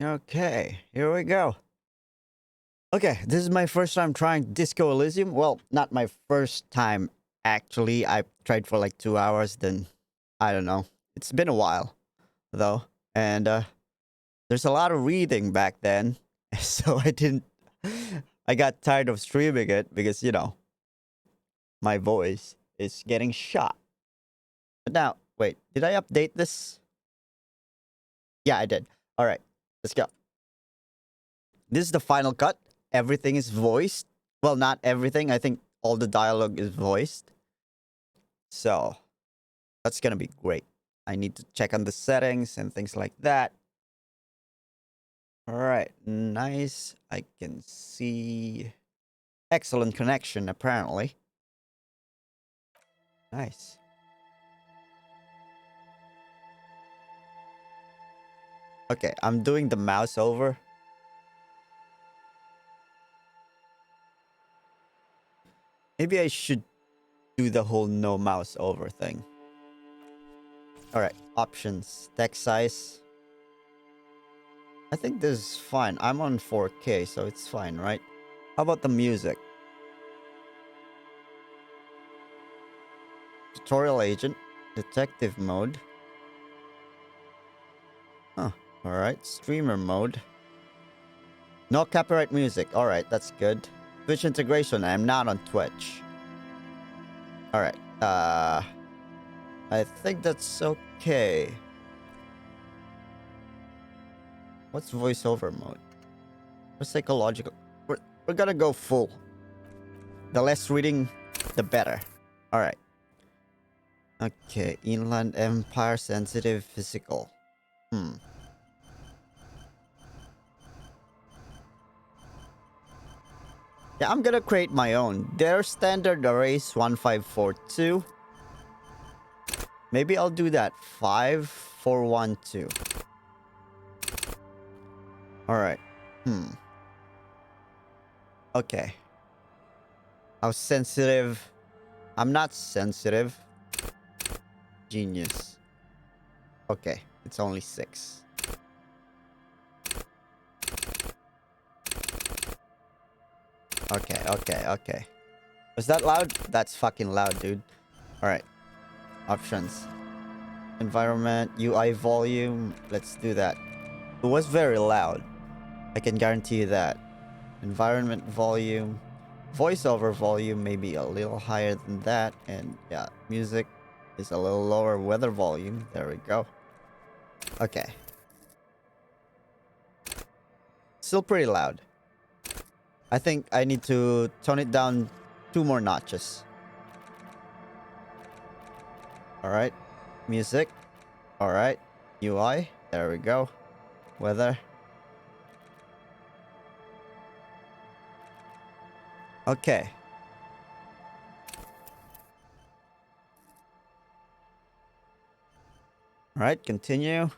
Okay, here we go. Okay, this is my first time trying Disco Elysium. Well, not my first time, actually. I tried for like 2 hours, then I don't know. It's been a while, though. And there's a lot of reading back then. So I didn't. I got tired of streaming it because, my voice is getting shot. But now, wait, did I update this? Yeah, I did. All right, let's go. This is the final cut. Everything is voiced. Well, not everything. I think all the dialogue is voiced. So that's gonna be great. I need to check on the settings and things like that. All right, nice. I can see excellent connection apparently. Nice. Okay, I'm doing the mouse over. Maybe I should do the whole no mouse over thing. All right, options, text size. I think this is fine. I'm on 4K, so it's fine, right? How about the music? Tutorial agent, detective mode. Huh, alright. Streamer mode. No copyright music. Alright, that's good. Twitch integration. I'm not on Twitch. Alright. I think that's okay. What's voiceover mode? Or psychological? We're gonna go full. The less reading, the better. Alright. Okay, Inland Empire sensitive physical. Yeah, I'm gonna create my own. Their standard arrays 1542. Maybe I'll do that. 5412. Alright. Okay. How sensitive? I'm not sensitive. Genius. Okay, it's only 6. Okay. Was that loud? That's fucking loud, dude. Alright. Options. Environment, UI volume. Let's do that. It was very loud. I can guarantee you that. Environment volume. Voiceover volume maybe a little higher than that. And yeah, music is a little lower. Weather volume. There we go. Okay. Still pretty loud. I think I need to tone it down 2 more notches. Alright. Music. Alright. UI. There we go. Weather. Okay. Alright, continue.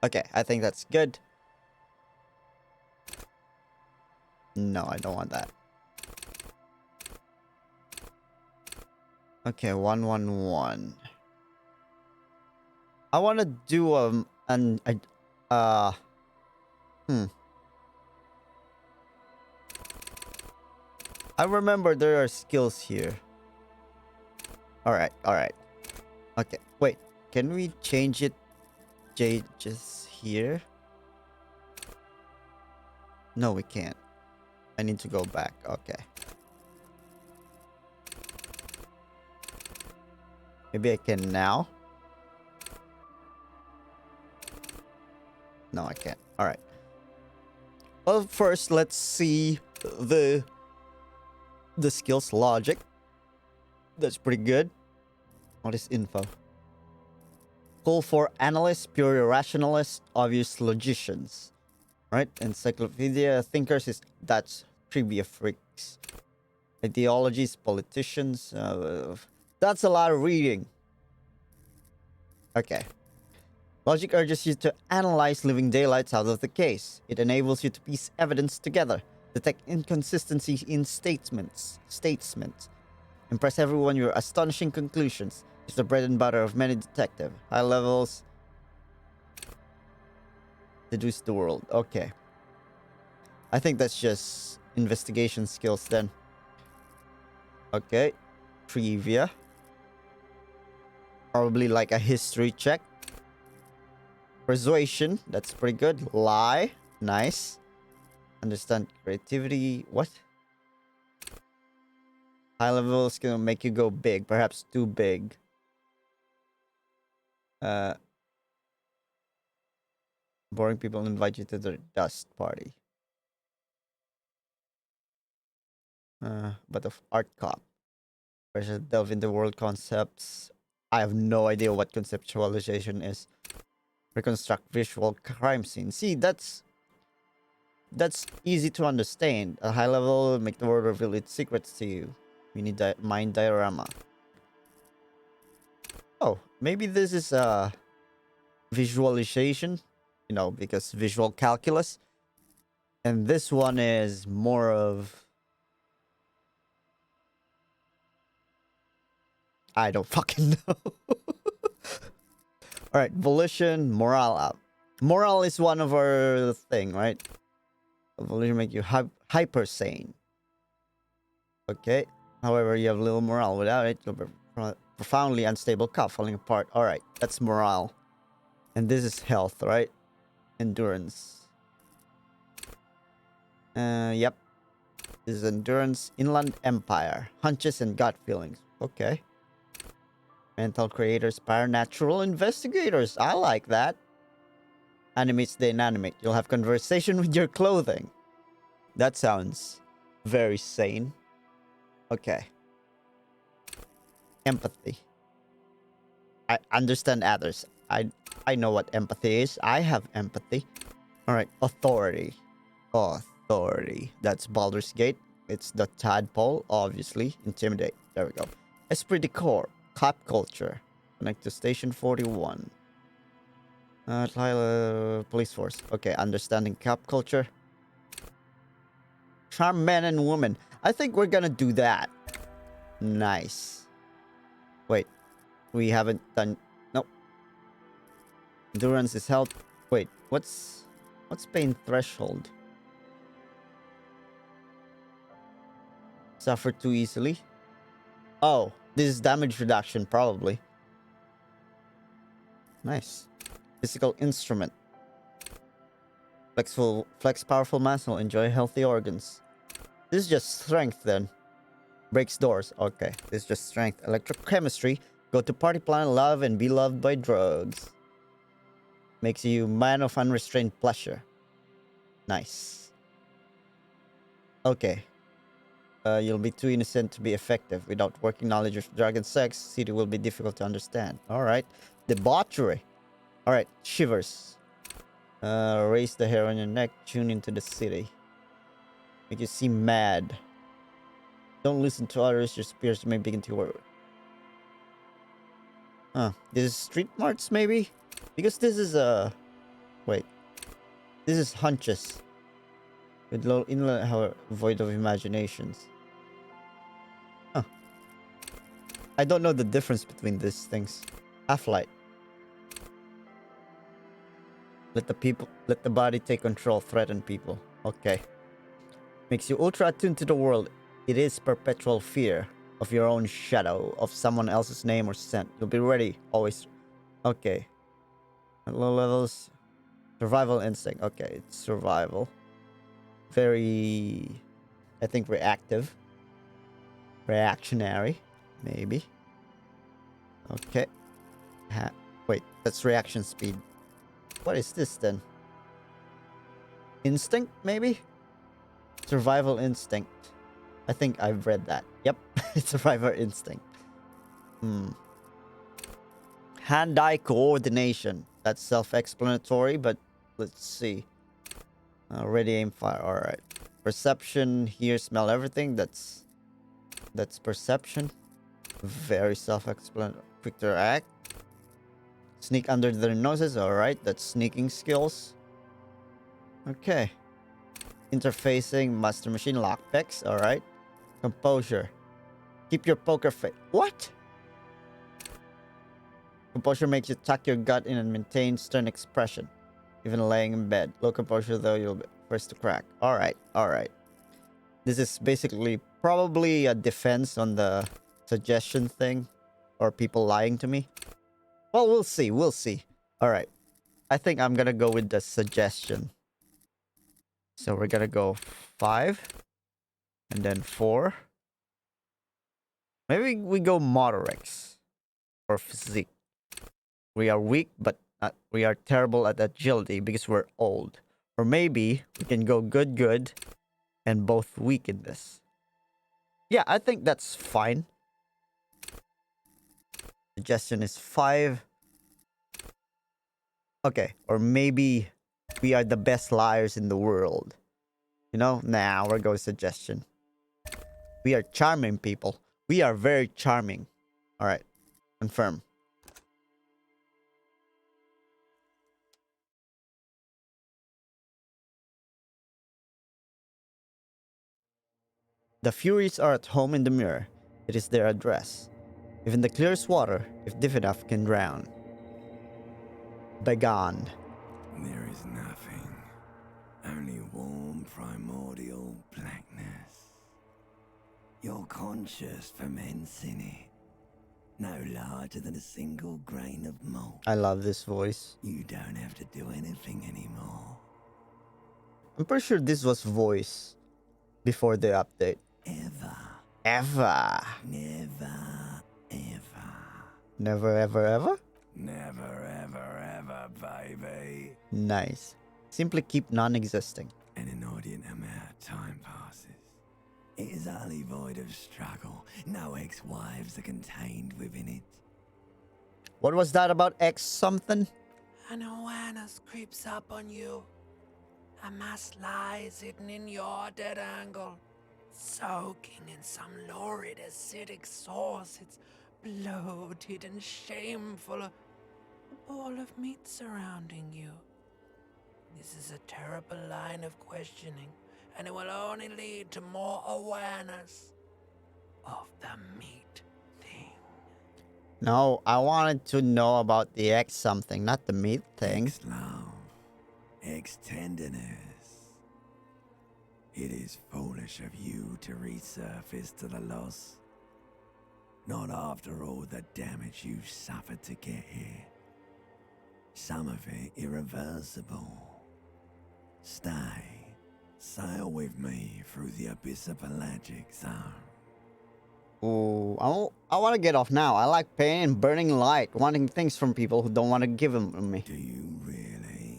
Okay, I think that's good. No, I don't want that. Okay, 111. I want to do I remember there are skills here. Alright. Okay, wait. Can we change it just here? No, we can't. I need to go back. Okay. Maybe I can now? No, I can't. Alright. Well, first, let's see the skills logic. That's pretty good. What is info? Call for analysts, pure rationalists, obvious logicians. Right? Encyclopedia thinkers is that's trivia freaks. Ideologies, politicians. That's a lot of reading. Okay. Logic urges you to analyze living daylights out of the case. It enables you to piece evidence together, detect inconsistencies in statements. Impress everyone with your astonishing conclusions. It's the bread and butter of many detectives. High levels. Deduce the world. Okay. I think that's just investigation skills then. Okay. Trivia. Probably like a history check. Persuasion. That's pretty good. Lie. Nice. Understand creativity. What? High level is gonna make you go big. Perhaps too big. Boring people invite you to their dust party. But of art cop. Pressure to delve into world concepts. I have no idea what conceptualization is. Reconstruct visual crime scene. See, that's easy to understand. A high level make the world reveal its secrets to you. We need that mind diorama. Oh, maybe this is visualization, you know, because visual calculus. And this one is more of, I don't fucking know. All right, volition, morale up. Morale is one of our thing, right? Volition make you hyper sane. Okay. However, you have little morale. Without it, you'll be profoundly unstable cop falling apart. All right, that's morale. And this is health, right? Endurance. Yep. This is endurance, inland empire, hunches and gut feelings. Okay. Mental creators, paranatural investigators. I like that. Animates the inanimate. You'll have conversation with your clothing. That sounds very sane. Okay. Empathy. I understand others. I know what empathy is. I have empathy. All right. Authority. Authority. That's Baldur's Gate. It's the tadpole, obviously. Intimidate. There we go. Esprit de corps. Cop culture. Connect to station 41. Police force. Okay, understanding cop culture. Charm men and women. I think we're gonna do that. Nice. Wait. We haven't done... Nope. Endurance is health. Wait, what's pain threshold? Suffer too easily? Oh, this is damage reduction, probably. Nice. Physical instrument. Flex powerful muscle. Enjoy healthy organs. This is just strength then. Breaks doors. Okay, this is just strength. Electrochemistry. Go to party planet, love and be loved by drugs. Makes you man of unrestrained pleasure. Nice. Okay. You'll be too innocent to be effective. Without working knowledge of drug and sex, city will be difficult to understand. Alright. Debauchery. Alright. Shivers. Raise the hair on your neck. Tune into the city. Make you seem mad. Don't listen to others. Your spears may begin to work. This is street marts maybe? Because this is wait. This is hunches. With low inlet, however, void of imaginations. I don't know the difference between these things. Half-light. Let the body take control, threaten people. Okay. Makes you ultra attuned to the world. It is perpetual fear of your own shadow, of someone else's name or scent. You'll be ready, always. Okay. At low levels, survival instinct. Okay, it's survival. Very, I think, reactive. Reactionary, maybe. Okay. Wait, that's reaction speed. What is this then? Instinct, maybe? Survival instinct. I think I've read that. Yep, it's survival instinct. Hand-eye coordination. That's self-explanatory, but let's see. Ready, aim, fire. All right. Perception, hear, smell, everything. That's perception. Very self-explanatory. Quick to act. Sneak under their noses. All right. That's sneaking skills. Okay. Interfacing, master machine, lockpicks. All right. Composure. Keep your poker face. What? Composure makes you tuck your gut in and maintain stern expression. even laying in bed. Low composure though, you'll be first to crack. Alright, alright. This is basically probably a defense on the suggestion thing. Or people lying to me. Well, we'll see, we'll see. Alright. I think I'm gonna go with the suggestion. So we're gonna go 5. And then 4. Maybe we go Motorex. Or Physique. We are weak, but we are terrible at agility because we're old. Or maybe we can go good, and both weak in this. Yeah, I think that's fine. Suggestion is 5. Okay, or maybe we are the best liars in the world. You know? Nah, we're going suggestion. We are charming people. We are very charming. Alright, confirm. The Furies are at home in the mirror. It is their address. Even the clearest water, if deep enough, can drown. Begone. There is nothing. Only warm primordial blackness. Your conscious ferments in it. No larger than a single grain of malt. I love this voice. You don't have to do anything anymore. I'm pretty sure this was voice before the update. Ever. Ever. Never, ever. Never, ever, ever? Never, ever, baby. Nice. Simply keep non-existing. An inordinate amount of time passes. It is utterly void of struggle. No ex-wives are contained within it. What was that about X something? An awareness creeps up on you. A mass lies hidden in your dead angle, soaking in some lurid acidic sauce. It's bloated and shameful. A ball of meat surrounding you. This is a terrible line of questioning, and it will only lead to more awareness of the meat thing. No, I wanted to know about the X something, not the meat thing. Ex-love. Ex-tenderness. It is foolish of you to resurface to the loss. Not after all the damage you've suffered to get here. Some of it irreversible. Stay. Sail with me through the abyss of pelagic zone. Ooh, I want to get off now. I like pain and burning light, wanting things from people who don't want to give them to me. Do you really?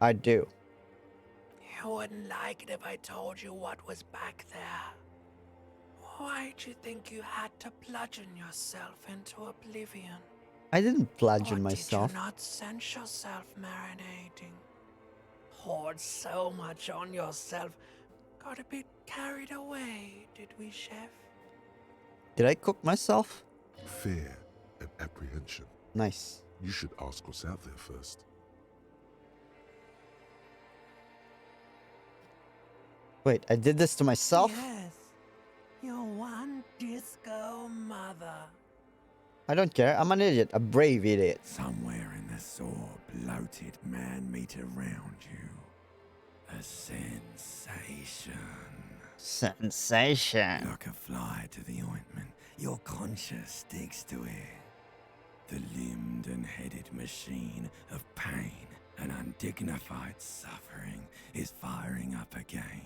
I do. You wouldn't like it if I told you what was back there. Why'd you think you had to bludgeon yourself into oblivion? I didn't bludgeon Or myself. did you not sense yourself marinating? Poured so much on yourself. Got a bit carried away, did we, Chef? Did I cook myself? Fear and apprehension. Nice. You should ask what's out there first. Wait, I did this to myself? Yes. Your one disco mother. I don't care. I'm an idiot. A brave idiot. Somewhere in the sore, bloated man-meat around you. A sensation. Sensation. Like a fly to the ointment, your conscience sticks to it. The limbed and headed machine of pain and undignified suffering is firing up again.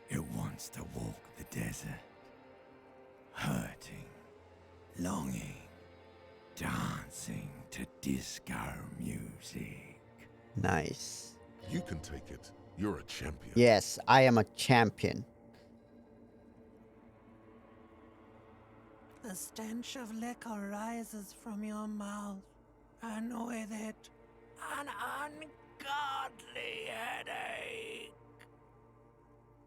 It wants to walk the desert, hurting, longing, dancing to disco music. Nice. You can take it. You're a champion. Yes, I am a champion. The stench of liquor rises from your mouth, and with it, an ungodly headache.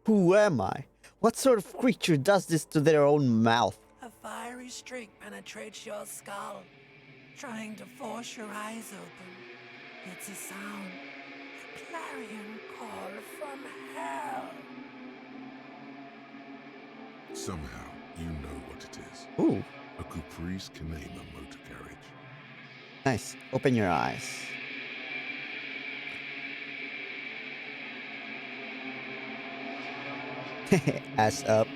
Who am I? What sort of creature does this to their own mouth? A fiery streak penetrates your skull, trying to force your eyes open. It's a sound, a clarion call from hell. Somehow, you know what it is. Ooh, A caprice can name a motor carriage. nice. Open your eyes. Ass up,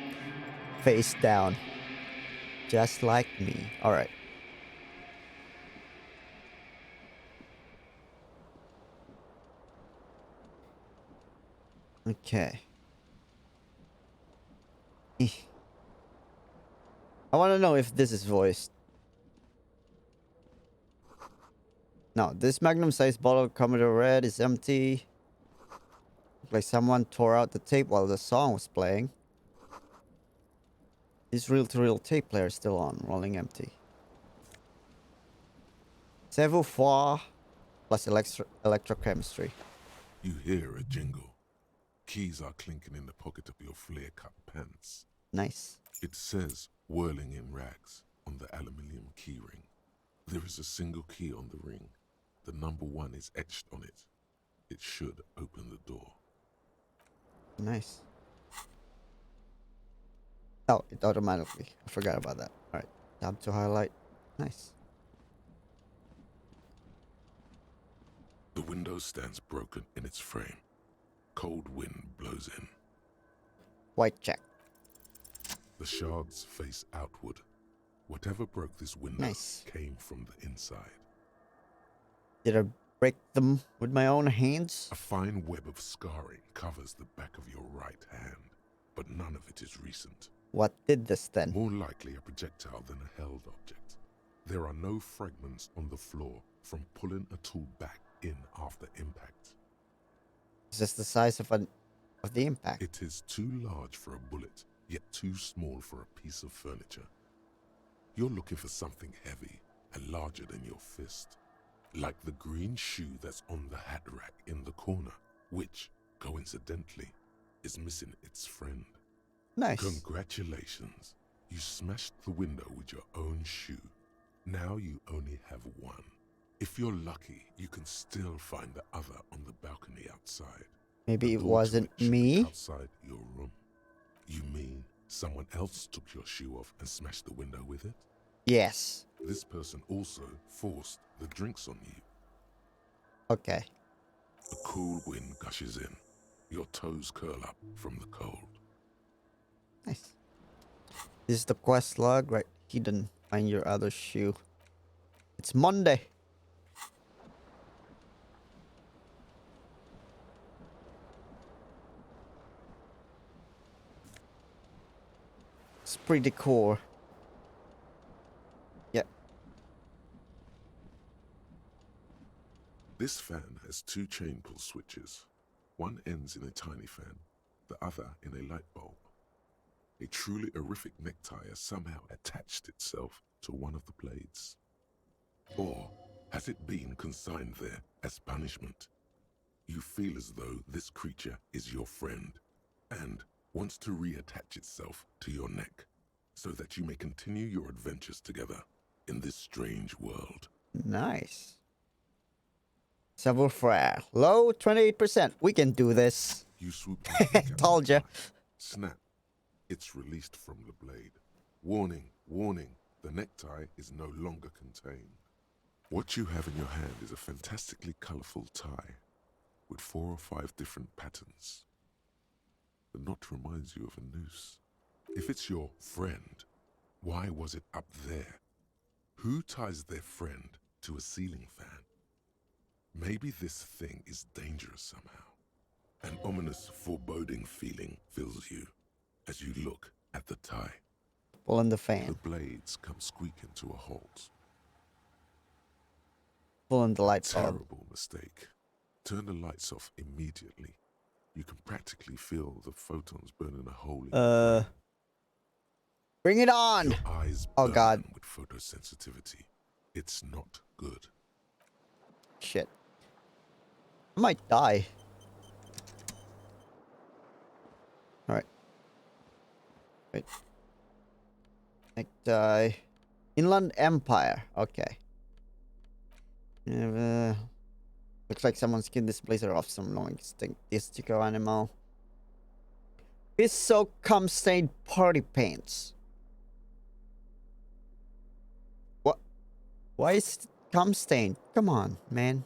face down. Just like me. Alright. Okay. I want to know if this is voiced. No, this magnum-sized bottle of Commodore Red is empty. Like someone tore out the tape while the song was playing. This reel-to-reel tape player is still on, rolling empty. Savoir plus electrochemistry. You hear a jingle. Keys are clinking in the pocket of your flare-cut pants. Nice. It says whirling in rags on the aluminium keyring. There is a single key on the ring. The number 1 is etched on it. It should open the door. Nice. Oh, it automatically. I forgot about that. Alright. Tab to highlight. Nice. The window stands broken in its frame. Cold wind blows in. White check. The shards face outward. Whatever broke this window Nice. came from the inside. Did I break them with my own hands? A fine web of scarring covers the back of your right hand, but none of it is recent. What did this then? More likely a projectile than a held object. There are no fragments on the floor from pulling a tool back in after impact. Is this the size of the impact? It is too large for a bullet, yet too small for a piece of furniture. You're looking for something heavy and larger than your fist. Like the green shoe that's on the hat rack in the corner, which, coincidentally, is missing its friend. Nice. Congratulations. You smashed the window with your own shoe. Now you only have one. If you're lucky, you can still find the other on the balcony outside. Maybe The it door to wasn't it should be me? outside your room. You mean someone else took your shoe off and smashed the window with it? Yes. This person also forced the drinks on you. Okay. A cool wind gushes in. Your toes curl up from the cold. Nice. This is the quest log, right? Hidden. Find your other shoe. It's Monday. It's pretty cool. Yeah. This fan has 2 chain pull switches. One ends in a tiny fan, the other in a light bulb. A truly horrific necktie has somehow attached itself to one of the blades. Or has it been consigned there as punishment? You feel as though this creature is your friend and wants to reattach itself to your neck so that you may continue your adventures together in this strange world. Nice. Savoir faire. Low 28%. We can do this. You swoop down to pick up Told the ya. necktie. Snap. It's released from the blade. Warning, warning, the necktie is no longer contained. What you have in your hand is a fantastically colorful tie with 4 or 5 different patterns. The knot reminds you of a noose. If it's your friend, why was it up there? Who ties their friend to a ceiling fan? Maybe this thing is dangerous somehow. An ominous, foreboding feeling fills you as you look at the tie. Pull on the The fan. blades come squeaking to a halt. Pull on the light bulb. Terrible mistake. Turn the lights off immediately. You can practically feel the photons burning a hole in your brain. Bring it on. Your eyes Oh, burn God. with photosensitivity. It's not good. Shit. I might die. Alright. Wait. Might die. Inland Empire. Okay. Looks like someone skinned this blazer off some long extinct testicle animal. It's so cum-stained party pants. What? Why is it cum-stained? Come on, man.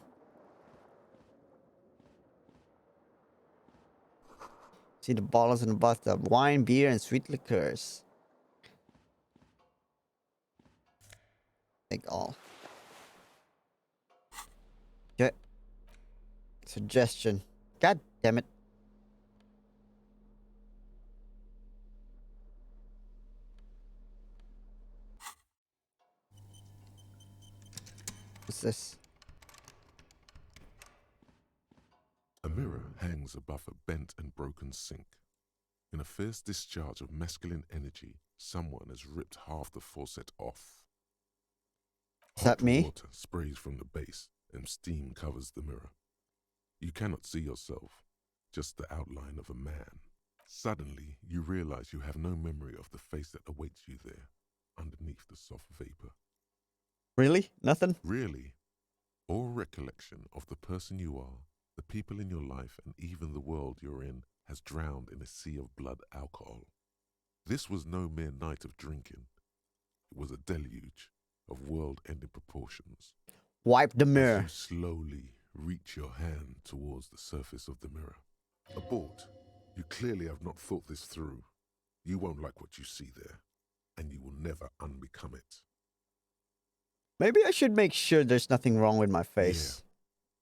See the bottles in the bathtub. Wine, beer, and sweet liqueurs. Take all. Okay. Suggestion. God damn it. What's this? A mirror hangs above a bent and broken sink. In a fierce discharge of masculine energy, someone has ripped half the faucet off. Is that me? Water sprays from the base and steam covers the mirror. You cannot see yourself, just the outline of a man. Suddenly, you realize you have no memory of the face that awaits you there, underneath the soft vapor. Really? Nothing? Really, all recollection of the person you are, the people in your life, and even the world you're in has drowned in a sea of blood alcohol. This was no mere night of drinking. It was a deluge of world-ending proportions. Wipe the As mirror. you slowly reach your hand towards the surface of the mirror. Abort. You clearly have not thought this through. You won't like what you see there, and you will never unbecome it. Maybe I should make sure there's nothing wrong with my face.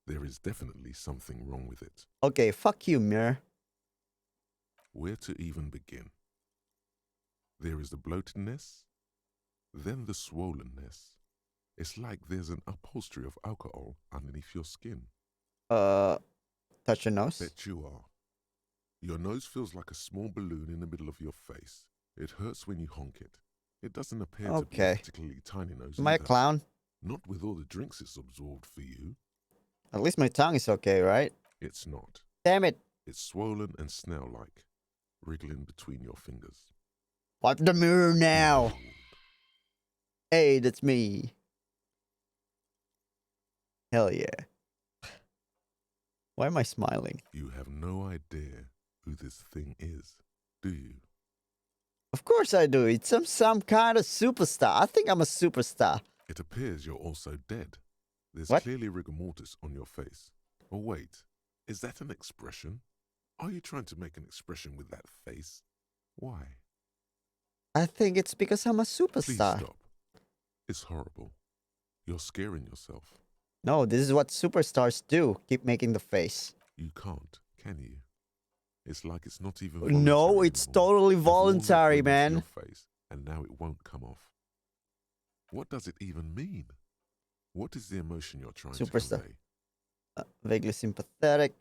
There is definitely something wrong with it. Okay, fuck you, mirror. Where to even begin? There is the bloatedness, then the swollenness. It's like there's an upholstery of alcohol underneath your skin. Touch your nose. Bet you are. Your nose feels like a small balloon in the middle of your face. It hurts when you honk it. It doesn't appear to be a particularly tiny nose Am I a either. clown? Not with all the drinks it's absorbed for you. At least my tongue is okay, right? It's not. Damn it. It's swollen and snail-like, wriggling between your fingers. Wipe the mirror now. Behold. Hey, that's me. Hell yeah. Why am I smiling? You have no idea who this thing is, do you? Of course I do. It's some kind of superstar. I think I'm a superstar. It appears you're also dead. There's What? clearly rigor mortis on your face. Oh wait, is that an expression? Are you trying to make an expression with that face? Why? I think it's because I'm a Please superstar. stop. It's horrible. You're scaring yourself. No, this is what superstars do. Keep making the face. You can't, can you? It's like it's not even No, voluntary it's anymore. totally You've worn that voluntary, grimace to man. your face, and now it won't come off. What does it even mean? What is the emotion you're trying Superstar. to convey? Vaguely sympathetic.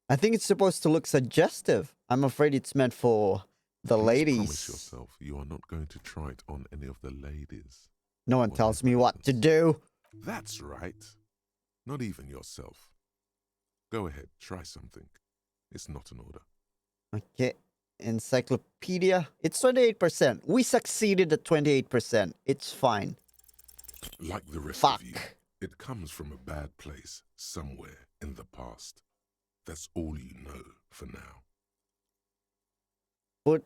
I think it's supposed to look suggestive. I'm afraid it's meant for the Please ladies. promise yourself you are not going to try it on any of the ladies. No one What tells me what to happens? do. That's right. Not even yourself. Go ahead, try something. It's not an order. Okay. Encyclopedia. It's 28%. We succeeded at 28%. It's fine. Like the rest Fuck. of you, it comes from a bad place somewhere in the past. That's all you know for now. Put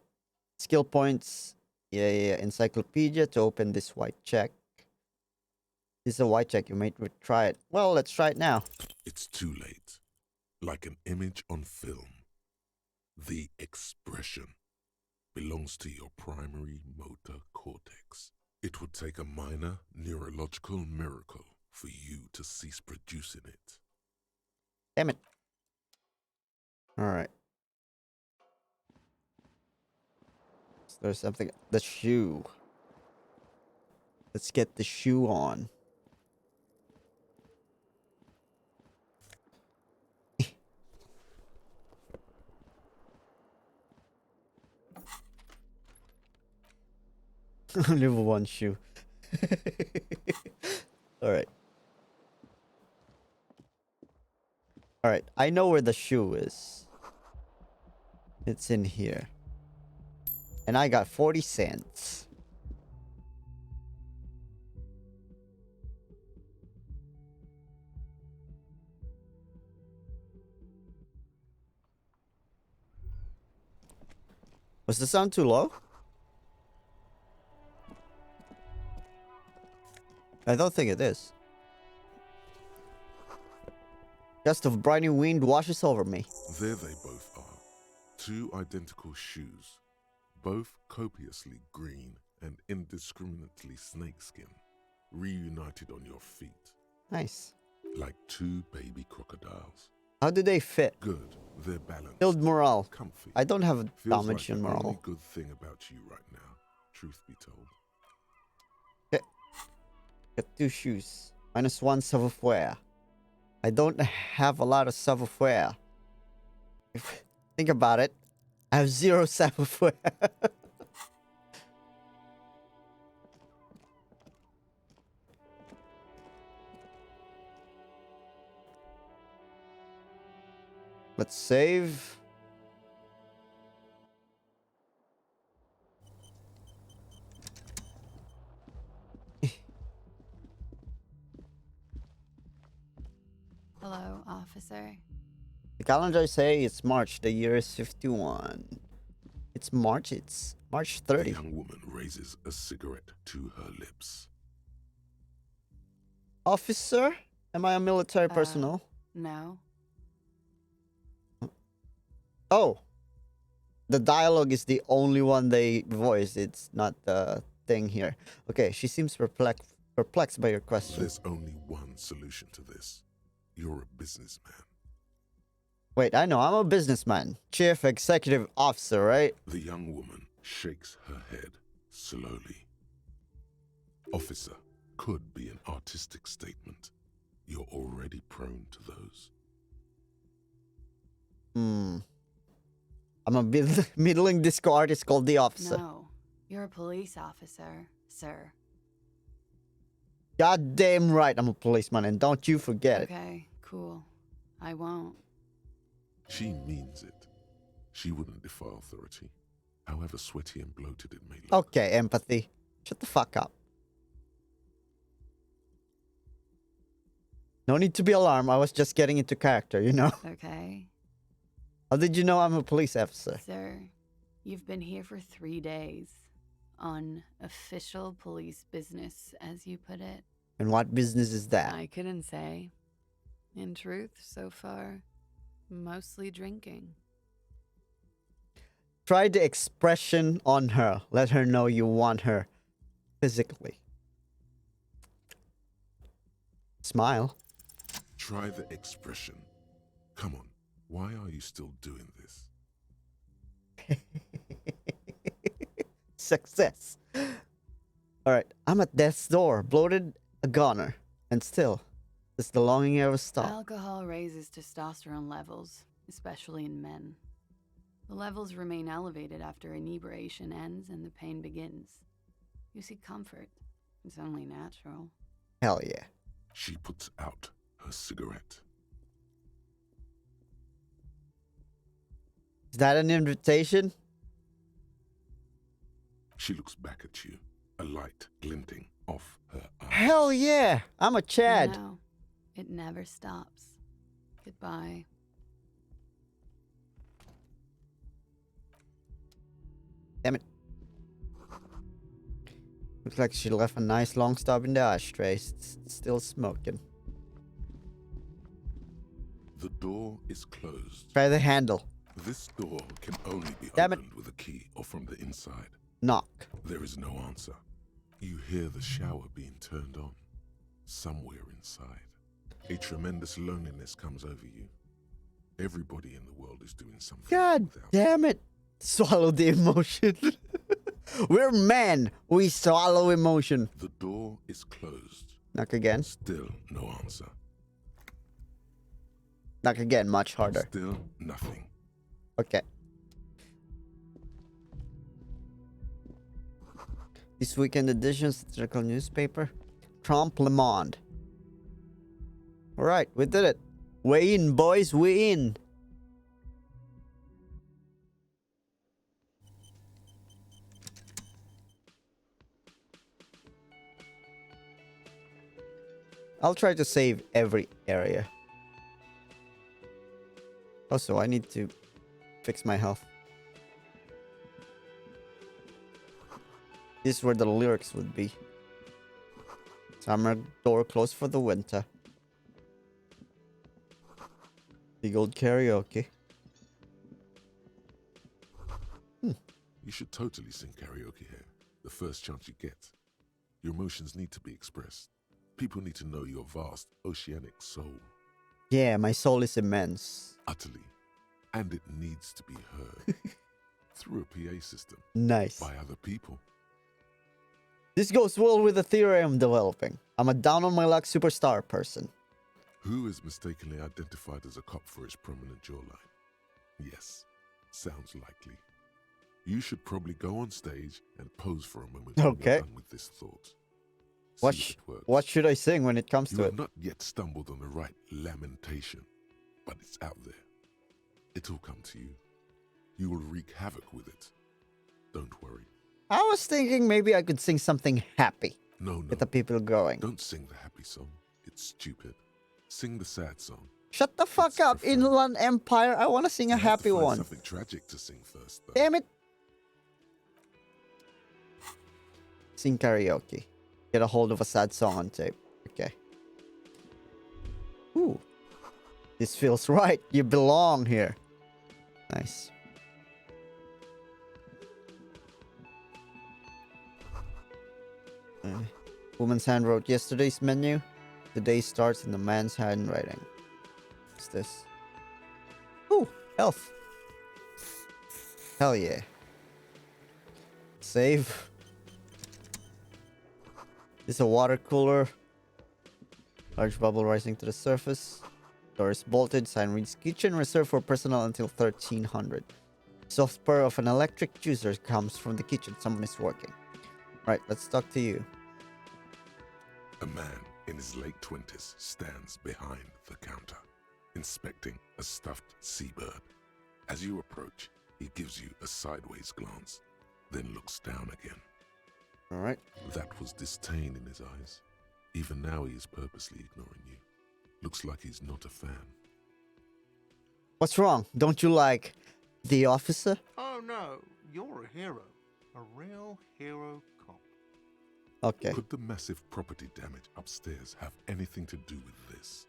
skill points. Yeah. Encyclopedia to open this white check. This is a white check. You might try it. Well, let's try it now. It's too late. Like an image on film. The expression belongs to your primary motor cortex. It would take a minor neurological miracle for you to cease producing it. Damn it. Alright. So there's something. The shoe. Let's get the shoe on. Level 1 shoe. Alright. Alright, I know where the shoe is. It's in here. And I got 40 cents. Was the sound too low? I don't think it is. Gust of briny wind washes over me. There they both are. 2 identical shoes, both copiously green and indiscriminately snakeskin, reunited on your feet, Nice. like 2 baby crocodiles. How do they fit? Good, they're balanced, Build morale. comfy. I don't have a Feels damage like in the only morale. good thing about you right now, truth be told. Got 2 shoes. -1 savoir-faire. I don't have a lot of savoir-faire. If think about it, I have 0 savoir-faire. Let's save. Hello, officer. The calendar say it's March. The year is 51. It's March. It's March The 30. young woman raises a cigarette to her lips. Officer, am I a military personnel? No. Oh, the dialogue is the only one they voice. It's not the thing here. Okay, she seems perplexed by your question. There's only one solution to this. You're a businessman. Wait, I know. I'm a businessman. Chief executive officer, right? The young woman shakes her head slowly. Officer could be an artistic statement. You're already prone to those. I'm a middling disco artist called The Officer. No. You're a police officer, sir. God damn right I'm a policeman, and don't you forget it. Okay, cool. I won't. She means it. She wouldn't defy authority, however sweaty and bloated it may look. Okay, empathy. Shut the fuck up. No need to be alarmed. I was just getting into character, you know? Okay. How did you know I'm a police officer? Sir, you've been here for 3 days. On official police business, as you put it. And what business is that? I couldn't say. In truth, so far, mostly drinking. Try the expression on her. Let her know you want her physically. Smile. Try the expression. Come on, why are you still doing this? Success. Alright, I'm at death's door, bloated, a goner. And still, does the longing ever stop? Alcohol raises testosterone levels, especially in men. The levels remain elevated after inebriation ends and the pain begins. You seek comfort. It's only natural. Hell yeah. She puts out her cigarette. Is that an invitation? She looks back at you, a light glinting off her eyes. Hell yeah! I'm a Chad. No, it never stops. Goodbye. Damn it. Looks like she left a nice long stub in the ashtray. It's still smoking. The door is closed. Try the handle. This door can only be Damn it. opened with a key or from the inside. Knock. There is no answer. You hear the shower being turned on, somewhere inside. A tremendous loneliness comes over you. Everybody in the world is doing something God without damn it. Swallow the emotion. We're men. We swallow emotion. The door is closed. Knock again. Still no answer. Knock again, much harder. Still nothing. Okay. This weekend edition satirical newspaper. Trompe le Monde. Alright, we did it. We in, boys, we in. I'll try to save every area. Also, I need to fix my health. This is where the lyrics would be. Summer door closed for the winter. Big old karaoke. You should totally sing karaoke here, the first chance you get. Your emotions need to be expressed. People need to know your vast, oceanic soul. Yeah, my soul is immense. Utterly. And it needs to be heard. Through a PA system. Nice. By other people. This goes well with the theory I'm developing. I'm a down on my luck superstar person. Who is mistakenly identified as a cop for his prominent jawline? Yes, sounds likely. You should probably go on stage and pose for a moment when Okay. you're done with this thought. What, See if it works. what should I sing when it comes You to have it? not yet stumbled on the right lamentation, but it's out there. It'll come to you. You will wreak havoc with it. Don't worry. I was thinking maybe I could sing something happy. No, Get the people going. don't sing the happy song. It's stupid. Sing the sad song. Shut the fuck It's up, profound. Inland Empire. I want to sing a You have to happy find one. Something tragic to sing first, though. Damn it. Sing karaoke. Get a hold of a sad song on tape. Okay. Ooh. This feels right. You belong here. Nice. Woman's hand wrote yesterday's menu. The day starts in the man's handwriting. What's this? Ooh, health. Hell yeah. Save. This is a water cooler. Large bubble rising to the surface. Door is bolted. Sign reads kitchen reserved for personnel until 1300. Soft purr of an electric juicer comes from the kitchen. Someone is working. Right, let's talk to you. A man in his late 20s stands behind the counter, inspecting a stuffed seabird. As you approach, he gives you a sideways glance, then looks down again. Alright. That was disdain in his eyes. Even now he is purposely ignoring you. Looks like he's not a fan. What's wrong? Don't you like the officer? Oh no, you're a hero. A real hero cop. Okay. Could the massive property damage upstairs have anything to do with this?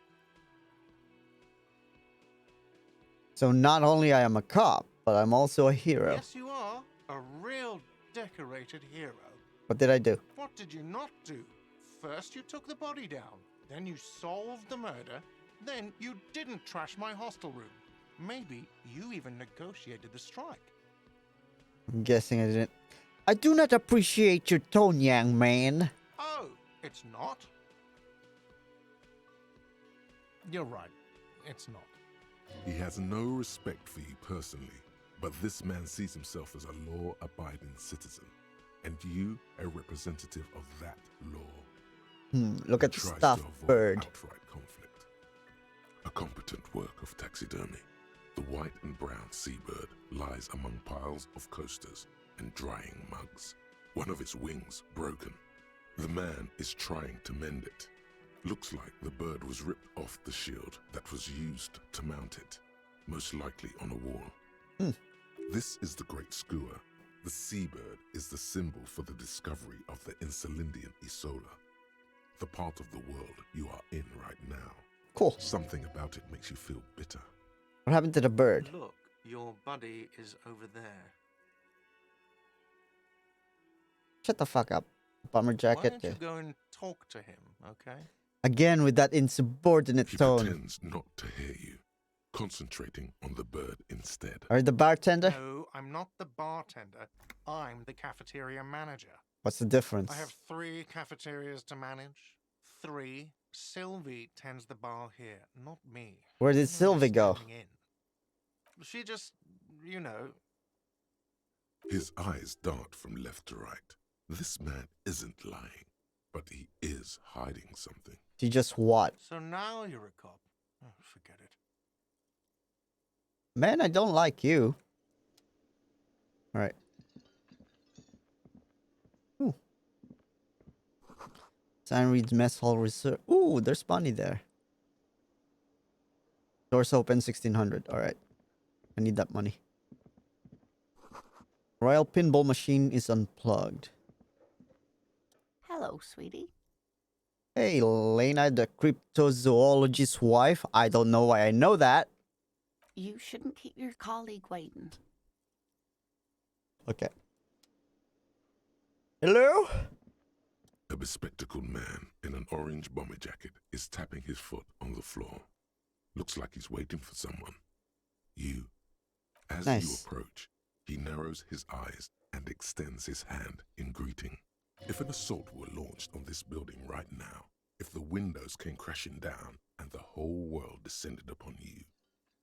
So not only I am a cop, but I'm also a hero. Yes, you are. A real decorated hero. What did I do? What did you not do? First you took the body down, then you solved the murder, then you didn't trash my hostel room. Maybe you even negotiated the strike. I'm guessing I didn't. I do not appreciate your tone, young man. Oh, it's not? You're right. It's not. He has no respect for you personally, but this man sees himself as a law-abiding citizen, and you a representative of that law. Look at the Tries to stuffed avoid bird. outright conflict. A competent work of taxidermy. The white and brown seabird lies among piles of coasters and drying mugs. One of its wings broken. The man is trying to mend it. Looks like the bird was ripped off the shield that was used to mount it, most likely on a wall. This is the Great Skua. The seabird is the symbol for the discovery of the Insulindian Isola, the part of the world you are in right now. Cool. Something about it makes you feel bitter. What happened to the bird? Look, your buddy is over there. Shut the fuck up. Bummer Why jacket. don't you go and talk to him, okay? Again with that insubordinate He tone. pretends not to hear you, concentrating on the bird instead. Are you the bartender? No, I'm not the bartender. I'm the cafeteria manager. What's the difference? I have 3 cafeterias to manage. 3. Sylvie tends the bar here, not me. Where did I'm just Sylvie go? standing in. She just, you know. His eyes dart from left to right. This man isn't lying, but he is hiding something. She just what? So now you're a cop. Oh, forget it. Man, I don't like you. Alright. Ooh. Sign reads mess hall reserve. Ooh, there's money there. Doors open 1600. Alright. I need that money. Royal pinball machine is unplugged. Hello, sweetie. Hey, Lena, the cryptozoologist's wife. I don't know why I know that. You shouldn't keep your colleague waiting. Okay. Hello? A bespectacled man in an orange bomber jacket is tapping his foot on the floor. Looks like he's waiting for someone. You. As you Nice. approach, he narrows his eyes and extends his hand in greeting. If an assault were launched on this building right now, if the windows came crashing down and the whole world descended upon you,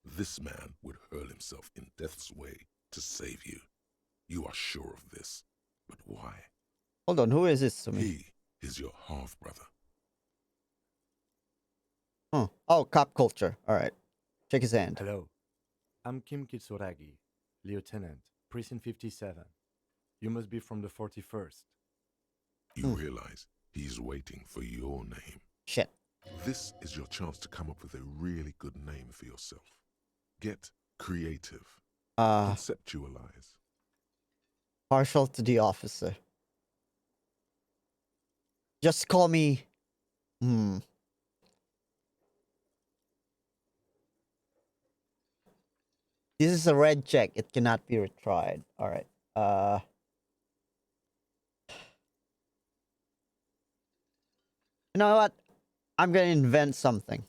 this man would hurl himself in death's way to save you. You are sure of this. But why? Hold on, who is this to me? He is your half-brother. Huh. Oh, cop culture. Alright. Check his hand. Hello. I'm Kim Kitsuragi, Lieutenant, Precinct 57. You must be from the 41st. You realize he's waiting for your name. Shit. This is your chance to come up with a really good name for yourself. Get creative. Conceptualize. Partial to the officer. Just call me... This is a red check. It cannot be retried. Alright. You know what? I'm gonna invent something.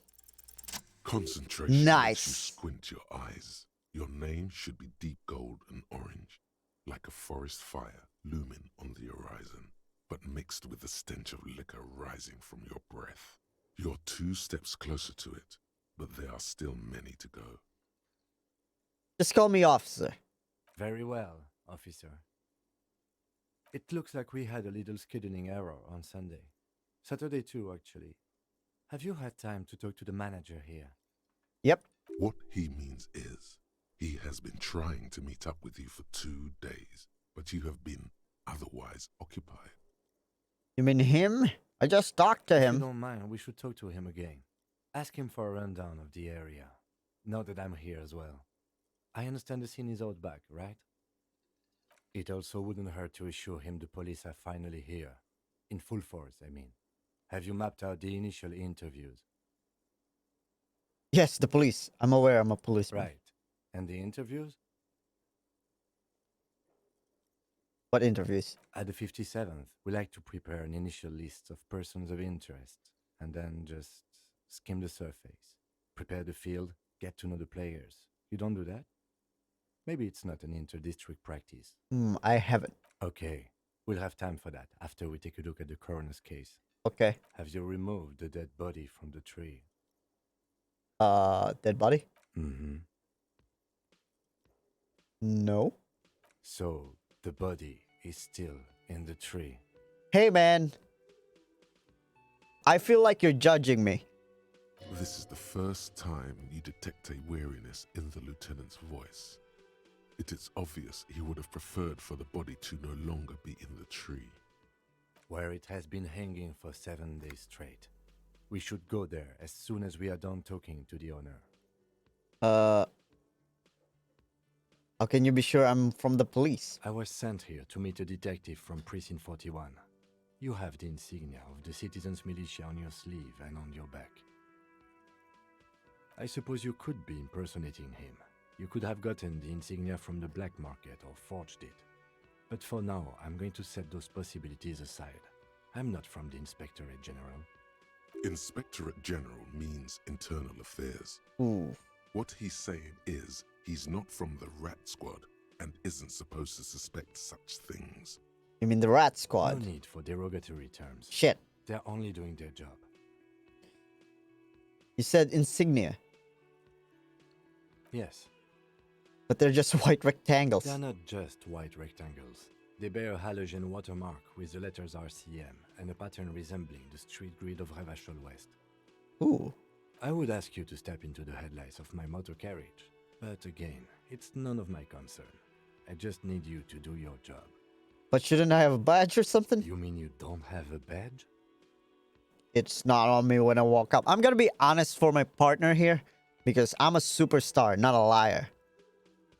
Concentration Nice. makes you squint your eyes. Your name should be deep gold and orange, like a forest fire looming on the horizon, but mixed with the stench of liquor rising from your breath. You're 2 steps closer to it, but there are still many to go. Just call me officer. Very well, officer. It looks like we had a little scheduling error on Sunday. Saturday too, actually. Have you had time to talk to the manager here? Yep. What he means is, he has been trying to meet up with you for 2 days, but you have been otherwise occupied. You mean him? I just talked to If you him. don't mind, we should talk to him again. Ask him for a rundown of the area. Now that I'm here as well. I understand the scene is out back, right? It also wouldn't hurt to assure him the police are finally here. In full force, I mean. Have you mapped out the initial interviews? Yes, the police. I'm aware I'm a policeman. Right. And the interviews? What interviews? At the 57th, we like to prepare an initial list of persons of interest, and then just skim the surface. Prepare the field, get to know the players. You don't do that? Maybe it's not an inter-district practice. I haven't. Okay, we'll have time for that after we take a look at the coroner's case. Okay. Have you removed the dead body from the tree? Dead body? Mm-hmm. No. So, the body is still in the tree. Hey, man. I feel like you're judging me. This is the first time you detect a weariness in the lieutenant's voice. It is obvious he would have preferred for the body to no longer be in the tree. Where it has been hanging for 7 days straight. We should go there as soon as we are done talking to the owner. How can you be sure I'm from the police? I was sent here to meet a detective from Precinct 41. You have the insignia of the Citizens Militia on your sleeve and on your back. I suppose you could be impersonating him. You could have gotten the insignia from the black market or forged it. But for now, I'm going to set those possibilities aside. I'm not from the Inspectorate General. Inspectorate General means internal affairs. Ooh. What he's saying is, he's not from the Rat Squad and isn't supposed to suspect such things. You mean the Rat No Squad? need for derogatory terms. Shit. They're only doing their job. You said insignia, Yes, but they're just white rectangles. they're not just white rectangles. They bear a halogen watermark with the letters RCM and a pattern resembling the street grid of Revachol West. Ooh. I would ask you to step into the headlights of my motor carriage, but again, it's none of my concern. I just need you to do your job. But shouldn't I have a badge or something? You mean you don't have a badge? It's not on me when I walk up. I'm gonna be honest for my partner here, because I'm a superstar, not a liar.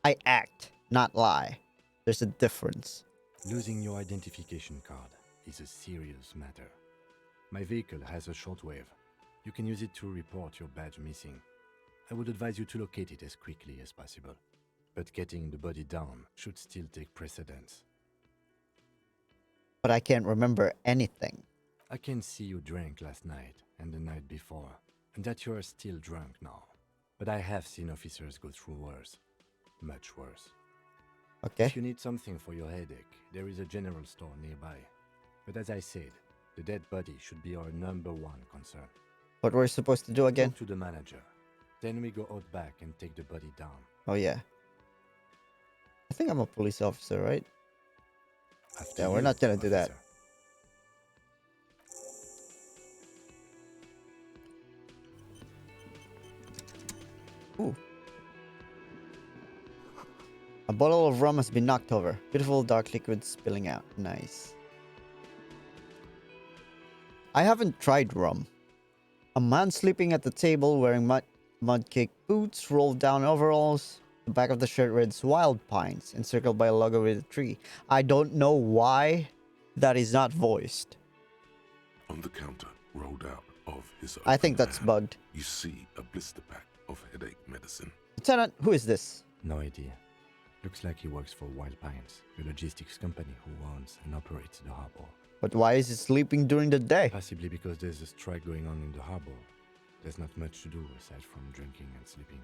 I act, not lie. There's a difference. Losing your identification card is a serious matter. My vehicle has a shortwave. You can use it to report your badge missing. I would advise you to locate it as quickly as possible. but getting the body down should still take precedence. But I can't remember anything. I can see you drank last night and the night before, and that you are still drunk now. But I have seen officers go through worse. Much worse. Okay. If you need something for your headache, there is a general store nearby. But as I said, the dead body should be our #1 concern. What we're supposed to do again? Talk to the manager. Then we go out back and take the body down. Oh, yeah. I think I'm a police officer, right? After Yeah, we're you, not gonna do that. officer. Ooh. A bottle of rum has been knocked over. Beautiful dark liquid spilling out. Nice. I haven't tried rum. A man sleeping at the table wearing mud-caked boots, rolled down overalls. The back of the shirt reads Wild Pines, encircled by a logo with a tree. I don't know why that is not voiced. On the counter, rolled out of his I think open that's hand, bugged. You see a blister pack of headache medicine. Lieutenant, who is this? No idea. Looks like he works for Wild Pines, the logistics company who owns and operates the harbor. But why is he sleeping during the day? Possibly because there's a strike going on in the harbor. There's not much to do aside from drinking and sleeping.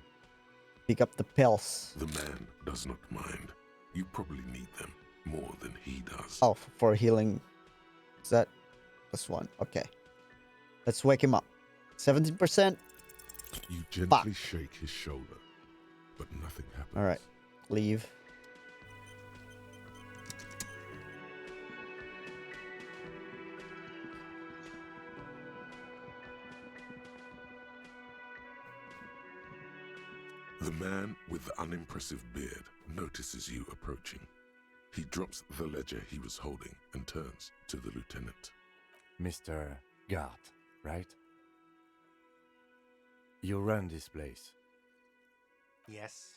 Pick up the pills. The man does not mind. You probably need them more than he does. Oh, for healing. Is that this one? Okay. Let's wake him up. 17%. You gently shake his shoulder, but nothing happens. All right. Leave. The man with the unimpressive beard notices you approaching. He drops the ledger he was holding and turns to the lieutenant. Mr. Gart, right? You run this place. Yes.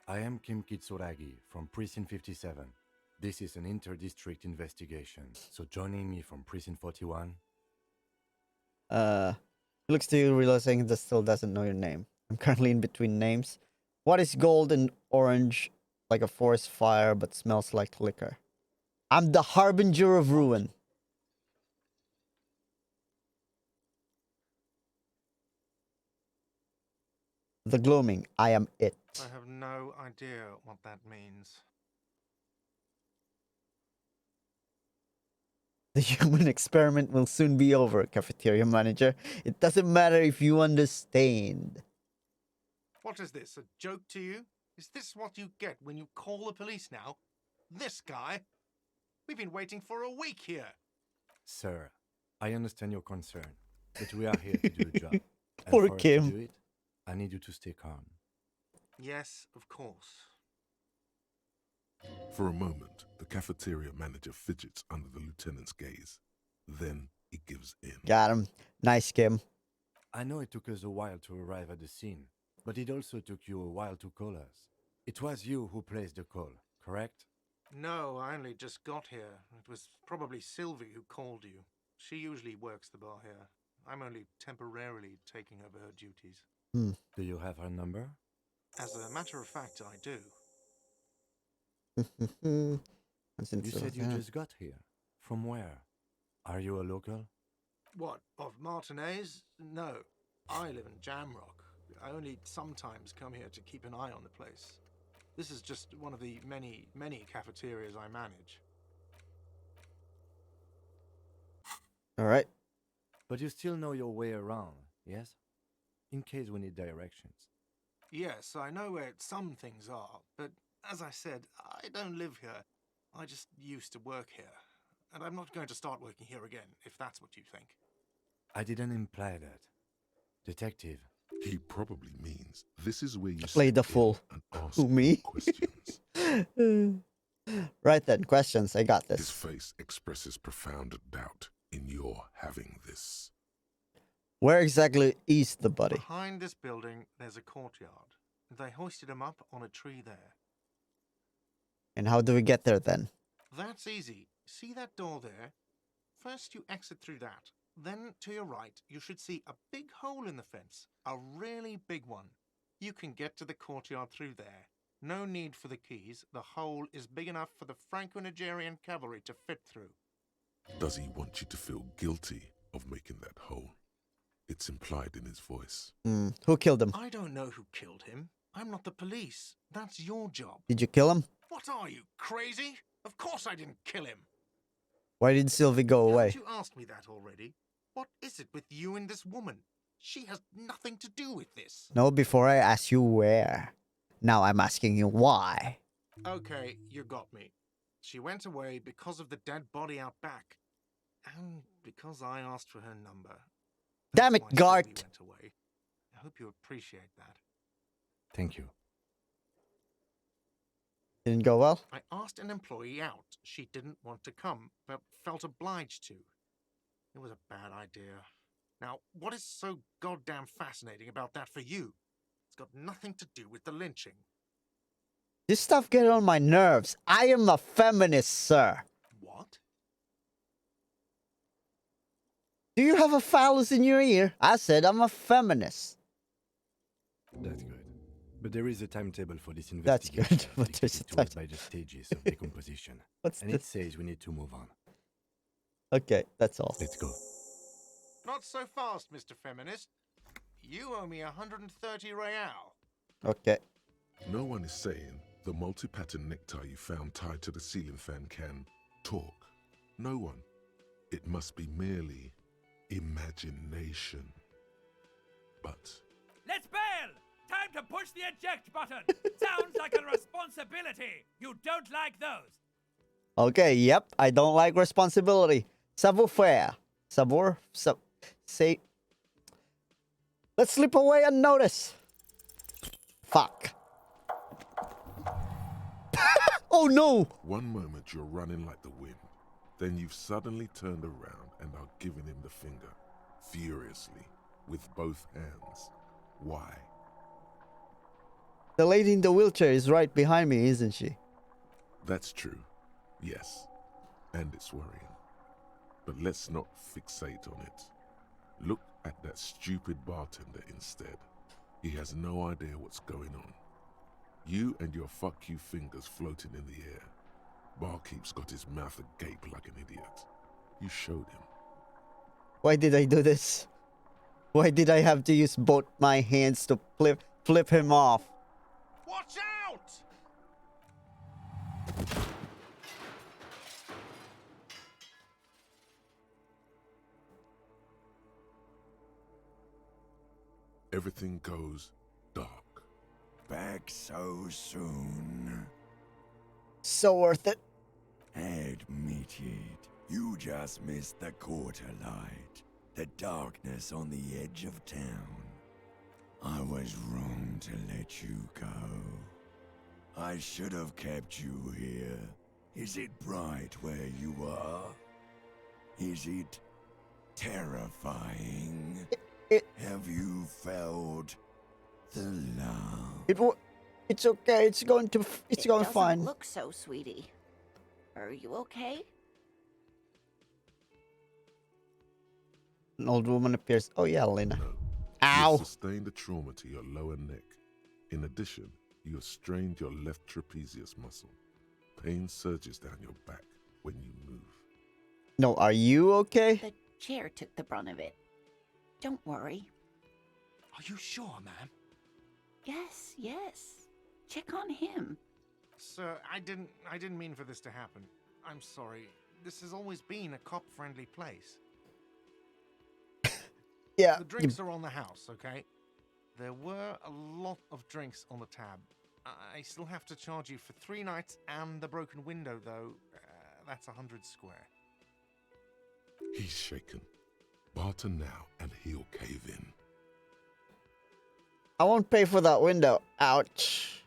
I am Kim Kitsuragi from Precinct 57. This is an inter-district investigation, so joining me from Precinct 41. He looks to you, realizing that still doesn't know your name. I'm currently in between names. What is gold and orange, like a forest fire, but smells like liquor? I'm the harbinger of ruin. The gloaming. I am it. I have no idea what that means. The human experiment will soon be over, cafeteria manager. It doesn't matter if you understand. What is this, a joke to you? Is this what you get when you call the police now? This guy? We've been waiting for a week here. Sir, I understand your concern, but we are here to do a job. And Poor for us Kim. to do it, I need you to stay calm. Yes, of course. For a moment, the cafeteria manager fidgets under the lieutenant's gaze. Then he gives in. Got him. Nice, Kim. I know it took us a while to arrive at the scene, but it also took you a while to call us. It was you who placed the call, correct? No, I only just got here. It was probably Sylvie who called you. She usually works the bar here. I'm only temporarily taking over her duties. Do you have her number? As a matter of fact, I do. You said you just got here. From where? Are you a local? What, of Martinez? No. I live in Jamrock. I only sometimes come here to keep an eye on the place. This is just one of the many, many cafeterias I manage. All right. But you still know your way around, yes? In case we need directions. Yes, I know where some things are, but as I said, I don't live here. I just used to work here. And I'm not going to start working here again, if that's what you think. I didn't imply that. Detective. He probably means this is where you Play sit the in fool. and ask Who, me? questions. Right then, questions. I got His this. face expresses profound doubt in your having this. Where exactly is the body? Behind this building, there's a courtyard. They hoisted him up on a tree there. And how do we get there then? That's easy. See that door there? First you exit through that. Then to your right, you should see a big hole in the fence. A really big one. You can get to the courtyard through there. No need for the keys. The hole is big enough for the Franco-Nigerian cavalry to fit through. Does he want you to feel guilty of making that hole? It's implied in his voice. Who killed him? I don't know who killed him. I'm not the police. That's your job. Did you kill him? What are you, crazy? Of course I didn't kill him. Why did Sylvie go away? Haven't you asked me that already? What is it with you and this woman? She has nothing to do with this. No, before I asked you where. Now I'm asking you why. Okay, you got me. She went away because of the dead body out back. And because I asked for her number. Damn it, That's why Gart. Sylvie went away. I hope you appreciate that. Thank you. Didn't go well? I asked an employee out. She didn't want to come, but felt obliged to. It was a bad idea. Now, what is so goddamn fascinating about that for you? It's got nothing to do with the lynching. This stuff gets on my nerves. I am a feminist, sir. What? Do you have a phallus in your ear? I said I'm a feminist. That's good. But there is a timetable for this That's investigation. good, but there's a dictated to us by the stages of decomposition. What's And it this? says we need to move on. Okay, that's all. Let's go. Not so fast, Mr. Feminist. You owe me 130 real. Okay. No one is saying the multi-pattern necktie you found tied to the ceiling fan can talk. No one. It must be merely imagination. But Let's bail! Time to push the eject button! Sounds like a responsibility! You don't like those! Okay, yep. I don't like responsibility. Savoir-faire. Say. Let's slip away unnoticed. Fuck. Oh no! one moment you're running like the wind, then you've suddenly turned around and are giving him the finger, furiously, with both hands. Why? The lady in the wheelchair is right behind me, isn't she? That's true, yes, and it's worrying. But let's not fixate on it. Look at that stupid bartender instead. He has no idea what's going on. You and your fuck you fingers floating in the air. Barkeep's got his mouth agape like an idiot. You showed him. Why did I do this? Why did I have to use both my hands to flip him off? Watch out! Everything goes dark. Back so soon. So worth it. Admit it. You just missed the quarter light. The darkness on the edge of town. I was wrong to let you go. I should have kept you here. Is it bright where you are? Is it terrifying? Have you felt the love? It's okay. It's going Doesn't fine. look so, sweetie. Are you okay? An old woman appears. Oh yeah, Lena. No. Ow. You've sustained a trauma to your lower neck. In addition, you have strained your left trapezius muscle. Pain surges down your back when you move. No, are you okay? The chair took the brunt of it. Don't worry. Are you sure, ma'am? Yes, yes. Check on him. Sir, I didn't mean for this to happen. I'm sorry. This has always been a cop-friendly place. Yeah. The drinks are on the house, okay? There were a lot of drinks on the tab. I still have to charge you for 3 nights and the broken window, though. That's 100 square. He's shaken. Barter now and he'll cave in. I won't pay for that window. Ouch.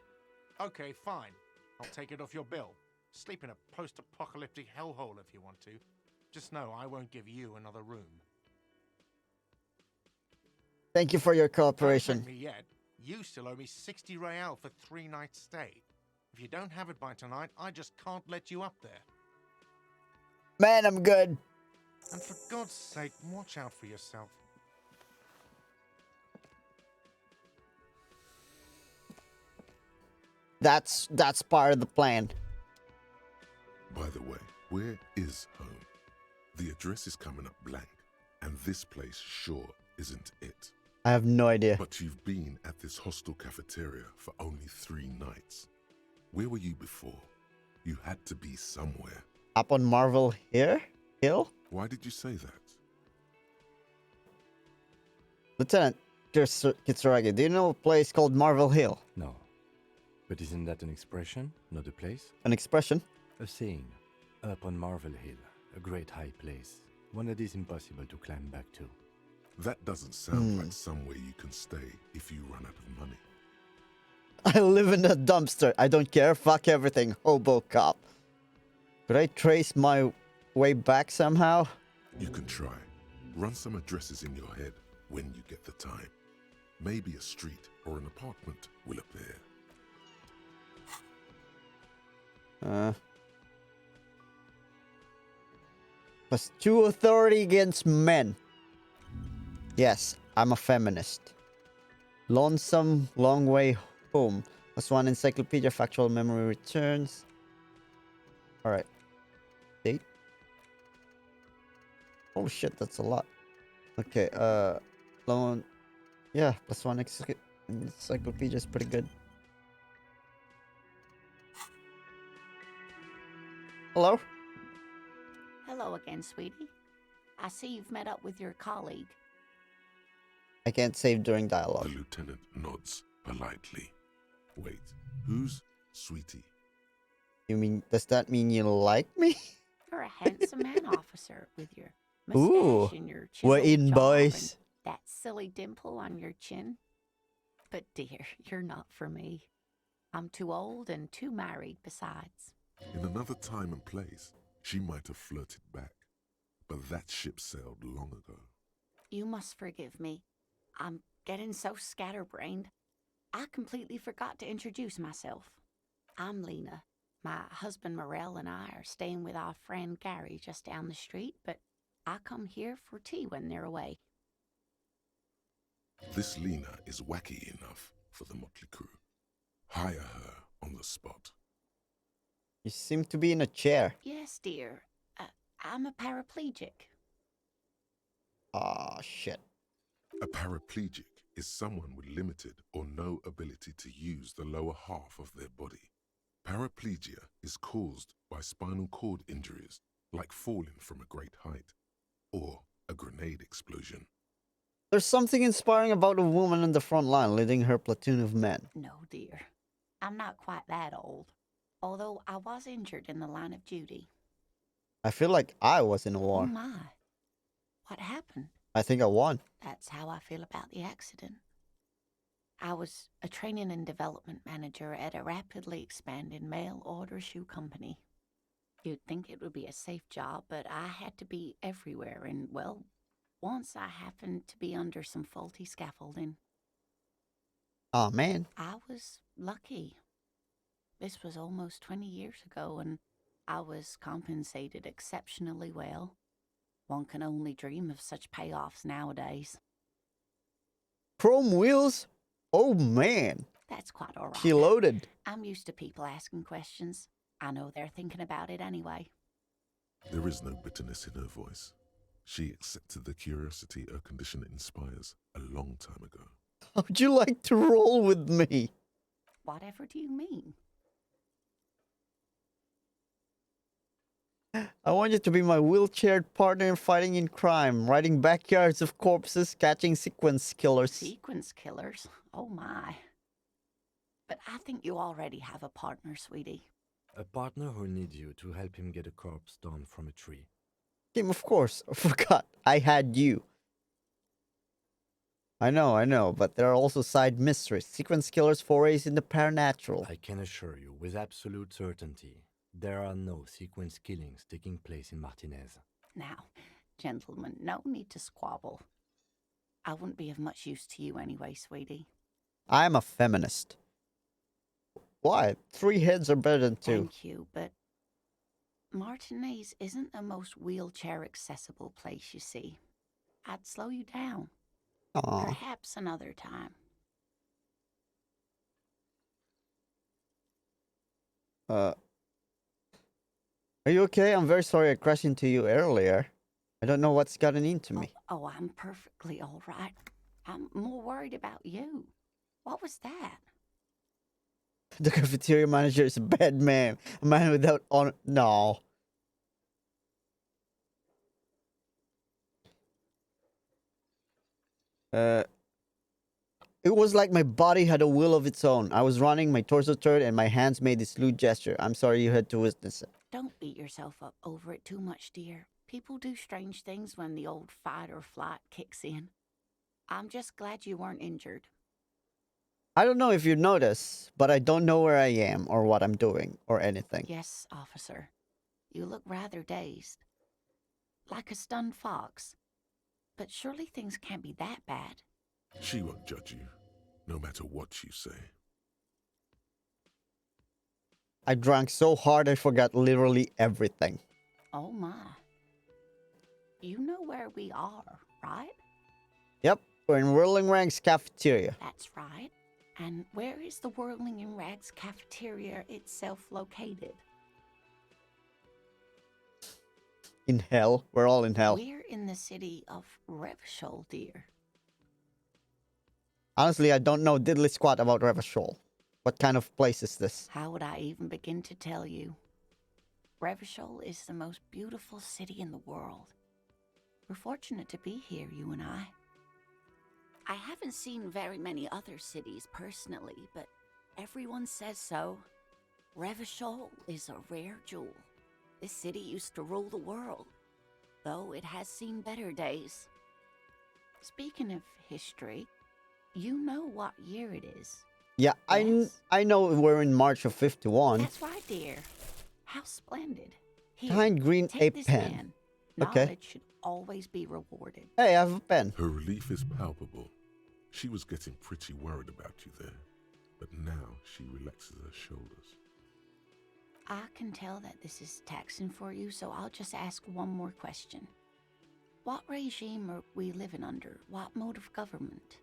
Okay, fine. I'll take it off your bill. Sleep in a post-apocalyptic hellhole if you want to. Just know I won't give you another room. Thank you for your Don't cooperation. thank me yet. You still owe me 60 real for 3 nights stay. If you don't have it by tonight, I just can't let you up there. Man, I'm good. And for God's sake, watch out for yourself. That's part of the plan. By the way, where is home? The address is coming up blank, and this place sure isn't it. I have no idea. But you've been at this hostel cafeteria for only 3 nights. Where were you before? You had to be somewhere. Up on Marvel Hill? Why did you say that? Lieutenant Kitsuragi, do you know a place called Marvel Hill? No. But isn't that an expression, not a place? An expression? A saying. Up on Marvel Hill, a great high place. One that is impossible to climb back to. That doesn't sound like somewhere you can stay if you run out of money. I live in a dumpster. I don't care. Fuck everything. Hobo cop. Could I trace my way back somehow? You can try. Run some addresses in your head when you get the time. Maybe a street or an apartment will appear. +2 authority against men. Yes, I'm a feminist. Lonesome, long way home. +1 encyclopedia, factual memory returns. Alright. Date. Oh shit, that's a lot. Okay, lone. Yeah, +1 encyclopedia is pretty good. Hello? Hello again, sweetie. I see you've met up with your colleague. I can't save during The dialogue. lieutenant nods politely. Wait, who's Sweetie? You mean, does that mean you like me? You're a handsome man, officer, with your Ooh, mustache and your we're chiseled in, jaw boys. and that silly dimple on your chin. But dear, you're not for me. I'm too old and too married besides. In another time and place, she might have flirted back. But that ship sailed long ago. You must forgive me. I'm getting so scatterbrained. I completely forgot to introduce myself. I'm Lena. My husband Wryl and I are staying with our friend Gary just down the street, but I come here for tea when they're away. This Lena is wacky enough for the motley crew. Hire her on the spot. You seem to be in a chair. Yes, dear. I'm a paraplegic. Aw, shit. A paraplegic is someone with limited or no ability to use the lower half of their body. Paraplegia is caused by spinal cord injuries, like falling from a great height, or a grenade explosion. There's something inspiring about a woman in the front line leading her platoon of men. No, dear. I'm not quite that old. Although I was injured in the line of duty. I feel like I was in a Oh war. my. What happened? I think I won. That's how I feel about the accident. I was a training and development manager at a rapidly expanding mail order shoe company. You'd think it would be a safe job, but I had to be everywhere, and, well, once I happened to be under some faulty scaffolding. Aw, man. I was lucky. This was almost 20 years ago, and I was compensated exceptionally well. One can only dream of such payoffs nowadays. Chrome wheels? Oh, man. That's quite all right. She loaded. I'm used to people asking questions. I know they're thinking about it anyway. There is no bitterness in her voice. She accepted the curiosity her condition inspires a long time ago. How'd you like to roll with me? Whatever do you mean? I want you to be my wheelchaired partner in fighting in crime, riding backyards of corpses, catching sequence killers. Sequence killers? Oh my. But I think you already have a partner, sweetie. A partner who needs you to help him get a corpse down from a tree. Kim, of course. I forgot. I had you. I know, but there are also side mysteries. Sequence killers, forays in the paranatural. I can assure you with absolute certainty, there are no sequence killings taking place in Martinez. Now, gentlemen, no need to squabble. I wouldn't be of much use to you anyway, sweetie. I'm a feminist. Why? 3 heads are better than 2. Thank you, but Martinez isn't the most wheelchair-accessible place, you see. I'd slow you down. Aw. Perhaps another time. Uh, are you okay? I'm very sorry I crashed into you earlier. I don't know what's gotten into me. Oh, I'm perfectly all right. I'm more worried about you. What was that? The cafeteria manager is a bad man. A man without honor. No. It was like my body had a will of its own. I was running, my torso turned, and my hands made this lewd gesture. I'm sorry you had to witness it. Don't beat yourself up over it too much, dear. People do strange things when the old fight or flight kicks in. I'm just glad you weren't injured. I don't know if you noticed, but I don't know where I am or what I'm doing or anything. Yes, officer. You look rather dazed. Like a stunned fox. But surely things can't be that bad. She won't judge you, no matter what you say. I drank so hard I forgot literally everything. Oh my. You know where we are, right? Yep, we're in Whirling Rags cafeteria. That's right. And where is the Whirling in Rags cafeteria itself located? In hell. We're all in hell. We're in the city of Revachol, dear. Honestly, I don't know diddly squat about Revachol. What kind of place is this? How would I even begin to tell you? Revachol is the most beautiful city in the world. We're fortunate to be here, you and I. I haven't seen very many other cities personally, but everyone says so. Revachol is a rare jewel. This city used to rule the world, though it has seen better days. Speaking of history, you know what year it is. Yeah, Yes. I know we're in March of 51. That's right, dear. How splendid. Here, Behind green take a this pen. pen. Okay. Knowledge should always be rewarded. Hey, I have a pen. Her relief is palpable. She was getting pretty worried about you there, but now she relaxes her shoulders. I can tell that this is taxing for you, so I'll just ask one more question. What regime are we living under? What mode of government?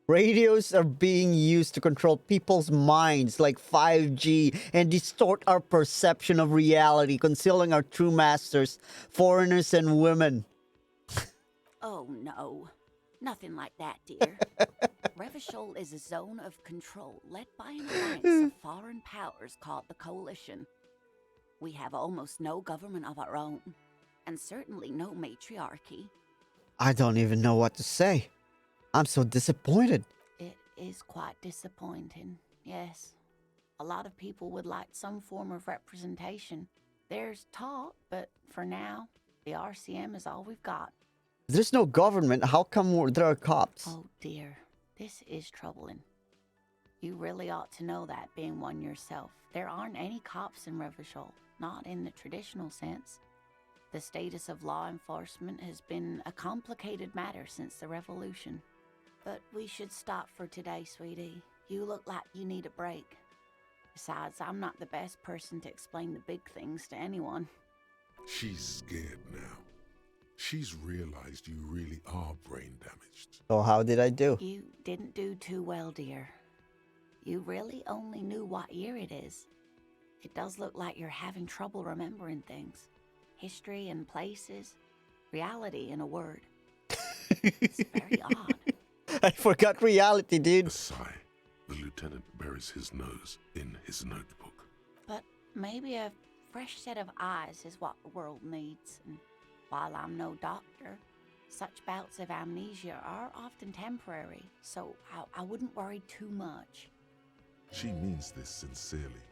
Radios are being used to control people's minds like 5G and distort our perception of reality, concealing our true masters, foreigners and women. Oh, no. Nothing like that, dear. Revachol is a zone of control led by an alliance of foreign powers called the Coalition. We have almost no government of our own, and certainly no matriarchy. I don't even know what to say. I'm so disappointed. It is quite disappointing, yes. A lot of people would like some form of representation. There's talk, but for now, the RCM is all we've got. If there's no government, how come there are cops? Oh dear, this is troubling. You really ought to know that, being one yourself. There aren't any cops in Revachol, not in the traditional sense. The status of law enforcement has been a complicated matter since the revolution. But we should stop for today, sweetie. You look like you need a break. Besides, I'm not the best person to explain the big things to anyone. She's scared now. She's realized you really are brain damaged. So how did I do? You didn't do too well, dear. You really only knew what year it is. It does look like you're having trouble remembering things. History and places. Reality, in a word. It's very odd. I forgot reality, A dude. sigh. The lieutenant buries his nose in his notebook. But maybe a fresh set of eyes is what the world needs. And while I'm no doctor, such bouts of amnesia are often temporary, so I wouldn't worry too much. She means this sincerely.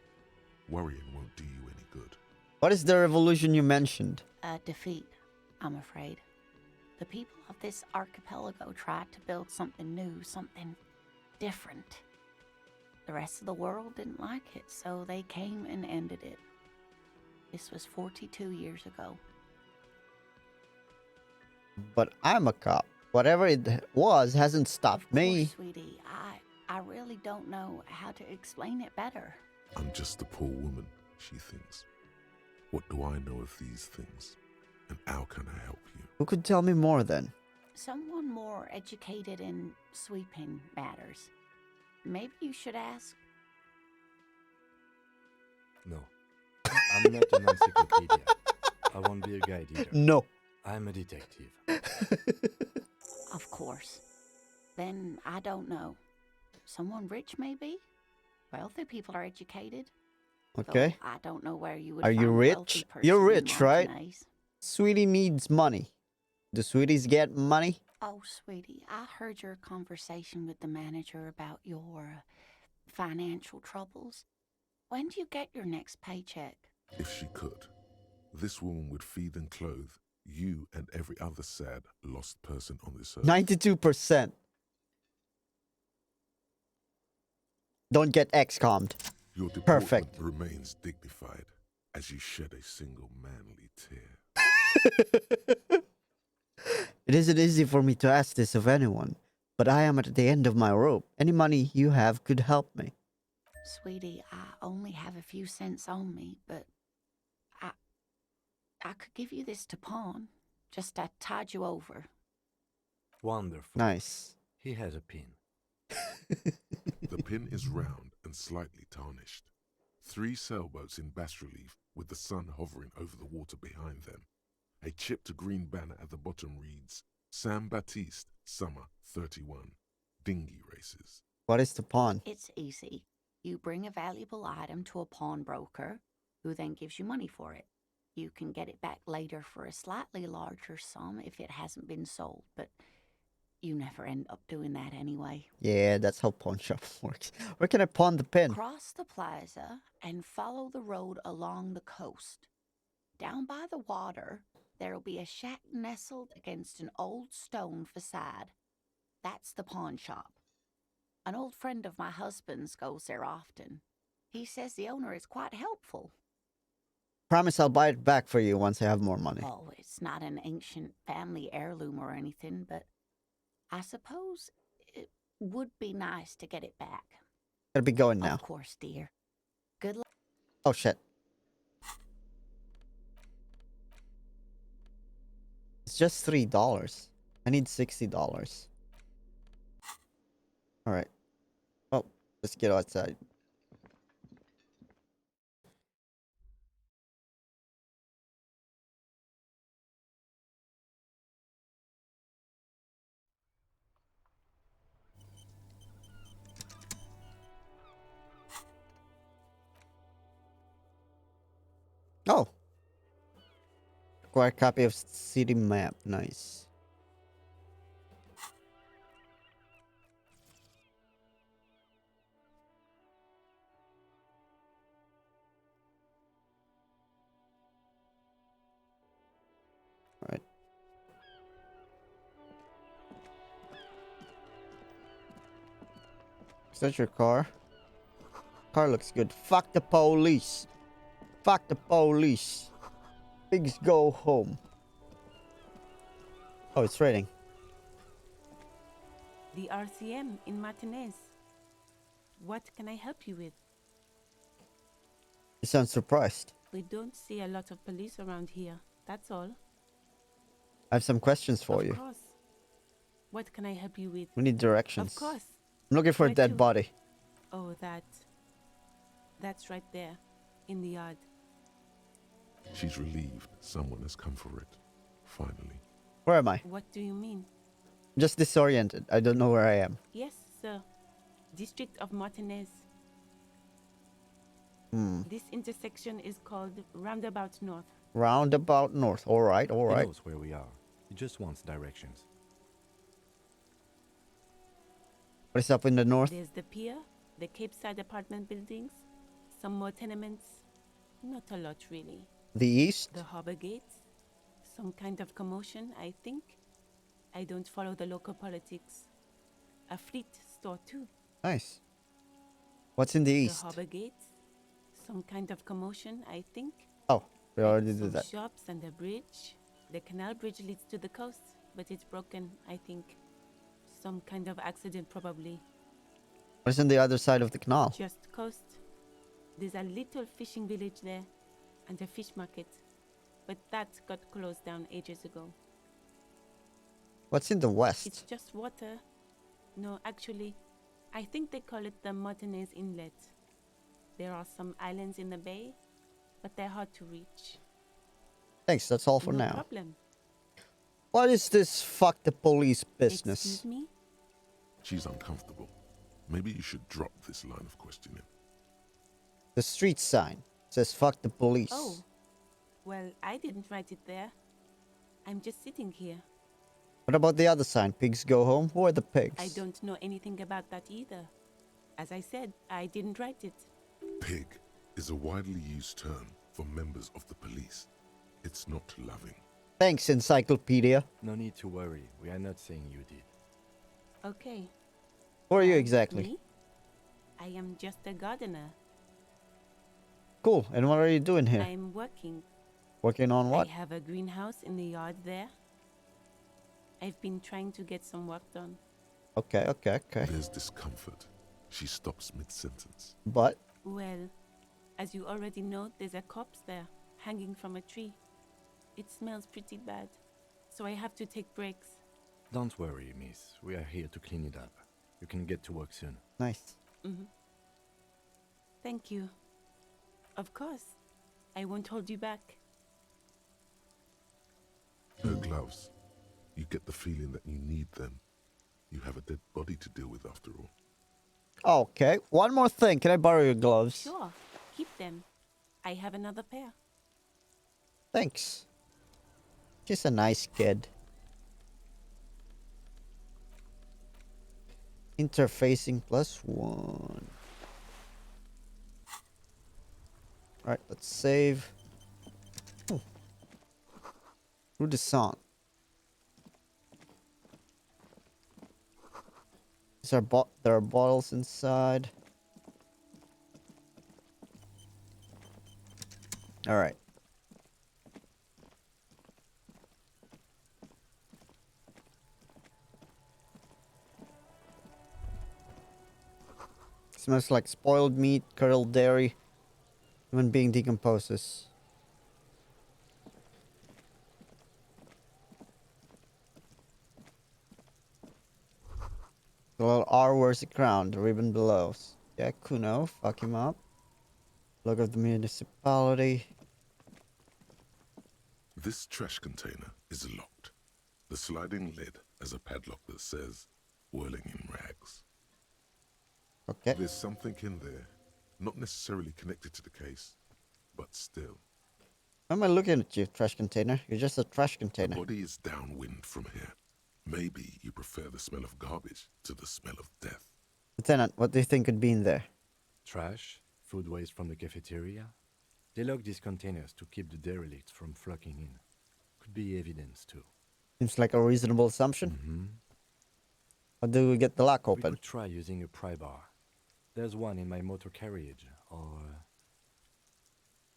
Worrying won't do you any good. What is the revolution you mentioned? A defeat, I'm afraid. The people of this archipelago tried to build something new, something different. The rest of the world didn't like it, so they came and ended it. This was 42 years ago. But I'm a cop. Whatever it was hasn't stopped me. Poor sweetie, I really don't know how to explain it better. I'm just a poor woman, she thinks. What do I know of these things? And how can I help you? Who could tell me more then? Someone more educated in sweeping matters. Maybe you should ask. No. I'm not an encyclopedia. I won't be a guide either. No. I'm a detective. Of course. Then I don't know. Someone rich, maybe? Wealthy people are educated. Okay. Though I don't know where you would Are find you a wealthy rich? person You're in rich, right? Martinez. Sweetie needs money. Do sweeties get money? Oh, sweetie, I heard your conversation with the manager about your financial troubles. When do you get your next paycheck? If she could, this woman would feed and clothe you and every other sad, lost person on this earth. 92%. Don't get XCOM'd. Your deportment Perfect. remains dignified as you shed a single manly tear. It isn't easy for me to ask this of anyone, but I am at the end of my rope. Any money you have could help me. Sweetie, I only have a few cents on me, but I could give you this to pawn. Just to tide you over. Wonderful. Nice. He has a pin. The pin is round and slightly tarnished. 3 sailboats in bas relief with the sun hovering over the water behind them. A chipped green banner at the bottom reads, Sam Baptiste, Summer 31, Dinghy Races. What is the pawn? It's easy. You bring a valuable item to a pawnbroker, who then gives you money for it. You can get it back later for a slightly larger sum if it hasn't been sold, but you never end up doing that anyway. Yeah, that's how pawn shop works. Where can I pawn the pin? Cross the plaza and follow the road along the coast. Down by the water, there'll be a shack nestled against an old stone facade. That's the pawn shop. An old friend of my husband's goes there often. He says the owner is quite helpful. Promise I'll buy it back for you once I have more money. Oh, it's not an ancient family heirloom or anything, but I suppose it would be nice to get it back. Gotta be going now. Of course, dear. Good luck. Oh shit. It's just $3. I need $60. Alright. Oh, let's get outside. Oh. Acquire copy of city map. Nice. Alright. Is that your car? Car looks good. Fuck the police. Fuck the police. Pigs go home. Oh, it's raining. The RCM in Martinez. What can I help you with? You sound surprised. We don't see a lot of police around here. That's all. I have some questions for you. Of course. What can I help you with? We need directions. Of course. I'm looking for a Where dead to? body. Oh, that's right there, in the yard. She's relieved someone has come for it. Finally. Where am I? What do you mean? I'm just disoriented. I don't know where I am. Yes, sir. District of Martinez. This intersection is called Roundabout North. Roundabout North. Alright, He alright. knows where we are. He just wants directions. What is up in the north? There's the pier, the Cape Side apartment buildings, some more tenements. Not a lot, really. The east? The harbor gates. Some kind of commotion, I think. I don't follow the local politics. A fleet store, too. Nice. What's in the The east? harbor gates. Some kind of commotion, I think. Oh, we already Some did that. shops and a bridge. The Canal Bridge leads to the coast, but it's broken, I think. Some kind of accident, probably. What's on the other side of the canal? Just coast. There's a little fishing village there, and a fish market. But that got closed down ages ago. What's in the It's west? just water. No, actually, I think they call it the Martinez Inlet. There are some islands in the bay, but they're hard to reach. Thanks, that's all for No now. problem. What is this fuck the police business? Excuse me? She's uncomfortable. Maybe you should drop this line of questioning. The street sign says fuck the police. Oh. Well, I didn't write it there. I'm just sitting here. What about the other sign? Pigs go home? Who are the pigs? I don't know anything about that either. As I said, I didn't write it. Pig is a widely used term for members of the police. It's not loving. Thanks, Encyclopedia. No need to worry. We are not saying you did. Okay. Who are you exactly? Me? I am just a gardener. Cool. And what are you doing here? I'm working. Working on what? I have a greenhouse in the yard there. I've been trying to get some work done. Okay. There's discomfort. She stops mid-sentence. But Well, as you already know, there's a corpse there, hanging from a tree. It smells pretty bad, so I have to take breaks. Don't worry, miss. We are here to clean it up. You can get to work soon. nice. Thank you. Of course. I won't hold you back. No gloves. You get the feeling that you need them. You have a dead body to deal with after all. Okay. One more thing. Can I borrow your gloves? Sure, keep them. I have another pair. Thanks. She's a nice kid. Interfacing +1. Alright, let's save. Ooh. Through the song. There are bottles inside. Alright. Smells like spoiled meat, curdled dairy. Human being decomposes. The little R wears the crown, the ribbon below. Yeah, Kuno, fuck him up. Look of the municipality. This trash container is locked. The sliding lid has a padlock that says, whirling in rags. Okay. There's something in there, not necessarily connected to the case, but still. Why am I looking at you, trash container? You're just a trash The container. body is downwind from here. Maybe you prefer the smell of garbage to the smell of death. Lieutenant, what do you think could be in there? Trash, food waste from the cafeteria. They lock these containers to keep the derelicts from flocking in. Could be evidence too. Seems like a reasonable assumption. Mm-hmm. How do we get the lock We open? could try using a pry bar. There's one in my motor carriage, Or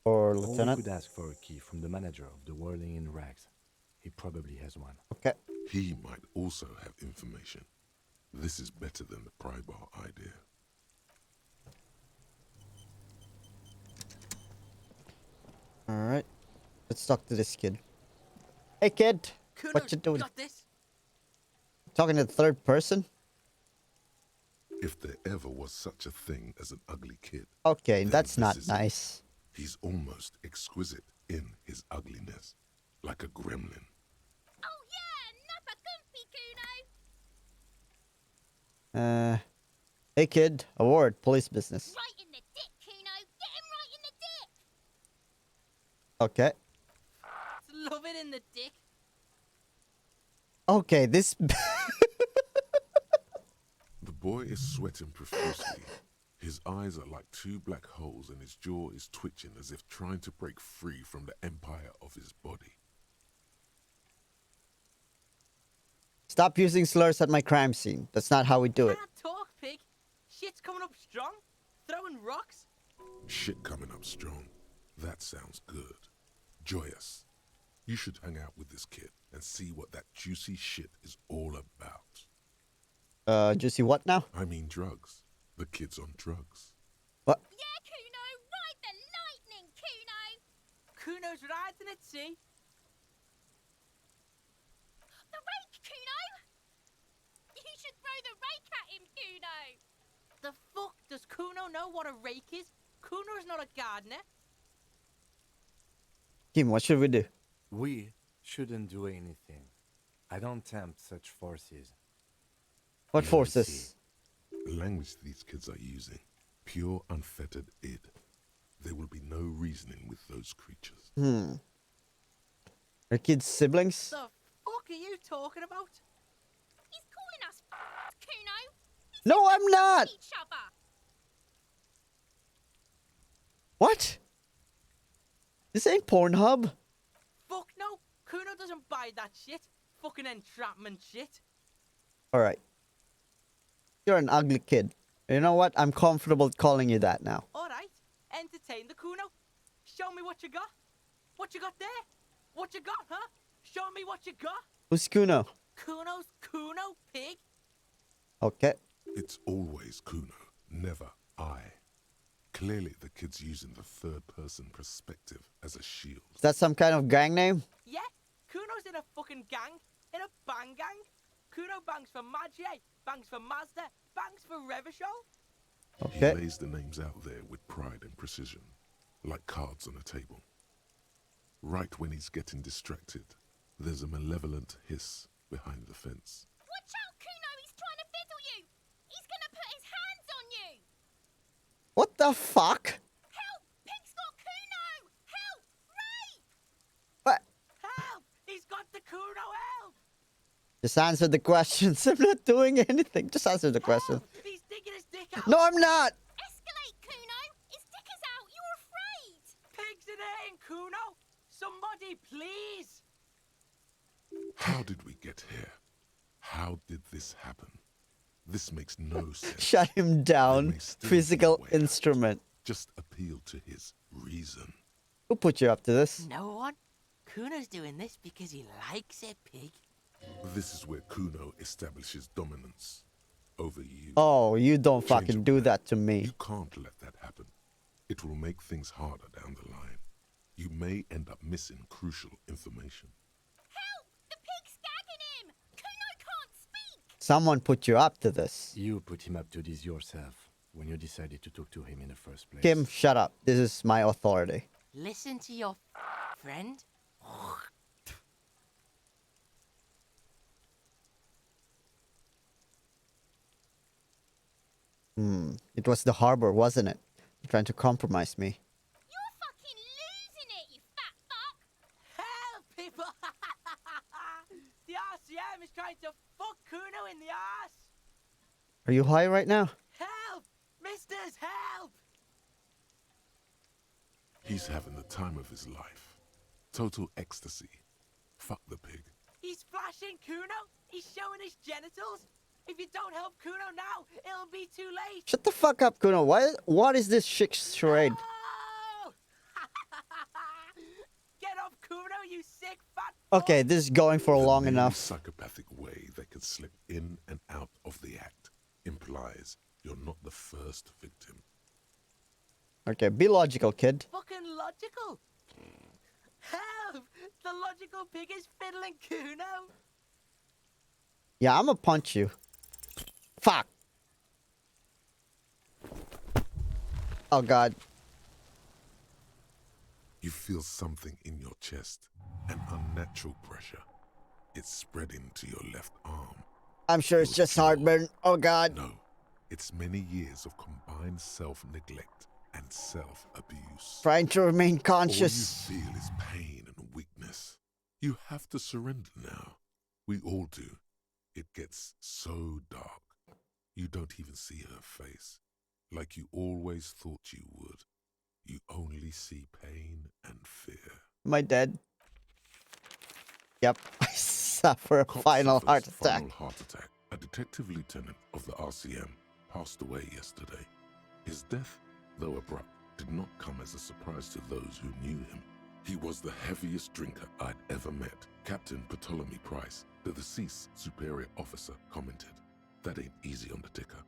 or we Lieutenant? could ask for a key from the manager of the Whirling in Rags. He probably has one. Okay. He might also have information. This is better than the pry bar idea. Alright. Let's talk to this kid. Hey kid! Kuno's What you doing? got this. Talking to the third person? If there ever was such a thing as an ugly kid, Okay, then that's this not is it. nice. He's almost exquisite in his ugliness, like a gremlin. Oh yeah, nappa comfy, Kuno. Hey kid, award, police business. Right in the dick, Kuno. Get him right in the dick. Okay. Love it in the dick. Okay, this... The boy is sweating profusely. His eyes are like two black holes and his jaw is twitching as if trying to break free from the empire of his body. Stop using slurs at my crime scene. That's not how we do it. Can't talk, pig. Shit's coming up strong. Throwing rocks. Shit coming up strong. That sounds good. Joyous. You should hang out with this kid and see what that juicy shit is all about. Juicy what now? I mean drugs. The kid's on drugs. What? Yeah, Kuno. Ride the lightning, Kuno. Kuno's riding at sea. The rake, Kuno. You should throw the rake at him, Kuno. The fuck does Kuno know what a rake is? Kuno's not a gardener. Kim, what should we do? We shouldn't do anything. I don't tempt such forces. What You will forces? see. The language these kids are using, pure unfettered id. There will be no reasoning with those creatures. Are kids siblings? The fuck are you talking about? He's calling us Kuno. No, I'm not. Each other. What? This ain't Pornhub. Fuck no. Kuno doesn't buy that shit. Fucking entrapment shit. All right. You're an ugly kid. You know what? I'm comfortable calling you that now. All right. Entertain the Kuno. Show me what you got. What you got there? What you got, huh? Show me what you got. Who's Kuno? Kuno's Kuno, pig. Okay. It's always Kuno, never I. Clearly the kid's using the third-person perspective as a shield. Is that some kind of gang name? Yeah, Kuno's in a fucking gang. In a bang gang. Kuno bangs for Magie, bangs for Mazda, bangs for Revachol. Okay. He lays the names out there with pride and precision, like cards on a table. Right when he's getting distracted, there's a malevolent hiss behind the fence. Watch out, Kuno. He's trying to fiddle you. He's gonna put his hands on you. What the fuck? Help! Pig's got Kuno. Help! Rape! What? Help! He's got the Kuno, help! Just answer the questions. I'm not doing anything. Just answer the question. Help! He's digging his dick out. No, I'm not. Escalate, Kuno. His dick is out. You're afraid. Pigs in here, Kuno. Somebody, please. How did we get here? How did this happen? This makes no sense. Shut him down. may still be a Physical way out. instrument. Just appeal to his reason. Who put you up to this? No one. Kuno's doing this because he likes it, pig. This is where Kuno establishes dominance over you. Oh, you don't Change fucking of do plan. that to me. You can't let that happen. It will make things harder down the line. You may end up missing crucial information. Help! The pig's gagging him. Kuno can't speak. Someone put you up to this. You put him up to this yourself when you decided to talk to him in the first place. Kim, shut up. This is my authority. Listen to your friend. It was the harbor, wasn't it? You're trying to compromise me. You're fucking losing it, you fat fuck. Help, people. The RCM is trying to fuck Kuno in the ass. Are you high right now? Help! Misters, help! He's having the time of his life. Total ecstasy. Fuck the pig. He's flashing Kuno. He's showing his genitals. If you don't help Kuno now, it'll be too late. Shut the fuck up, Kuno. What is this chick charade? No! Get off Kuno, you sick fat. Okay, this is going for The long merely enough. psychopathic way they can slip in and out of the act implies you're not the first victim. Okay, be logical, kid. Fucking logical. Help! The logical pig is fiddling Kuno. Yeah, I'ma punch you. Fuck. Oh god. You feel something in your chest, an unnatural pressure. It's spreading to your left arm. I'm sure it's just heartburn. Oh god. No, it's many years of combined self-neglect and self-abuse. Trying to remain All you conscious. feel is pain and weakness. You have to surrender now. We all do. It gets so dark. You don't even see her face. Like you always thought you would. You only see pain and fear. Am I dead? Yep. I suffer a Cop final suffers heart final attack. heart attack. A detective lieutenant of the RCM passed away yesterday. His death, though abrupt, did not come as a surprise to those who knew him. He was the heaviest drinker I'd ever met. Captain Ptolemy Price, the deceased superior officer, commented, "That ain't easy on the ticker."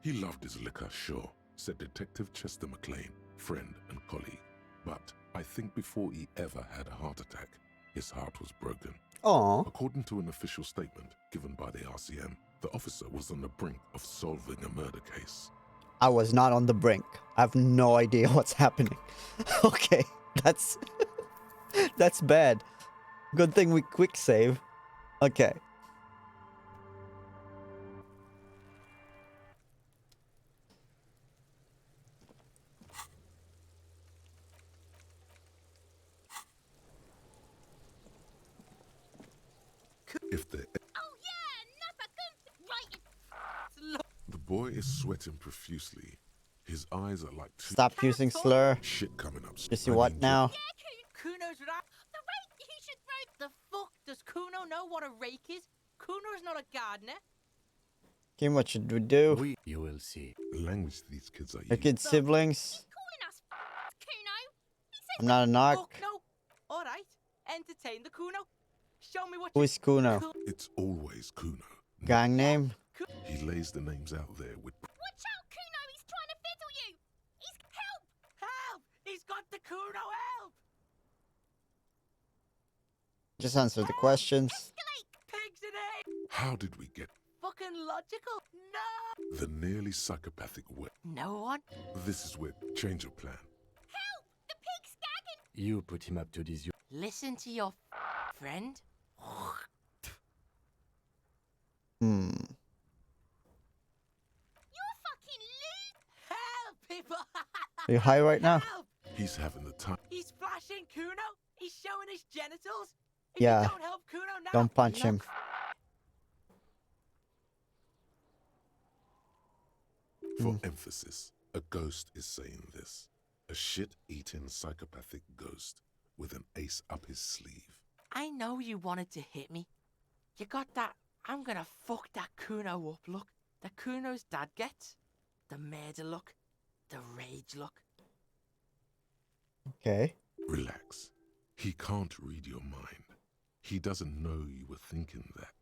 He loved his liquor, sure, said Detective Chester McLean, friend and colleague. But I think before he ever had a heart attack, his heart was broken. Aw. According to an official statement given by the RCM, the officer was on the brink of solving a murder case. I was not on the brink. I have no idea what's happening. Okay, that's that's bad. Good thing we quick save. Okay. If the Oh yeah, another good. Right. the boy is sweating profusely, his eyes are like two Stop using slur. shit coming up. You see I what mean, now? Kuno's right. The rake. He should throw. The fuck does Kuno know what a rake is? Kuno's not a gardener. Okay, what should we do? You will see. The language these kids are Your using. kids' siblings. Calling us Kuno. He said I'm not a narc. Fuck no. All right. Entertain the Kuno. Show me what Who you... is Kuno? It's always Kuno. Gang name? He lays the names out there with Watch out, Kuno. He's trying to fiddle you. He's help. Help! He's got the Kuno, help! Just answer the questions. Pigs in it! how did we get Fucking logical. No! the nearly psychopathic way? No one? This is where change of plan. Help. The pig's gagging. You put him up to this. Listen to your friend. Hmm. You're fucking loose. Help, people! Are you high right now? Help! He's having the time. He's flashing Kuno. He's showing his genitals. If Yeah. you don't help Kuno now, Don't punch him. For emphasis, a ghost is saying this. A shit-eating psychopathic ghost with an ace up his sleeve. I know you wanted to hit me. You got that I'm gonna fuck that Kuno up look. The Kuno's dad gets. The murder look. The rage look. Okay. Relax. He can't read your mind. He doesn't know you were thinking that.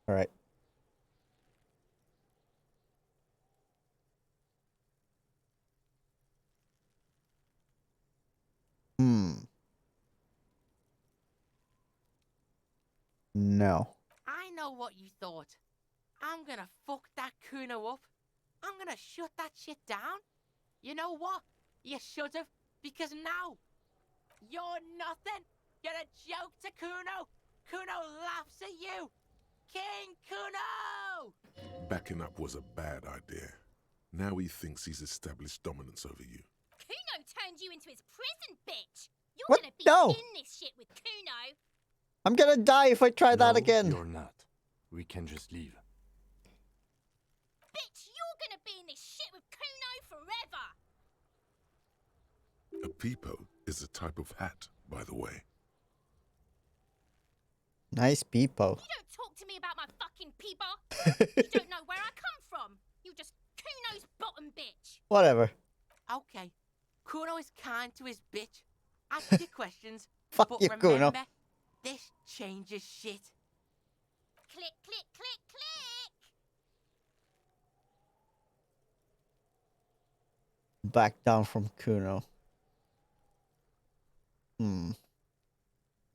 All right. No. I know what you thought. I'm gonna fuck that Kuno up. I'm gonna shut that shit down. You know what? You should have, because now you're nothing. You're a joke to Kuno. Kuno laughs at you. King Kuno! Backing up was a bad idea. Now he thinks he's established dominance over you. Kuno turned you into his prison, bitch. You're What? gonna be No. in this shit with Kuno. I'm gonna die if I try that No, again. You're not. We can just leave. Bitch, you're gonna be in this shit with Kuno forever. A peepo is a type of hat, by the way. Nice peepo. You don't talk to me about my fucking peeper. You don't know where I come from. You just Kuno's bottom bitch. Whatever. Okay. Kuno is kind to his bitch. Ask your questions. Fuck but you, remember, Kuno. this changes shit. Click, click, click, click. Back down from Kuno.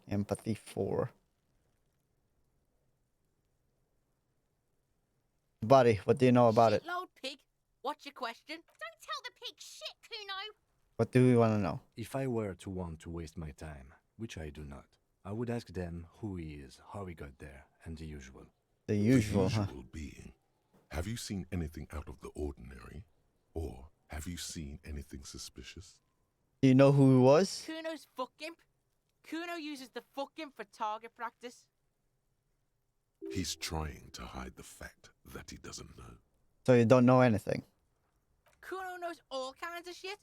Empathy 4. Buddy, what do you know about it? Shitload pig. What's your question? Don't tell the pig shit, Kuno. What do we want to know? If I were to want to waste my time, which I do not, I would ask them who he is, how he got there, and the usual. The usual, the huh? usual being. Have you seen anything out of the ordinary? Or have you seen anything suspicious? Do you know who he was? Kuno's fuck imp. Kuno uses the fuck imp for target practice. He's trying to hide the fact that he doesn't know. So you don't know anything. Kuno knows all kinds of shit.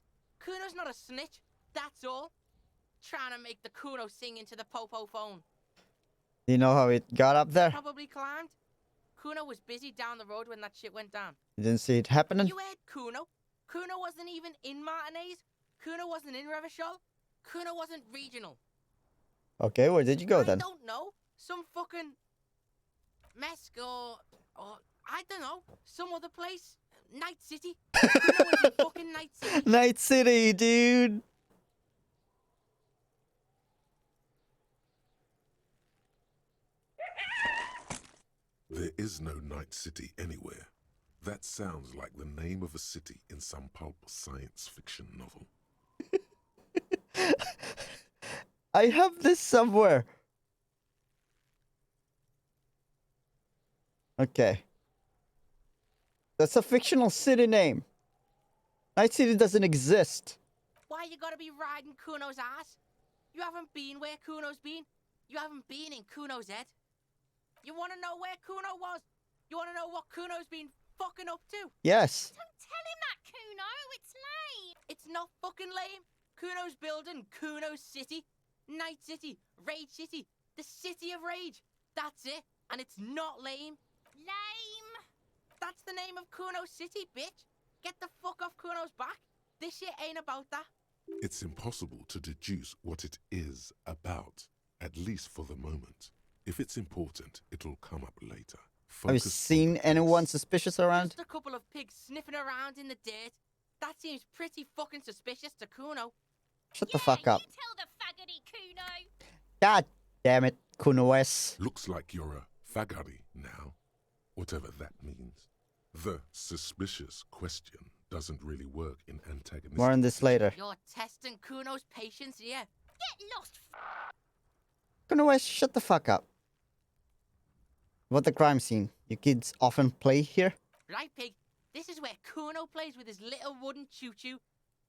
Kuno's not a snitch. That's all. Trying to make the Kuno sing into the popo phone. Do you know how it got up there? Probably climbed. Kuno was busy down the road when that shit went down. You didn't see it happening? You heard Kuno. Kuno wasn't even in Martinez. Kuno wasn't in Revachol. Kuno wasn't regional. Okay, where did you go then? I don't know. Some fucking Mesk or I don't know. Some other place. Night City. Kuno was in fucking Night City. Night City, dude. There is no Night City anywhere. That sounds like the name of a city in some pulp science fiction novel. I have this somewhere. Okay. That's a fictional city name. Night City doesn't exist. Why you gotta be riding Kuno's ass? You haven't been where Kuno's been. You haven't been in Kuno's head. You wanna know where Kuno was? You wanna know what Kuno's been fucking up to? Yes. Don't tell him that, Kuno. It's lame. It's not fucking lame. Kuno's building Kuno's city. Night City. Rage City. The city of rage. That's it. And it's not lame. Lame. That's the name of Kuno's city, bitch. Get the fuck off Kuno's back. This shit ain't about that. It's impossible to deduce what it is about, at least for the moment. If it's important, it'll come up later. Have you Focus on seen the anyone case. suspicious around? Just a couple of pigs sniffing around in the dirt. That seems pretty fucking suspicious to Kuno. Shut the fuck up. You tell the faggoty, Kuno. God damn it, Kuno S. Looks like you're a fagari now, whatever that means. The suspicious question doesn't really work in antagonistic. More on this later. You're testing Kuno's patience here. Get lost. Kuno S, shut the fuck up. What the crime scene? You kids often play here? Right, pig? This is where Kuno plays with his little wooden choo-choo.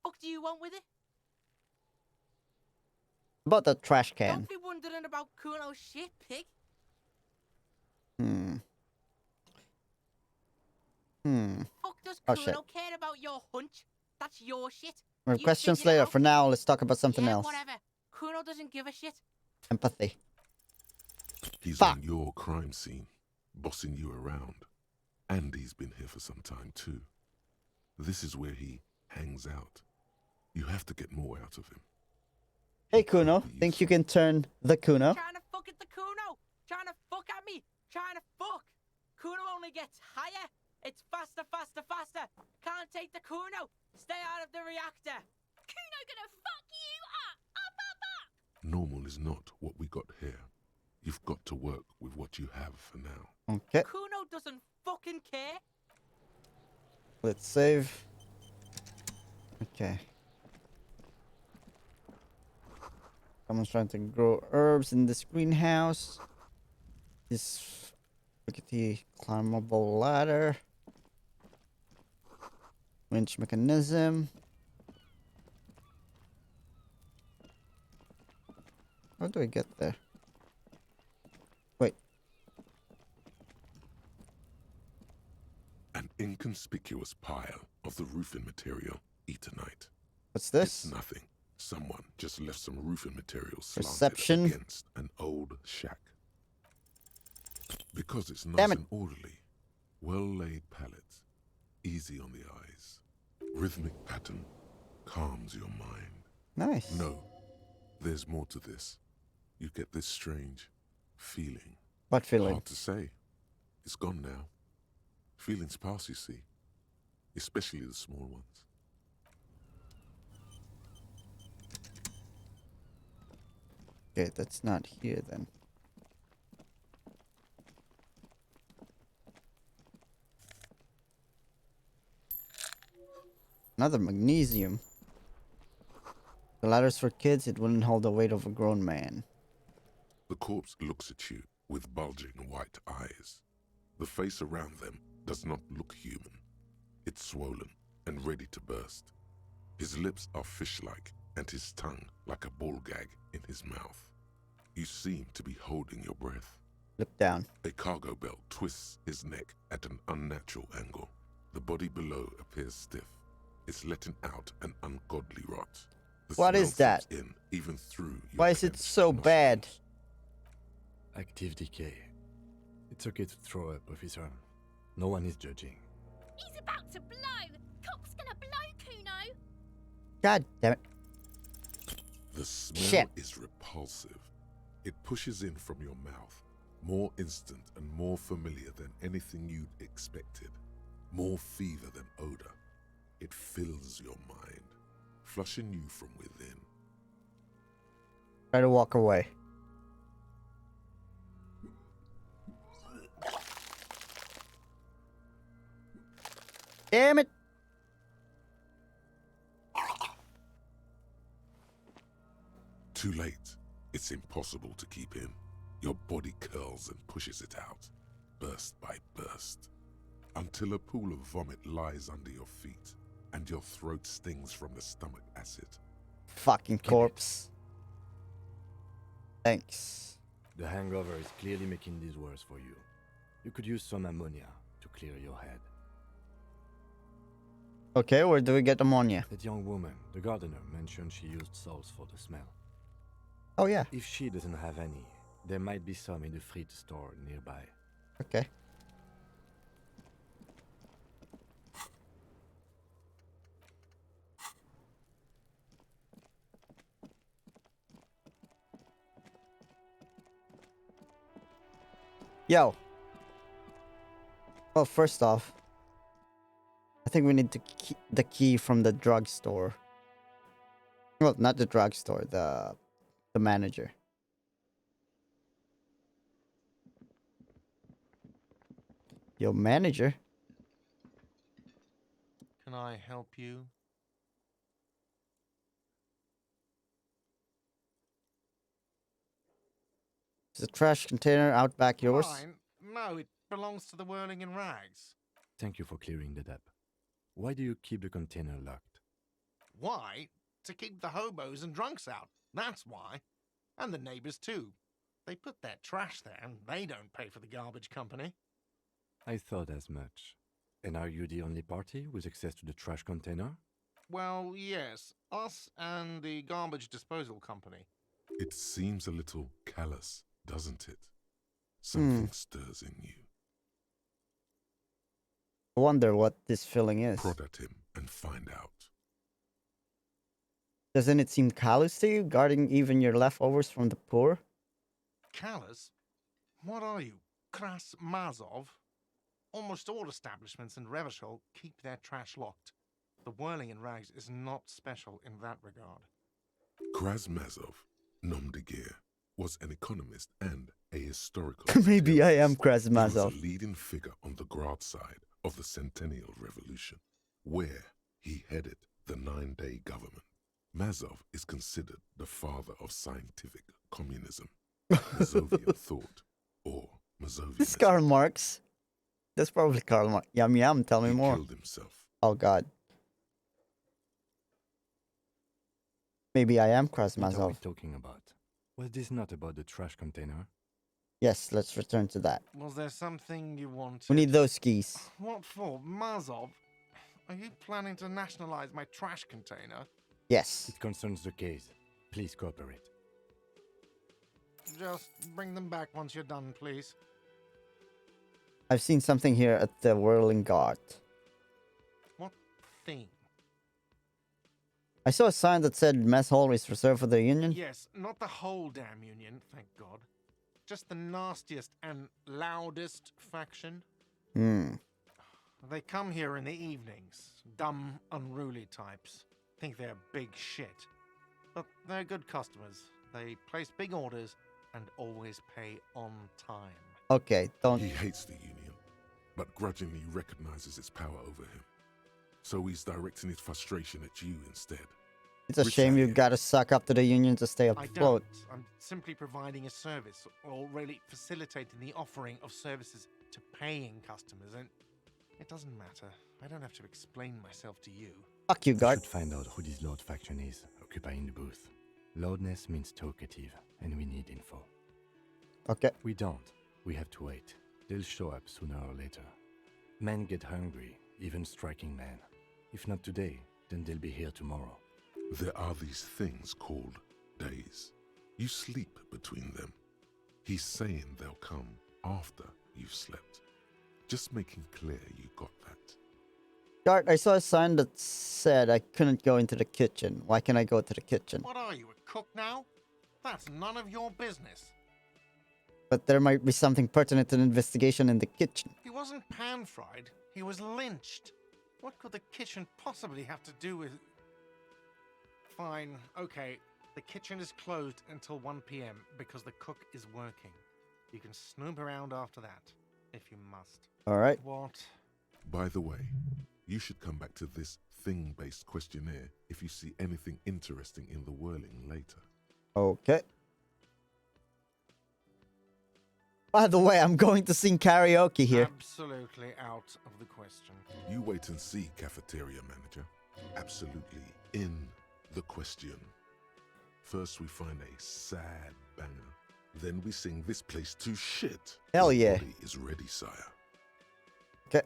Fuck do you want with it? About the trash can. Don't be wondering about Kuno's shit, pig. Fuck does Oh, Kuno shit. care about your hunch? That's your shit. More You questions figure it later. out. For now, let's talk about something Yeah, else. whatever. Kuno doesn't give a shit. Empathy. He's Fuck. on your crime scene, bossing you around. And he's been here for some time too. This is where he hangs out. You have to get more out of him. Hey He could Kuno, be think you useful. can turn the Kuno? Trying to fuck at the Kuno. Trying to fuck at me. Trying to fuck. Kuno only gets higher. It's faster, faster, faster. Can't take the Kuno. Stay out of the reactor. Kuno gonna fuck you up. Up. Normal is not what we got here. You've got to work with what you have for now. Okay, Kuno doesn't fucking care. let's save. Okay. Someone's trying to grow herbs in this greenhouse. This rickety climbable ladder. Winch mechanism. How do I get there? Wait. An inconspicuous pile of the roofing material, Eternite. What's this? It's nothing. Someone just left some roofing material slanted Perception. against an old shack. Because it's nice Damn it. and orderly, well-laid pallets, easy on the eyes. Rhythmic pattern calms your mind. Nice. No, there's more to this. You get this strange feeling. What feeling? Hard to say. It's gone now. Feelings pass, you see. Especially the small ones. Okay, that's not here then. Another magnesium. The ladder's for kids, it wouldn't hold the weight of a grown man. The corpse looks at you with bulging white eyes. The face around them does not look human. It's swollen and ready to burst. His lips are fish-like and his tongue like a ball gag in his mouth. You seem to be holding your breath. Look down. A cargo belt twists his neck at an unnatural angle. The body below appears stiff. It's letting out an ungodly rot. The What smell is that? seeps in even through your Why is it clenched so bad? nostrils. Active decay. It's okay to throw up, officer. No one is judging. He's about to blow. Cock's gonna blow, Kuno. God damn it. The smell Shit. is repulsive. It pushes in from your mouth, more instant and more familiar than anything you'd expected. More fever than odor. It fills your mind, flushing you from within. Try to walk away. Damn it! Too late. It's impossible to keep in. Your body curls and pushes it out, burst by burst, until a pool of vomit lies under your feet, and your throat stings from the stomach acid. Fucking corpse. Thanks. The hangover is clearly making this worse for you. You could use some ammonia to clear your head. Okay, where do we get ammonia? That young woman, the gardener, mentioned she used salts for the smell. Oh yeah. If she doesn't have any, there might be some in the fridge store nearby. Okay. Yo. Well, first off, I think we need to the key from the drugstore. Well, not the drugstore, the manager. Yo, manager. Can I help you? Is the trash container out back yours? Mine? No, it belongs to the Whirling in Rags. Thank you for clearing that up. Why do you keep the container locked? Why? To keep the hobos and drunks out. That's why. And the neighbors too. They put their trash there and they don't pay for the garbage company. I thought as much. And are you the only party with access to the trash container? Well, yes. Us and the garbage disposal company. It seems a little callous, doesn't it? Something stirs in you. I wonder what this feeling is. Prod at him and find out. Doesn't it seem callous to you, guarding even your leftovers from the poor? Callous? What are you, Kras Mazov? Almost all establishments in Revachol keep their trash locked. The Whirling in Rags is not special in that regard. Krasmazov, nom de guerre, was an economist and a historical. Maybe I am theorist. He was Krasmazov. a leading figure on the Grad side of the Centennial Revolution, where he headed the 9-day government. Mazov is considered the father of scientific communism, Mazovian thought, or Mazovianism. This Karl Marx. That's probably Karl Marx. Yum yum, tell me He more. killed himself. Oh god. Maybe I am What are we Krasmazov. talking about? Was this not about the trash container? Yes, let's return to that. Was there something you wanted? We need those keys. What for? Mazov? Are you planning to nationalize my trash container? Yes. It concerns the case. Please cooperate. Just bring them back once you're done, please. I've seen something here at the Whirling Guard. What thing? I saw a sign that said mess hall is reserved for the Union. Yes, not the whole damn Union, thank God. Just the nastiest and loudest faction. They come here in the evenings. Dumb, unruly types. Think they're big shit. But they're good customers. They place big orders and always pay on time. Okay, don't. He hates the Union, but grudgingly recognizes its power over him. So he's directing his frustration at you instead. It's a shame you Retaliate. gotta suck up to the Union to stay I afloat. don't. I'm simply providing a service, or really facilitating the offering of services to paying customers, and it doesn't matter. I don't have to explain myself to you. Fuck you, We guard. should find out who this Lord faction is, occupying the booth. Loudness means talkative, and we need info. Okay. We don't. We have to wait. They'll show up sooner or later. Men get hungry, even striking men. If not today, then they'll be here tomorrow. There are these things called days. You sleep between them. He's saying they'll come after you've slept. Just making clear you got that. Guard, I saw a sign that said I couldn't go into the kitchen. Why can't I go to the kitchen? What are you, a cook now? That's none of your business. But there might be something pertinent to the investigation in the kitchen. He wasn't pan-fried. He was lynched. What could the kitchen possibly have to do with... Fine, okay. The kitchen is closed until 1 p.m. because the cook is working. You can snoop around after that, if you must. Alright. What? By the way, You should come back to this thing-based questionnaire if you see anything interesting in the whirling later. Okay. By the way, I'm going to sing karaoke here. Absolutely out of the question. You wait and see, cafeteria manager. Absolutely in the question. First we find a sad banger. Then we sing this place to shit. Hell Your yeah. body is ready, sire. Okay.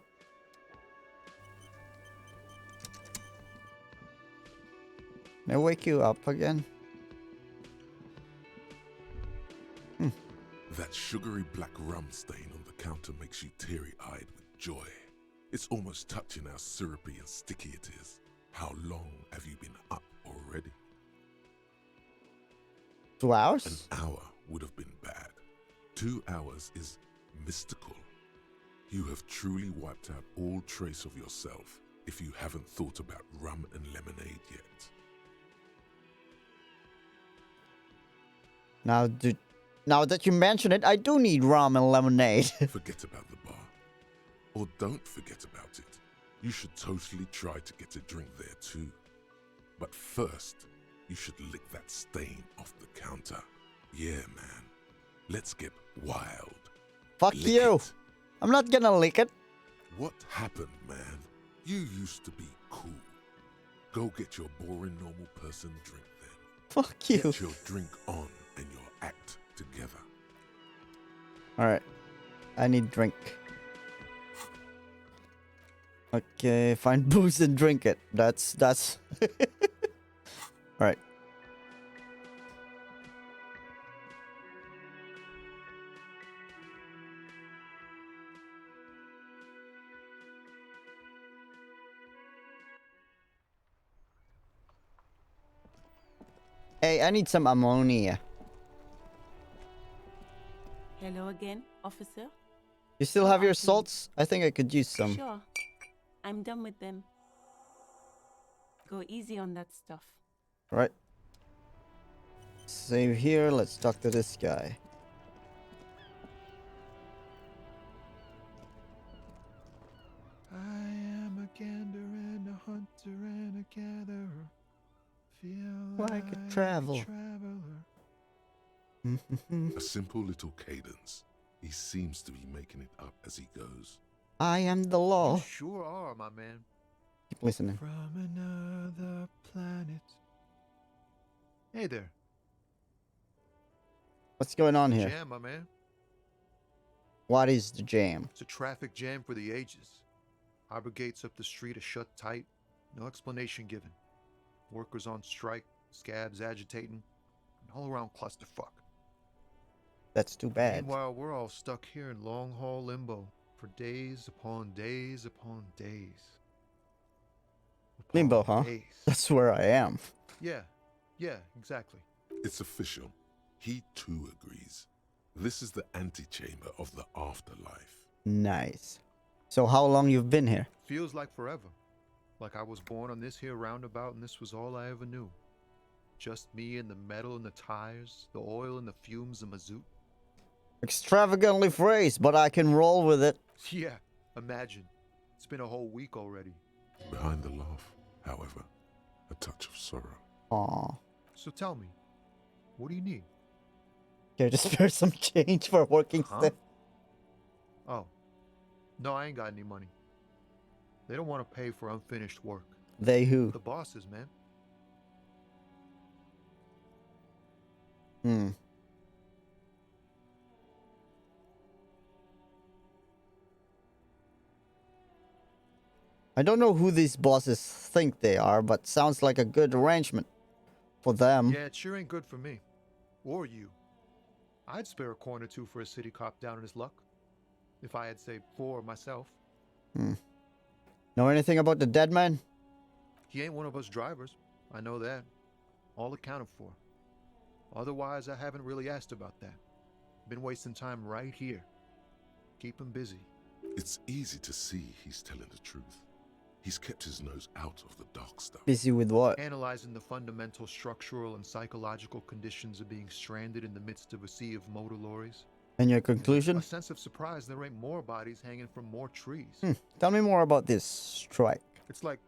May I wake you up again? That sugary black rum stain on the counter makes you teary-eyed with joy. It's almost touching how syrupy and sticky it is. How long have you been up already? 2 hours? An hour would have been bad. 2 hours is mystical. You have truly wiped out all trace of yourself if you haven't thought about rum and lemonade yet. Now that you mention it, I do need rum and lemonade. Forget about the bar. Or don't forget about it. You should totally try to get a drink there too. But first, you should lick that stain off the counter. Yeah, man. Let's get wild. Fuck Lick you. it. I'm not gonna lick it. What happened, man? You used to be cool. Go get your boring normal person drink then. Fuck you. Get your drink on and your act together. Alright. I need drink. Okay, find booze and drink it. That's Alright. Hey, I need some ammonia. Hello again, officer. You still have your salts? I think I could use some. Sure. I'm done with them. Go easy on that stuff. Right. Save here. Let's talk to this guy. I am a gander and a hunter and a gatherer. Feel like a traveler. A simple little cadence. He seems to be making it up as he goes. I am the law. You sure are, my man. Keep listening. From another planet. Hey there. What's going on here? Jam, my man. What is the jam? It's a traffic jam for the ages. Harbor gates up the street are shut tight. No explanation given. Workers on strike, scabs agitating, an all-around clusterfuck. That's too bad. Meanwhile, we're all stuck here in long-haul limbo for days upon days upon days. Limbo, huh? Days. That's where I am. Yeah, exactly. It's official. He too agrees. This is the antechamber of the afterlife. Nice. So how long you've been here? Feels like forever. Like I was born on this here roundabout and this was all I ever knew. Just me and the metal and the tires, the oil and the fumes of mazout. Extravagantly phrased, but I can roll with it. Yeah, imagine. It's been a whole week already. Behind the laugh, however, a touch of sorrow. Aw. So tell me, what do you need? Here to spare some change for working stiff. Oh, no, I ain't got any money. They don't want to pay for unfinished work. They who? The bosses, man. I don't know who these bosses think they are, but sounds like a good arrangement for them. Yeah, it sure ain't good for me. Or you. I'd spare a coin or two for a city cop down in his luck. If I had, say, 4 myself. Know anything about the dead man? He ain't one of us drivers. I know that. All accounted for. Otherwise, I haven't really asked about that. Been wasting time right here. Keep him busy. It's easy to see he's telling the truth. He's kept his nose out of the dark stuff. Busy with what? Analyzing the fundamental structural and psychological conditions of being stranded in the midst of a sea of motor lorries. And your conclusion? A sense of surprise there ain't more bodies hanging from more trees. Tell me more about this strike. It's like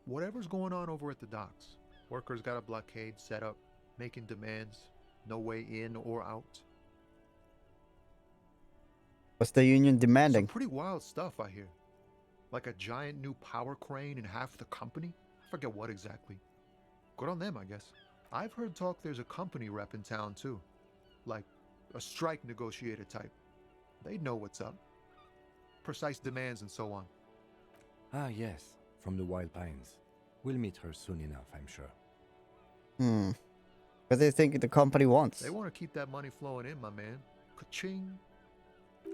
whatever's going on over at the docks. Workers got a blockade set up, making demands, no way in or out. What's the union Some demanding? pretty wild stuff, I hear. Like a giant new power crane in half the company? I forget what exactly. Good on them, I guess. I've heard talk there's a company rep in town, too. Like a strike negotiator type. They'd know what's up. Precise demands and so on. Ah, yes, from the Wild Pines. We'll meet her soon enough, I'm sure. What do you think the company wants? They want to keep that money flowing in, my man. Ka-ching.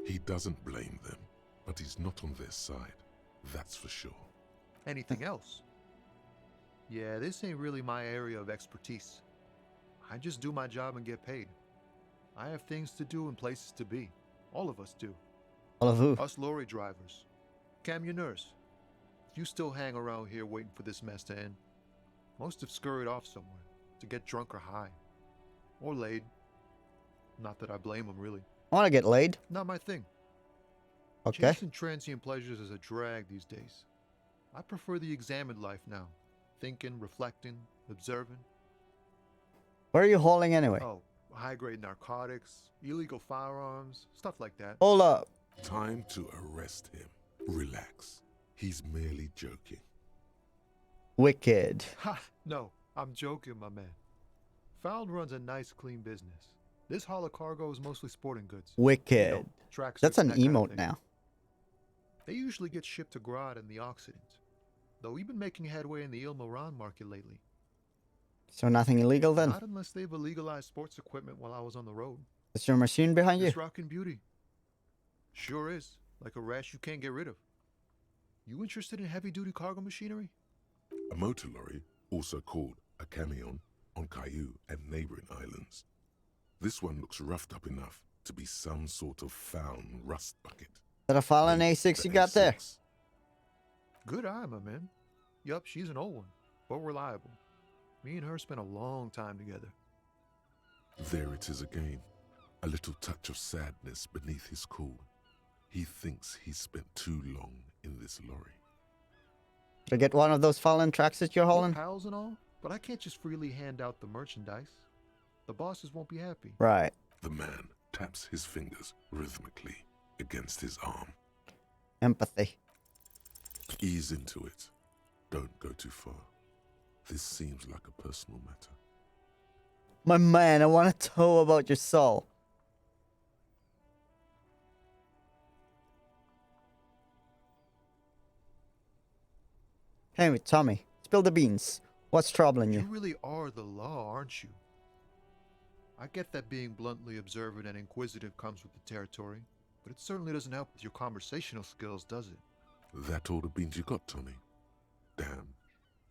He doesn't blame them, but he's not on their side. That's for sure. Anything else? Yeah, this ain't really my area of expertise. I just do my job and get paid. I have things to do and places to be. All of us do. All of who? Us lorry drivers. Camionneurs. You still hang around here waiting for this mess to end. Most have scurried off somewhere to get drunk or high. Or laid. Not that I blame them, really. I want to get laid. Not my thing. Okay. Chasing transient pleasures is a drag these days. I prefer the examined life now. Thinking, reflecting, observing. Where are you hauling anyway? Oh, high-grade narcotics, illegal firearms, stuff like that. Hold up. Time to arrest him. Relax. He's merely joking. Wicked. Ha! No, I'm joking, my man. Found runs a nice, clean business. This haul of cargo is mostly sporting goods. Wicked. You know, tracksuits, That's an that kind of emote thing. now. They usually get shipped to Grad and the Occident. Though we've been making headway in the Il Moran market lately. So nothing illegal then? Not unless they've illegalized sports equipment while I was on the road. Is your machine behind you? It's rockin' beauty. Sure is. Like a rash you can't get rid of. You interested in heavy-duty cargo machinery? A motor lorry, also called a camion, on Caillou and neighboring islands. This one looks roughed up enough to be some sort of found rust bucket. Is that a Fallen Maybe A6 the you got there? A6. Good eye, my man. Yup, she's an old one, but reliable. Me and her spent a long time together. There it is again. A little touch of sadness beneath his cool. He thinks he's spent too long in this lorry. Should I get one of those Fallen tracks that you're We're hauling? pals and all, but I can't just freely hand out the merchandise. The bosses won't be happy. Right. The man taps his fingers rhythmically against his arm. Empathy. Ease into it. Don't go too far. This seems like a personal matter. My man, I want to know about your soul. Hey, Tommy, spill the beans. What's troubling You you? really are the law, aren't you? I get that being bluntly observant and inquisitive comes with the territory, but it certainly doesn't help with your conversational skills, does it? That all the beans you got, Tommy? Damn,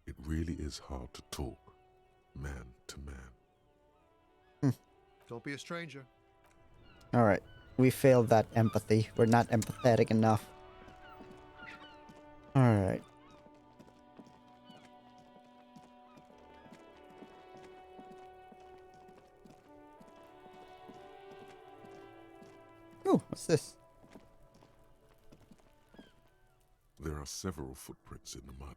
it really is hard to talk, man to man. Don't be a stranger. Alright, we failed that empathy. We're not empathetic enough. Alright. Ooh, what's this? There are several footprints in the mud,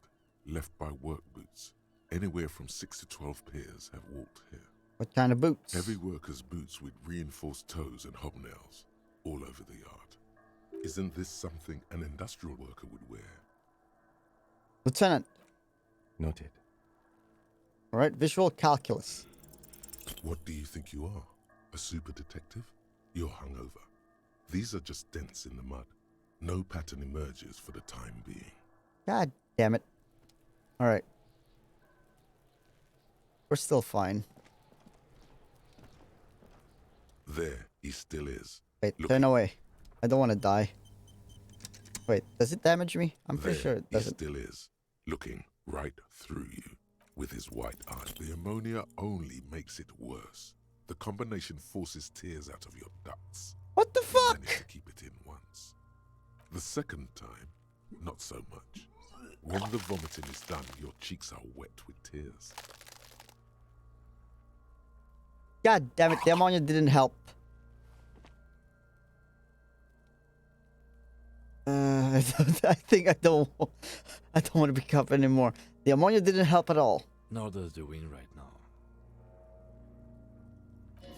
left by work boots. Anywhere from 6 to 12 pairs have walked here. What kind of boots? Heavy workers' boots with reinforced toes and hobnails, all over the yard. Isn't this something an industrial worker would wear? Lieutenant. Noted. Alright, visual calculus. What do you think you are? A super detective? You're hungover. These are just dents in the mud. No pattern emerges for the time being. God damn it. Alright. We're still fine. There, he still is. Wait, Look, turn away. I don't want to die. Wait, does it damage me? I'm pretty there sure it he doesn't. still is, looking right through you with his white eye. The ammonia only makes it worse. The combination forces tears out of your ducts. What the You fuck? manage to keep it in once. The second time, not so much. When the vomiting is done, your cheeks are wet with tears. God damn it, the ammonia didn't help. I think I don't want to be cup anymore. The ammonia didn't help at all. Nor does the wind right now.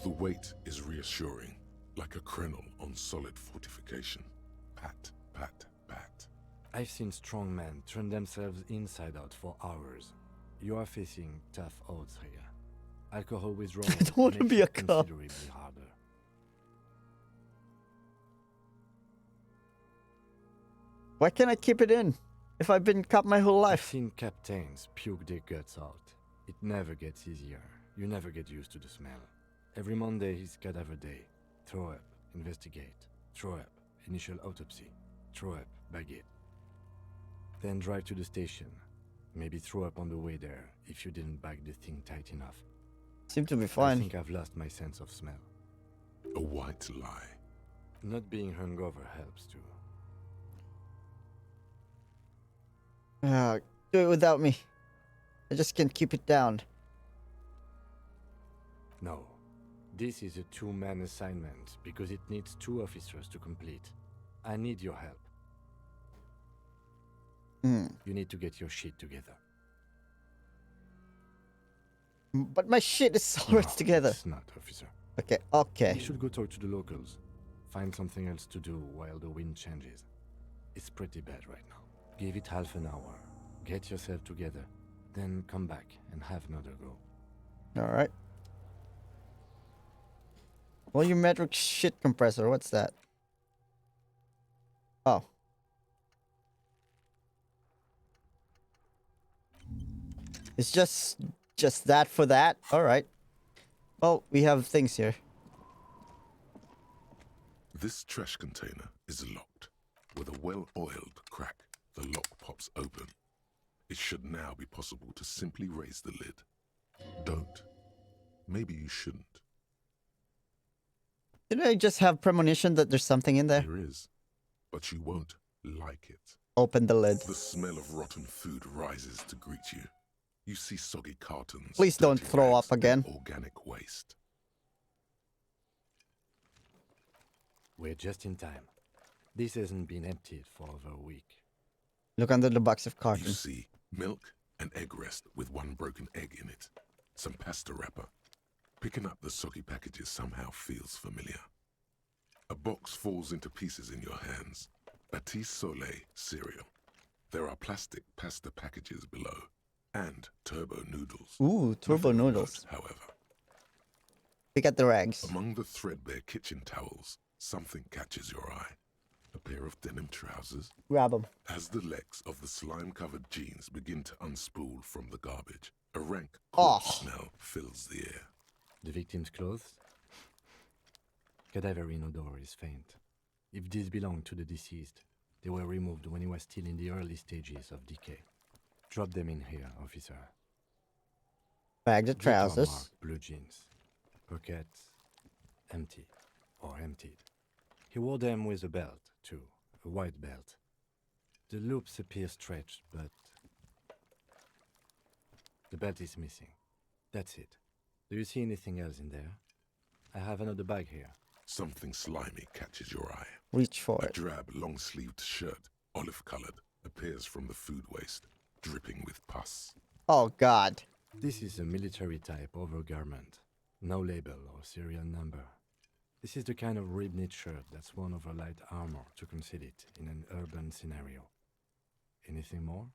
The weight is reassuring, like a crenel on solid fortification. Pat, pat, pat. I've seen strong men turn themselves inside out for hours. You are facing tough odds here. Alcohol withdrawal I don't want to makes be it a cop. considerably harder. Why can't I keep it in? If I've been cup my whole I've life. seen captains puke their guts out. It never gets easier. You never get used to the smell. Every Monday is cadaver day. Throw up, investigate. Throw up, initial autopsy. Throw up, bag it. Then drive to the station. Maybe throw up on the way there if you didn't bag the thing tight enough. Seem to be I fine. think I've lost my sense of smell. A white lie. Not being hungover helps too. Do it without me. I just can't keep it down. No. This is a two-man assignment because it needs 2 officers to complete. I need your help. You need to get your shit together. But my shit is already together. It's not, officer. Okay, okay. You should go talk to the locals. Find something else to do while the wind changes. It's pretty bad right now. Give it half an hour. Get yourself together. Then come back and have another go. Alright. Volumetric shit compressor, what's that? Oh. It's just that for that? Alright. Well, we have things here. This trash container is locked. With a well-oiled crack, the lock pops open. It should now be possible to simply raise the lid. Don't. Maybe you shouldn't. Didn't I just have premonition that there's something in there? There is. But you won't like it. Open the lid. The smell of rotten food rises to greet you. You see soggy cartons. Please don't dirty throw rags, up again. and organic waste. We're just in time. This hasn't been emptied for over a week. Look under the box of You cartons. see milk and egg rest with one broken egg in it. Some pasta wrapper. Picking up the soggy packages somehow feels familiar. A box falls into pieces in your hands. Batiste Soleil cereal. There are plastic pasta packages below. And turbo noodles. Ooh, turbo Nothing of noodles. note, however. Pick at the rags. Among the threadbare kitchen towels, something catches your eye. A pair of denim trousers. Grab them. As the legs of the slime-covered jeans begin to unspool from the garbage, a rank Oh. corpse smell fills the air. The victim's clothes? Cadaverine odor is faint. If these belong to the deceased, they were removed when he was still in the early stages of decay. Drop them in here, officer. Bag the Detail trousers. marked blue jeans. Pockets empty or emptied. He wore them with a belt, too. A white belt. The loops appear stretched, but the belt is missing. That's it. Do you see anything else in there? I have another bag here. Something slimy catches your eye. Reach for A it. drab, long-sleeved shirt, olive-colored, appears from the food waste, dripping with pus. Oh, God. This is a military-type overgarment. No label or serial number. This is the kind of rib-knit shirt that's worn over light armor to conceal it in an urban scenario. Anything more?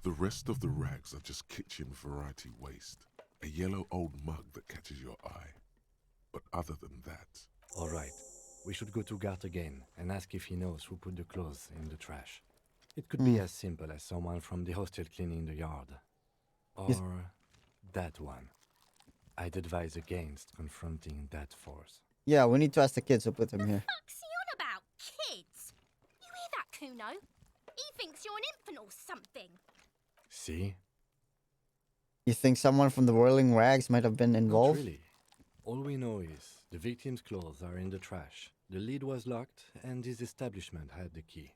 The rest of the rags are just kitchen variety waste. A yellow old mug that catches your eye. But other than that, All right. We should go to Gart again and ask if he knows who put the clothes in the trash. It could be as simple as someone from the hostel cleaning the yard. Or that one. I'd advise against confronting that force. Yeah, we need to ask the kids who put them here. What's he on about? Kids? You hear that, Kuno? He thinks you're an infant or something. See? You think someone from the Whirling Rags might have been Not involved? really. All we know is the victim's clothes are in the trash. The lid was locked and his establishment had the key.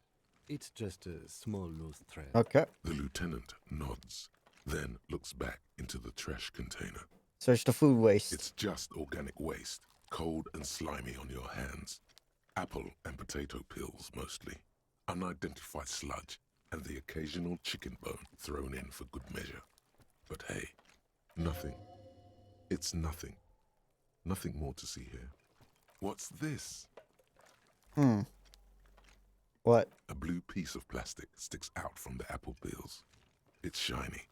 It's just a small loose thread. Okay. the lieutenant nods, then looks back into the trash container. Search the food waste. It's just organic waste, cold and slimy on your hands. Apple and potato peels, mostly. unidentified sludge, and the occasional chicken bone thrown in for good measure. But hey, nothing. It's nothing. Nothing more to see here. What's this? What? A blue piece of plastic sticks out from the apple peels. It's shiny.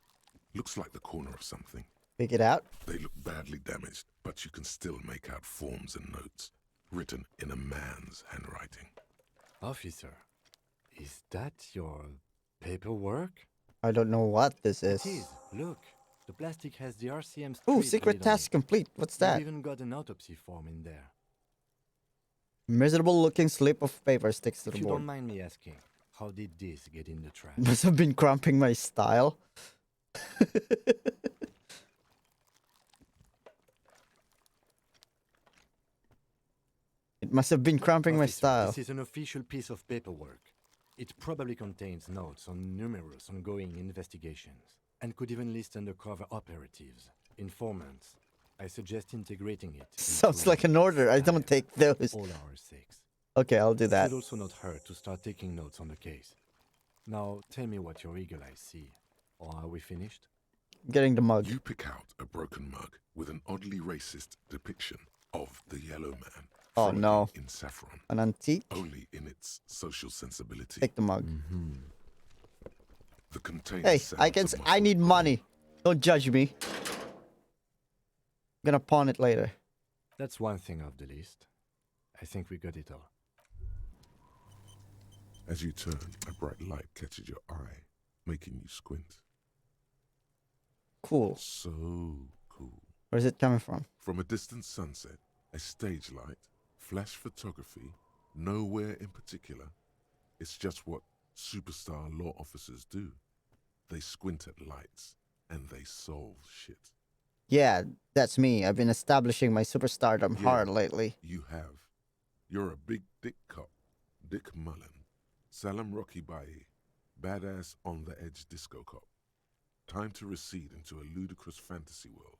Looks like the corner of something. Pick it out. They look badly damaged, but you can still make out forms and notes, written in a man's handwriting. Officer, is that your paperwork? I don't know what this is. It is. Look, the plastic has the RCM's. Oh, street secret written on task it. complete. What's that? You've even got an autopsy form in there. Miserable looking slip of paper sticks to If the you board. don't mind me asking, how did this get in the trash? Must have been cramping my style. It must have been cramping my Officer, style. This is an official piece of paperwork. It probably contains notes on numerous ongoing investigations and could even list undercover operatives, informants. I suggest integrating it. Sounds into like an order. I don't take those. all our sakes. Okay, I'll do that. It would also not hurt to start taking notes on the case. Now, tell me what your eagle eyes see. Or are we finished? Getting the mug. You pick out a broken mug with an oddly racist depiction of the yellow man. Oh, frolicking no. In saffron. An antique? Only in its social sensibility. Take the mug. The container Hey, sounds I can. of I need muffled money. Don't judge me. I'm gonna pawn it later. That's one thing off the list. I think we got it all. As you turn, a bright light catches your eye, making you squint. Cool. So cool. Where's it coming from? From a distant sunset, a stage light, flash photography, nowhere in particular. It's just what superstar law officers do. They squint at lights and they solve shit. Yeah, that's me. I've been establishing my superstardom Yeah. hard lately. You have. You're a big dick cop, Dick Mullen, Salam Rocky Bayi, badass on the edge disco cop. Time to recede into a ludicrous fantasy world.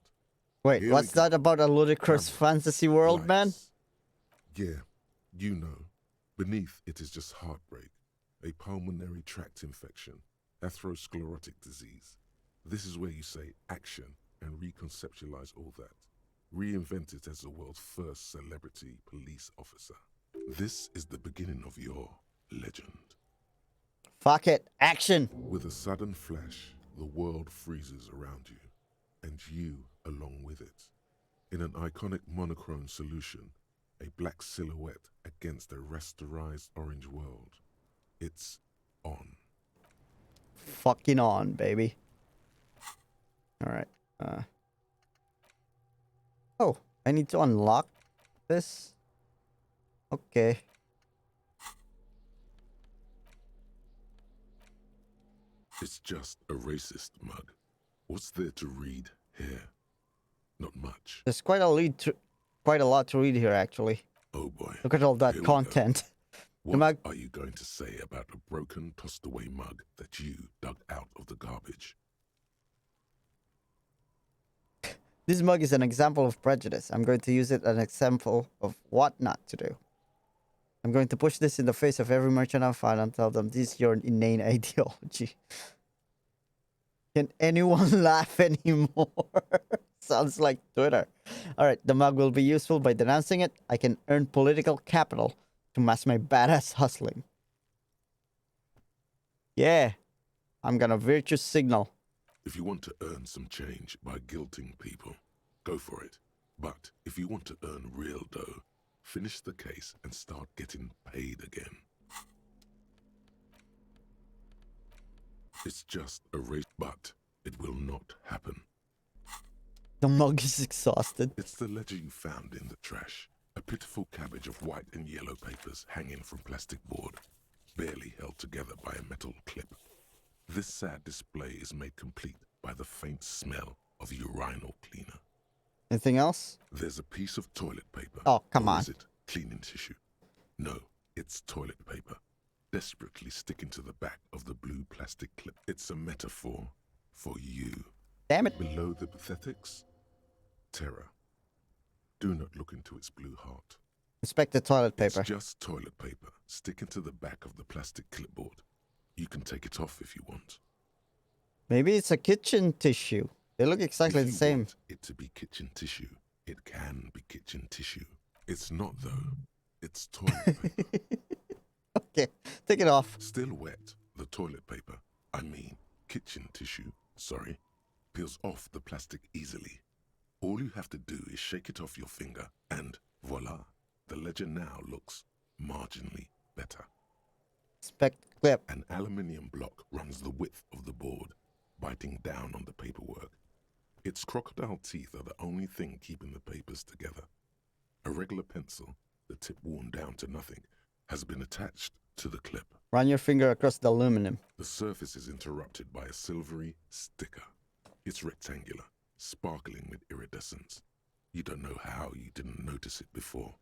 Wait, Here what's we go. that about a ludicrous Camera, fantasy world, man? Lights. Yeah, you know. Beneath it is just heartbreak, a pulmonary tract infection, atherosclerotic disease. This is where you say action and reconceptualize all that. Reinvent it as the world's first celebrity police officer. This is the beginning of your legend. Fuck it. Action. With a sudden flash, the world freezes around you, and you along with it. In an iconic monochrome solution, a black silhouette against a rasterized orange world. It's on. Fucking on, baby. Alright. Oh, I need to unlock this? Okay. It's just a racist mug. What's there to read here? Not much. There's quite a lot to read here, actually. Oh boy. Look at all that Here we go. content. What mug- are you going to say about a broken, tossed-away mug that you dug out of the garbage? This mug is an example of prejudice. I'm going to use it as an example of what not to do. I'm going to push this in the face of every merchant I find and tell them this is your inane ideology. Can anyone laugh anymore? Sounds like Twitter. Alright, the mug will be useful. By denouncing it, I can earn political capital to mask my badass hustling. Yeah, I'm gonna virtue signal. If you want to earn some change by guilting people, go for it. But if you want to earn real dough, finish the case and start getting paid again. It's just a race, but it will not happen. The mug is exhausted. It's the ledger you found in the trash. A pitiful cabbage of white and yellow papers hanging from plastic board, barely held together by a metal clip. This sad display is made complete by the faint smell of urinal cleaner. Anything else? There's a piece of toilet paper. Oh, come Or on. is it cleaning tissue? No, it's toilet paper, desperately sticking to the back of the blue plastic clip. It's a metaphor for you. Damn it. Below the pathetics, terror. Do not look into its blue heart. Inspect the toilet paper. It's just toilet paper sticking to the back of the plastic clipboard. You can take it off if you want. Maybe it's a kitchen tissue. They look exactly If the you same. want it to be kitchen tissue, it can be kitchen tissue. It's not though. It's toilet paper. Okay, take it off. Still wet, the toilet paper, I mean kitchen tissue, sorry, peels off the plastic easily. All you have to do is shake it off your finger and voila, the ledger now looks marginally better. Inspect clip. An aluminium block runs the width of the board, biting down on the paperwork. Its crocodile teeth are the only thing keeping the papers together. A regular pencil, the tip worn down to nothing, has been attached to the clip. Run your finger across the aluminum. The surface is interrupted by a silvery sticker. It's rectangular, sparkling with iridescence. You don't know how you didn't notice it before.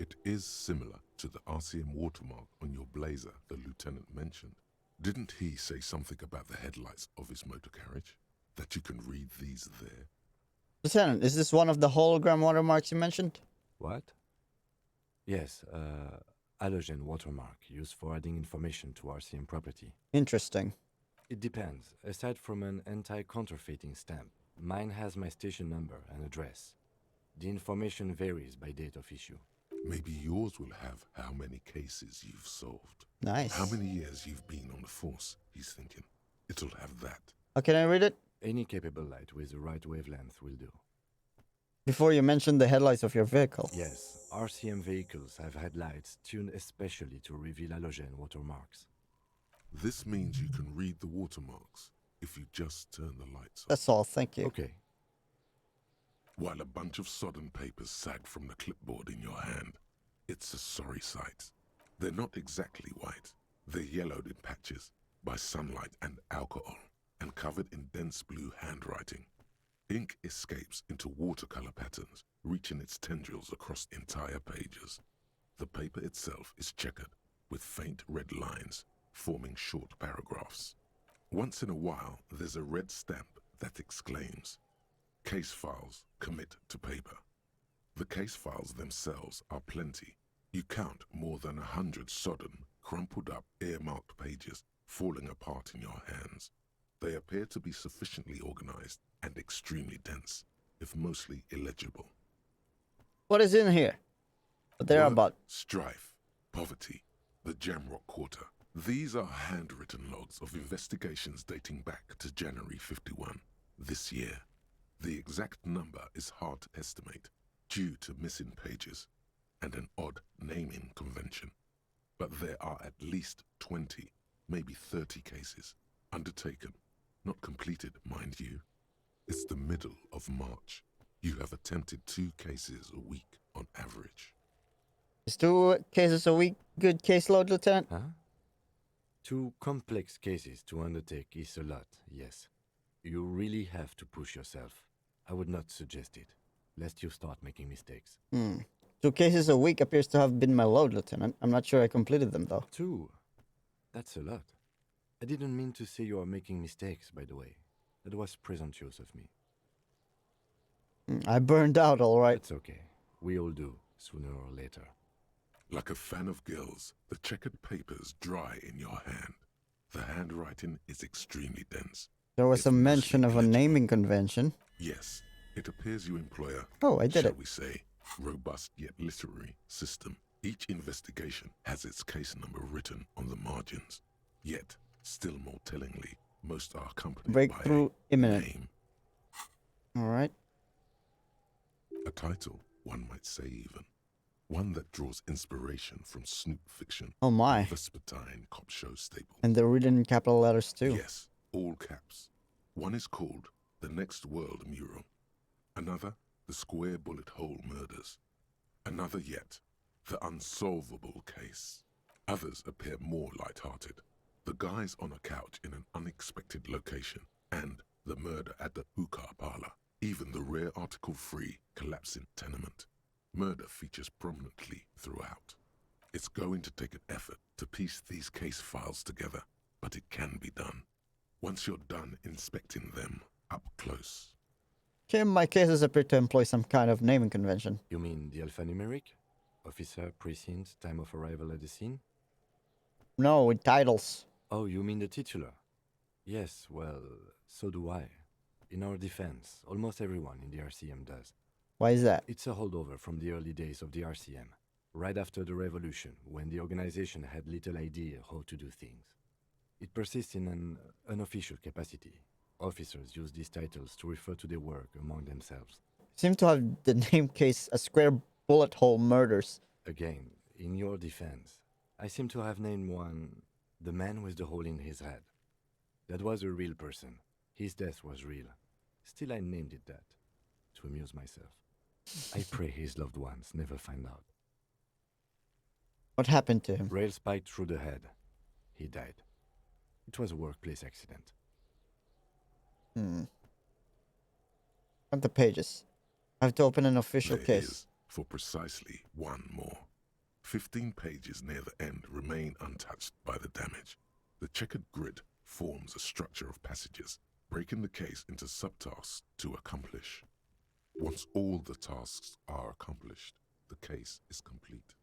It is similar to the RCM watermark on your blazer the lieutenant mentioned. Didn't he say something about the headlights of his motor carriage? That you can read these there? Lieutenant, is this one of the hologram watermarks you mentioned? What? Yes, halogen watermark used for adding information to RCM property. Interesting. It depends. Aside from an anti-counterfeiting stamp, mine has my station number and address. The information varies by date of issue. Maybe yours will have how many cases you've solved. Nice. How many years you've been on the force, he's thinking. It'll have that. Oh, can I read it? Any capable light with the right wavelength will do. Before you mentioned the headlights of your vehicle. Yes, RCM vehicles have headlights tuned especially to reveal halogen watermarks. This means you can read the watermarks if you just turn the lights on. That's all, thank you. Okay. While a bunch of sodden papers sag from the clipboard in your hand, it's a sorry sight. They're not exactly white. They're yellowed in patches by sunlight and alcohol, and covered in dense blue handwriting. Ink escapes into watercolor patterns, reaching its tendrils across entire pages. The paper itself is checkered, with faint red lines, forming short paragraphs. Once in a while, there's a red stamp that exclaims, "Case files commit to paper." The case files themselves are plenty. You count more than 100 sodden, crumpled up, earmarked pages falling apart in your hands. They appear to be sufficiently organized and extremely dense, if mostly illegible. What is in here? What they're Work, about? strife, poverty, the Jamrock Quarter. These are handwritten logs of investigations dating back to January 51, this year. The exact number is hard to estimate, due to missing pages and an odd naming convention. But there are at least 20, maybe 30 cases, undertaken, not completed, mind you. It's the middle of March. You have attempted 2 cases a week on average. Is 2 cases a week good caseload, Lieutenant? Huh? 2 complex cases to undertake is a lot, yes. You really have to push yourself. I would not suggest it, lest you start making mistakes. 2 cases a week appears to have been my load, Lieutenant. I'm not sure I completed them, though. 2? That's a lot. I didn't mean to say you are making mistakes, by the way. That was presumptuous of me. I burned out, all right. It's okay. We all do, sooner or later. Like a fan of gills, the checkered papers dry in your hand. The handwriting is extremely dense. There was It's a mention mostly of a illegible. naming convention. Yes, it appears you employ a, Oh, I did shall it. we say, robust yet literary system. Each investigation has its case number written on the margins. Yet, still more tellingly, most are accompanied Breakthrough by a imminent. name, All right. a title, one might say even. One that draws inspiration from Snoop fiction, Oh my. Vespertine cop show staple. And they're written in capital letters, too. Yes, all caps. One is called The Next World Mural. Another, The Square Bullet Hole Murders. Another yet, The Unsolvable Case. Others appear more light-hearted. The guys on a couch in an unexpected location, and the murder at the hookah parlor. Even the rare article-free collapsing tenement. Murder features prominently throughout. It's going to take an effort to piece these case files together, but it can be done. Once you're done inspecting them up close. Okay, my cases appear to employ some kind of naming convention. You mean the alphanumeric? Officer, precinct, time of arrival at the scene? No, with titles. Oh, you mean the titular? Yes, well, so do I. In our defense, almost everyone in the RCM does. Why is that? It's a holdover from the early days of the RCM, right after the revolution, when the organization had little idea how to do things. It persists in an unofficial capacity. Officers use these titles to refer to their work among themselves. Seem to have the name case a square bullet hole murders. Again, in your defense, I seem to have named one the man with the hole in his head. That was a real person. His death was real. Still, I named it that, to amuse myself. I pray his loved ones never find out. What happened to him? Rail spiked through the head. He died. It was a workplace accident. On the pages. I have to open an official There case. is, for precisely one more. 15 pages near the end remain untouched by the damage. The checkered grid forms a structure of passages, breaking the case into subtasks to accomplish. Once all the tasks are accomplished, the case is complete.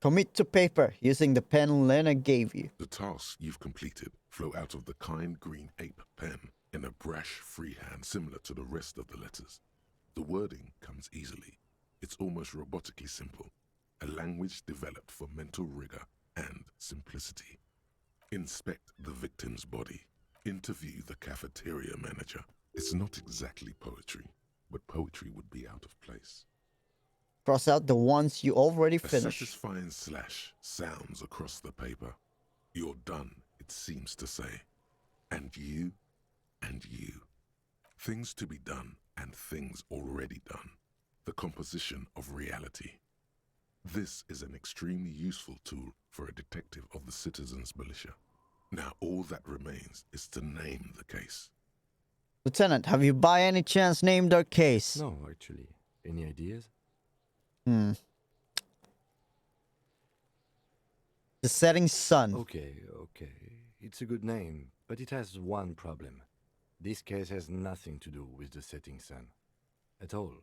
Commit to paper using the pen Lena gave you. The tasks you've completed flow out of the kind green ape pen in a brash freehand similar to the rest of the letters. The wording comes easily. It's almost robotically simple, a language developed for mental rigor and simplicity. Inspect the victim's body. Interview the cafeteria manager. It's not exactly poetry, but poetry would be out of place. Cross out the ones you already A finished. satisfying slash sounds across the paper. You're done, it seems to say. And you, and you. Things to be done and things already done. The composition of reality. This is an extremely useful tool for a detective of the citizens' militia. Now all that remains is to name the case. Lieutenant, have you by any chance named our case? No, actually. Any ideas? The Setting Sun. Okay. It's a good name, but it has one problem. This case has nothing to do with the setting sun. At all.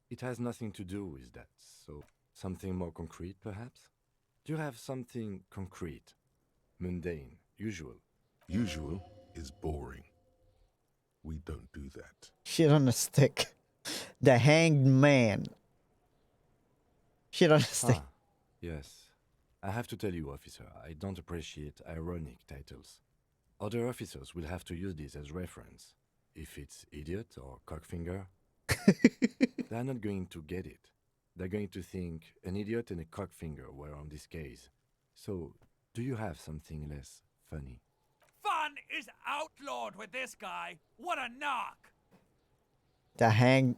It has nothing to do with that, so something more concrete, perhaps? Do you have something concrete? Mundane, usual? Usual is boring. We don't do that. Shit on a stick. The Hanged Man. Shit on a stick. Ah, yes. I have to tell you, officer, I don't appreciate ironic titles. Other officers will have to use this as reference. If it's idiot or cockfinger, they're not going to get it. They're going to think an idiot and a cockfinger were on this case. So, do you have something less funny? Fun is outlawed with this guy. What a knock! The Hanged...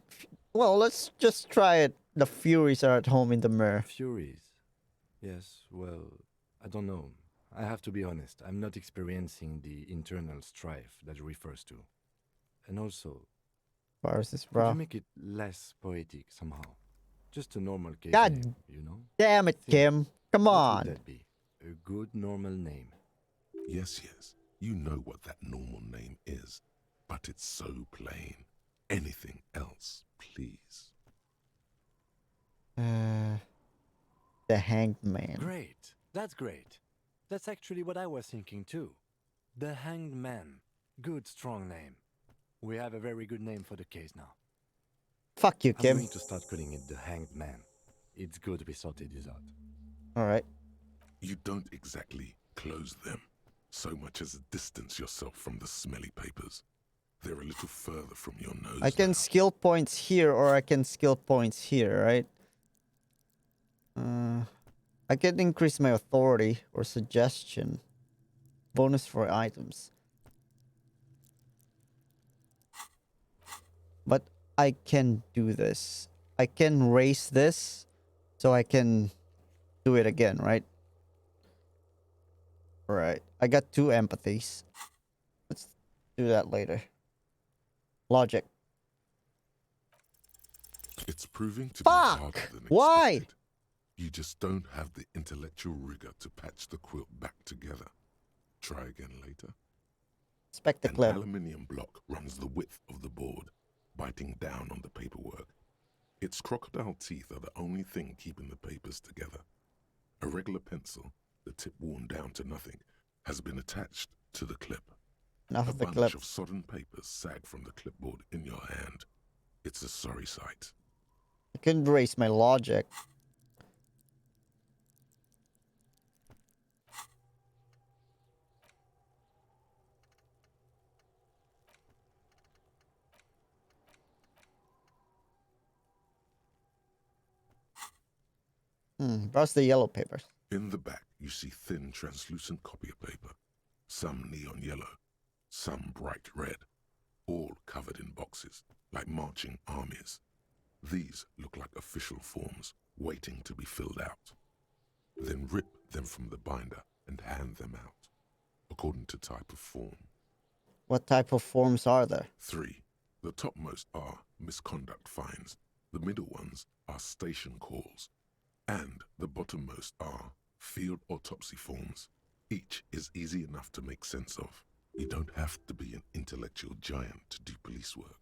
Well, let's just try it. The Furies are at home in the mirror. Furies? Yes, well, I don't know. I have to be honest, I'm not experiencing the internal strife that it refers to. And also, Where is this, could bro? you make it less poetic somehow? Just a normal case God name, you know? Damn it, Think, Kim. Come What on. would that be? A good normal name. Yes, you know what that normal name is, but it's so plain. Anything else, please. The Hanged Man. Great. That's great. That's actually what I was thinking too. The Hanged Man. Good, strong name. We have a very good name for the case now. Fuck you, I'm Kim. going to start calling it the Hanged Man. It's good we sorted this out. Alright. You don't exactly close them, so much as distance yourself from the smelly papers. They're a little further from your nose. I can now. skill points here or I can skill points here, right? I can increase my authority or suggestion. Bonus for items. But I can do this. I can raise this so I can do it again, right? Right. I got 2 empathies. Let's do that later. Logic. It's proving to Fuck! be harder than Why? expected. You just don't have the intellectual rigor to patch the quilt back together. Try again later. Inspect the An clip. aluminium block runs the width of the board, biting down on the paperwork. Its crocodile teeth are the only thing keeping the papers together. A regular pencil, the tip worn down to nothing, has been attached to the clip. Enough A of the bunch clip. of sodden papers sag from the clipboard in your hand. It's a sorry sight. I couldn't erase my logic. Browse the yellow papers. In the back, you see thin, translucent copier paper. Some neon yellow, some bright red, all covered in boxes, like marching armies. These look like official forms, waiting to be filled out. Then rip them from the binder and hand them out, according to type of form. What type of forms are there? 3. The topmost are misconduct fines. The middle ones are station calls. And the bottommost are field autopsy forms. Each is easy enough to make sense of. You don't have to be an intellectual giant to do police work.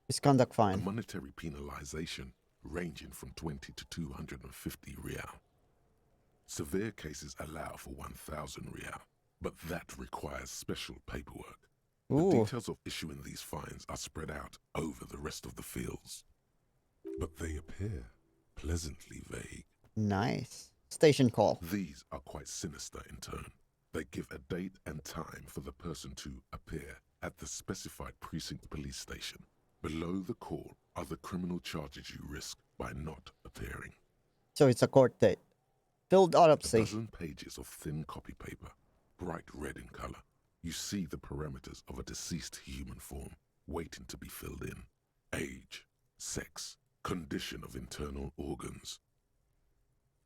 Misconduct A fine. monetary penalization ranging from 20 to 250 Wryle. Severe cases allow for 1,000 Wryle, but that requires special paperwork. The Ooh. details of issuing these fines are spread out over the rest of the fields. But they appear pleasantly vague. Nice. Station call. These are quite sinister in turn. They give a date and time for the person to appear at the specified precinct police station. Below the call are the criminal charges you risk by not appearing. So it's a court date. Field A autopsy. dozen pages of thin copy paper, bright red in color. You see the parameters of a deceased human form waiting to be filled in. Age, sex, condition of internal organs.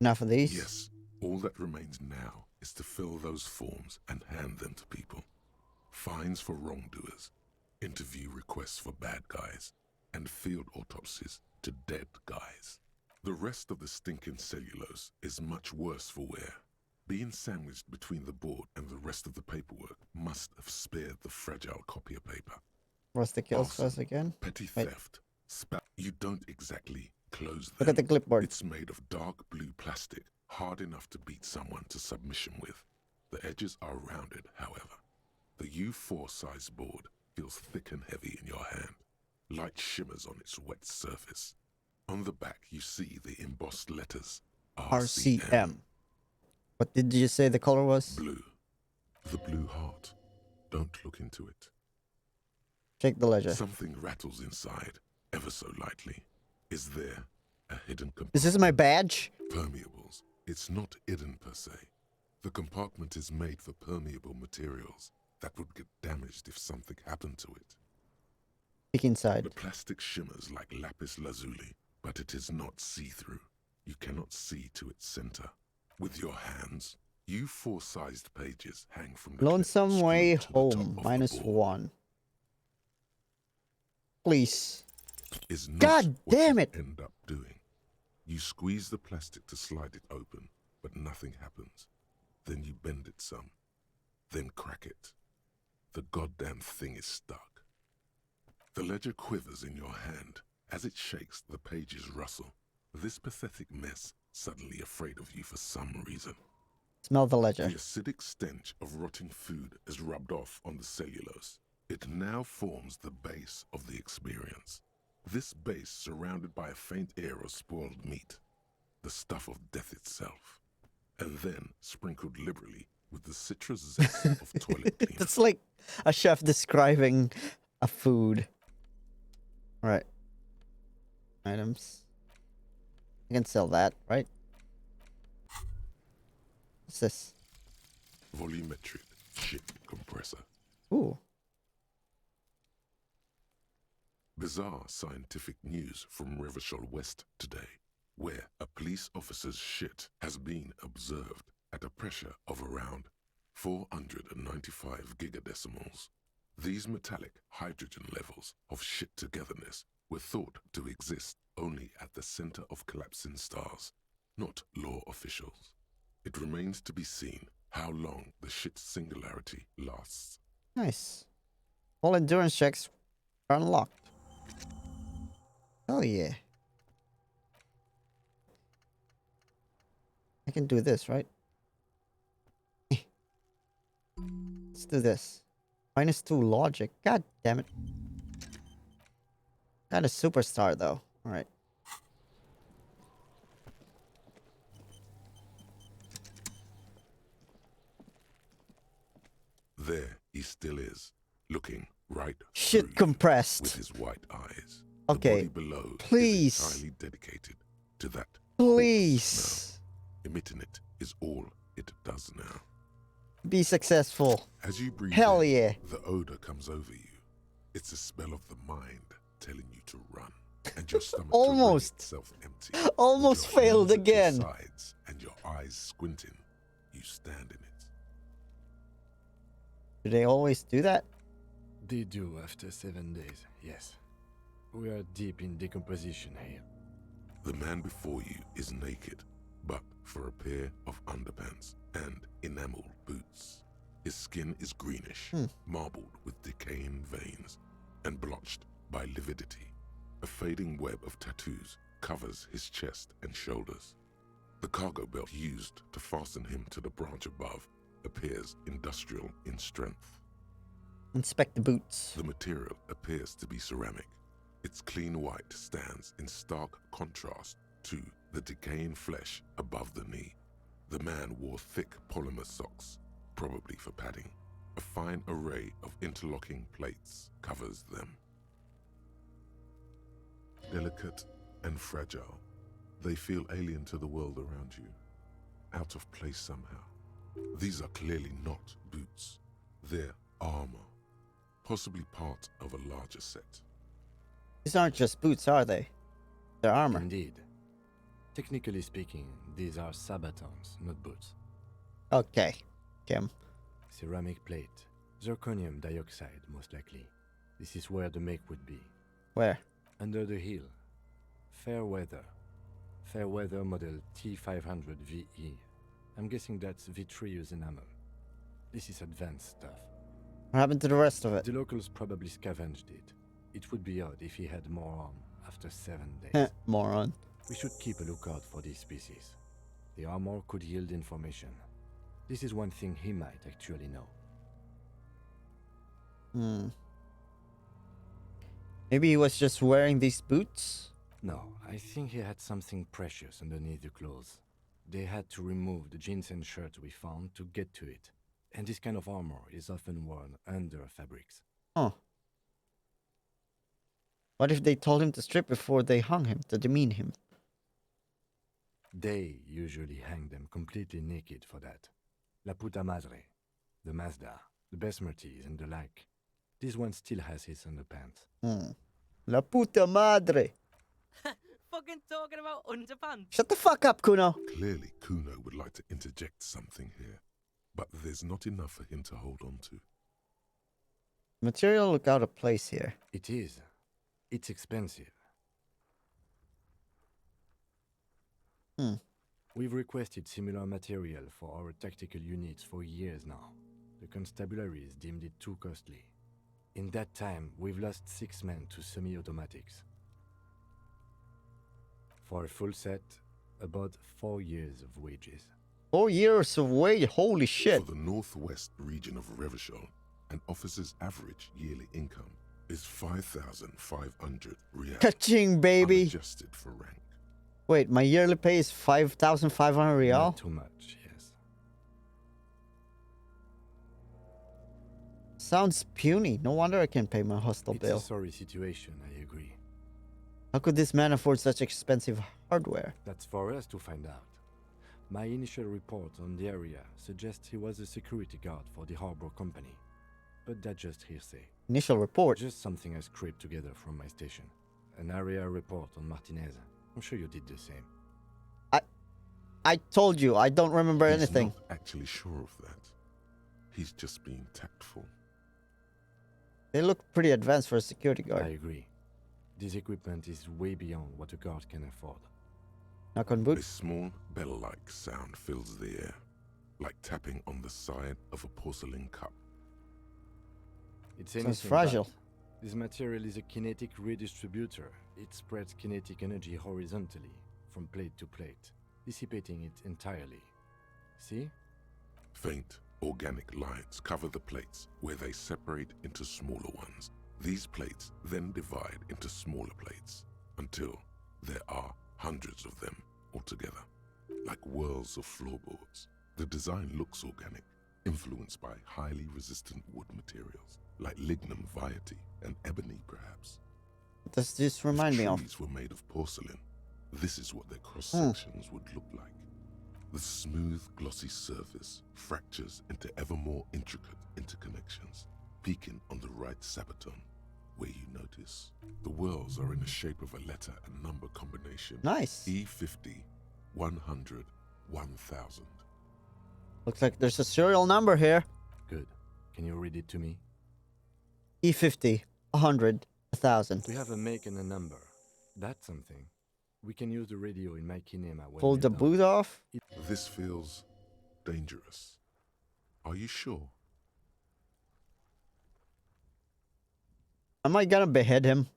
Enough of these. Yes, all that remains now is to fill those forms and hand them to people. Fines for wrongdoers, interview requests for bad guys, and field autopsies to dead guys. The rest of the stinking cellulose is much worse for wear. Being sandwiched between the board and the rest of the paperwork must have spared the fragile copier paper. What's the kills Arson, first again? petty Wait. theft, you don't exactly close them. Look at the clipboard. It's made of dark blue plastic, hard enough to beat someone to submission with. The edges are rounded, however. The U4 size board feels thick and heavy in your hand. Light shimmers on its wet surface. On the back, you see the embossed letters RCM. What did you say the color was? Blue. The blue heart. Don't look into it. Check the ledger. Something rattles inside, ever so lightly. Is there a hidden compartment? Is this my badge? Permeables. It's not hidden per se. The compartment is made for permeable materials that would get damaged if something happened to it. Peek inside. The plastic shimmers like lapis lazuli, but it is not see-through. You cannot see to its center. With your hands, U4-sized pages hang from the clip Lonesome screwed Way to the top Home. of the -1. board. Please. Is not God what damn you it! end up doing. You squeeze the plastic to slide it open, but nothing happens. Then you bend it some. Then crack it. The goddamn thing is stuck. The ledger quivers in your hand. As it shakes, the pages rustle. This pathetic mess suddenly afraid of you for some reason. Smell the ledger. The acidic stench of rotting food is rubbed off on the cellulose. It now forms the base of the experience. This base surrounded by a faint air of spoiled meat, the stuff of death itself, and then sprinkled liberally with the citrus zest of toilet cleaner. That's like a chef describing a food. Right. Items. I can sell that, right? What's this? Volumetric ship compressor. Ooh. Bizarre scientific news from Revachol West today, where a police officer's shit has been observed at a pressure of around 495 gigadecimals. These metallic hydrogen levels of shit togetherness were thought to exist only at the center of collapsing stars, not law officials. It remains to be seen how long the shit singularity lasts. Nice. All endurance checks are unlocked. Oh yeah. I can do this, right? Let's do this. -2 logic. God damn it. Kind of superstar though. Alright. There he still is, looking right Shit through you compressed. with his white eyes. Okay, The body below please. is entirely dedicated to that Please. smell. Emitting it is all it does now. Be successful. As you breathe Hell in, yeah. the odor comes over you. It's a smell of the mind telling you to run, and your stomach Almost. to wring itself empty. Almost With your failed hands at your again. sides and your eyes squinting, you stand in it. Do they always do that? They do after 7 days, yes. We are deep in decomposition here. The man before you is naked, but for a pair of underpants and enamel boots. His skin is greenish, marbled with decaying veins, and blotched by lividity. A fading web of tattoos covers his chest and shoulders. The cargo belt used to fasten him to the branch above appears industrial in strength. Inspect the boots. The material appears to be ceramic. Its clean white stands in stark contrast to the decaying flesh above the knee. The man wore thick polymer socks, probably for padding. A fine array of interlocking plates covers them. Delicate and fragile, they feel alien to the world around you, out of place somehow. These are clearly not boots. They're armor, possibly part of a larger set. These aren't just boots, are they? They're armor. Indeed. Technically speaking, these are sabatons, not boots. Okay, Kim. Ceramic plate. Zirconium dioxide, most likely. This is where the make would be. Where? Under the hill. Fair weather. Fair weather model T500VE. I'm guessing that's vitreous enamel. This is advanced stuff. What happened to the rest of it? The locals probably scavenged it. It would be odd if he had more on after 7 days. Moron. We should keep a lookout for these species. The armor could yield information. This is one thing he might actually know. Maybe he was just wearing these boots? No, I think he had something precious underneath the clothes. They had to remove the jeans and shirts we found to get to it. And this kind of armor is often worn under fabrics. Huh. What if they told him to strip before they hung him, to demean him? They usually hang them completely naked for that. La puta madre, the Mazda, the Besmerties and the like. This one still has his underpants. La puta madre. Fucking talking about underpants. Shut the fuck up, Kuno. Clearly, Kuno would like to interject something here, but there's not enough for him to hold on to. Material look out of place here. It is. It's expensive. We've requested similar material for our tactical units for years now. The constabularies deemed it too costly. In that time, we've lost 6 men to semi-automatics. For a full set, about 4 years of wages. 4 years of wage, holy shit. For the northwest region of Revachol, an officer's average yearly income is 5,500 Riyal. Ka-ching, baby. Unadjusted for rank. Wait, my yearly pay is 5,500 Riyal? Not too much, yes. Sounds puny. No wonder I can pay my hostel It's bill. a sorry situation, I agree. How could this man afford such expensive hardware? That's for us to find out. My initial report on the area suggests he was a security guard for the harbor company. But that's just hearsay. Initial report? Just something I scraped together from my station. An area report on Martinez. I'm sure you did the same. I told you, I don't remember He's anything. not actually sure of that. He's just being tactful. They look pretty advanced for a security I guard. agree. This equipment is way beyond what a guard can afford. Knock on A boots. small bell-like sound fills the air, like tapping on the side of a porcelain cup. It's Sounds anything fragile. but. This material is a kinetic redistributor. It spreads kinetic energy horizontally, from plate to plate. dissipating it entirely. See? Faint, organic lines cover the plates where they separate into smaller ones. These plates then divide into smaller plates until there are hundreds of them altogether. Like whirls of floorboards, the design looks organic, influenced by highly resistant wood materials, like lignum vitae and ebony perhaps. What does this remind me If of? trees were made of porcelain, this is what their cross-sections would look like. The smooth, glossy surface fractures into ever more intricate interconnections, peaking on the right sabaton, where you notice the whirls are in the shape of a letter and number combination. Nice. E50, 100, 1000. Looks like there's a serial number here. Good. Can you read it to me? E50, 100, 1000. We have a make and a number. That's something. We can use the radio in my kinema when Pull we're the done. boot off. This feels dangerous. Are you sure? Am I gonna behead him?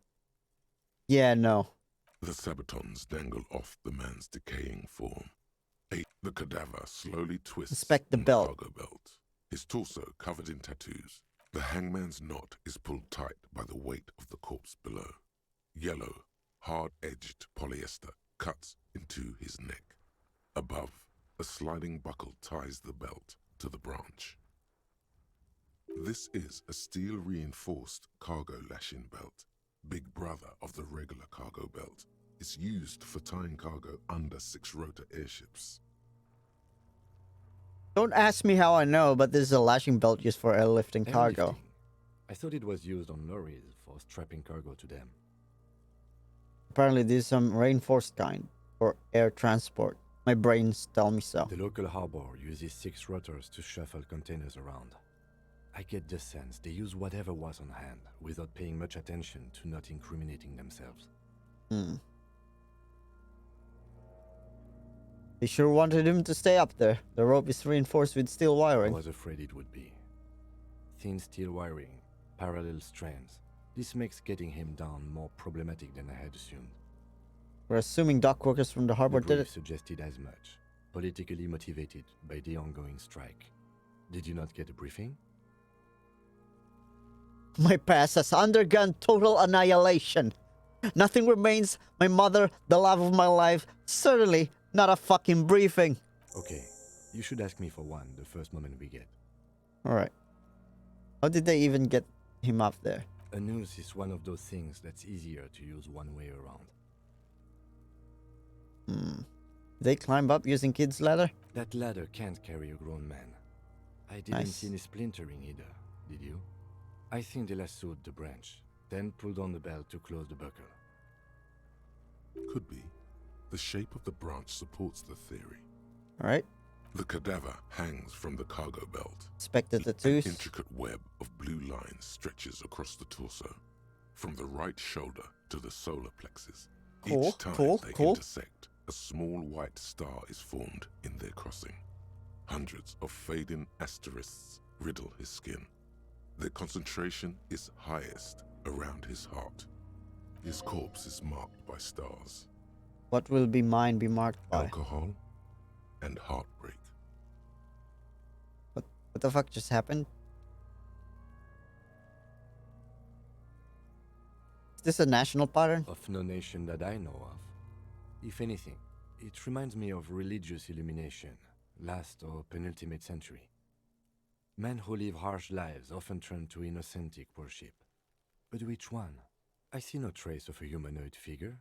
Yeah, no. The sabatons dangle off the man's decaying form. The cadaver slowly twists Inspect the on belt. cargo belt. His torso covered in tattoos. The hangman's knot is pulled tight by the weight of the corpse below. Yellow, hard-edged polyester cuts into his neck. Above, a sliding buckle ties the belt to the branch. This is a steel-reinforced cargo lashing belt, big brother of the regular cargo belt. It's used for tying cargo under 6-rotor airships. Don't ask me how I know, but this is a lashing belt used for airlifting cargo. Airlifting. I thought it was used on lorries for strapping cargo to them. Apparently this is some reinforced kind for air transport. My brains tell me so. The local harbor uses 6 rotors to shuffle containers around. I get the sense they use whatever was on hand without paying much attention to not incriminating themselves. They sure wanted him to stay up there. The rope is reinforced with steel I wiring. was afraid it would be. Thin steel wiring, parallel strands. This makes getting him down more problematic than I had assumed. We're assuming dock workers from the harbor The did brief it. suggested as much, politically motivated by the ongoing strike. Did you not get a briefing? My past has undergone total annihilation. Nothing remains. My mother, the love of my life. Certainly not a fucking briefing. Okay, you should ask me for one the first moment we get. Alright. How did they even get him up there? A noose is one of those things that's easier to use one way around. They climb up using kid's ladder? That ladder can't carry a grown man. I didn't Nice. see any splintering either, did you? I think they lassoed the branch, then pulled on the belt to close the buckle. Could be. The shape of the branch supports the theory. Alright. The cadaver hangs from the cargo belt. Inspect the An tattoos. intricate web of blue lines stretches across the torso, from the right shoulder to the solar plexus. Cool, Each time cool, they cool. intersect, a small white star is formed in their crossing. Hundreds of fading asterisks riddle his skin. Their concentration is highest around his heart. His corpse is marked by stars, What will be mine be marked by? alcohol, and heartbreak. What the fuck just happened? Is this a national pattern? Of no nation that I know of. If anything, it reminds me of religious illumination, last or penultimate century. Men who live harsh lives often turn to innocentic worship. But which one? I see no trace of a humanoid figure.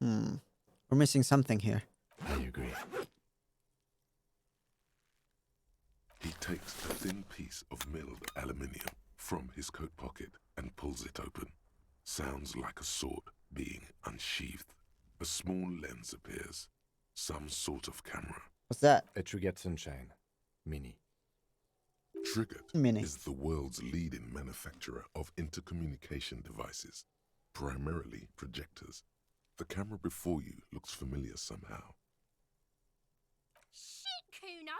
We're missing something here. I agree. He takes a thin piece of milled aluminium from his coat pocket and pulls it open. Sounds like a sword being unsheathed. A small lens appears. Some sort of camera. What's that? A Trigger Sunshine. Mini. Triggered Mini. is the world's leading manufacturer of intercommunication devices, primarily projectors. The camera before you looks familiar somehow. Shit, Kuno!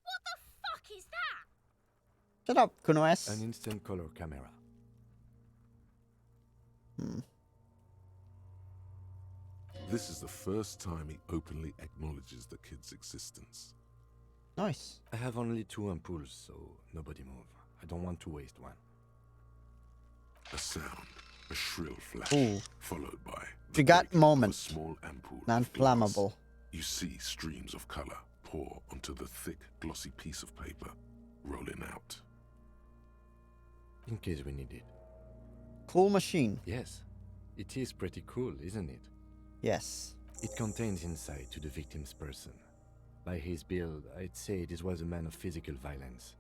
What the fuck is that? Shut up, Kuno S. An instant color camera. This is the first time he openly acknowledges the kid's existence. Nice. I have only 2 ampoules, so nobody move. I don't want to waste one. A sound, a shrill flash, Ooh. followed by You got breaking of moment. a small ampoule of Non-flammable. glass. You see streams of color pour onto the thick, glossy piece of paper, rolling out. In case we need it. Cool machine. Yes, it is pretty cool, isn't it? Yes. It contains insight to the victim's person. By his build, I'd say this was a man of physical violence.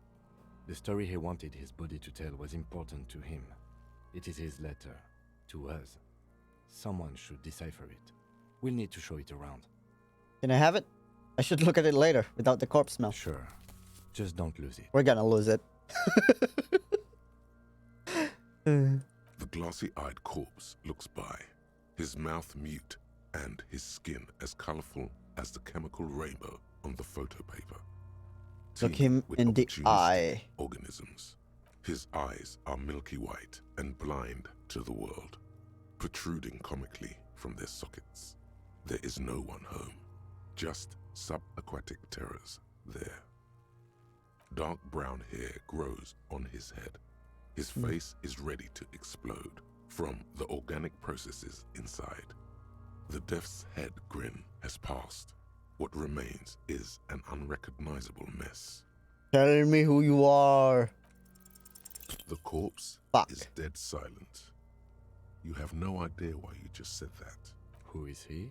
The story he wanted his body to tell was important to him. It is his letter. To us. Someone should decipher it. We'll need to show it around. Can I have it? I should look at it later without the corpse smell. Sure. Just don't lose it. We're gonna lose it. The glossy-eyed corpse looks by, his mouth mute and his skin as colorful as the chemical rainbow on the photo paper. Look Teeming him with in the opportunistic eye. Organisms. His eyes are milky white and blind to the world, protruding comically from their sockets. There is no one home, just subaquatic terrors there. Dark brown hair grows on his head. His face is ready to explode from the organic processes inside. The death's head grin has passed. What remains is an unrecognizable mess. Tell me who you are. The corpse Fuck. is dead silent. You have no idea why you just said that. Who is he?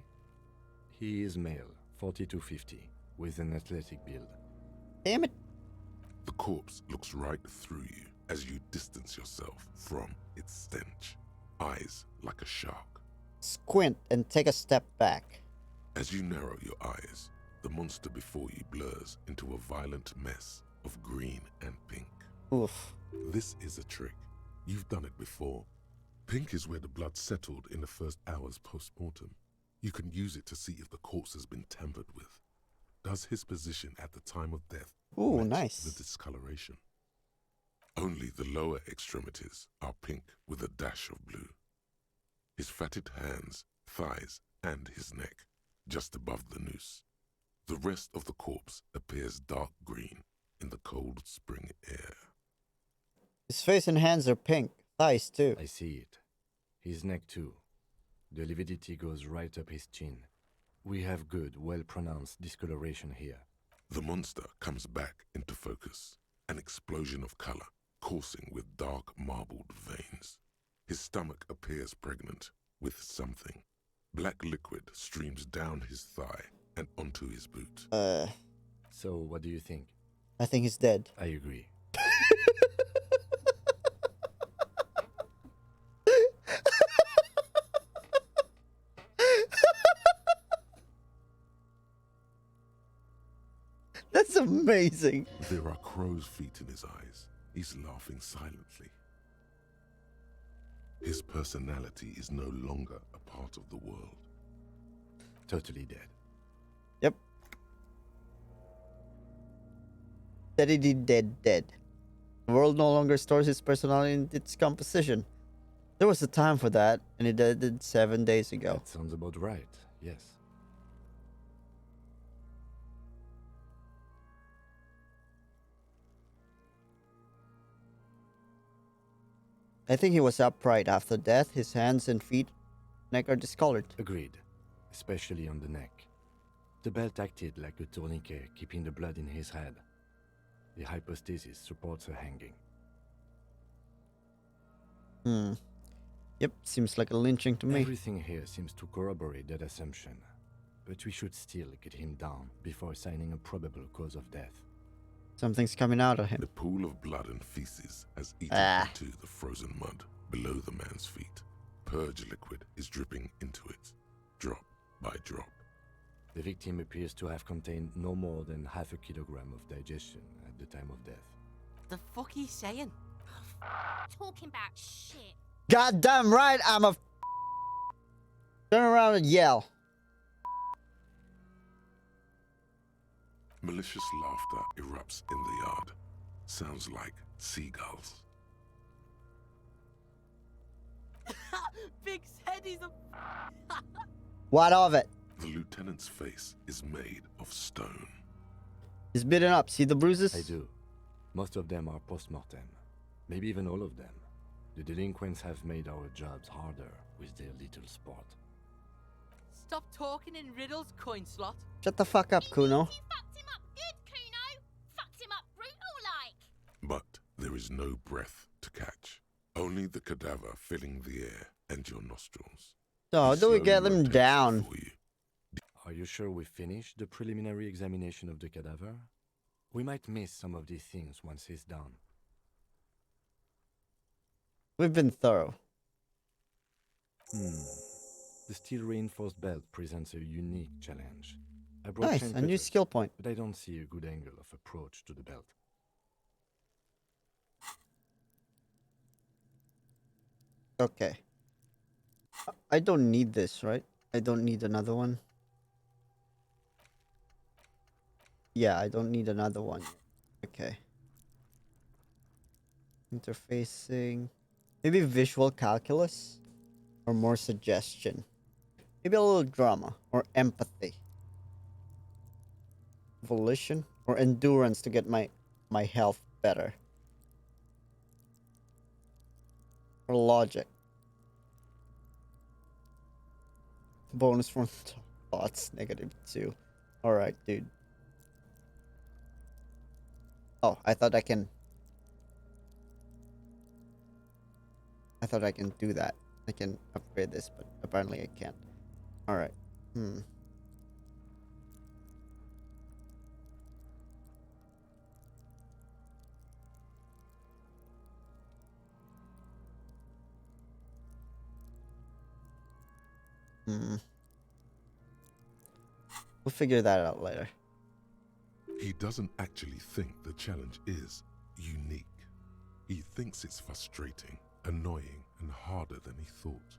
He is male, 40 to 50, with an athletic build. Damn it. The corpse looks right through you as you distance yourself from its stench, eyes like a shark. Squint and take a step back. As you narrow your eyes, the monster before you blurs into a violent mess of green and pink. Oof. This is a trick. You've done it before. Pink is where the blood settled in the first hours post-mortem. You can use it to see if the corpse has been tampered with. Does his position at the time of death Ooh, match nice. the discoloration? Only the lower extremities are pink with a dash of blue. His fatted hands, thighs, and his neck, just above the noose. The rest of the corpse appears dark green in the cold spring air. His face and hands are pink. Thighs too. I see it. His neck too. The lividity goes right up his chin. We have good, well-pronounced discoloration here. The monster comes back into focus, an explosion of color, coursing with dark marbled veins. His stomach appears pregnant with something. Black liquid streams down his thigh and onto his boot. So, what do you think? I think he's dead. I agree. That's amazing. There are crow's feet in his eyes. He's laughing silently. His personality is no longer a part of the world. Totally dead. Yep. Dead. The world no longer stores his personality in its composition. There was a time for that, and it ended 7 days ago. That sounds about right, yes. I think he was upright after death. His hands and feet, neck are discolored. Agreed. Especially on the neck. The belt acted like a tourniquet, keeping the blood in his head. The hypostasis supports a hanging. Yep, seems like a lynching to me. Everything here seems to corroborate that assumption. But we should still get him down before assigning a probable cause of death. Something's coming out of him. The pool of blood and feces has eaten into the frozen mud below the man's feet. Purge liquid is dripping into it, drop by drop. The victim appears to have contained no more than half a kilogram of digestion at the time of death. The fuck he's saying? Talking about shit. Goddamn right, I'm a turn around and yell. Malicious laughter erupts in the yard. Sounds like seagulls. Big said he's a... What of it? The lieutenant's face is made of stone. He's beaten up. See the bruises? I do. Most of them are post-mortem. Maybe even all of them. The delinquents have made our jobs harder with their little sport. Stop talking in riddles, coin slot. Shut the fuck up, Kuno. You fucked him up good, Kuno. Fucked him up brutal like. But there is no breath to catch. Only the cadaver filling the air and your nostrils. So how He do we get slowly them rotates down? before you. Are you sure we finished the preliminary examination of the cadaver? We might miss some of these things once he's done. We've been thorough. The steel-reinforced belt presents a unique challenge. I brought Nice, chain a new cutters, skill point. but I don't see a good angle of approach to the belt. Okay. I don't need this, right? I don't need another one. Yeah, I don't need another one. Okay. Interfacing. Maybe visual calculus? Or more suggestion. Maybe a little drama. Or empathy. Volition. Or endurance to get my health better. Or logic. Bonus from thoughts. -2. Alright, dude. Oh, I thought I can do that. I can upgrade this, but apparently I can't. Alright. We'll figure that out later. He doesn't actually think the challenge is unique. He thinks it's frustrating, annoying, and harder than he thought.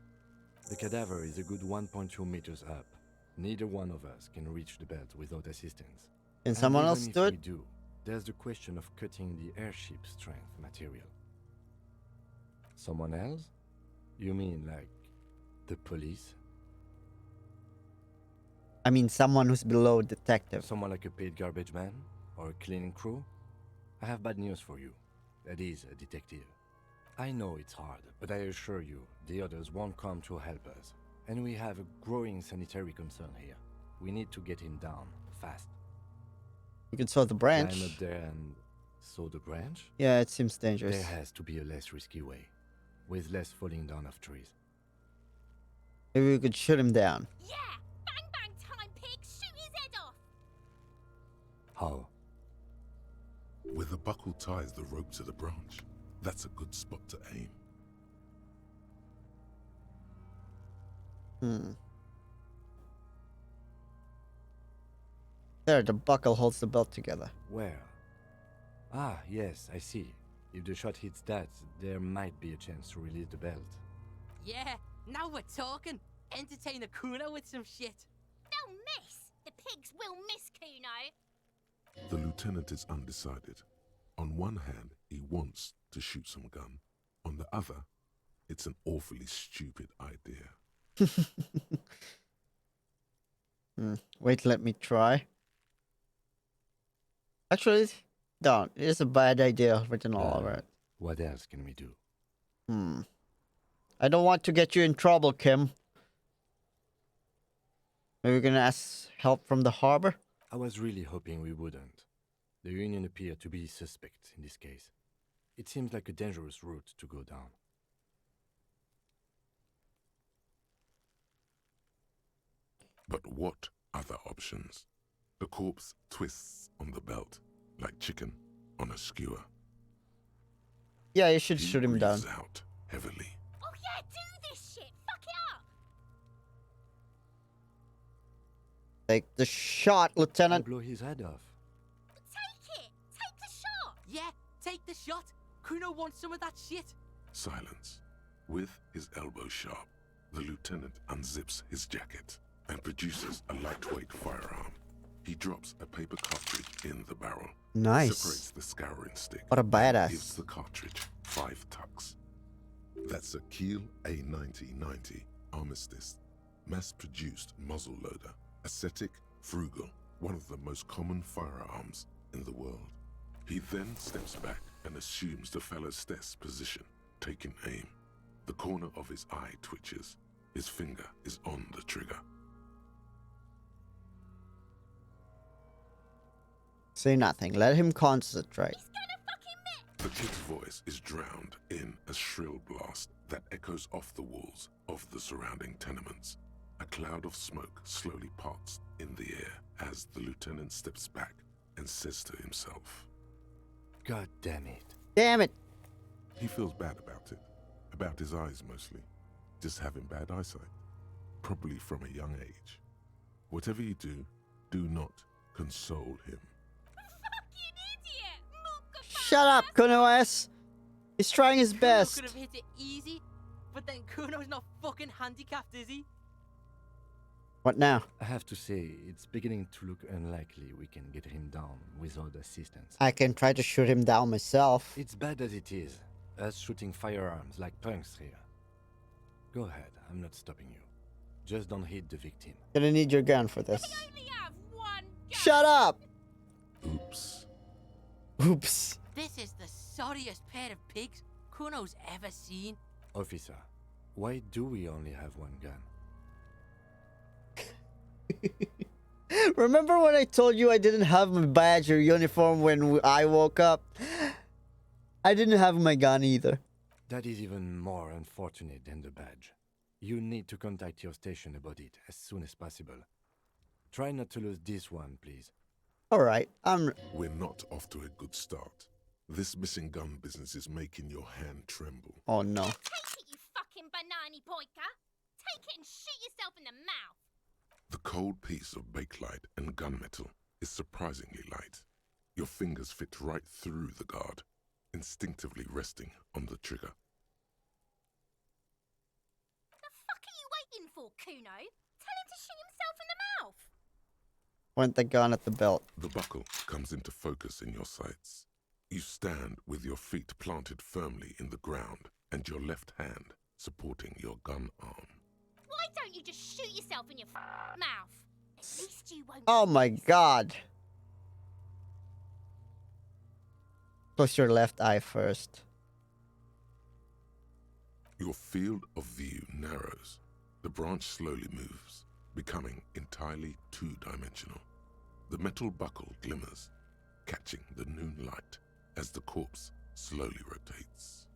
The cadaver is a good 1.2 meters up. Neither one of us can reach the belt without assistance. Can And someone even else if do we it? do, there's the question of cutting the airship strength material. Someone else? You mean like the police? I mean, someone who's below detective. Someone like a paid garbage man? Or a cleaning crew? I have bad news for you. That is a detective. I know it's hard, but I assure you, the others won't come to help us. And we have a growing sanitary concern here. We need to get him down, fast. You can saw the branch. Climb up there and saw the branch? Yeah, it seems dangerous. There has to be a less risky way, with less falling down of trees. Maybe we could shoot him down. Yeah! Bang bang time, pig! Shoot his head off! How? Where the buckle ties the rope to the branch, that's a good spot to aim. There, the buckle holds the belt together. Where? Ah, yes, I see. If the shot hits that, there might be a chance to release the belt. Yeah, now we're talking. Entertain a Kuno with some shit. They'll miss! The pigs will miss Kuno! The lieutenant is undecided. On one hand, he wants to shoot some gun. On the other, it's an awfully stupid idea. Wait, let me try. Actually, don't. It is a bad idea written all over it. What else can we do? I don't want to get you in trouble, Kim. Maybe we're gonna ask help from the harbor? I was really hoping we wouldn't. The Union appeared to be suspect in this case. It seems like a dangerous route to go down. But what other options? The corpse twists on the belt, like chicken on a skewer. Yeah, you should He shoot him down. breathes out heavily. Oh yeah, do this shit! Fuck it up! Take the shot, I'll Lieutenant. blow his head off. Take it! Take the shot! Yeah, take the shot. Kuno wants some of that shit. Silence. With his elbow sharp, the lieutenant unzips his jacket and produces a lightweight firearm. He drops a paper cartridge in the barrel. Nice. Separates the scouring stick. What a and badass. Gives the cartridge 5 tucks. That's a Kiel A9090 Armistice mass-produced muzzleloader, ascetic, frugal, one of the most common firearms in the world. He then steps back and assumes the phallostes position, taking aim. The corner of his eye twitches. His finger is on the trigger. Say nothing. Let him concentrate. He's gonna fucking miss! The kid's voice is drowned in a shrill blast that echoes off the walls of the surrounding tenements. A cloud of smoke slowly parts in the air as the lieutenant steps back and says to himself, God damn it. Damn it! he feels bad about it. About his eyes mostly. Just having bad eyesight. Probably from a young age. Whatever you do, do not console him. Fucking idiot! Mooka Shut up, Kuno-S! He's trying his Kuno best. could have hit it easy, but then Kuno's not fucking handicapped, is he? What now? I have to say, it's beginning to look unlikely we can get him down without assistance. I can try to shoot him down myself. It's bad as it is, us shooting firearms like punks here. Go ahead, I'm not stopping you. Just don't hit the victim. Gonna need your gun for this. We only have one gun! Shut up! Oops. Oops. This is the sorriest pair of pigs Kuno's ever seen. Officer, why do we only have one gun? Remember when I told you I didn't have my badge or uniform when I woke up? I didn't have my gun either. That is even more unfortunate than the badge. You need to contact your station about it as soon as possible. Try not to lose this one, please. Alright, We're not off to a good start. This missing gun business is making your hand tremble. Oh no. Take it, you fucking banana poika! Take it and shoot yourself in the mouth! The cold piece of bakelite and gunmetal is surprisingly light. Your fingers fit right through the guard, instinctively resting on the trigger. The fuck are you waiting for, Kuno? Tell him to shoot himself in the mouth! Point the gun at the belt. The buckle comes into focus in your sights. You stand with your feet planted firmly in the ground and your left hand supporting your gun arm. Why don't you just shoot yourself in your mouth? At least you won't. Oh my god. Close your left eye first. Your field of view narrows. The branch slowly moves, becoming entirely two-dimensional. The metal buckle glimmers, catching the noon light as the corpse slowly rotates.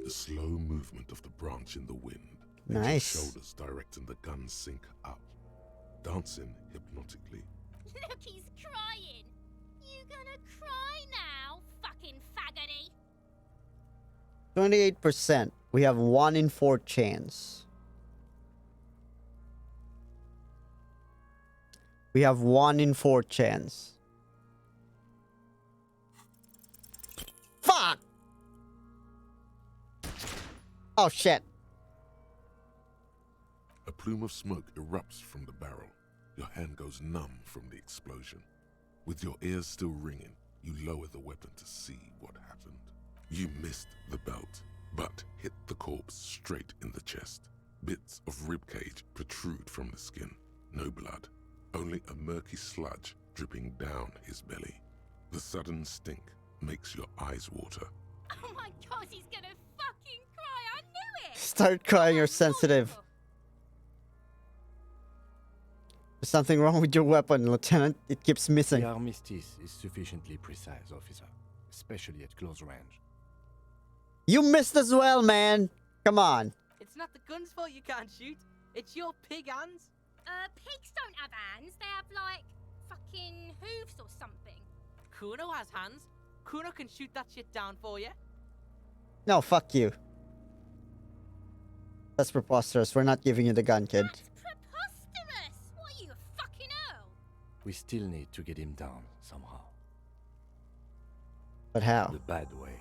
The slow movement of the branch in the wind. And Nice. your shoulders directing the gun sink up, dancing hypnotically. Look, he's crying. You gonna cry now, fucking faggoty? 28%. We have 1 in 4 chance. We have 1 in 4 chance. Fuck! Oh shit. A plume of smoke erupts from the barrel. Your hand goes numb from the explosion. With your ears still ringing, you lower the weapon to see what happened. You missed the belt, but hit the corpse straight in the chest. Bits of ribcage protrude from the skin. No blood, only a murky sludge dripping down his belly. The sudden stink makes your eyes water. Oh my god, he's gonna fucking cry. I knew it. Start crying, you're sensitive. There's something wrong with your weapon, Lieutenant. It keeps missing. The armistice is sufficiently precise, officer, especially at close range. You missed as well, man. Come on. It's not the gun's fault you can't shoot. It's your pig hands. Pigs don't have hands. They have like fucking hooves or something. Kuno has hands. Kuno can shoot that shit down for you. No, fuck you. That's preposterous. We're not giving you the gun, kid. That's preposterous. What are you, a fucking earl? We still need to get him down somehow. But how? The bad way.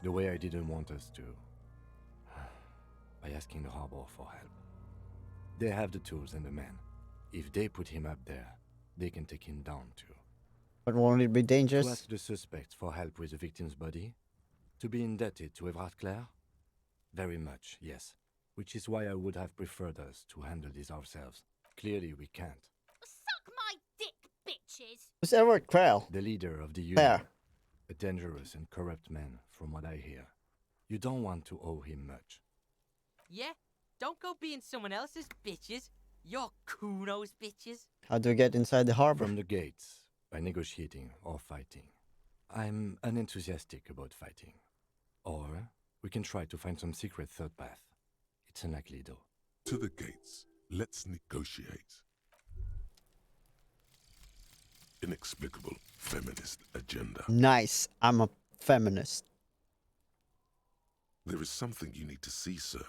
The way I didn't want us to. By asking the harbor for help. They have the tools and the men. If they put him up there, they can take him down too. But won't it be To dangerous? ask the suspects for help with the victim's body? To be indebted to Everard Clare? Very much, yes. which is why I would have preferred us to handle this ourselves. Clearly, we can't. Suck my dick, bitches. Who's Edward Wryl? The leader of the There. Union, a dangerous and corrupt man, from what I hear. You don't want to owe him much. Yeah? Don't go being someone else's bitches. You're Kuno's bitches. How do we get inside the harbor? From the gates, by negotiating or fighting. I'm unenthusiastic about fighting. Or we can try to find some secret third path. It's unlikely though. To the gates. Let's negotiate. Inexplicable feminist agenda. Nice. I'm a feminist. There is something you need to see, sir.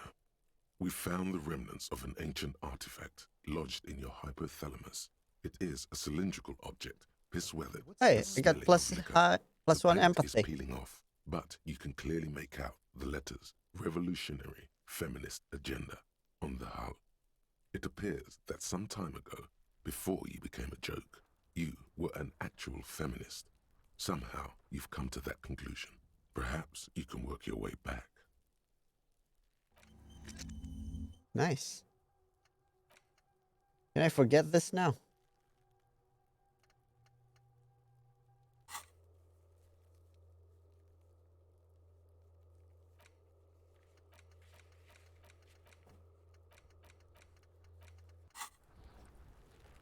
We found the remnants of an ancient artifact lodged in your hypothalamus. It is a cylindrical object, piss-weathered. Hey, and we got smelling plus of liquor. plus The one paint empathy. is peeling off, but you can clearly make out the letters Revolutionary Feminist Agenda on the hull. It appears that some time ago, before you became a joke, you were an actual feminist. Somehow, you've come to that conclusion. Perhaps you can work your way back. Nice. Can I forget this now?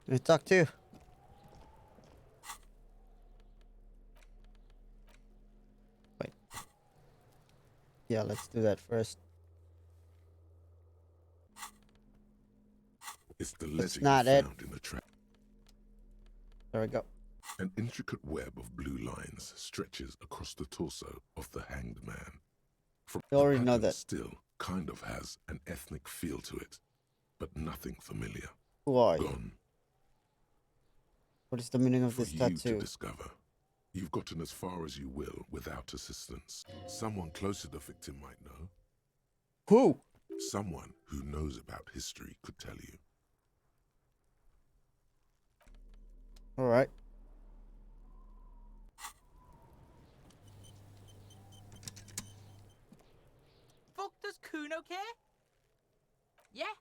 Can I talk to you? Wait. Yeah, let's do that first. It's the That's legend not you it. found in the trap. There we go. An intricate web of blue lines stretches across the torso of the hanged man. From You already the know pattern that. still kind of has an ethnic feel to it, but nothing familiar. Who are you? Gone What is the meaning of for this you to tattoo? discover. You've gotten as far as you will without assistance. Someone close to the victim might know. Who? Someone who knows about history could tell you. All right. Fuck does Kuno care? Yeah?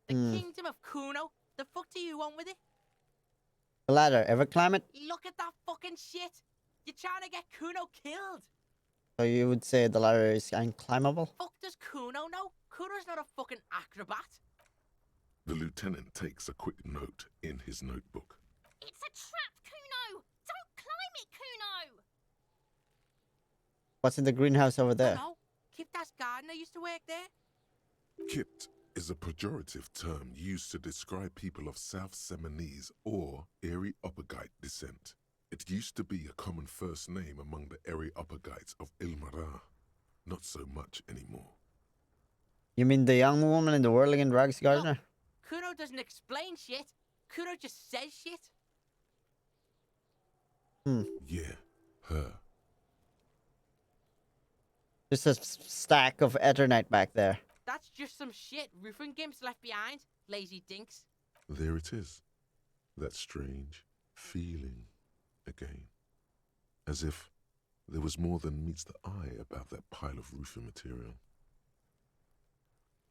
The Hmm. kingdom of Kuno? The fuck do you want with it? The ladder. Ever climb it? Look at that fucking shit! You're trying to get Kuno killed! So you would say the ladder is unclimbable? Fuck does Kuno know? Kuno's not a fucking acrobat. The lieutenant takes a quick note in his notebook. It's a trap, Kuno. Don't climb it, Kuno. What's in the greenhouse over there? No, Kiptas gardener used to work there. Kipt is a pejorative term used to describe people of South Seminese or Areopagite descent. It used to be a common first name among the Areopagites of Ilmara. Not so much anymore. You mean the young woman in the whirling and rags gardener? Kuno doesn't explain shit. Kuno just says shit. Yeah, her. There's a stack of Eternite back there. That's just some shit roofing gimps left behind. Lazy dinks. There it is. That strange feeling again. As if there was more than meets the eye about that pile of roofing material.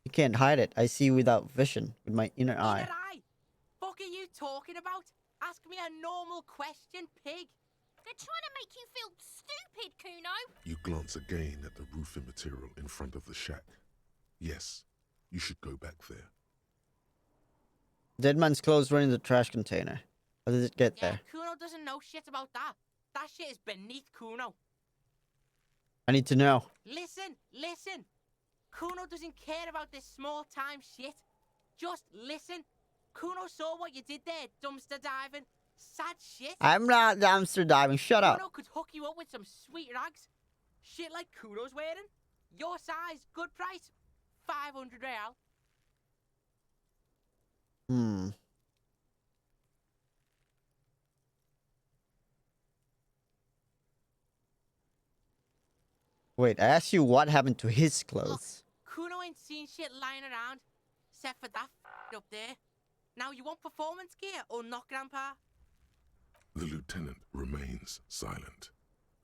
You can't hide it. I see without vision with my inner eye. Inner eye? Fuck are you talking about? Ask me a normal question, pig. They're trying to make you feel stupid, Kuno. You glance again at the roofing material in front of the shack. Yes, you should go back there. Dead man's clothes were in the trash container. How did it get Yeah, there? Kuno doesn't know shit about that. That shit is beneath Kuno. I need to know. Listen. Kuno doesn't care about this small-time shit. Just listen. Kuno saw what you did there, dumpster diving. Sad shit. I'm not dumpster diving. Shut up. Kuno could hook you up with some sweet rags. Shit like Kuno's wearing. Your size, good price. 500 Wryle. Wait, I asked you what happened to his Look, clothes. Kuno ain't seen shit lying around. Except for that up there. Now you want performance gear or not, Grandpa? The lieutenant remains silent,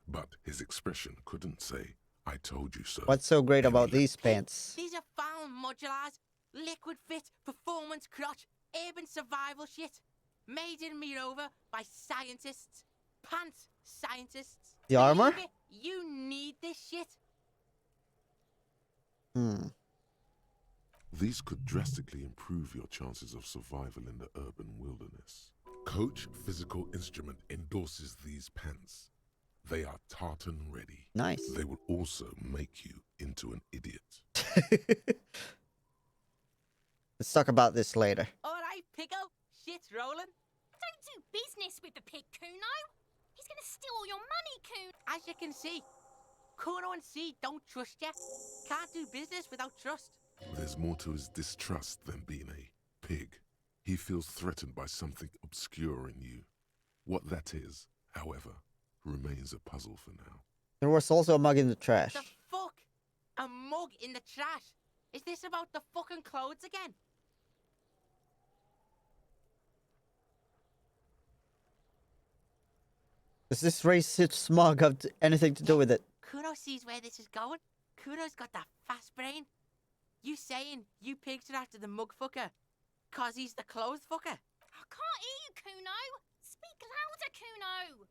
but his expression couldn't say, I told you so. What's so great about these pants? These are found all modulars, liquid fit, performance crotch, urban survival shit. Made in Mirova by scientists. Pants scientists. The armor? Believe it, you need this shit. These could drastically improve your chances of survival in the urban wilderness. Coach Physical Instrument endorses these pants. They are tartan ready. Nice. They will also make you into an idiot. Let's talk about this later. Alright, Pico. Shit's rolling. Don't do business with the pig, Kuno. He's gonna steal all your money, Kuno. As you can see, Kuno and C don't trust you. Can't do business without trust. There's more to his distrust than being a pig. He feels threatened by something obscure in you. What that is, however, remains a puzzle for now. There was also a mug in the trash. The fuck? A mug in the trash? Is this about the fucking clothes again? Does this racist mug have anything to do with it? Kuno sees where this is going. Kuno's got that fast brain. You saying you pigs are after the mug fucker? Cause he's the clothes fucker? I can't hear you, Kuno. Speak louder, Kuno.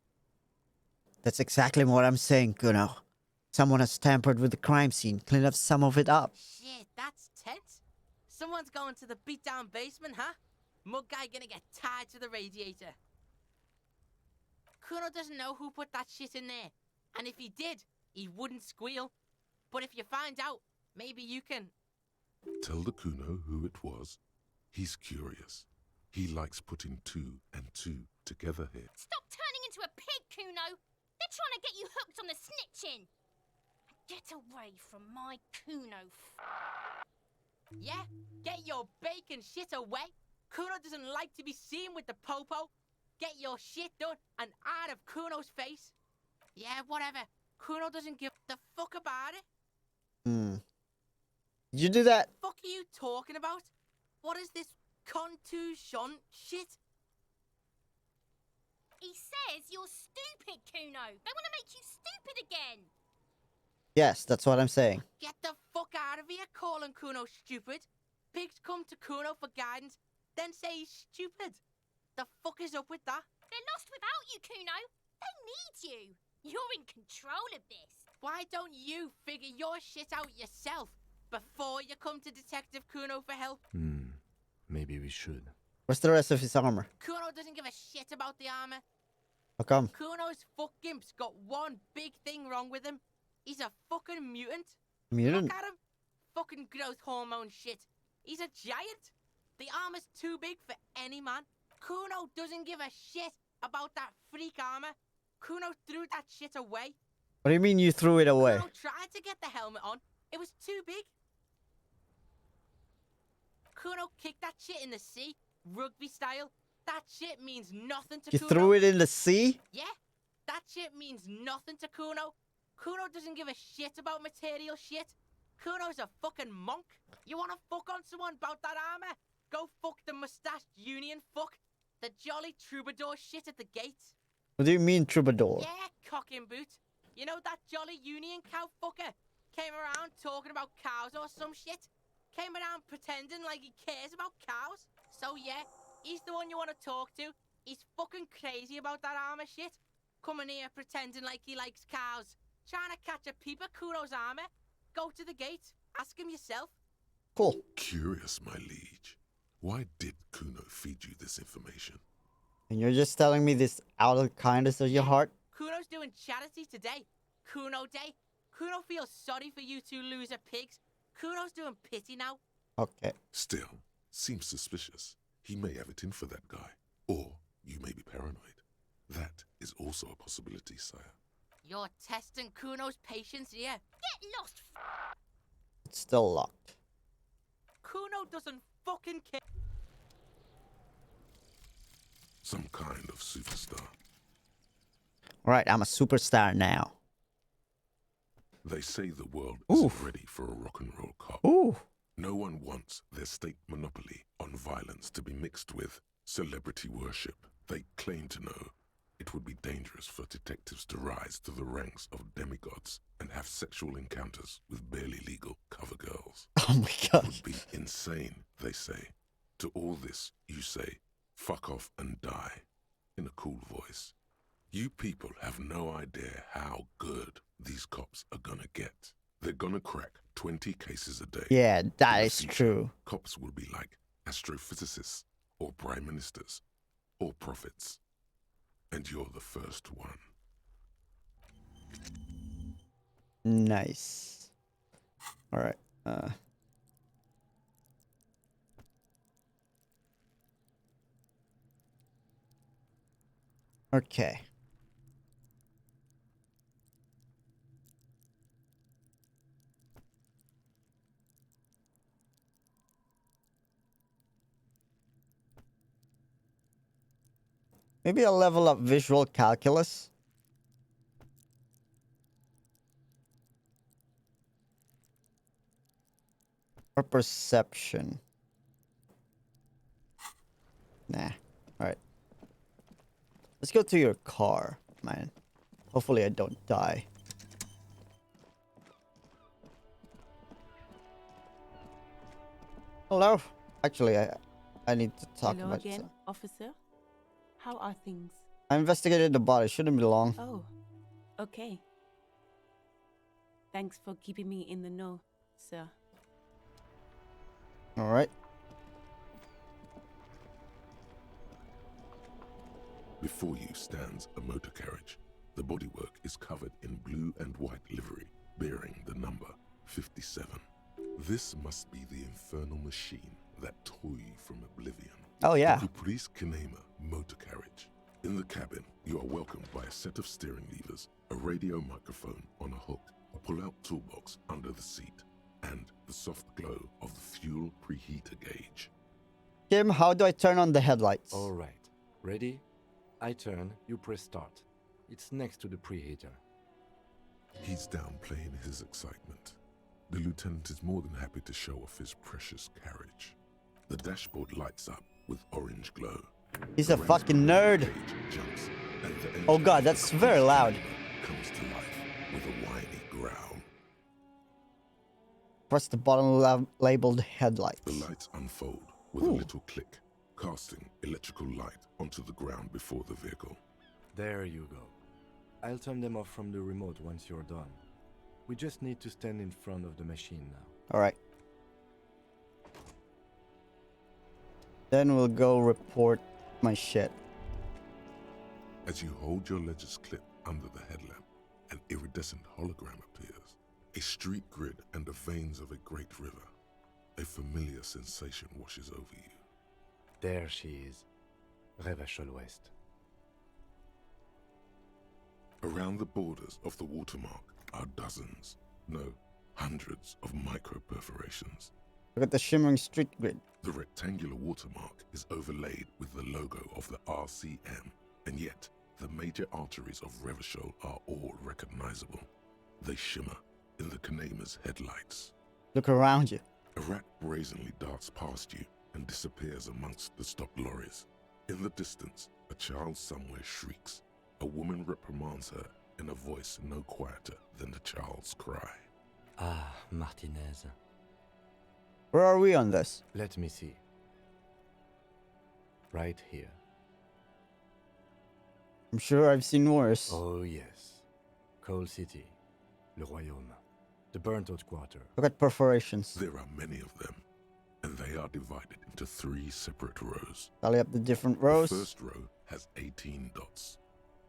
That's exactly what I'm saying, Kuno. Someone has tampered with the crime scene. Clean up some of it up. Shit, that's tense. Someone's going to the beat-down basement, huh? Mug guy gonna get tied to the radiator. Kuno doesn't know who put that shit in there. And if he did, he wouldn't squeal. But if you find out, maybe you can... Tell the Kuno who it was. He's curious. He likes putting 2 and 2 together here. Stop turning into a pig, Kuno. They're trying to get you hooked on the snitching. Get away from my Kuno. Yeah? Get your bacon shit away. Kuno doesn't like to be seen with the popo. Get your shit done and out of Kuno's face. Yeah, whatever. Kuno doesn't give the fuck about it. Did you do that? Fuck are you talking about? What is this contusion shit? He says you're stupid, Kuno. They want to make you stupid again. Yes, that's what I'm saying. Get the fuck out of here calling Kuno stupid. Pigs come to Kuno for guidance, then say he's stupid. The fuck is up with that? They're lost without you, Kuno. They need you. You're in control of this. Why don't you figure your shit out yourself before you come to Detective Kuno for help? Maybe we should. Where's the rest of his armor? Kuno doesn't give a shit about the armor. How come? Kuno's fuck gimp's got one big thing wrong with him. He's a fucking mutant. Mutant? Look at him. Fucking growth hormone shit. He's a giant. The armor's too big for any man. Kuno doesn't give a shit about that freak armor. Kuno threw that shit away. What do you mean you threw it away? Kuno tried to get the helmet on. It was too big. Kuno kicked that shit in the sea, rugby style. That shit means nothing to You Kuno. threw it in the sea? Yeah, that shit means nothing to Kuno. Kuno doesn't give a shit about material shit. Kuno's a fucking monk. You wanna fuck on someone about that armor? Go fuck the mustached union fuck. The jolly troubadour shit at the gates. What do you mean, troubadour? Yeah, cock and boot. You know that jolly union cow fucker? Came around talking about cows or some shit. Came around pretending like he cares about cows. So yeah, he's the one you want to talk to. He's fucking crazy about that armor shit. Coming here pretending like he likes cows. Trying to catch a peep at Kuno's armor. Go to the gate. Ask him yourself. Cool. Curious, my liege. Why did Kuno feed you this information? And you're just telling me this out of the kindness of your heart? Kuno's doing charity today. Kuno Day. Kuno feels sorry for you two loser pigs. Kuno's doing pity now. Okay. Still, seems suspicious. He may have it in for that guy. Or you may be paranoid. That is also a possibility, sire. You're testing Kuno's patience here. Get lost. It's still locked. Kuno doesn't fucking care. Some kind of superstar. Right, I'm a superstar now. They say the world Oof. isn't ready for a rock and roll cop. Ooh. No one wants their state monopoly on violence to be mixed with celebrity worship. They claim to know. It it would be dangerous for detectives to rise to the ranks of demigods and have sexual encounters with barely legal cover girls. Oh my It god. would be insane, they say. To all this, you say, fuck off and die, in a cool voice. You people have no idea how good these cops are gonna get. They're gonna crack 20 cases a day. Yeah, In that the is future, true. Cops will be like astrophysicists, or prime ministers, or prophets. And you're the first one. Nice. All right. Okay. Maybe I'll level up visual calculus. Or perception. Nah. Alright. Let's go to your car, man. Hopefully I don't die. Hello? Actually, I need to talk Hello about again, some- officer. How are things? I investigated the body. Shouldn't be long. Oh, okay. Thanks for keeping me in the know, sir. Alright. Before you stands a motor carriage. The bodywork is covered in blue and white livery, bearing the number 57. This must be the infernal machine that tore you from oblivion. Oh yeah. The Caprice Kinema motor carriage. In the cabin, you are welcomed by a set of steering levers, a radio microphone on a hook, a pull-out toolbox under the seat, and the soft glow of the fuel preheater gauge. Kim, how do I turn on the headlights? All right. Ready? I turn, you press start. It's next to the preheater. He's downplaying his excitement. The lieutenant is more than happy to show off his precious carriage. The dashboard lights up with orange glow. He's The a fucking nerd. ransomware page jumps, and the engine Oh god, of that's the very Caprice loud. Kinema comes to life with a whiny growl. Press the button labeled headlights. The lights unfold with a little click, casting electrical light onto the ground before the vehicle. There you go. I'll turn them off from the remote once you're done. We just need to stand in front of the machine now. Alright. Then we'll go report my shit. As you hold your ledger's clip under the headlamp, an iridescent hologram appears. A street grid and the veins of a great river. A familiar sensation washes over you. There she is. Revachol West. Around the borders of the watermark are dozens, no, hundreds of micro-perforations. Look at the shimmering street grid. The rectangular watermark is overlaid with the logo of the RCM, and yet the major arteries of Revachol are all recognizable. They shimmer in the Kinema's headlights. Look around you. A rat brazenly darts past you and disappears amongst the stopped lorries. In the distance, a child somewhere shrieks. A woman reprimands her in a voice no quieter than the child's cry. Ah, Martinez. Where are we on this? Let me see. Right here. I'm sure I've seen worse. Oh, yes. Coal City. Le Royaume. The burnt-out quarter. Look at perforations. There are many of them, and they are divided into 3 separate rows. Tally up the different rows. The first row has 18 dots.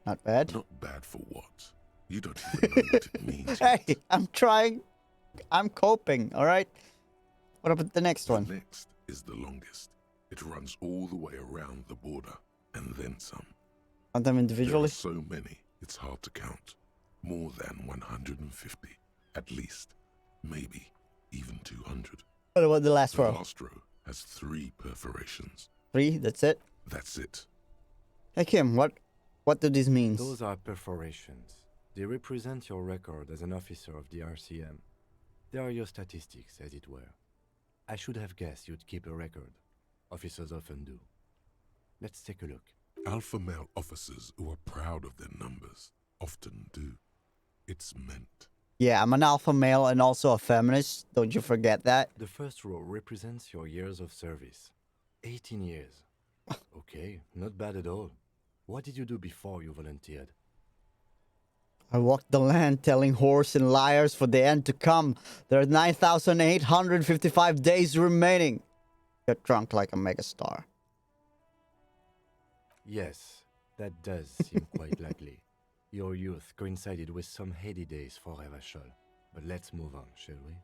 Not bad. Not bad for what? You don't even know what it means. Hey, yet. I'm trying. I'm coping, alright? What about the next The one? next is the longest. It runs all the way around the border, and then some. Count them There individually? are so many, it's hard to count. More than 150, at least. Maybe even 200. What about the last The row? last row has 3 perforations. 3, that's it? That's it. Hey Kim, what do these mean? Those are perforations. They represent your record as an officer of the RCM. They are your statistics, as it were. I should have guessed you'd keep a record. Officers often do. Let's take a look. Alpha male officers who are proud of their numbers often do. It's meant. Yeah, I'm an alpha male and also a feminist. Don't you forget that. The first row represents your years of service. 18 years. Okay, not bad at all. What did you do before you volunteered? I walked the land telling whores and liars for the end to come. There are 9,855 days remaining. Get drunk like a megastar. Yes, that does seem quite likely. Your youth coincided with some heady days for Revachol. But let's move on, shall we?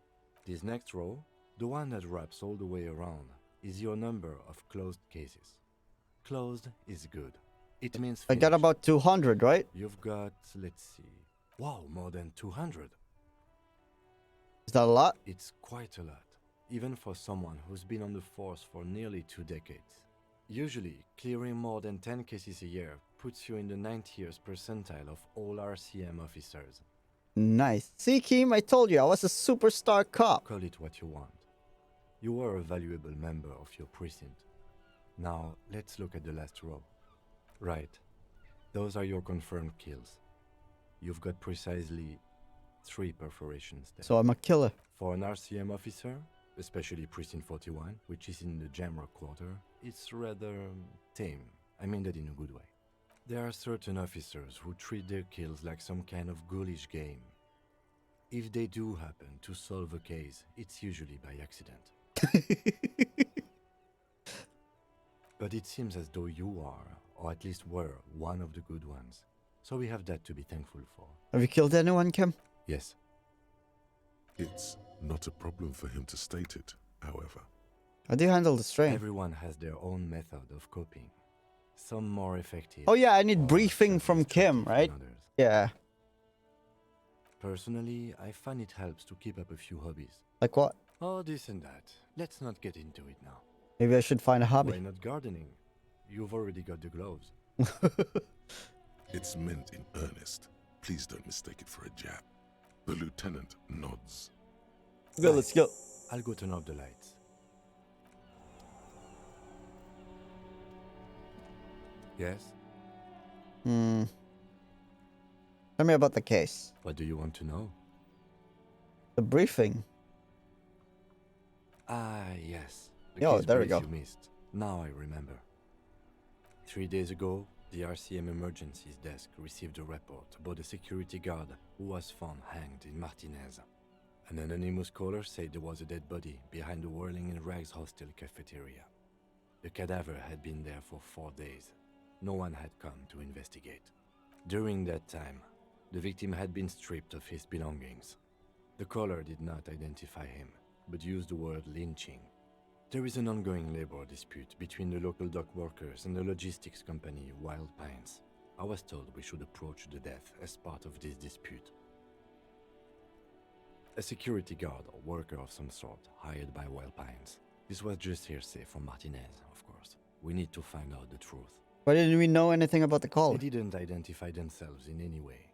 This next row, the one that wraps all the way around, is your number of closed cases. Closed is good. It means I got finished. about 200, right? You've got, let's see. Wow, more than 200. Is that a lot? It's quite a lot, even for someone who's been on the force for nearly 2 decades. Usually, clearing more than 10 cases a year puts you in the 90th percentile of all RCM officers. Nice. See, Kim, I told you I was a superstar cop. Call it what you want. You were a valuable member of your precinct. Now, let's look at the last row. Right. Those are your confirmed kills. You've got precisely 3 perforations there. So I'm a killer. For an RCM officer, especially Precinct 41, which is in the Jamrock quarter, it's rather tame. I mean that in a good way. There are certain officers who treat their kills like some kind of ghoulish game. If they do happen to solve a case, it's usually by accident. But it seems as though you are, or at least were, one of the good ones. So we have that to be thankful for. Have you killed anyone, Kim? Yes. It's not a problem for him to state it, however. How do you handle the strain? Everyone has their own method of coping. Some more effective. Oh yeah, I need or briefing less from Kim, destructive right? than others. Yeah. Personally, I find it helps to keep up a few hobbies. Like what? Oh, this and that. Let's not get into it now. Maybe I should find a Why hobby. not gardening? You've already got the gloves. It's meant in earnest. Please don't mistake it for a jab. The lieutenant nods. Go, let's go. I'll go turn off the lights. Yes? Tell me about the case. What do you want to know? The briefing. Ah, yes. The Yo, case there we brief go. You missed. Now I remember. 3 days ago, the RCM Emergencies Desk received a report about a security guard who was found hanged in Martinez. An anonymous caller said there was a dead body behind the Whirling and Rags hostel cafeteria. The cadaver had been there for 4 days. No one had come to investigate. During that time, the victim had been stripped of his belongings. The caller did not identify him, but used the word lynching. There is an ongoing labor dispute between the local dock workers and the logistics company Wild Pines. I was told we should approach the death as part of this dispute. A security guard or worker of some sort hired by Wild Pines. This was just hearsay from Martinez, of course. We need to find out the truth. Why didn't we know anything about the caller? They didn't identify themselves in any way.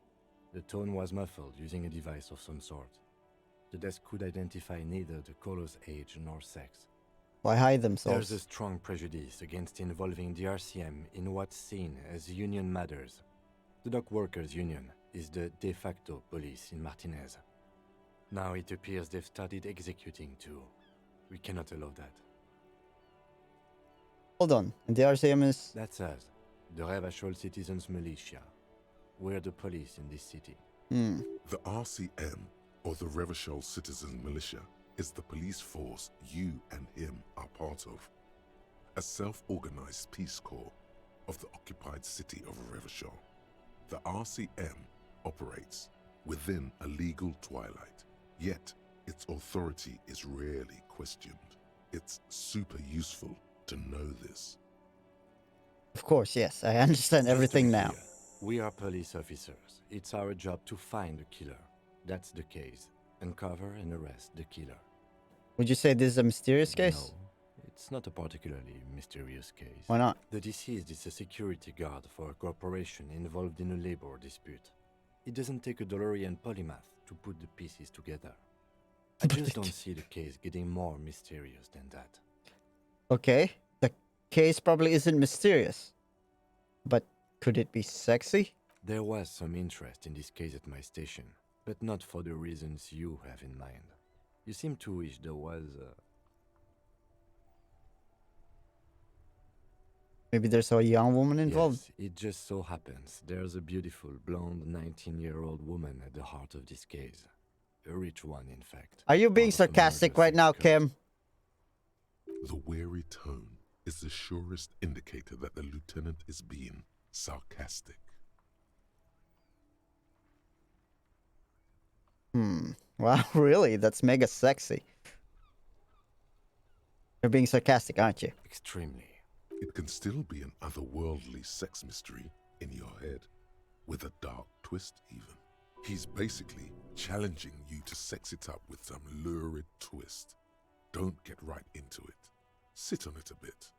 The tone was muffled using a device of some sort. The desk could identify neither the caller's age nor sex. Why hide There's themselves? a strong prejudice against involving the RCM in what's seen as union matters. The dock workers' union is the de facto police in Martinez. Now it appears they've started executing too. We cannot allow that. Hold on. And the RCM is... That's us, the Revachol Citizens Militia. We're the police in this city. The RCM, or the Revachol Citizen Militia, is the police force you and him are part of. A self-organized peace corps of the occupied city of Revachol. The RCM operates within a legal twilight, yet its authority is rarely questioned. It's super useful to know this. Of course, yes. I understand everything now. Clear. We are police officers. It's our job to find the killer. That's the case. Uncover and arrest the killer. Would you say this is a mysterious case? No, it's not a particularly mysterious case. Why not? The deceased is a security guard for a corporation involved in a labor dispute. It doesn't take a DeLorean polymath to put the pieces together. I just don't see the case getting more mysterious than that. Okay. The case probably isn't mysterious. But could it be sexy? There was some interest in this case at my station, but not for the reasons you have in mind. You seem to wish there was Maybe there's a young woman involved. Yes, it just so happens there's a beautiful blonde 19-year-old woman at the heart of this case. A rich one, in fact. Are you being Part of a sarcastic murder right now, sex cult. Kim? The wary tone is the surest indicator that the lieutenant is being sarcastic. Wow, really? That's mega sexy. You're being sarcastic, aren't you? Extremely. It can still be an otherworldly sex mystery in your head, with a dark twist even. He's basically challenging you to sex it up with some lurid twist. Don't get right into it. Sit on it a bit,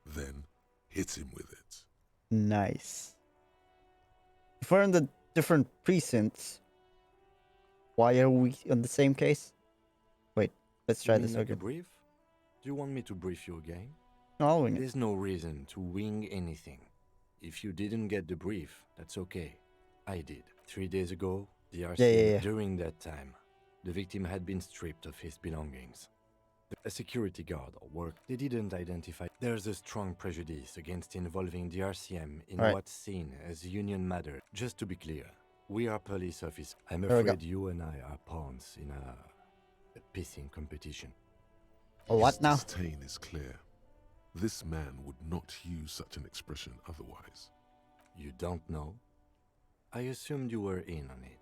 then hit him with it. Nice. If we're in the different precincts, why are we on the same case? Wait, let's try You this mean like a again. brief? Do you want me to brief you again? No, I'll wing it. There's no reason to wing anything. If you didn't get the brief, that's okay. I did. 3 days ago, the RCM, Yeah. during that time, the victim had been stripped of his belongings. A security guard worked. They didn't identify. There's a strong prejudice against involving the RCM in Right. what's seen as union matter. Just to be clear, we are police officers. I'm There we go. afraid you and I are pawns in a pissing competition. A what His now? disdain is clear. This man would not use such an expression otherwise. You don't know? I assumed you were in on it.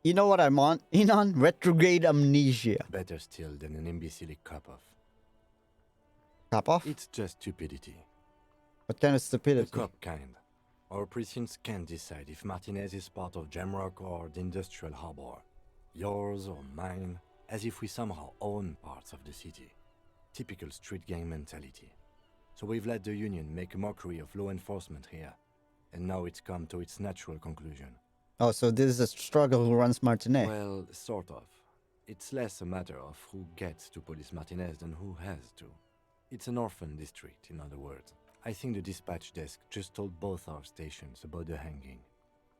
You know what I'm in on? Retrograde amnesia. Better still than an imbecilic cop-off. Top off? It's just stupidity. What kind of The stupidity? cop kind. Our precincts can't decide if Martinez is part of Jamrock or the Industrial Harbor. Yours or mine, as if we somehow own parts of the city. Typical street gang mentality. So we've let the Union make a mockery of law enforcement here. And now it's come to its natural conclusion. Oh, so this is a struggle who runs Martinet. Well, sort of. It's less a matter of who gets to police Martinez than who has to. It's an orphan district, in other words. I think the dispatch desk just told both our stations about the hanging.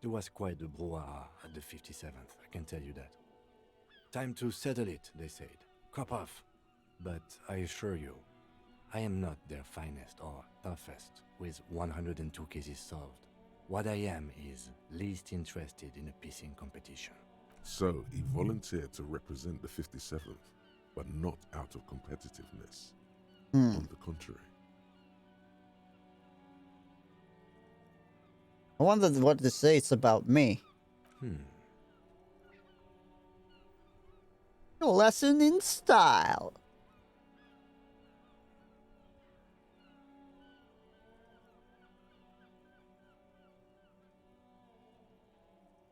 There was quite the brouhaha at the 57th, I can tell you that. Time to settle it, they said. Cop off. But I assure you, I am not their finest or toughest with 102 cases solved. What I am is least interested in a pissing competition. So he volunteered to represent the 57th, but not out of competitiveness. On the contrary. I wonder what this says about me. A lesson in style.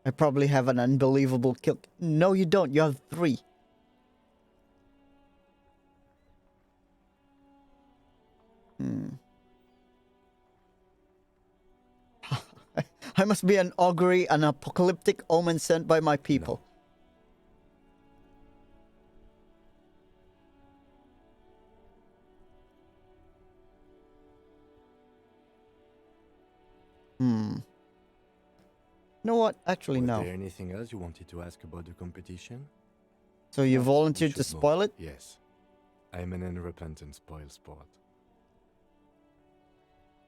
I probably have an unbelievable kill. No, you don't. You have 3. I must be an augury, an apocalyptic omen sent by my people. You know what? Actually, Was no. there anything else you wanted to ask about the competition? So you We volunteered to should move. spoil it? Yes. I'm an unrepentant spoil sport.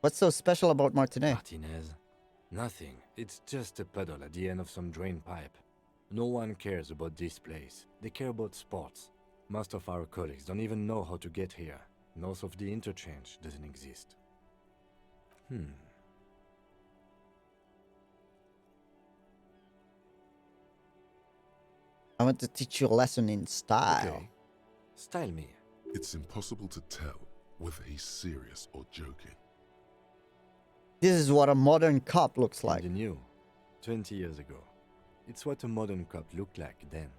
What's so special about Martinet? Martinez? Nothing. It's just a puddle at the end of some drain pipe. No one cares about this place. They care about sports. Most of our colleagues don't even know how to get here. North of the interchange doesn't exist. I want to teach you a lesson in style. Okay. Style me. It's impossible to tell whether he's serious or joking. This is what a modern cop looks like. The new. 20 years ago. It's what a modern cop looked like then.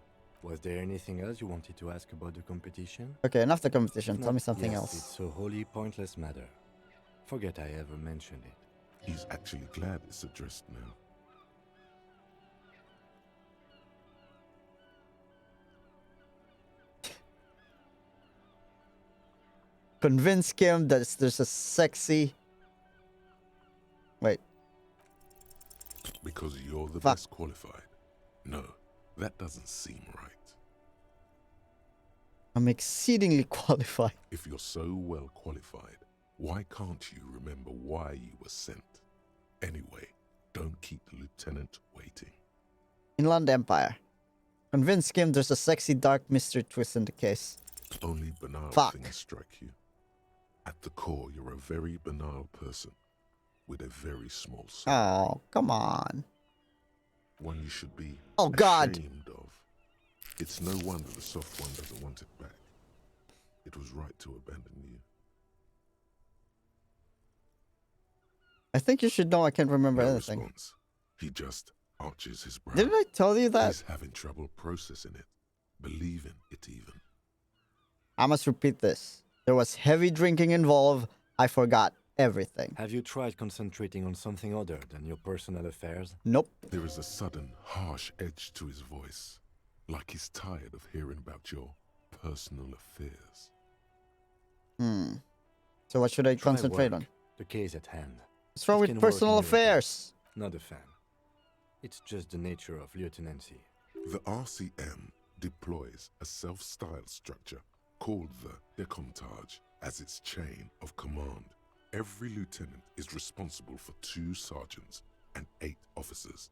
Was there anything else you wanted to ask about the competition? Okay, enough the competition. Tell me No. something Yes, else. It's a wholly pointless matter. Forget I ever mentioned it. He's actually glad it's addressed now. Convince Kim that there's a sexy Wait. Because you're the Fuck. best qualified. No, that doesn't seem right. I'm exceedingly qualified. If you're so well qualified, why can't you remember why you were sent? Anyway, don't keep the lieutenant waiting. Inland Empire. Convince Kim there's a sexy dark mystery twist in the case. Only banal Fuck. things strike you. At the core, you're a very banal person with a very small soul. Oh, come on. One you should be Oh, God. ashamed of. It's no wonder the soft one doesn't want it back. It was right to abandon you. I think you should know I can't remember No anything. response. He just arches his brow. Didn't I tell you that? He's having trouble processing it, believing it even. I must repeat this. There was heavy drinking involved. I forgot everything. Have you tried concentrating on something other than your personal affairs? Nope. There is a sudden, harsh edge to his voice, like he's tired of hearing about your personal affairs. So what should I Try concentrate work. on? The case at hand. What's wrong It with can work personal in your affairs? Not a fan. It's just the nature of lieutenancy. The RCM deploys a self-styled structure called the Decomptage as its chain of command. Every lieutenant is responsible for 2 sergeants and 8 officers.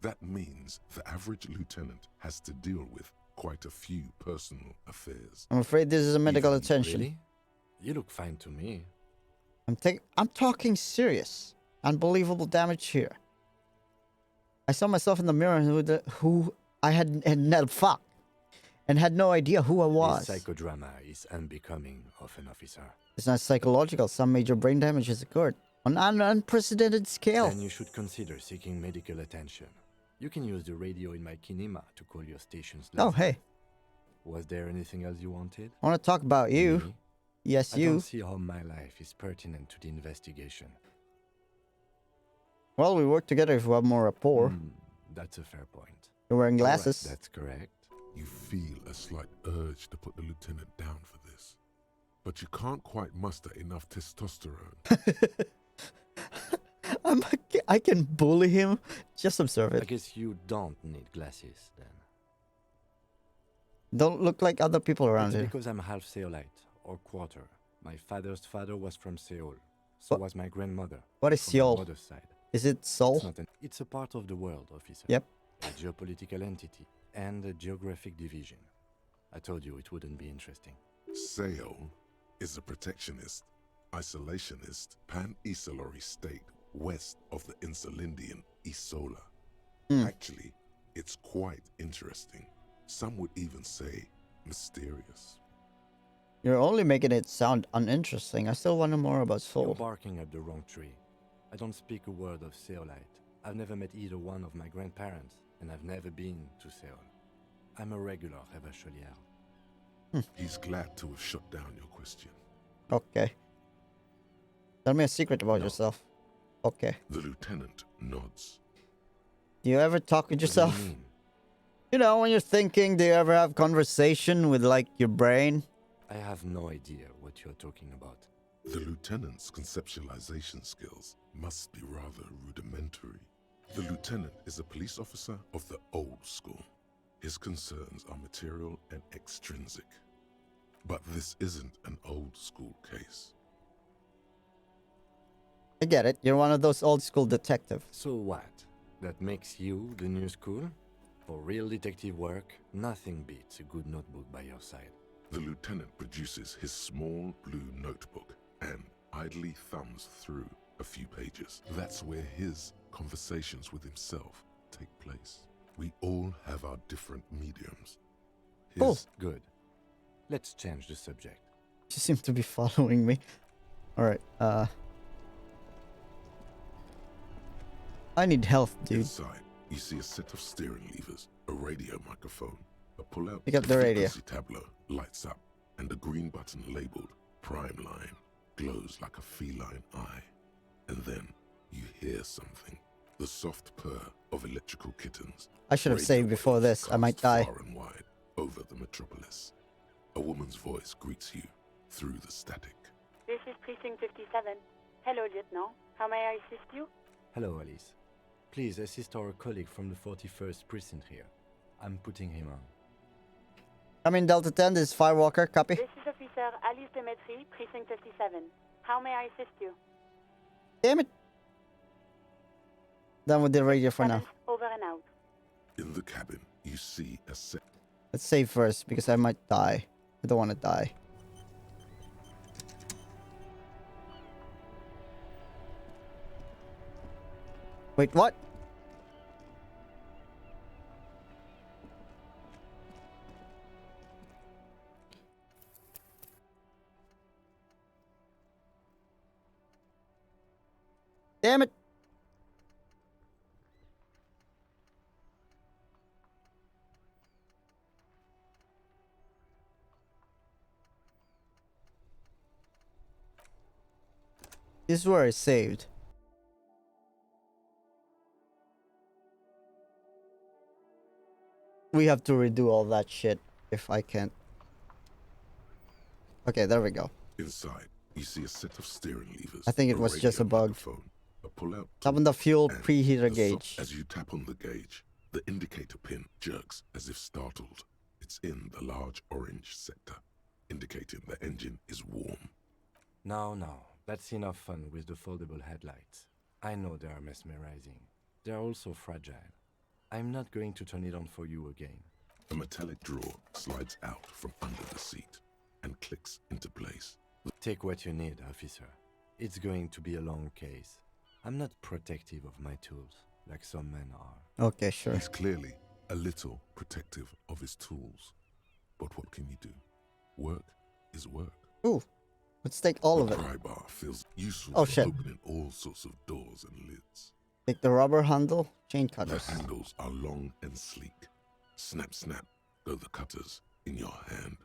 That means the average lieutenant has to deal with quite a few personal affairs. I'm afraid this is a medical Even- attention. Really? You look fine to me. I'm talking serious. Unbelievable damage here. I saw myself in the mirror who I had fuck and had no idea who I was. This psychodrama is unbecoming of an officer. It's not psychological. Some major brain damage has occurred on an unprecedented scale. Then you should consider seeking medical attention. You can use the radio in my kinema to call your station's Oh, level. hey. Was there anything else you wanted? I want to talk about you. Me? Yes, I you. don't see how my life is pertinent to the investigation. Well, we work together if we have more rapport. That's a fair point. You're wearing All right, glasses. that's correct. You feel a slight urge to put the lieutenant down for this, but you can't quite muster enough testosterone. I can bully him. Just observe I it. guess you don't need glasses then. Don't look like other people around It's here. because I'm half Seolite, or quarter. My father's father was from Seoul. So was my grandmother. What is from Seoul? my mother's side. Is it Seoul? It's a part of the world, officer. Yep. A geopolitical entity and a geographic division. I told you it wouldn't be interesting. Seoul is a protectionist, isolationist, pan-Isolari state west of the Insulindian Isola. Actually, it's quite interesting. Some would even say mysterious. You're only making it sound uninteresting. I still want to know more about You're Seoul. barking up the wrong tree. I don't speak a word of Seolite. I've never met either one of my grandparents, and I've never been to Seoul. I'm a regular Revacholier. He's glad to have shut down your question. Okay. Tell me a secret about No. yourself. Okay. The lieutenant nods. Do you ever talk with What do yourself? you mean? You know, when you're thinking, do you ever have conversation with, like, your brain? I have no idea what you're talking about. The lieutenant's conceptualization skills must be rather rudimentary. The lieutenant is a police officer of the old school. His concerns are material and extrinsic. But this isn't an old school case. I get it. You're one of those old school detectives. So what? That makes you the new school? For real detective work, nothing beats a good notebook by your side. The lieutenant produces his small blue notebook and idly thumbs through a few pages. That's where his conversations with himself take place. We all have our different mediums. Cool. Good. Let's change the subject. You seem to be following me. Alright, I need health, dude. Inside, you see a set of steering levers, a radio microphone, a pull-out Pick up the radio. frequency tableau lights up, and a green button labeled Prime Line glows like a feline eye. And then you hear something. The soft purr of electrical kittens. I should have Radio saved before waves this. I might cast die. Far and wide over the metropolis. A woman's voice greets you through the static. This is Precinct 57. Hello, Lieutenant. How may I assist you? Hello, Alice. Please assist our colleague from the 41st precinct here. I'm putting him on. Come in, Delta 10. This is Firewalker. Copy. This is Officer Alice Demetri, Precinct 57. How may I assist you? Damn it. Done with the radio for now. Over and out. In the cabin, you see a set. Let's save first because I might die. I don't want to die. Wait, what? Damn it. This is where I saved. We have to redo all that shit if I can't. Okay, there we go. Inside, you see a set of steering levers. I think it was just a bug. Microphone, a pull-out Tap on the fuel and preheater the gauge. As you tap on the gauge, the indicator pin jerks as if startled. It's in the large orange sector, indicating the engine is warm. No, that's enough fun with the foldable headlights. I know they are mesmerizing. They are also fragile. I'm not going to turn it on for you again. A metallic drawer slides out from under the seat and clicks into place. Take what you need, officer. It's going to be a long case. I'm not protective of my tools, like some men are. Okay, sure. He's clearly a little protective of his tools. But what can you do? Work is work. Ooh, let's take all of The it. pry bar feels useful Oh, for shit. opening all sorts of doors and lids. Take the rubber handle, chain The cutters. handles are long and sleek. Snap, snap, go the cutters in your hand.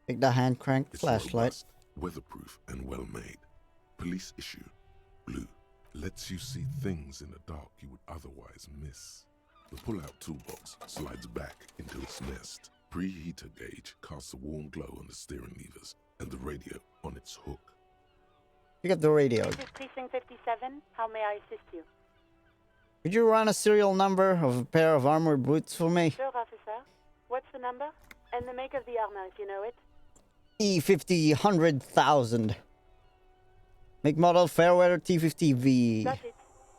Take the hand crank It's flashlight. robust, weatherproof, and well made. Police issue, blue, lets you see things in the dark you would otherwise miss. The pull-out toolbox slides back into its nest. Preheater gauge casts a warm glow on the steering levers and the radio on its hook. Pick up the radio. This is Precinct 57. How may I assist you? Could you run a serial number of a pair of armored boots for me? Sure, officer. What's the number? And the make of the armor, if you know it. E50 100,000. Make model Fairweather T50V. Got it.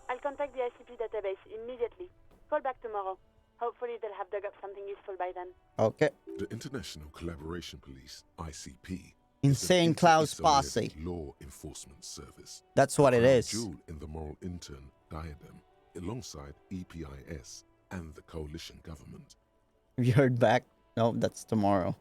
I'll contact the ICP database immediately. Call back tomorrow. Hopefully they'll have dug up something useful by then. Okay. The International Collaboration Police, ICP, Insane Klaus Posse Posse. law enforcement service. That's what it Crown is. Jewel in the moral intern diadem, alongside EPIS and the coalition government. Have you heard back? No, that's tomorrow.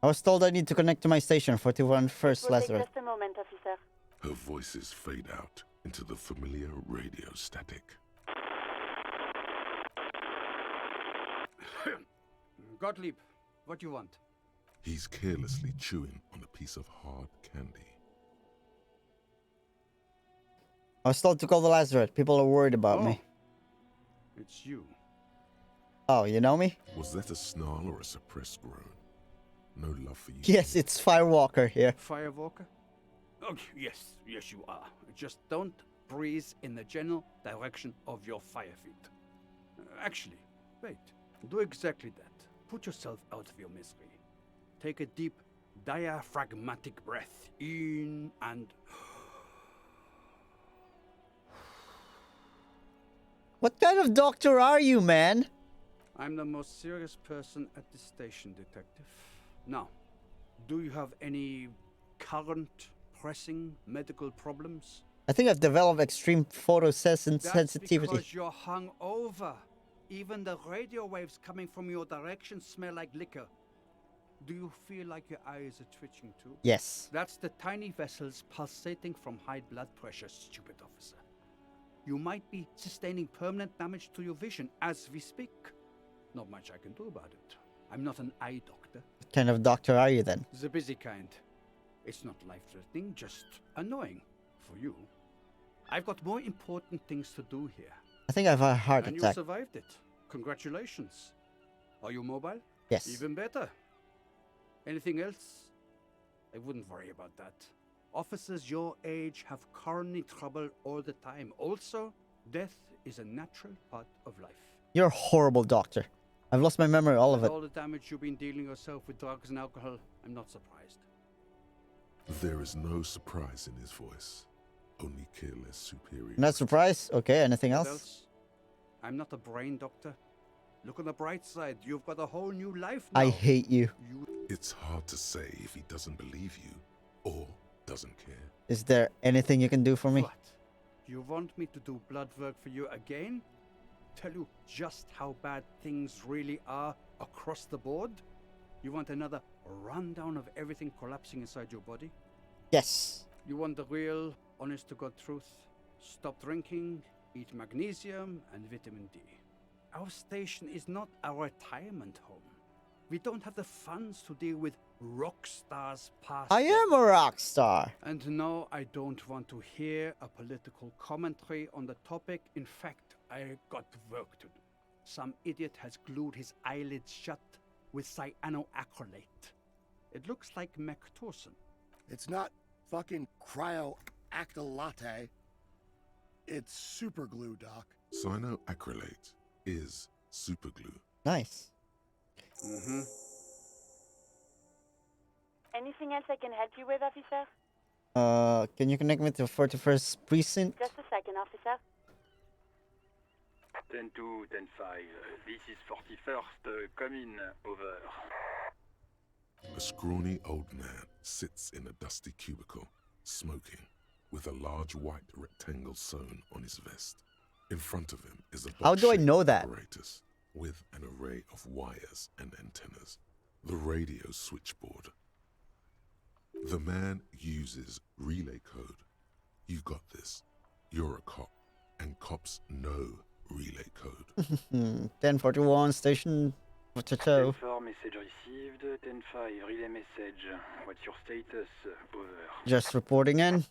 I was told I need to connect to my station, 41 First Will take Lazarus. just a moment, officer. Her voices fade out into the familiar radio static. Gottlieb, what do you want? He's carelessly chewing on a piece of hard candy. I was told to call the Lazarus. People are worried about me. It's you. Oh, you know me? Was that a snarl or a suppressed groan? No love for you. Yes, it's Firewalker here. Firewalker? Oh, yes, you are. Just don't breathe in the general direction of your fire feet. Actually, wait. Do exactly that. Put yourself out of your misery. Take a deep, diaphragmatic breath in and... What kind of doctor are you, man? I'm the most serious person at this station, detective. Now, do you have any current, pressing medical problems? I think I've developed extreme photosensing That's sensitivity. because you're hung over. Even the radio waves coming from your direction smell like liquor. Do you feel like your eyes are twitching too? Yes. That's the tiny vessels pulsating from high blood pressure, stupid officer. You might be sustaining permanent damage to your vision as we speak. Not much I can do about it. I'm not an eye doctor. What kind of doctor are you then? The busy kind. It's not life-threatening, just annoying. For you. I've got more important things to do here. I think I've had a heart And you attack. survived it. Congratulations. Are you mobile? Yes. Even better. Anything else? I wouldn't worry about that. Officers your age have coronary trouble all the time. Also, death is a natural part of life. You're a horrible doctor. I've lost my memory, all of With it. all the damage you've been dealing yourself with drugs and alcohol, I'm not surprised. There is no surprise in his voice, only careless superiority. Not surprised? Okay, anything What else? I'm not a brain doctor. Look on the bright side. You've got a whole new life now. I hate you. It's hard to say if he doesn't believe you or doesn't care. Is there anything you can do for me? What? You want me to do blood work for you again? Tell you just how bad things really are across the board? You want another rundown of everything collapsing inside your body? Yes. You want the real, honest-to-God truth? Stop drinking, eat magnesium and vitamin D. Our station is not a retirement home. We don't have the funds to deal with rock stars past I am a rock star. And no, I don't want to hear a political commentary on the topic. In fact, I got work to do. Some idiot has glued his eyelids shut with cyanoacrylate. It looks like Mectosin. It's not fucking cryoacrylate. It's super glue, Doc. Cyanoacrylate is superglue. Nice. Mm-hmm. Anything else I can help you with, officer? Can you connect me to 41st precinct? Just a second, officer. 10-2, 10-5. This is 41st. Come in. Over. A scrawny old man sits in a dusty cubicle, smoking, with a large white rectangle sewn on his vest. In front of him is a How do I know box-shaped that? apparatus with an array of wires and antennas. The radio switchboard. The man uses relay code. You got this. You're a cop, and cops know relay code. 1041 station. Potato. 10-4, message received. 10-5, relay message. What's your status? Over. Just reporting in. 10-18,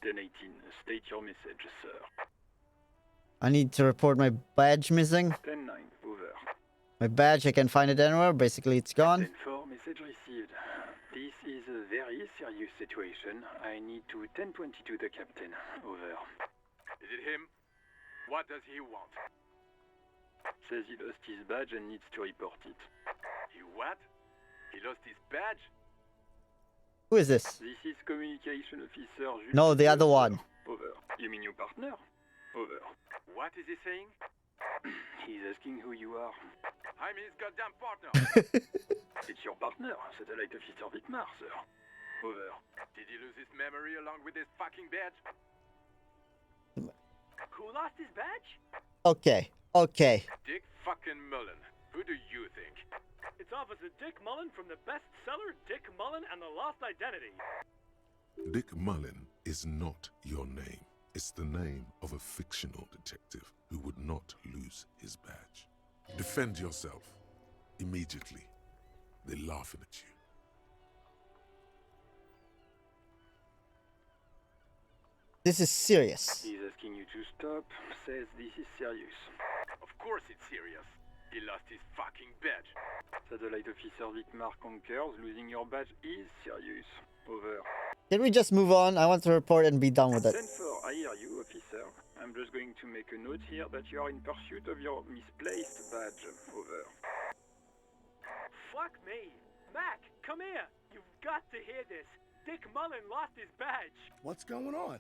state your message, sir. I need to report my badge missing. 10-9, over. My badge, I can't find it anywhere. Basically, it's gone. 10-4, message received. This is a very serious situation. I need to 10-22 the captain. Over. Is it him? What does he want? Says he lost his badge and needs to report it. He what? He lost his badge? Who is this? This is communication officer Jules. No, the other one. Over. You mean your partner? Over. What is he saying? He's asking who you are. I'm his goddamn partner. It's your partner, Satellite Officer Vitmar, sir. Over. Did he lose his memory along with his fucking badge? Who lost his badge? Okay. Okay. Dick fucking Mullen. Who do you think? It's Officer Dick Mullen from the bestseller Dick Mullen and the Lost Identity. Dick Mullen is not your name. It's the name of a fictional detective who would not lose his badge. Defend yourself. Immediately. They're laughing at you. This is serious. He's asking you to stop. Says this is serious. Of course it's serious. He lost his fucking badge. Satellite Officer Vitmar concurs. Losing your badge is serious. Over. Can we just move on? I want to report and be done with it. 10-4, I hear you, officer. I'm just going to make a note here that you are in pursuit of your misplaced badge. Over. Fuck me. Mac, come here. You've got to hear this. Dick Mullen lost his badge. What's going on?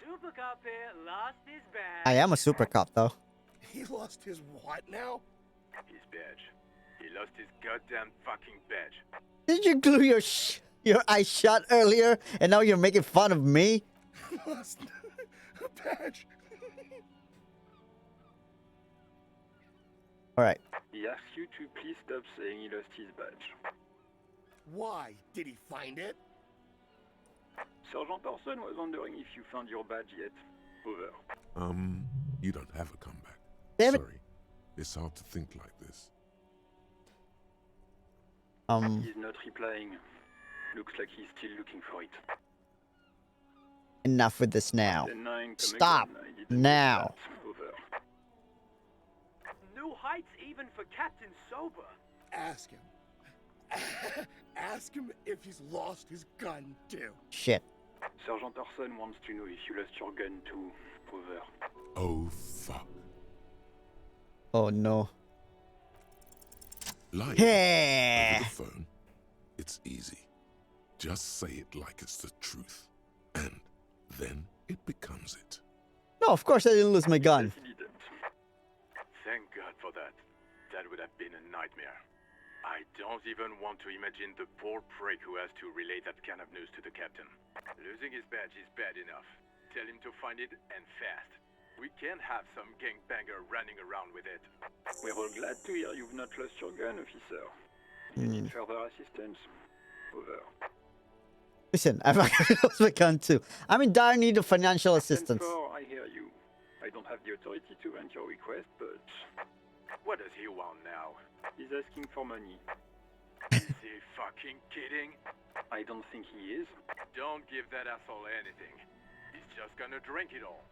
Super Cop here lost his badge. I am a super cop, though. He lost his what now? His badge. He lost his goddamn fucking badge. Did you glue your eye shut earlier, and now you're making fun of me? Lost a badge. All right. He asks you to please stop saying he lost his badge. Why? Did he find it? Sergeant Orson was wondering if you found your badge yet. Over. You don't have a comeback. Damn it. Sorry. It's hard to think like this. He's not replying. Looks like he's still looking for it. Enough with this now. 10-9, Stop again. I didn't now. get that. Over. New heights even for Captain Sober. Ask him. Ask him if he's lost his gun, too. Shit. Sergeant Orson wants to know if you lost your gun too. Over. Oh, fuck. Oh no. Lying Yeah. over the phone, it's easy. Just say it like it's the truth. And then it becomes it. No, of course I didn't lose my gun. He didn't. Thank God for that. That would have been a nightmare. I don't even want to imagine the poor prick who has to relay that kind of news to the captain. Losing his badge is bad enough. Tell him to find it, and fast. We can't have some gangbanger running around with it. We're all glad to hear you've not lost your gun, officer. Do you need further assistance? Over. Listen, I've actually lost my gun too. I'm in dire need of financial assistance. 10-4, I hear you. I don't have the authority to grant your request, but... What does he want now? He's asking for money. Is he fucking kidding? I don't think he is. Don't give that asshole anything. He's just gonna drink it all.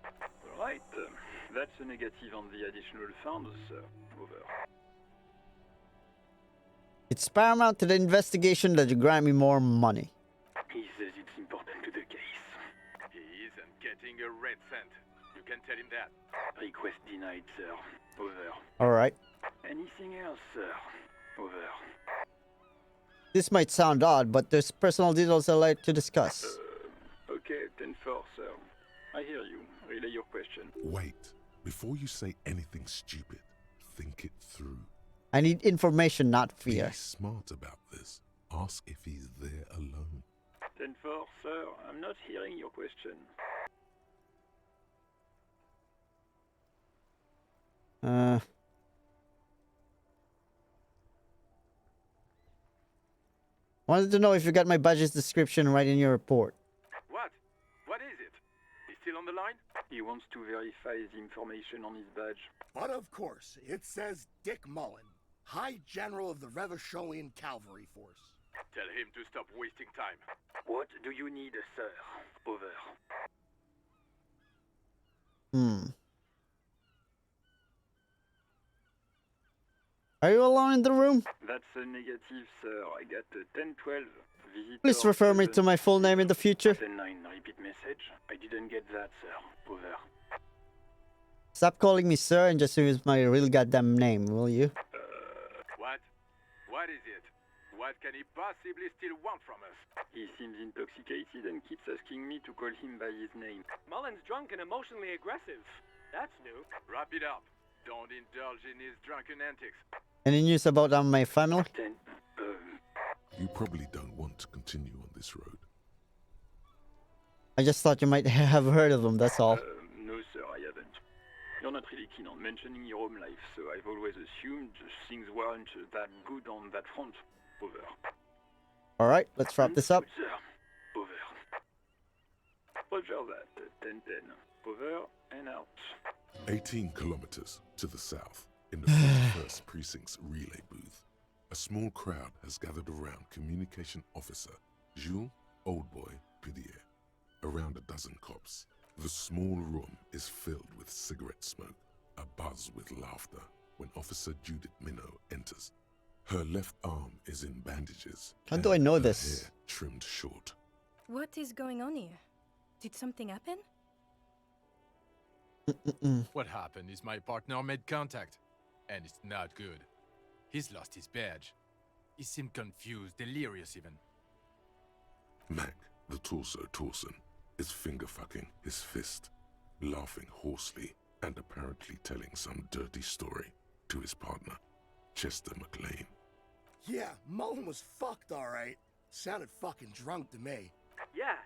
Alright, that's a negative on the additional funds, sir. Over. It's paramount to the investigation that you grant me more money. He says it's important to the case. He isn't getting a red cent. You can tell him that. Request denied, sir. Over. Alright. Anything else, sir? Over. This might sound odd, but there's personal details I'd like to discuss. Okay, 10-4, sir. I hear you. Relay your question. Wait. Before you say anything stupid, think it through. I need information, not fear. Be smart about this. Ask if he's there alone. 10-4, sir. I'm not hearing your question. Wanted to know if you got my budget description right in your report. What? What is it? He's still on the line? He wants to verify the information on his badge. But of course, it says Dick Mullen, High General of the Revacholian Cavalry Force. Tell him to stop wasting time. What do you need, sir? Over. Are you alone in the room? That's a negative, sir. I got a 10-12. Visitor Please refer me to my full name in the future. 10-9, repeat message. I didn't get that, sir. Over. Stop calling me sir and just use my real goddamn name, will you? What? What is it? What can he possibly still want from us? He seems intoxicated and keeps asking me to call him by his name. Mullen's drunk and emotionally aggressive. That's new. Wrap it up. Don't indulge in his drunken antics. Any news about my family? You probably don't want to continue on this road. I just thought you might have heard of them, that's all. No, sir, I haven't. You're not really keen on mentioning your home life, so I've always assumed things weren't that good on that front. Over. Alright, let's wrap this up. Sir. Over. Roger that. 10-10. Over and out. 18 kilometers to the south, in the 41st Precinct's relay booth, a small crowd has gathered around Communication Officer Jules Oldboy Pidier. Around a dozen cops. The small room is filled with cigarette smoke, a buzz with laughter, when Officer Judith Minot enters. Her left arm is in bandages. How do I know her this? hair trimmed short. What is going on here? Did something happen? What happened is my partner made contact, and it's not good. He's lost his badge. He seemed confused, delirious even. Mac, the torso Torson, is finger-fucking his fist, laughing hoarsely and apparently telling some dirty story to his partner, Chester McLean. Yeah, Mullen was fucked, alright. Sounded fucking drunk to me. Yeah,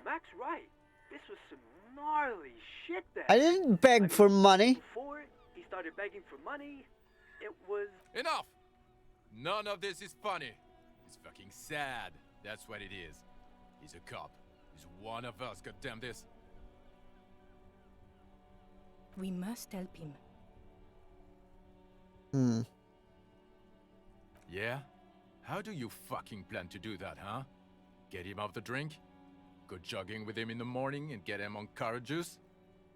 Mac's right. This was some gnarly shit there. I didn't beg for money. Before he started begging for money, it was... Enough! None of this is funny. It's fucking sad. That's what it is. He's a cop. He's one of us, goddamn this. We must help him. Yeah? How do you fucking plan to do that, huh? Get him off the drink? Go jogging with him in the morning and get him on carrot juice?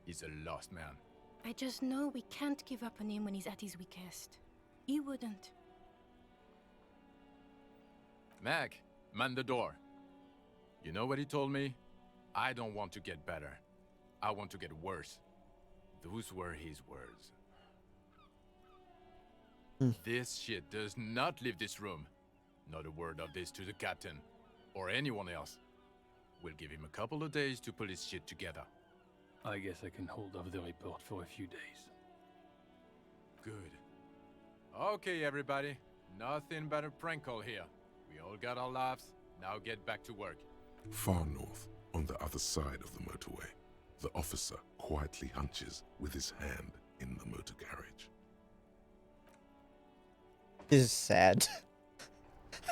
He's a lost man. I just know we can't give up on him when he's at his weakest. He wouldn't. Mac, man the door. You know what he told me? I don't want to get better. I want to get worse. Those were his words. This shit does not leave this room. Not a word of this to the captain, or anyone else. We'll give him a couple of days to pull his shit together. I guess I can hold off the report for a few days. Good. Okay, everybody. Nothing but a prank call here. We all got our laughs. Now get back to work. Far north, on the other side of the motorway, the officer quietly hunches with his hand in the motor carriage. This is sad.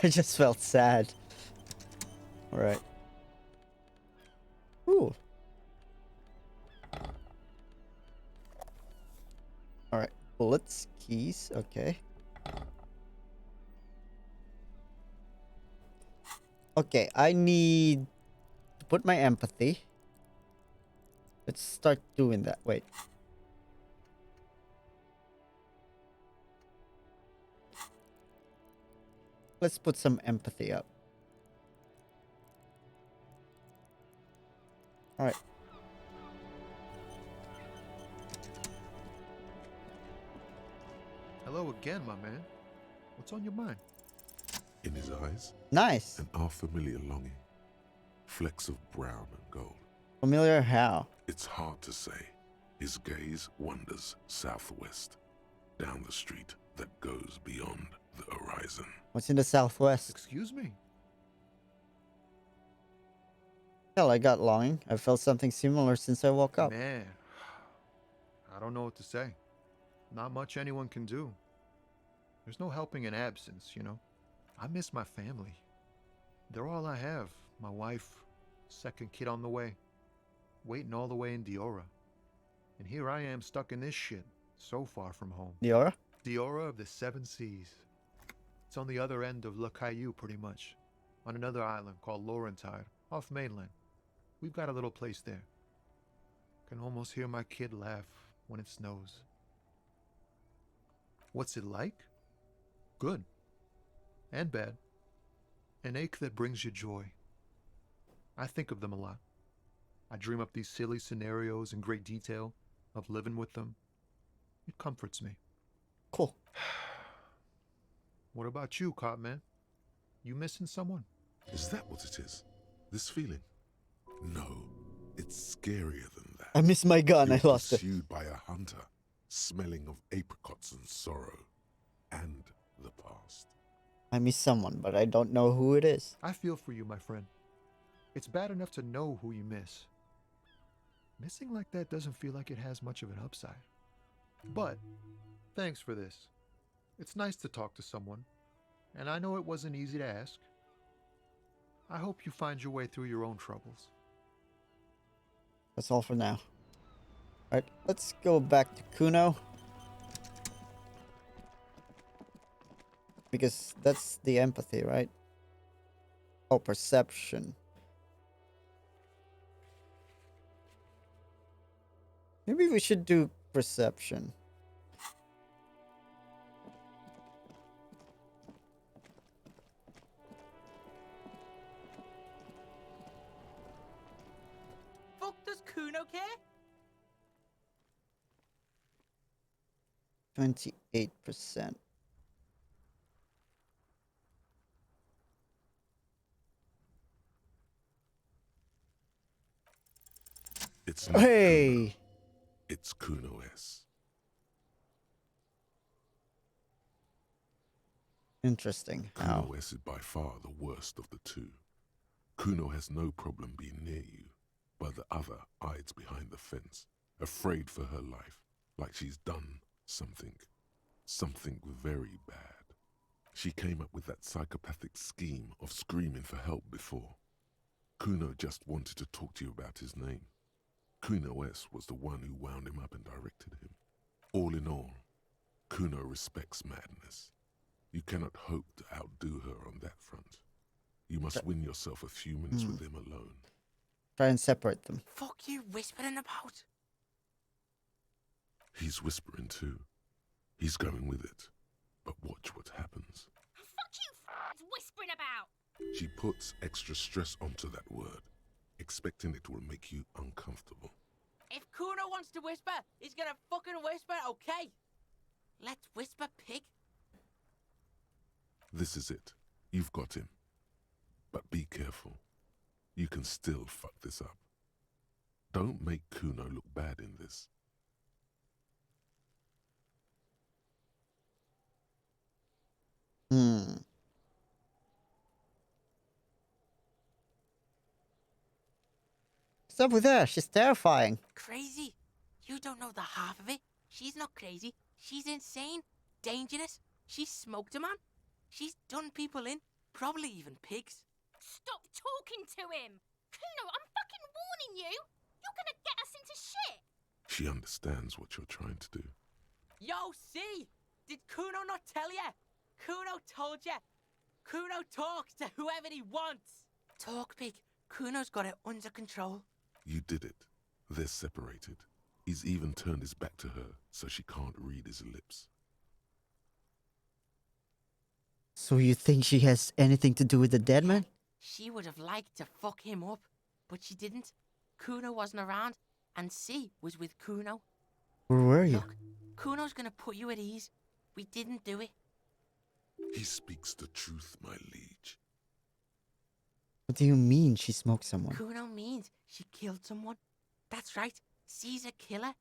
I just felt sad. Alright. Ooh. Alright. Bullets, keys, okay. Okay, I need to put my empathy. Let's start doing that. Wait. Let's put some empathy up. Alright. Hello again, my man. What's on your mind? In his eyes, Nice. an unfamiliar longing. Flecks of brown and gold. Familiar how? It's hard to say. His gaze wanders southwest, down the street that goes beyond the horizon. What's in the southwest? Excuse me? Hell, I got longing. I felt something similar since I woke up. Man, I don't know what to say. Not much anyone can do. There's no helping in absence, you know. I miss my family. They're all I have. My wife, second kid on the way, waiting all the way in Diora. And here I am stuck in this shit, so far from home. Diora? Diora of the Seven Seas. It's on the other end of Le Caillou, pretty much. On another island called Laurentide, off mainland. We've got a little place there. Can almost hear my kid laugh when it snows. What's it like? Good. And bad. An ache that brings you joy. I think of them a lot. I dream up these silly scenarios in great detail of living with them. It comforts me. Cool. What about you, Cop Man? You missing someone? Is that what it is? This feeling? No, it's scarier than that. I miss my gun. I lost it. Pursued by a hunter, smelling of apricots and sorrow, and the past. I miss someone, but I don't know who it is. I feel for you, my friend. It's bad enough to know who you miss. Missing like that doesn't feel like it has much of an upside. But, thanks for this. It's nice to talk to someone, and I know it wasn't easy to ask. I hope you find your way through your own troubles. That's all for now. Alright, let's go back to Kuno. Because that's the empathy, right? Oh, perception. Maybe we should do perception. Fuck does Kuno care? 28%. It's not Hey! Kuno. It's Kuno S. Interesting. How? Kuno S is by far the worst of the two. Kuno has no problem being near you, but the other hides behind the fence, afraid for her life, like she's done something very bad. She came up with that psychopathic scheme of screaming for help before. Kuno just wanted to talk to you about his name. Kuno S was the one who wound him up and directed him. All in all, Kuno respects madness. You cannot hope to outdo her on that front. You must win yourself a few minutes with him alone. Try and separate them. Fuck you whispering about? He's whispering too. He's going with it. But watch what happens. Fuck you, whispering about. She puts extra stress onto that word. expecting it will make you uncomfortable. If Kuno wants to whisper, he's gonna fucking whisper, okay? Let's whisper, pig. This is it. You've got him. But be careful. You can still fuck this up. Don't make Kuno look bad in this. What's up with her? She's terrifying. Crazy? You don't know the half of it. She's not crazy. She's insane. Dangerous. She's smoked a man. She's done people in. Probably even pigs. Stop talking to him! Kuno, I'm fucking warning you! You're gonna get us into shit! She understands what you're trying to do. Yo, see? Did Kuno not tell ya? Kuno told ya. Kuno talks to whoever he wants. Talk, pig. Kuno's got it under control. You did it. They're separated. He's even turned his back to her, so she can't read his lips. So you think she has anything to do with the dead man? She would have liked to fuck him up, but she didn't. Kuno wasn't around, and C was with Kuno. Where were you? Look, Kuno's gonna put you at ease. We didn't do it. He speaks the truth, my liege. What do you mean she smoked someone? Kuno means she killed someone. That's right. C's a killer.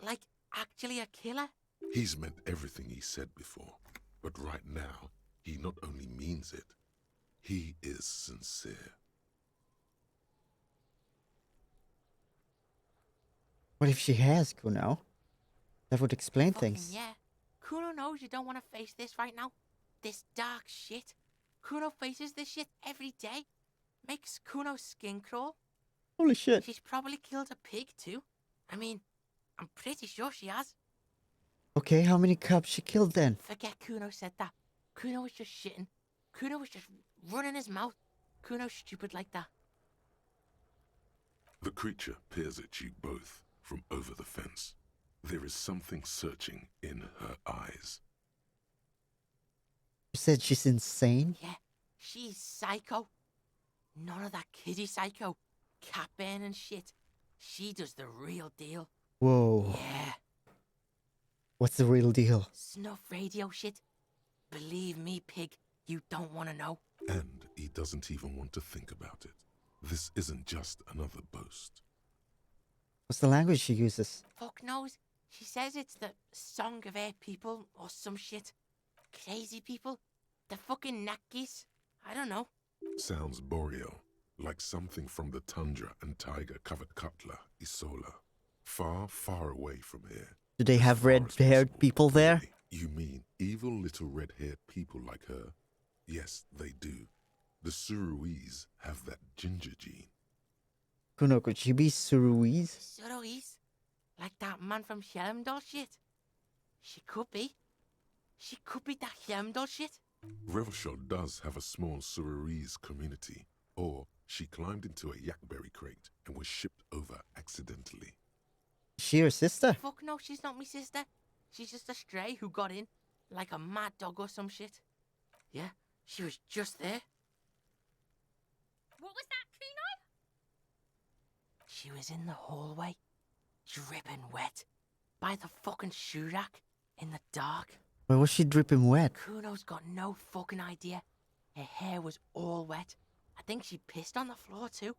Like, actually a killer. He's meant everything he said before, but right now, he not only means it, he is sincere. What if she has, Kuno? That would explain Fucking things. yeah. Kuno knows you don't want to face this right now. This dark shit. Kuno faces this shit every day. Makes Kuno's skin crawl. Holy shit. She's probably killed a pig too. I mean, I'm pretty sure she has. Okay, how many cubs she killed then? Forget Kuno said that. Kuno was just shitting. Kuno was just running his mouth. Kuno's stupid like that. The creature peers at you both from over the fence. There is something searching in her eyes. You said she's insane? Yeah, she's psycho. None of that kiddie psycho. Cat burning shit. She does the real deal. Whoa. Yeah. What's the real deal? Snuff radio shit. Believe me, pig, you don't want to know. And he doesn't even want to think about it. This isn't just another boast. What's the language she uses? Fuck knows. She says it's the song of her people or some shit. Crazy people. The fucking Nakis. I don't know. Sounds boreal, like something from the tundra and tiger-covered Cutler, Isola. Far, far away from here. Do they have red-haired people there? You mean evil little red-haired people like her? Yes, they do. The Suruese have that ginger gene. Kuno, could she be Suruese? Suruese? Like that man from Helmdall shit? She could be. She could be that Helmdall shit. Revelshot does have a small Suruese community, or she climbed into a yakberry crate and was shipped over accidentally. Is she your sister? Fuck no, she's not my sister. She's just a stray who got in, like a mad dog or some shit. Yeah, she was just there. What was that, Kuno? She was in the hallway, dripping wet, by the fucking shoe rack, in the dark. Why was she dripping wet? Kuno's got no fucking idea. Her hair was all wet. I think she pissed on the floor too.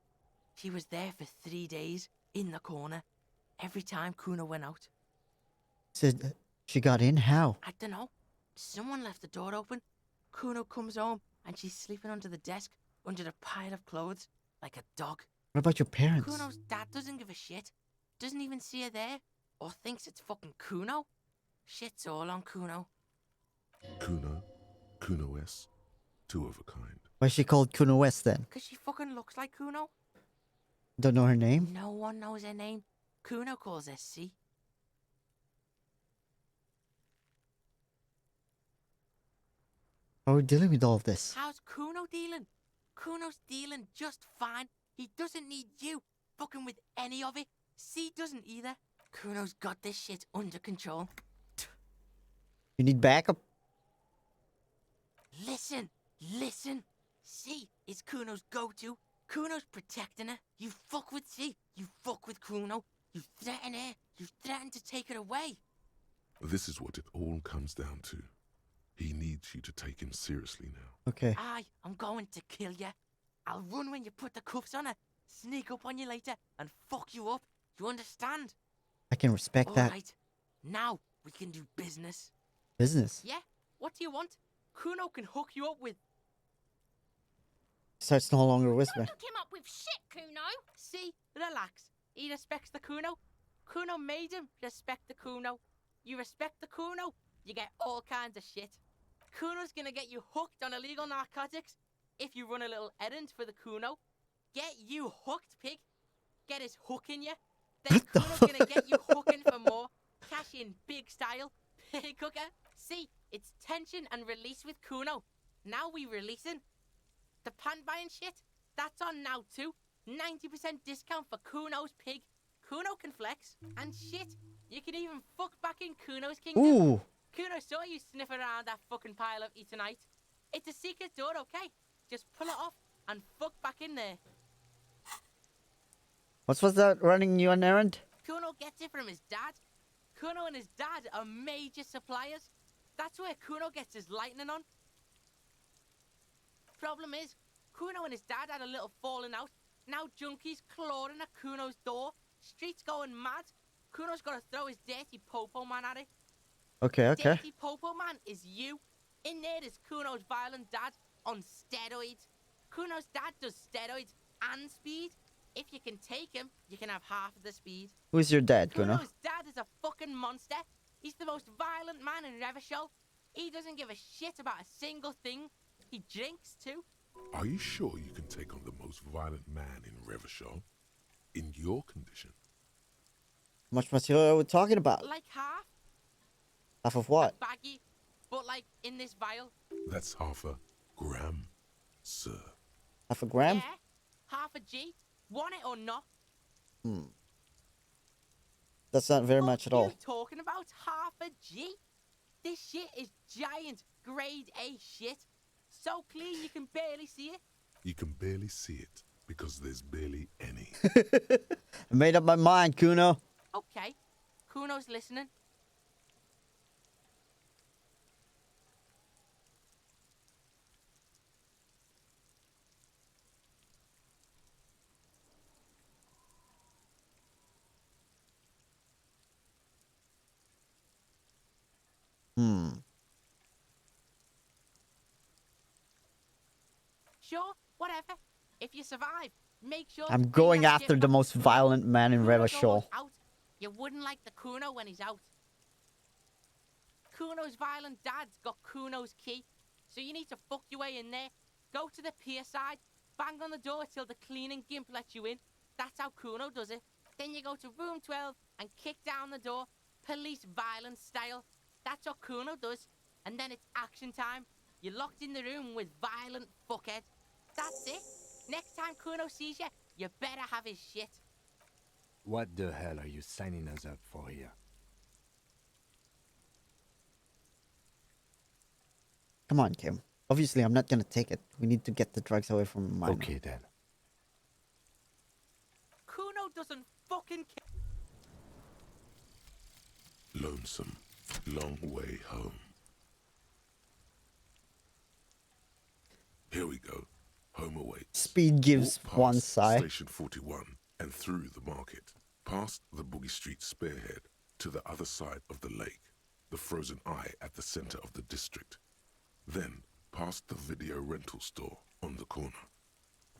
She was there for 3 days, in the corner, every time Kuno went out. Said she got in? How? I don't know. Someone left the door open. Kuno comes home and she's sleeping under the desk, under the pile of clothes, like a dog. What about your parents? Kuno's dad doesn't give a shit. Doesn't even see her there. Or thinks it's fucking Kuno. Shit's all on Kuno. Kuno, Kuno-S, two of a kind. Why is she called Kuno West then? Because she fucking looks like Kuno. Don't know her name? No one knows her name. Kuno calls her C. How are we dealing with all of this? How's Kuno dealing? Kuno's dealing just fine. He doesn't need you fucking with any of it. C doesn't either. Kuno's got this shit under control. You need backup? Listen, listen. C is Kuno's go-to. Kuno's protecting her. You fuck with C. You fuck with Kuno. You threaten her. You threaten to take her away. This is what it all comes down to. He needs you to take him seriously now. Okay. I'm going to kill you. I'll run when you put the cuffs on her, sneak up on you later, and fuck you up. You understand? I can respect that. Alright, now we can do business. Business. Yeah? What do you want? Kuno can hook you up with... Starts no longer whispering. Hook him up with shit, Kuno. See? Relax. He respects the Kuno. Kuno made him respect the Kuno. You respect the Kuno, you get all kinds of shit. Kuno's gonna get you hooked on illegal narcotics if you run a little errand for the Kuno. Get you hooked, pig. Get his hook in you. Then Kuno's gonna get you hooking for more. Cash in big style. Pig hooker. See, it's tension and release with Kuno. Now we releasing. The pan buying shit, that's on now too. 90% discount for Kuno's pig. Kuno can flex. And shit, you can even fuck back in Kuno's kingdom. Ooh. Kuno saw you sniff around that fucking pile of Etonite. It's a secret door, okay? Just pull it off and fuck back in there. What's that running you an errand? Kuno gets it from his dad. Kuno and his dad are major suppliers. That's where Kuno gets his lightning on. Problem is, Kuno and his dad had a little falling out. Now junkies clawing at Kuno's door. Streets going mad. Kuno's got to throw his dirty popo man at it. Okay, okay. Dirty popo man is you. In there is Kuno's violent dad on steroids. Kuno's dad does steroids and speed. If you can take him, you can have half of the speed. Who's your dad, Kuno? Kuno's dad is a fucking monster. He's the most violent man in Revachol. He doesn't give a shit about a single thing. He drinks too. Are you sure you can take on the most violent man in Revachol? In your condition? How much material are we talking about? Like half. Half of what? Baggy, but like in this vial. That's half a gram, sir. Half a gram? Yeah, half a G. Want it or not? That's not very much at all. What are you talking about? Half a G? This shit is giant, grade A shit. So clean you can barely see it. You can barely see it because there's barely any. I made up my mind, Kuno. Okay, Kuno's listening. Sure, whatever. If you survive, make sure... I'm going after the most violent man in Revachol. You wouldn't like the Kuno when he's out. Kuno's violent dad's got Kuno's key. So you need to fuck your way in there. Go to the pier side, bang on the door till the cleaning gimp lets you in. That's how Kuno does it. Then you go to room 12 and kick down the door, police violence style. That's what Kuno does. And then it's action time. You're locked in the room with violent fuckhead. That's it. Next time Kuno sees you, you better have his shit. What the hell are you signing us up for here? Come on, Kim. Obviously, I'm not gonna take it. We need to get the drugs away from mine. Okay, then. Kuno doesn't fucking care. Lonesome, long way home. Here we go. Home awaits. Speed gives Walk one past side. Station 41 and through the market, past the Boogie Street spearhead to the other side of the lake, the frozen eye at the center of the district. Then past the video rental store on the corner.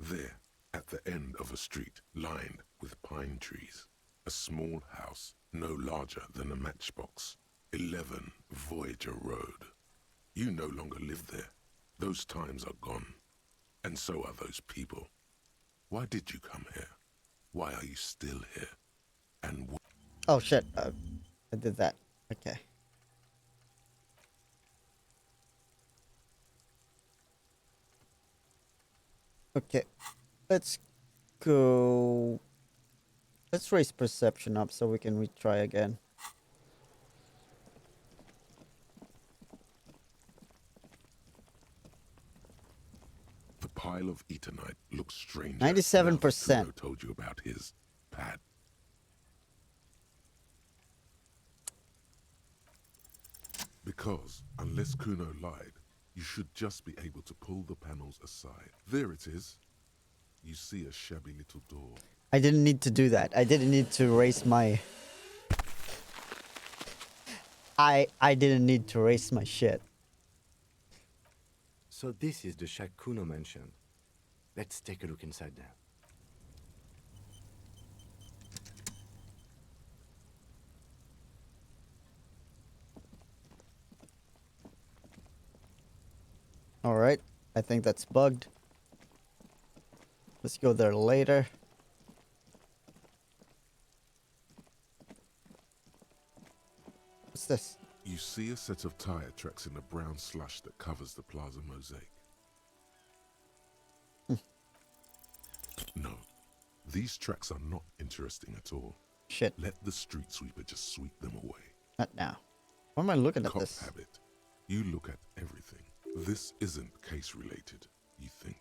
There, at the end of a street lined with pine trees, a small house no larger than a matchbox. 11 Voyager Road. You no longer live there. Those times are gone. And so are those people. Why did you come here? Why are you still here? And Oh shit, I did that. Okay. Okay, let's go. Let's raise perception up so we can retry again. the pile vial of Eternite looks strange. 97%. Told you about his pad. Because, unless Kuno lied, you should just be able to pull the panels aside. There it is. You see a shabby little door. I didn't need to do that. I didn't need to raise my... I didn't need to raise my shit. So this is the shack Kuno mentioned. Let's take a look inside there. Alright, I think that's bugged. Let's go there later. What's this? You see a set of tire tracks in the brown slush that covers the plaza mosaic. No, these tracks are not interesting at all. Shit. Let the street sweeper just sweep them away. Not now. Why am I looking at Cop this? habit. You look at everything. This isn't case related, you think.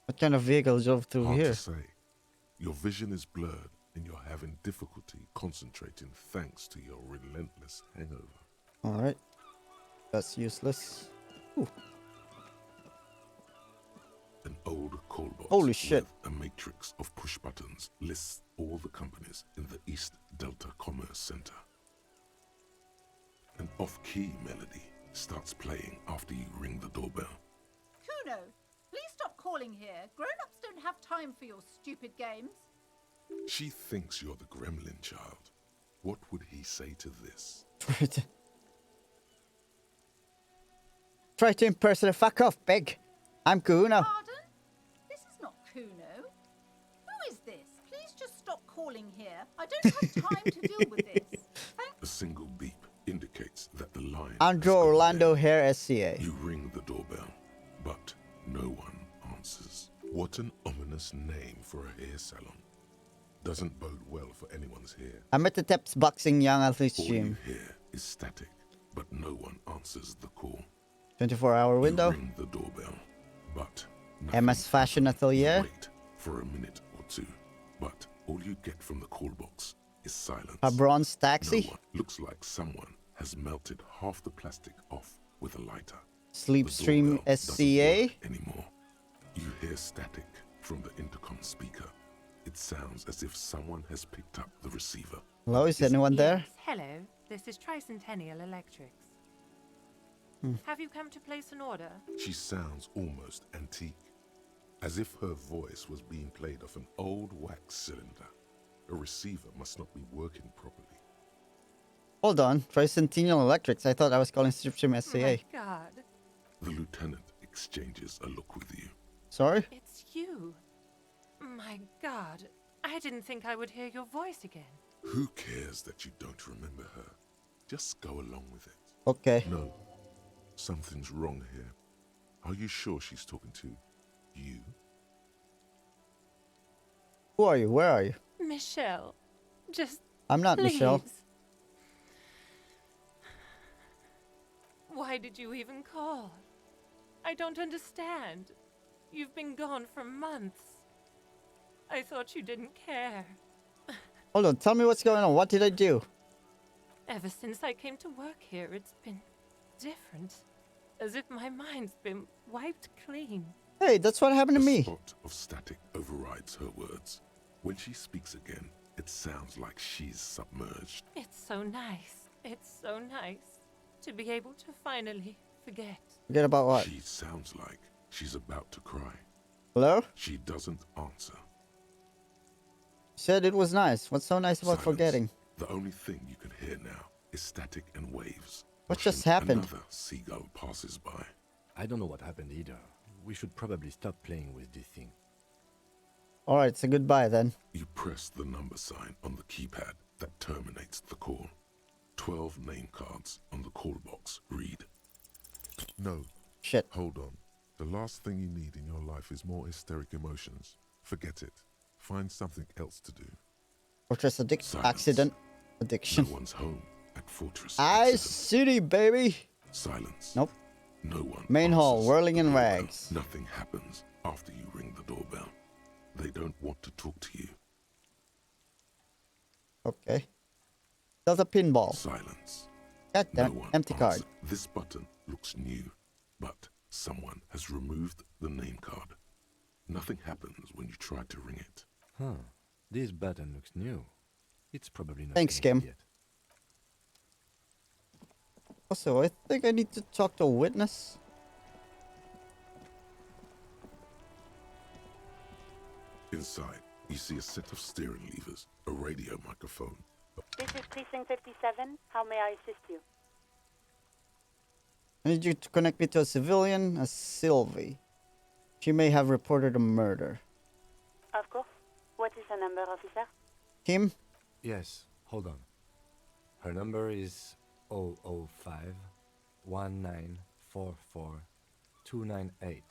What kind of vehicle drove through Hard here? to say. Your vision is blurred and you're having difficulty concentrating thanks to your relentless hangover. Alright. That's useless. Ooh. An old call box Holy shit. with a matrix of push buttons lists all the companies in the East Delta Commerce Center. An off-key melody starts playing after you ring the doorbell. Kuno, please stop calling here. Grown-ups don't have time for your stupid games. She thinks you're the gremlin child. What would he say to this? Try to impersonate. Fuck off, Big. I'm Kuno. Pardon? This is not Kuno. Who is this? Please just stop calling here. I don't have time to deal with this. A single beep indicates that the line... Andrew Orlando Hair SCA. You ring the doorbell, but no one answers. What an ominous name for a hair salon. Doesn't bode well for anyone's hair. I'm at the Teps Boxing Young Athletes All Gym. you hear is static, but no one answers the call. 24-hour window. You ring the doorbell, but MS Fashion Atelier. wait for a minute or two, but all you get from the call box is silence. A bronze taxi. No one. Looks like someone has melted half the plastic off with a lighter. Sleepstream SCA. Anymore. You hear static from the intercom speaker. It sounds as if someone has picked up the receiver. Hello, is anyone there? Yes, hello. This is Tricentennial Electrics. Have you come to place an order? She sounds almost antique, as if her voice was being played off an old wax cylinder. A receiver must not be working properly. Hold on. Tricentennial Electrics. I thought I was calling Sleepstream SCA. My God. The lieutenant exchanges a look with you. Sorry? It's you. My God. I didn't think I would hear your voice again. Who cares that you don't remember her? Just go along with it. Okay. No. Something's wrong here. Are you sure she's talking to you? Who are you? Where are you? Michelle. Just. I'm not please. Michelle. Why did you even call? I don't understand. You've been gone for months. I thought you didn't care. Hold on. Tell me what's going on. What did I do? Ever since I came to work here, it's been different. As if my mind's been wiped clean. Hey, that's what happened to me. A spot of static overrides her words. When she speaks again, it sounds like she's submerged. It's so nice. It's so nice to be able to finally forget. Forget about what? She sounds like she's about to cry. Hello? She doesn't answer. Said it was nice. What's so nice about Silence. forgetting? The only thing you can hear now is static and waves. What just happened? Another seagull passes by. I don't know what happened either. We should probably stop playing with this thing. Alright, so goodbye then. You press the number sign on the keypad that terminates the call. 12 name cards on the call box read. No. Shit. Hold on. The last thing you need in your life is more hysteric emotions. Forget it. Find something else to do. Fortress accident. Addiction. No one's home at Fortress. Ice City, baby. Silence. Nope. No one. Main hall, answers whirling the in doorbell. rags. Nothing happens After you ring the doorbell. They don't want to talk to you. Okay. Does a pinball. Silence. God No damn, one empty card. answers. This button looks new, but someone has removed the name card. Nothing happens when you try to ring it. Huh. This button looks new. It's probably not Thanks, connected Kim. yet. Also, I think I need to talk to a witness. Inside, you see a set of steering levers, a radio microphone. This is Precinct 57. How may I assist you? I need you to connect me to a civilian, a Sylvie. She may have reported a murder. Of course. What is the number, officer? Kim? Yes, hold on. Her number is 005 1944 298.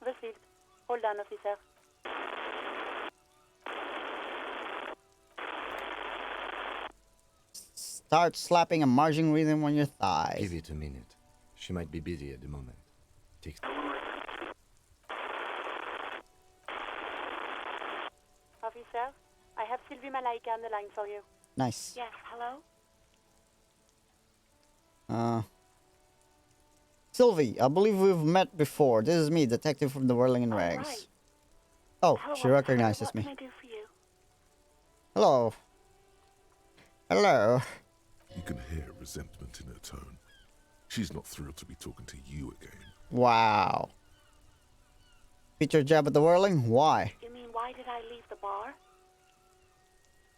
Received. Hold on, officer. Start slapping a marching rhythm on your thighs. Give it a minute. She might be busy at the moment. Takes. Officer, I have Sylvie Malaika on the line for you. Nice. Yes, hello? Sylvie, I believe we've met before. This is me, detective from the Whirling in Rags. Right. Oh, Hello, she officer. recognizes What me. can I do for you? Hello. Hello. You can hear resentment in her tone. She's not thrilled to be talking to you again. Wow. Quit your job at the Whirling? Why? You mean, why did I leave the bar?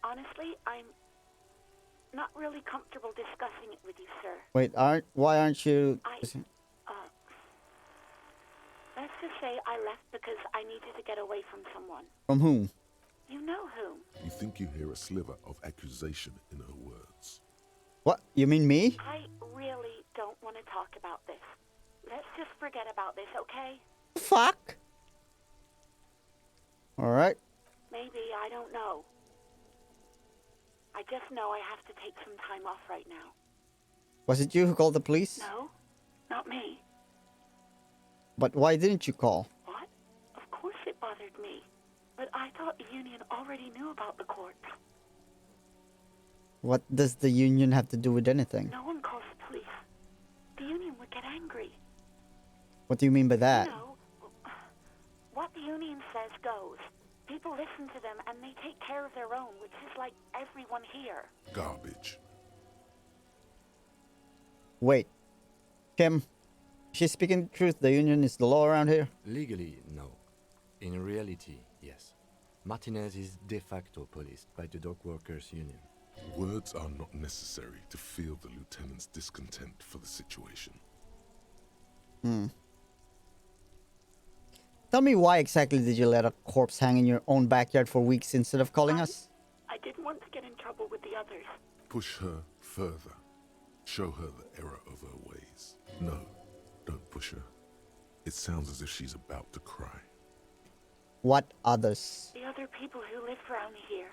Honestly, I'm not really comfortable discussing it with you, sir. Wait, why aren't you... Let's just say I left because I needed to get away from someone. From whom? You know whom. You think you hear a sliver of accusation in her words. What? You mean me? I really don't want to talk about this. Let's just forget about this, okay? Fuck. Alright. Maybe, I don't know. I just know I have to take some time off right now. Was it you who called the police? No, not me. But why didn't you call? What? Of course it bothered me. But I thought the union already knew about the court. What does the union have to do with anything? No one calls the police. The union would get angry. What do you mean by that? You know, what the union says goes. People listen to them and they take care of their own, which is like everyone here. Garbage. Wait. Kim, she's speaking the truth. The union is the law around here? Legally, no. In reality, yes. Martinez is de facto policed by the dock workers union. Words are not necessary to feel the lieutenant's discontent for the situation. Tell me, why exactly did you let a corpse hang in your own backyard for weeks instead of calling us? I didn't want to get in trouble with the others. Push her further. Show her the error of her ways. No, don't push her. It sounds as if she's about to cry. What others? The other people who live around here.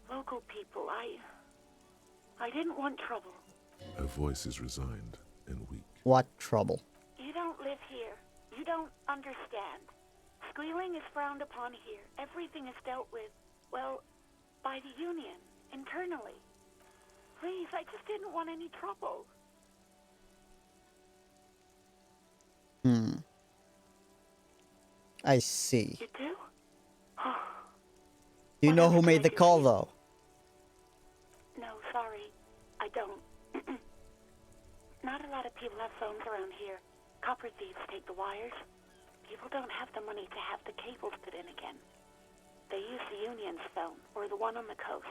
Local people. I didn't want trouble. Her voice is resigned and weak. What trouble? You don't live here. You don't understand. Squealing is frowned upon here. Everything is dealt with, well, by the union, internally. Please, I just didn't want any trouble. I see. You do? Do you know who made the call, though? No, sorry. I don't. Not a lot of people have phones around here. Copper thieves take the wires. People don't have the money to have the cables put in again. They use the union's phone, or the one on the coast.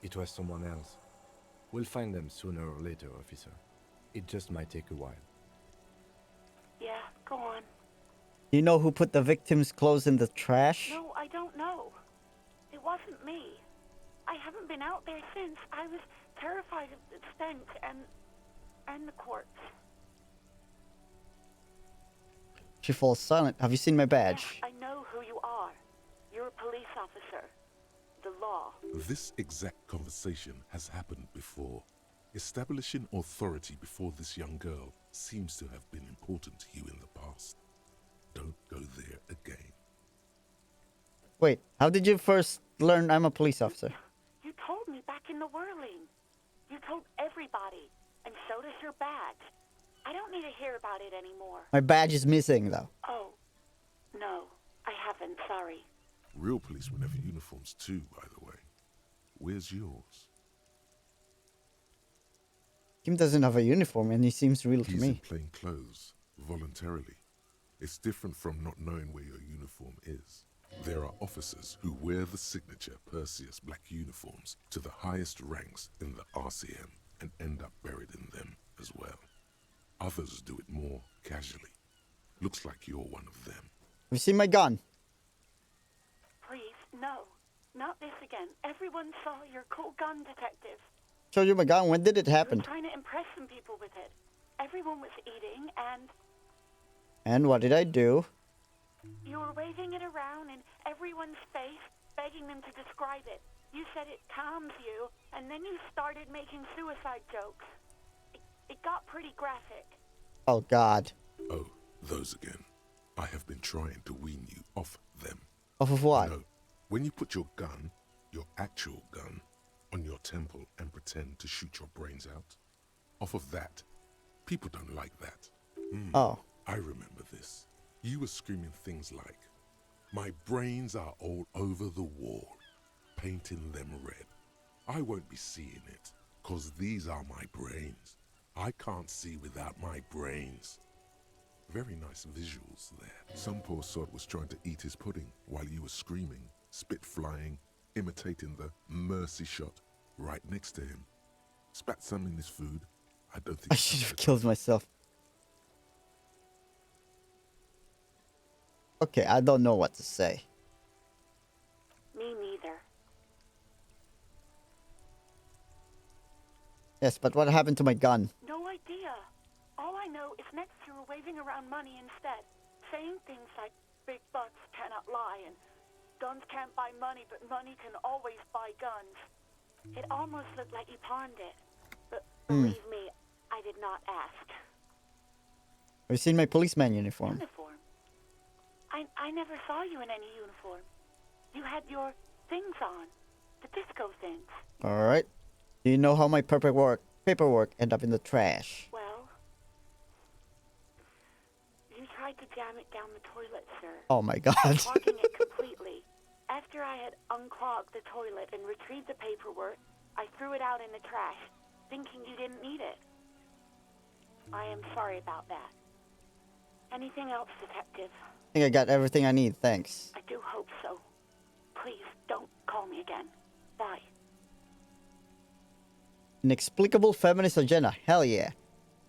It was someone else. We'll find them sooner or later, officer. It just might take a while. Yeah, go on. Do you know who put the victim's clothes in the trash? No, I don't know. It wasn't me. I haven't been out there since. I was terrified of the stench and the corpse. She falls silent. Have you seen my badge? I know who you are. You're a police officer. The law. This exact conversation has happened before. Establishing authority before this young girl seems to have been important to you in the past. don't go there again. Wait, how did you first learn I'm a police officer? You told me back in the whirling. You told everybody, and so does your badge. I don't need to hear about it anymore. My badge is missing, though. Oh, no, I haven't, sorry. Real policemen have uniforms too, by the way. Where's yours? Kim doesn't have a uniform, and he seems real to He's me. in plain clothes, voluntarily. It's different from not knowing where your uniform is. There are officers who wear the signature Perseus black uniforms to the highest ranks in the RCM and end up buried in them as well. Others do it more casually. Looks like you're one of them. Have you seen my gun? Please, no. Not this again. Everyone saw your cool gun, detective. Showed you my gun. When did it happen? You were trying to impress some people with it. Everyone was eating, and And what did I do? you were waving it around in everyone's face, begging them to describe it. You said it calms you, and then you started making suicide jokes. It got pretty graphic. Oh, God. Oh, those again. I have been trying to wean you off them. Off of what? You know, when you put your gun, your actual gun, on your temple and pretend to shoot your brains out, off of that, people don't like that. Oh. I remember this. You were screaming things like, "My brains are all over the wall, painting them red. I won't be seeing it, 'cause these are my brains. I can't see without my brains." Very nice visuals there. Some poor sod was trying to eat his pudding while you were screaming, spit flying, imitating the mercy shot right next to him. Spat some in his food. I don't think I should have killed myself. Okay, I don't know what to say. Me neither. Yes, but what happened to my gun? No idea. All I know is next you were waving around money instead, saying things like big bucks cannot lie and guns can't buy money, but money can always buy guns. It almost looked like you pawned it. But believe me, I did not ask. Have you seen my policeman uniform? Uniform? I never saw you in any uniform. You had your things on. The disco things. Alright. Do you know how my paperwork ended up in the trash? Well, you tried to jam it down the toilet, sir. Oh my God. Clogging it completely. After I had unclogged the toilet and retrieved the paperwork, I threw it out in the trash, thinking you didn't need it. I am sorry about that. Anything else, detective? I think I got everything I need, thanks. I do hope so. Please, don't call me again. Bye. Inexplicable feminist agenda, hell yeah.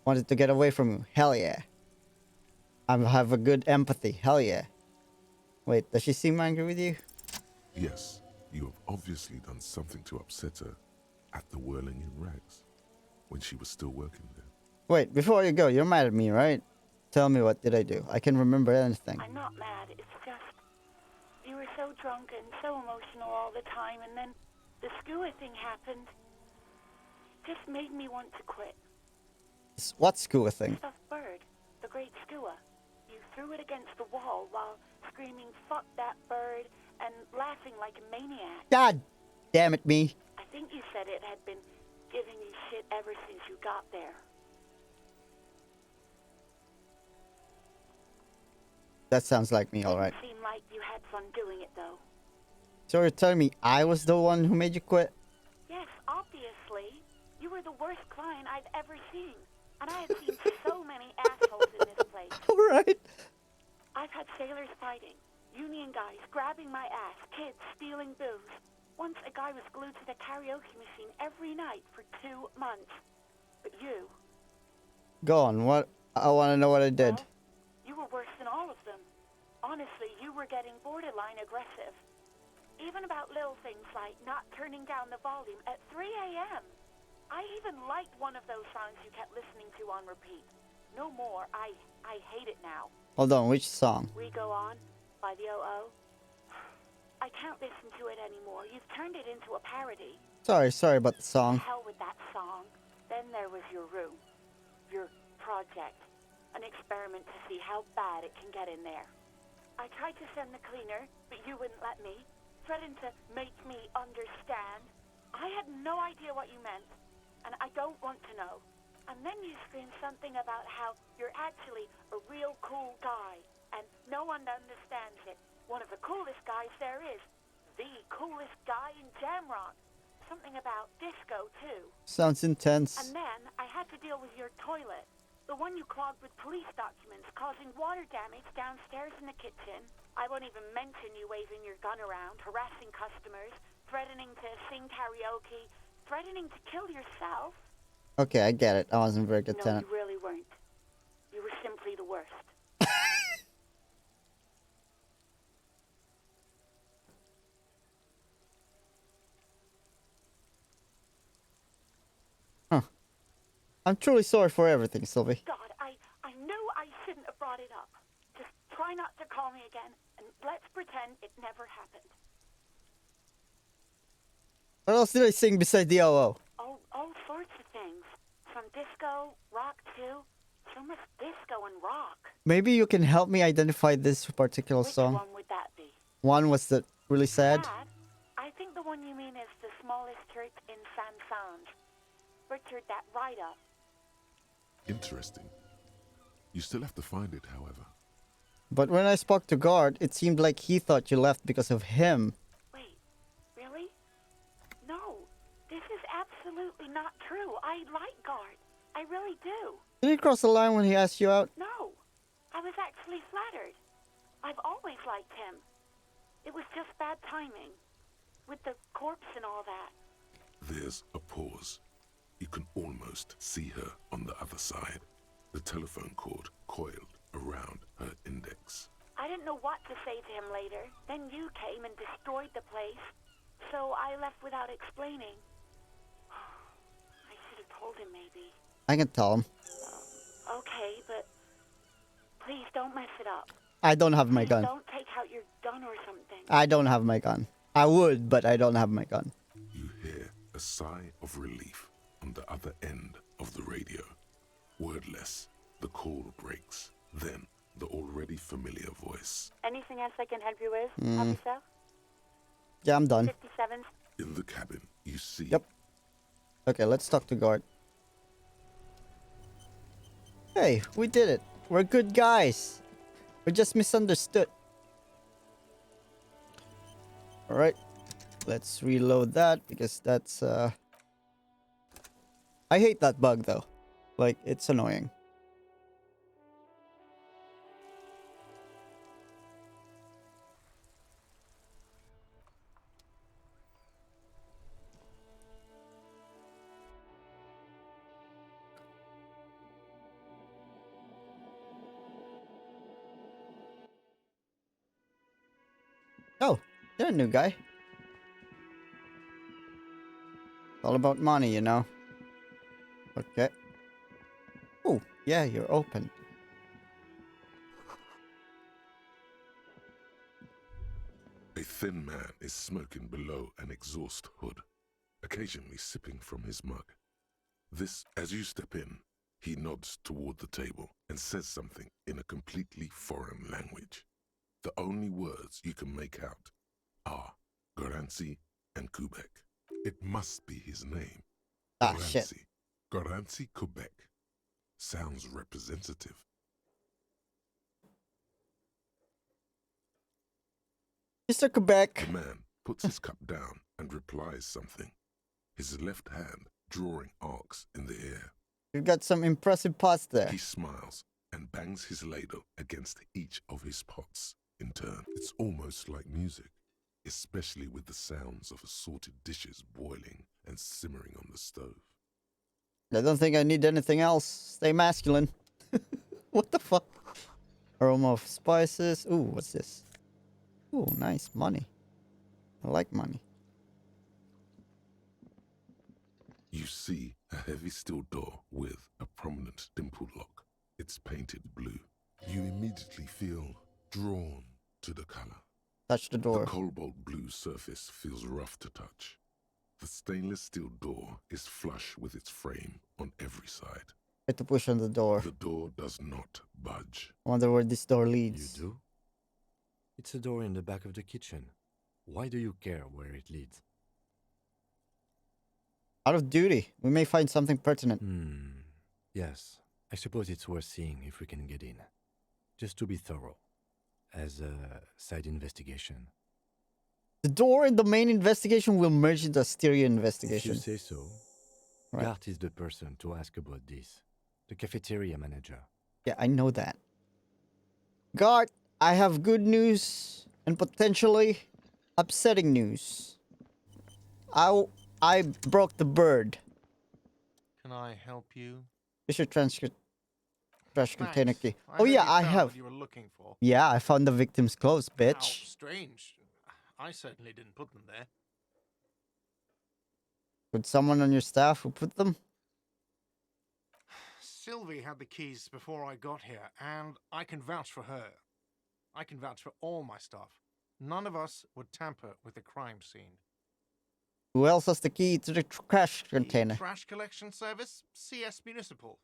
Wanted to get away from you, hell yeah. I have a good empathy, hell yeah. Wait, does she seem angry with you? Yes, you have obviously done something to upset her at the Whirling in Rags, when she was still working there. Wait, before you go, you're mad at me, right? Tell me, what did I do? I can remember anything. I'm not mad, it's just... You were so drunk and so emotional all the time, and then the skua thing happened. Just made me want to quit. What skua thing? Stuffed bird, the great skua. You threw it against the wall while screaming, "Fuck that bird," and laughing like a maniac. God damn it, me. I think you said it had been giving you shit ever since you got there. That sounds like me, alright. Didn't seem like you had fun doing it, though. So you're telling me I was the one who made you quit? Yes, obviously. You were the worst client I've ever seen. And I have seen so many assholes in this place. Alright. I've had sailors fighting, union guys grabbing my ass, kids stealing booze. Once a guy was glued to the karaoke machine every night for 2 months. But you... Go on, what? I want to know what I did. Well, you were worse than all of them. Honestly, you were getting borderline aggressive. Even about little things like not turning down the volume at 3 a.m. I even liked one of those songs you kept listening to on repeat. No more. I hate it now. Hold on, which song? We Go On by the O.O. I can't listen to it anymore. You've turned it into a parody. Sorry about the song. Hell with that song. Then there was your room. Your project. an experiment to see how bad it can get in there. I tried to send the cleaner, but you wouldn't let me. Threatened to make me understand. I had no idea what you meant, and I don't want to know. And then you screamed something about how you're actually a real cool guy, and no one understands it. One of the coolest guys there is. The coolest guy in Jamrock. Something about disco, too. Sounds intense. And then I had to deal with your toilet. The one you clogged with police documents, causing water damage downstairs in the kitchen. I won't even mention you waving your gun around, harassing customers, threatening to sing karaoke, threatening to kill yourself. Okay, I get it. I wasn't a very good tenant. No, you really weren't. You were simply the worst. Huh. I'm truly sorry for everything, Sylvie. God, I knew I shouldn't have brought it up. Just try not to call me again, and let's pretend it never happened. What else did I sing besides the OO? All sorts of things. From disco, rock too. So much disco and rock. Maybe you can help me identify this particular song. Which one would that be? One was the really sad. Sad? I think the one you mean is the smallest church in San Sanj. Butchered that right up. Interesting. You still have to find it, however. But when I spoke to Guard, it seemed like he thought you left because of him. Wait, really? No, this is absolutely not true. I like Guard. I really do. Did he cross the line when he asked you out? No, I was actually flattered. I've always liked him. It was just bad timing. With the corpse and all that. There's a pause. You can almost see her on the other side. The telephone cord coiled around her index. I didn't know what to say to him later. Then you came and destroyed the place. So I left without explaining. I should have told him maybe. I can tell him. Okay, but please don't mess it up. I don't have my gun. Don't take out your gun or something. I don't have my gun. I would, but I don't have my gun. You hear a sigh of relief on the other end of the radio. Wordless, the call breaks. Then, the already familiar voice. Anything else I can help you with, Mm. officer? Yeah, I'm done. 57. In the cabin, you see... Yep. Okay, let's talk to Guard. Hey, we did it. We're good guys. We're just misunderstood. Alright. Let's reload that because that's I hate that bug though. Like, it's annoying. Oh, you're a new guy. All about money, you know. Okay. Oh, yeah, you're open. A thin man is smoking below an exhaust hood, occasionally sipping from his mug. This, as you step in, he nods toward the table and says something in a completely foreign language. The only words you can make out are Garancy and Quebec. It must be his name. Ah, shit. Garancy Quebec. Sounds representative. Mr. Quebec. The man puts his cup down and replies something, his left hand drawing arcs in the air. You've got some impressive pots there. He smiles and bangs his ladle against each of his pots in turn. It's almost like music, especially with the sounds of assorted dishes boiling and simmering on the stove. I don't think I need anything else. Stay masculine. What the fuck? Aroma of spices. Ooh, what's this? Ooh, nice. Money. I like money. You see a heavy steel door with a prominent dimple lock. It's painted blue. You immediately feel drawn to the color. Touch the door. The cobalt blue surface feels rough to touch. The stainless steel door is flush with its frame on every side. Try to push on the door. The door does not budge. I wonder where this door You leads. do? It's a door in the back of the kitchen. Why do you care where it leads? Out of duty. We may find something pertinent. Yes. I suppose it's worth seeing if we can get in. Just to be thorough. As a side investigation. The door and the main investigation will merge into a stereo investigation. If you say so. Right. Gart is the person to ask about this. The cafeteria manager. Yeah, I know that. Gart, I have good news and potentially upsetting news. I broke the bird. Can I help you? Here's your trash Thanks. container key. I Oh hope yeah, you I found have. what you were looking for. Yeah, I found the victim's clothes, How bitch. strange. I certainly didn't put them there. Could someone on your staff who put them? Sylvie had the keys before I got here, and I can vouch for her. I can vouch for all my staff. None of us would tamper with the crime scene. Who else has the key to the trash The container? trash collection service? CS Municipal.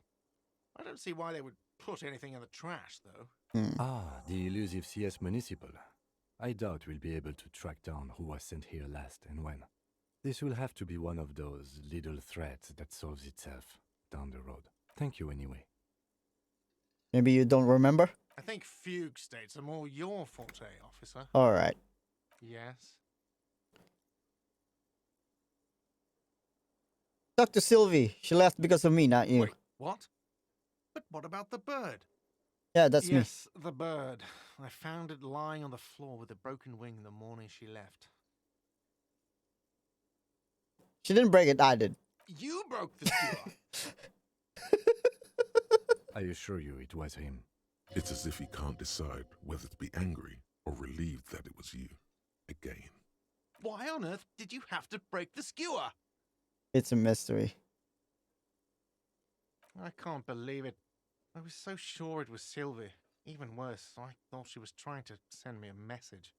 I don't see why they would put anything in the trash, though. The elusive CS Municipal. I doubt we'll be able to track down who was sent here last and when. This will have to be one of those little threats that solves itself down the road. Thank you anyway. Maybe you don't remember? I think fugue states are more your forte, officer. Alright. Yes. Talk to Sylvie. She left because of me, not you. Wait, what? But what about the bird? Yeah, that's me. Yes, the bird. I found it lying on the floor with a broken wing the morning she left. She didn't break it, I did. You broke the skewer. I assure you it was him. It's as if he can't decide whether to be angry or relieved that it was you. Again. Why on earth did you have to break the skewer? It's a mystery. I can't believe it. I was so sure it was Sylvie. Even worse, I thought she was trying to send me a message.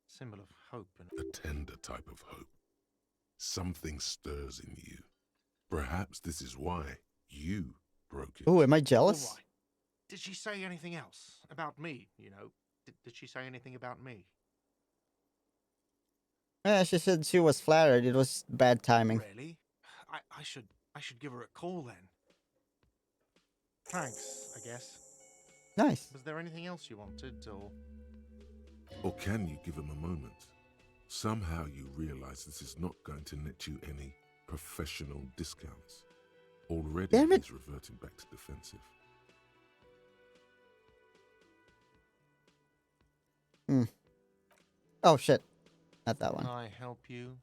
Symbol of hope and... A tender type of hope. Something stirs in you. Perhaps this is why you broke it. Oh, am I jealous? All right. Did she say anything else about me, you know? Did she say anything about me? Yeah, she said she was flattered. It was bad timing. Really? I should give her a call then. Thanks, I guess. Nice. Was there anything else you wanted, or... Or can you give him a moment? Somehow you realize this is not going to net you any professional discounts. Already Damn it. he's reverting back to defensive. Oh shit. Not that one. Can I help you?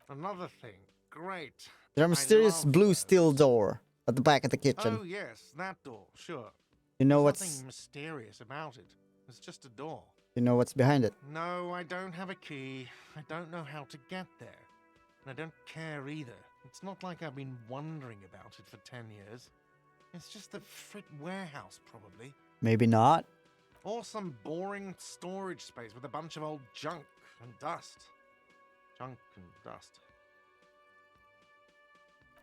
Another thing. Great. There's a mysterious blue steel door at the back of the kitchen. Oh yes, that door, sure. You know There's what's nothing mysterious about it. It's just a door. you know what's behind it? No, I don't have a key. I don't know how to get there. And I don't care either. It's not like I've been wondering about it for 10 years. It's just the frit warehouse, probably. Maybe not. Or some boring storage space with a bunch of old junk and dust. Junk and dust.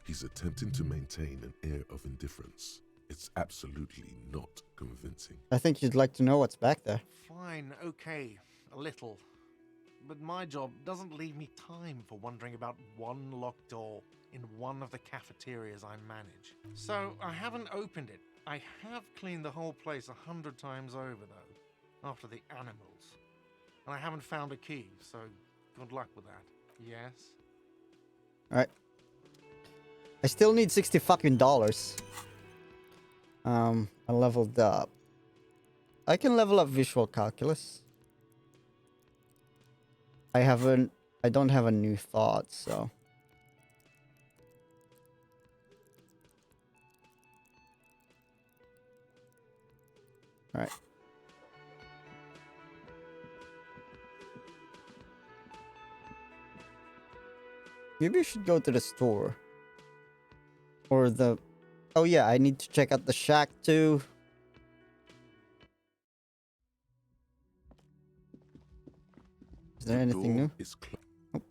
He's attempting to maintain an air of indifference. It's absolutely not convincing. I think you'd like to know what's back there. Fine, okay, a little. But my job doesn't leave me time for wondering about one locked door in one of the cafeterias I manage. So I haven't opened it. I have cleaned the whole place 100 times over, though, after the animals. And I haven't found a key, so good luck with that. Yes? Alright. I still need $60 fucking dollars. I leveled up. I can level up visual calculus. I don't have a new thought, so. Alright. Maybe I should go to the store. Or the... Oh yeah, I need to check out the shack too. Is there anything new? Nope.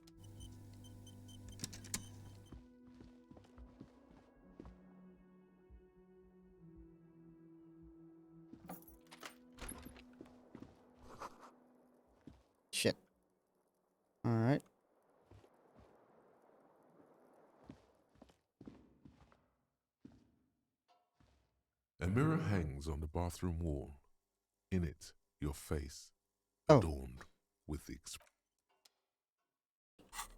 Alright. A mirror hangs on the bathroom wall. In it, your face, Oh. adorned with the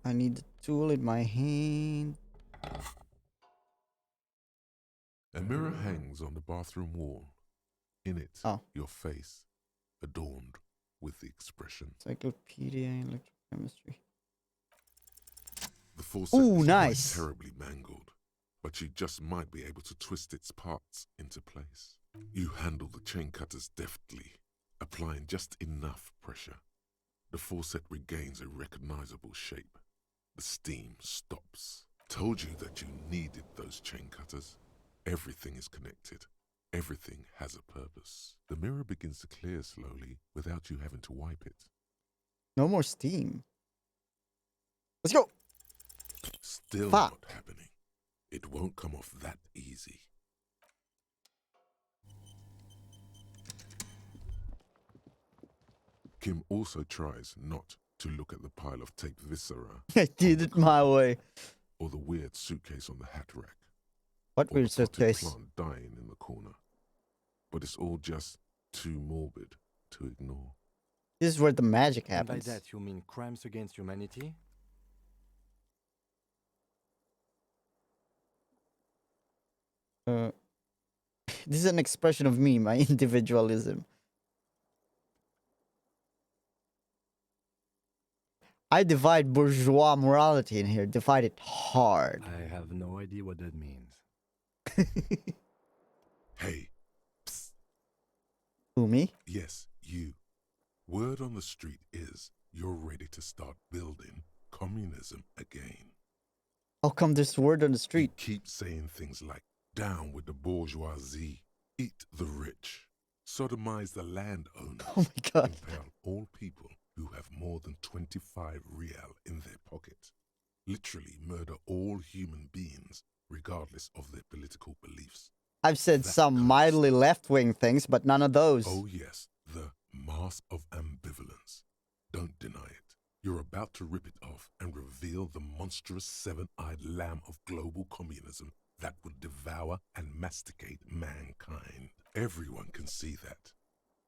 I need the tool in my hand. A mirror hangs on the bathroom wall. In it, Oh. your face, adorned with the expression. Encyclopedia, electrochemistry. The faucet Ooh, is nice. quite terribly mangled, but you just might be able to twist its parts into place. You handle the chain cutters deftly, applying just enough pressure. The faucet regains a recognizable shape. The steam stops. Told you that you needed those chain cutters. Everything is connected. Everything has a purpose. The mirror begins to clear slowly without you having to wipe it. No more steam. Let's go. Still Fuck. not happening. It won't come off that easy. Kim also tries not to look at the pile of taped viscera I did it my way. or the weird suitcase on the hat rack. What or weird the potted suitcase? plant dying in the corner. But it's all just too morbid to ignore. This is where the magic And by happens. that you mean crimes against humanity? This is an expression of me, my individualism. I divide bourgeois morality in here. Divide it hard. I have no idea what that means. Hey, psst. Who, me? Yes, you. Word on the street is you're ready to start building communism again. How come there's word on the street? Keep saying things like, down with the bourgeoisie, eat the rich, sodomize the landowner, Oh my god. impale all people who have more than 25 Wryl in their pocket, literally murder all human beings regardless of their political beliefs. I've said That some kind of mildly left-wing things, but none of those. Oh yes, the mask of ambivalence. Don't deny it. You're about to rip it off and reveal the monstrous seven-eyed lamb of global communism that would devour and masticate mankind. Everyone can see that.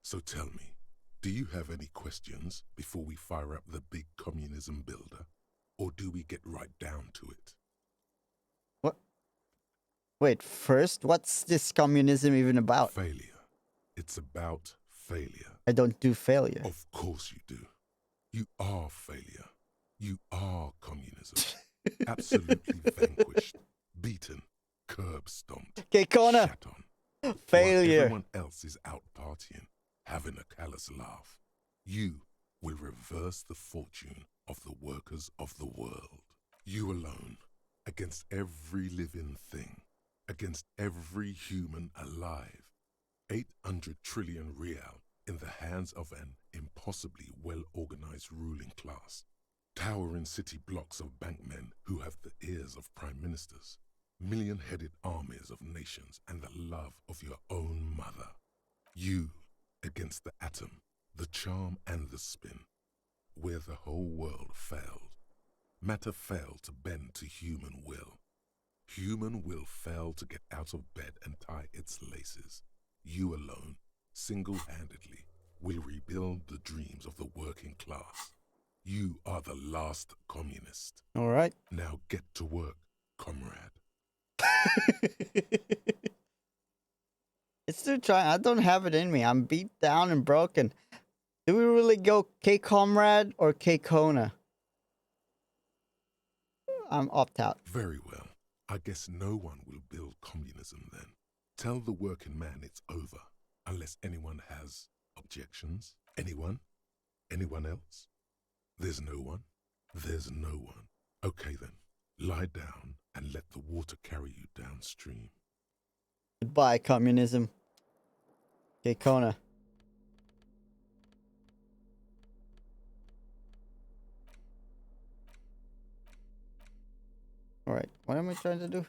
So tell me, do you have any questions before we fire up the big communism builder? Or do we get right down to it? What? Wait, first, what's this communism even about? Failure. It's about failure. I don't do failure. Of course you do. You are failure. You are communism. Absolutely vanquished, beaten, curb stomped, Okay, Kona. shat on. Failure. While everyone else is out partying, having a callous laugh. You will reverse the fortune of the workers of the world. You alone, against every living thing, against every human alive. 800 trillion Wryl in the hands of an impossibly well-organized ruling class. Towering city blocks of bankmen who have the ears of prime ministers. Million-headed armies of nations and the love of your own mother. You against the atom, the charm and the spin. Where the whole world failed. Matter failed to bend to human will. Human will failed to get out of bed and tie its laces. You alone, single-handedly, will rebuild the dreams of the working class. You are the last communist. All right. Now get to work, comrade. It's still trying. I don't have it in me. I'm beat down and broken. Do we really go K-Comrade or K-Kona? I'm opt out. Very well. I guess no one will build communism then. Tell the working man it's over, unless anyone has objections. Anyone? Anyone else? There's no one? There's no one. Okay then, lie down and let the water carry you downstream. Goodbye, communism. K-Kona. Alright, what am I trying to do?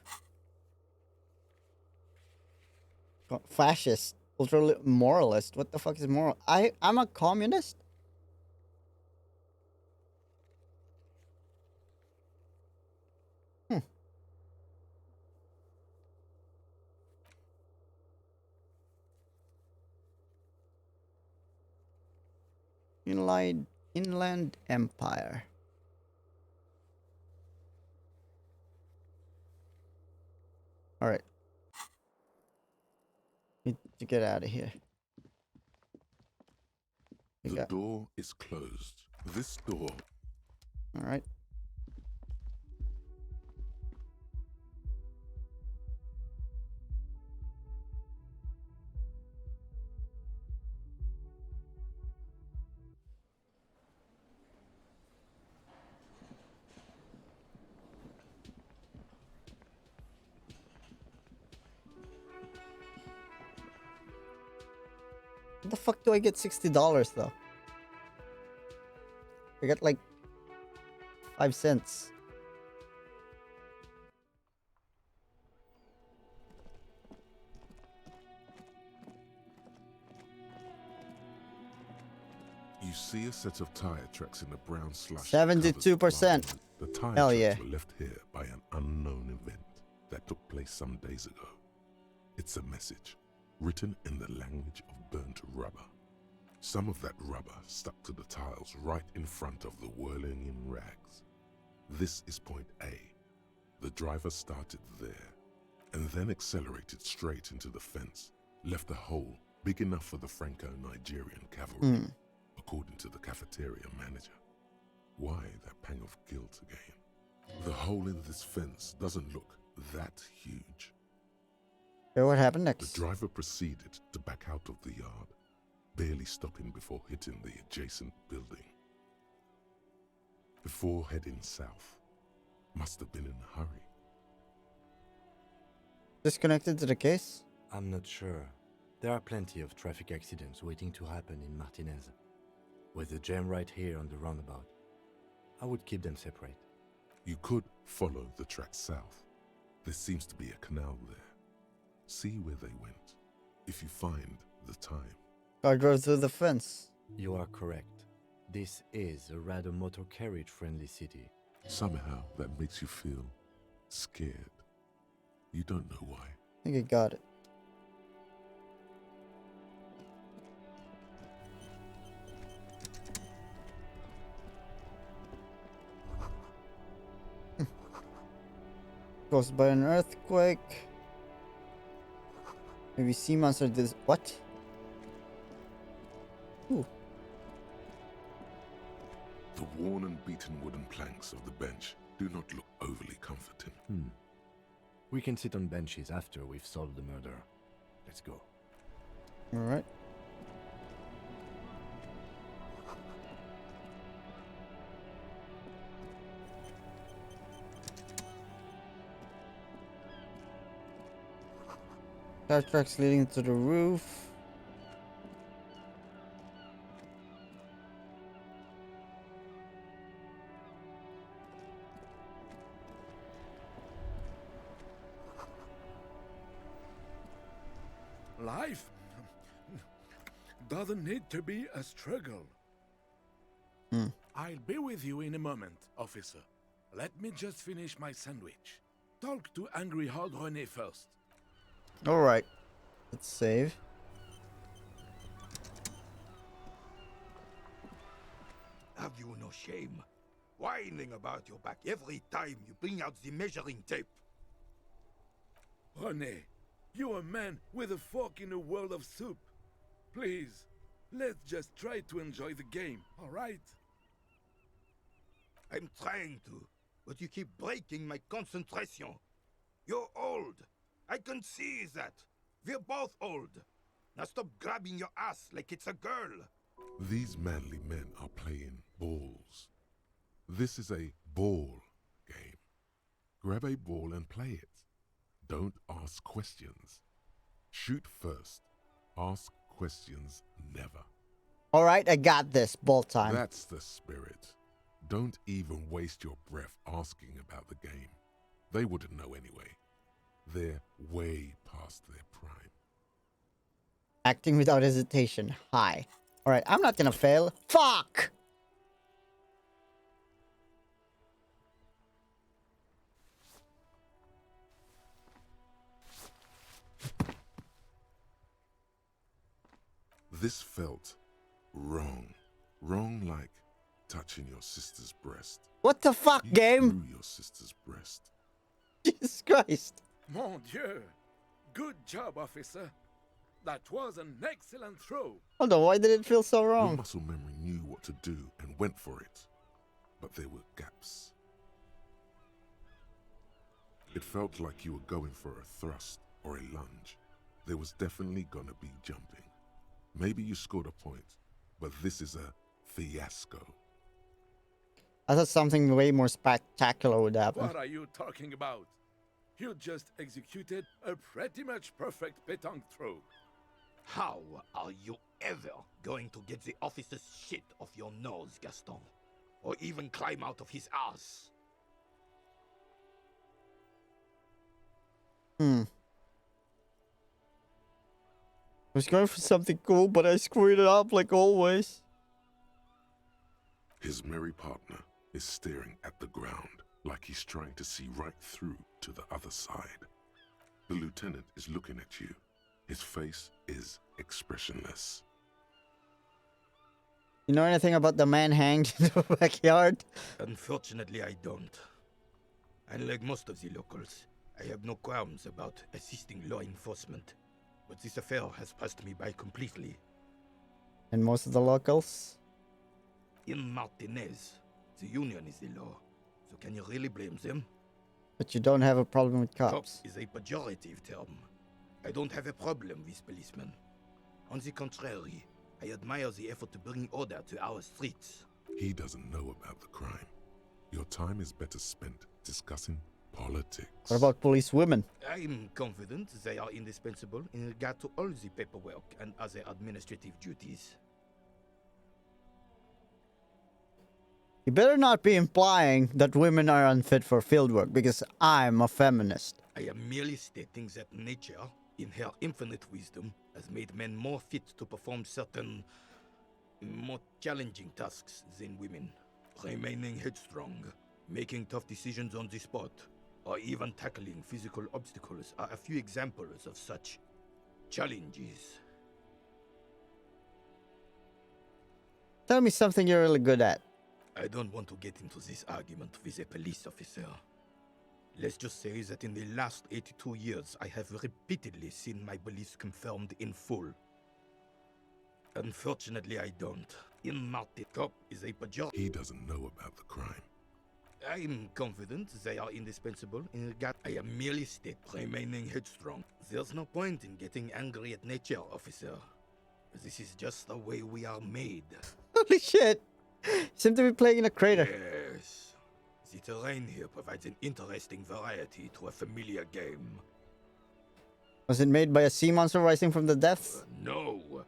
Fascist. Ultra moralist. What the fuck is moral? I'm a communist? Inland Empire. All right. Need to get out of here. The door is closed. This door. All right. What the fuck do I get $60 though? I got like 5 cents. You see a set of tire tracks in the brown slush. 72%. The tire Hell tracks yeah. were left here by an unknown event that took place some days ago. It's a message written in the language of burnt rubber. Some of that rubber stuck to the tiles right in front of the whirling in rags. This is point A. The driver started there and then accelerated straight into the fence, left a hole big enough for the Franco-Nigerian cavalry, according to the cafeteria manager. Why that pang of guilt again? The hole in this fence doesn't look that huge. Okay, what happened next? The driver proceeded to back out of the yard, barely stopping before hitting the adjacent building. Before heading south, must have been in a hurry. Disconnected to the case? I'm not sure. There are plenty of traffic accidents waiting to happen in Martinez. With the jam right here on the roundabout, I would keep them separate. You could follow the track south. There seems to be a canal there. See where they went, if you find the time. I drove through the fence. You are correct. This is a rather motor carriage friendly city. Somehow that makes you feel scared. You don't know why. I think I got it. Caused by an earthquake. Maybe sea monster did what? Ooh. The worn and beaten wooden planks of the bench do not look overly comforting. We can sit on benches after we've solved the murder. Let's go. All right. Car tracks leading to the roof. Life doesn't need to be a struggle. I'll be with you in a moment, officer. Let me just finish my sandwich. Talk to Angry Hard René first. All right. Let's save. Have you no shame? Whining about your back every time you bring out the measuring tape. René, you're a man with a fork in a world of soup. Please, let's just try to enjoy the game, all right? I'm trying to, but you keep breaking my concentration. You're old. I can see that. We're both old. Now stop grabbing your ass like it's a girl. These manly men are playing balls. This is a ball game. Grab a ball and play it. Don't ask questions. Shoot first. Ask questions never. All right, I got this. Ball time. That's the spirit. Don't even waste your breath asking about the game. They wouldn't know anyway. They're way past their prime. Acting without hesitation. Hi. All right, I'm not gonna fail. Fuck! This felt wrong. Wrong like touching your sister's breast. What the fuck, You game? threw your sister's breast. Jesus Christ. Mon Dieu! Good job, officer. That was an excellent throw. Hold on, why did it feel so Your wrong? muscle memory knew what to do and went for it. But there were gaps. It felt like you were going for a thrust or a lunge. There was definitely gonna be jumping. Maybe you scored a point, but this is a fiasco. I thought something way more spectacular would happen. What are you talking about? You just executed a pretty much perfect pétanque throw. How are you ever going to get the officer's shit off your nose, Gaston? Or even climb out of his ass? I was going for something cool, but I screwed it up like always. His merry partner is staring at the ground like he's trying to see right through to the other side. The lieutenant is looking at you. His face is expressionless. You know anything about the man hanged in the backyard? Unfortunately, I don't. Unlike most of the locals, I have no qualms about assisting law enforcement. But this affair has passed me by completely. And most of the locals? In Martinez, the union is the law. So can you really blame them? But you don't have a problem with Cop cops. is a pejorative term. I don't have a problem with policemen. On the contrary, I admire the effort to bring order to our streets. He doesn't know about the crime. Your time is better spent discussing politics. What about police women? I'm confident they are indispensable in regard to all the paperwork and other administrative duties. You better not be implying that women are unfit for fieldwork, because I'm a feminist. I am merely stating that nature, in her infinite wisdom, has made men more fit to perform certain, more challenging tasks than women. Remaining headstrong, making tough decisions on the spot, or even tackling physical obstacles are a few examples of such challenges. Tell me something you're really good at. I don't want to get into this argument with a police officer. Let's just say that in the last 82 years, I have repeatedly seen my beliefs confirmed in full. Unfortunately, I don't. In Martin, cop is a pejorative. He doesn't know about the crime. I'm confident they are indispensable in regard. I am merely remaining headstrong. There's no point in getting angry at nature, officer. This is just the way we are made. Holy shit! Seem to be playing in a crater. Yes. The terrain here provides an interesting variety to a familiar game. Was it made by a sea monster rising from the depths? No.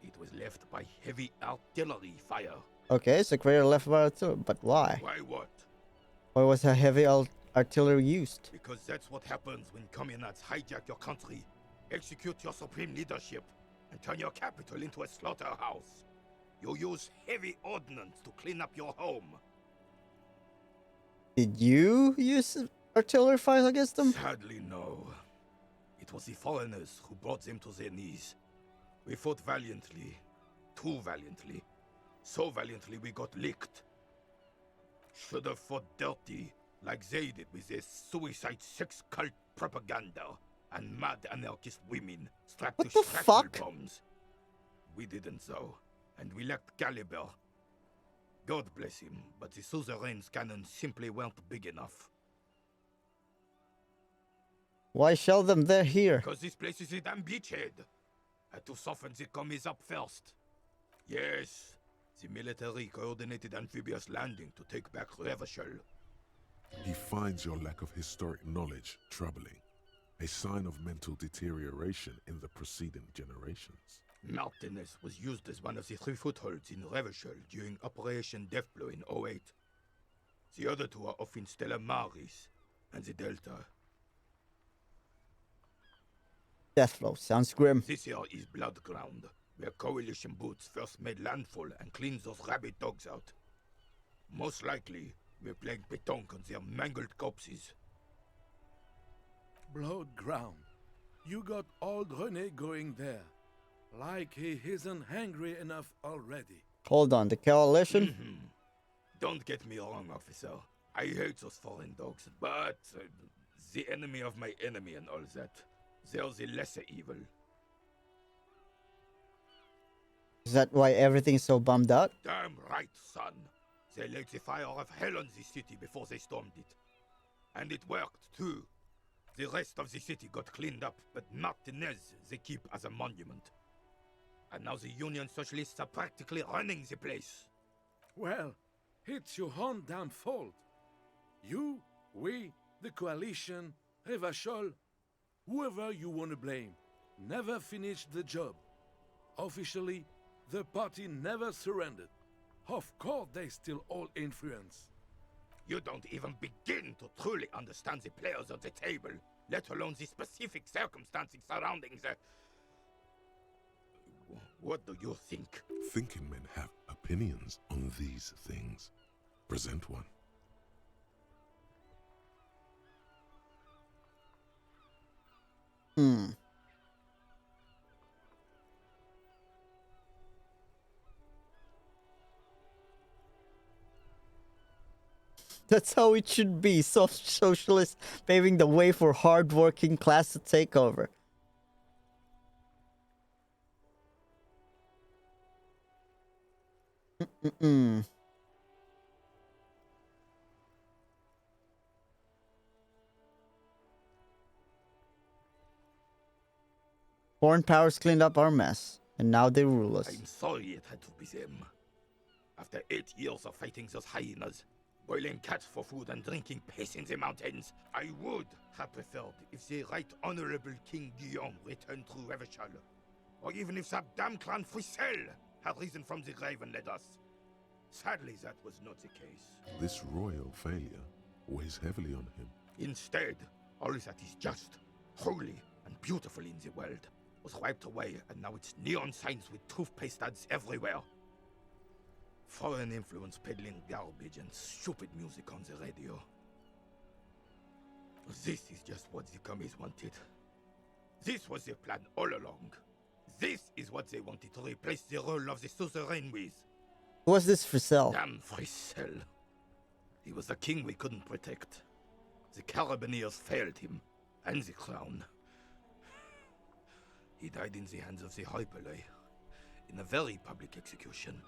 It was left by heavy artillery fire. Okay, so crater left by artillery, but why? Why what? Why was a heavy artillery used? Because that's what happens when communards hijack your country, execute your supreme leadership, and turn your capital into a slaughterhouse. You use heavy ordnance to clean up your home. Did you use artillery fire against them? Sadly, no. It was the foreigners who brought them to their knees. We fought valiantly. Too valiantly. So valiantly we got licked. Should have fought dirty, like they did with their suicide sex cult propaganda and mad anarchist women strapped What to the shrapnel fuck? bombs. We didn't though, and we lacked caliber. God bless him, but the suzerain's cannons simply weren't big enough. Why shell them there here? Because this place is a damn beachhead. Had to soften the commies up first. Yes, the military coordinated amphibious landing to take back Revachol. He finds your lack of historic knowledge troubling, a sign of mental deterioration in the preceding generations. Martinez was used as one of the 3 footholds in Revachol during Operation Deathblow in 08. The other 2 are off in Stella Maris and the Delta. Deathflow sounds grim. This here is Blood Ground, where coalition boots first made landfall and cleaned those rabid dogs out. Most likely, we're playing pétanque on their mangled corpses. Blood ground. You got old René going there. Like he isn't hungry enough already. Hold on, the coalition? Don't get me wrong, officer. I hate those foreign dogs, but the enemy of my enemy and all that, they're the lesser evil. Is that why everything's so bummed out? Damn right, son. They lit the fire of hell on the city before they stormed it. And it worked, too. The rest of the city got cleaned up, but Martinez they keep as a monument. And now the Union Socialists are practically running the place. Well, it's your own damn fault. You, we, the coalition, Revachol, whoever you want to blame, never finished the job. Officially, the party never surrendered. Of course, they still hold influence. You don't even begin to truly understand the players at the table, let alone the specific circumstances surrounding the... What do you think? Thinking men have opinions on these things. Present one. That's how it should be. Socialists paving the way for hard-working class to take over. Foreign powers cleaned up our mess, and now they rule us. I'm sorry it had to be them. After 8 years of fighting those hyenas, boiling cats for food and drinking piss in the mountains, I would have preferred if the Right Honorable King Guillaume returned to Revachol, or even if that damn clan Wryl had risen from the grave and led us. Sadly, that was not the case. This royal failure weighs heavily on him. Instead, all that is just, holy, and beautiful in the world was wiped away, and now it's neon signs with toothpaste ads everywhere. Foreign influence peddling garbage and stupid music on the radio. This is just what the commies wanted. This was their plan all along. This is what they wanted to replace the role of the suzerain with. Who was this Wryl? Damn Wryl. He was the king we couldn't protect. The Carabineers failed him, and the crown. He died in the hands of the Hyperlay, in a very public execution.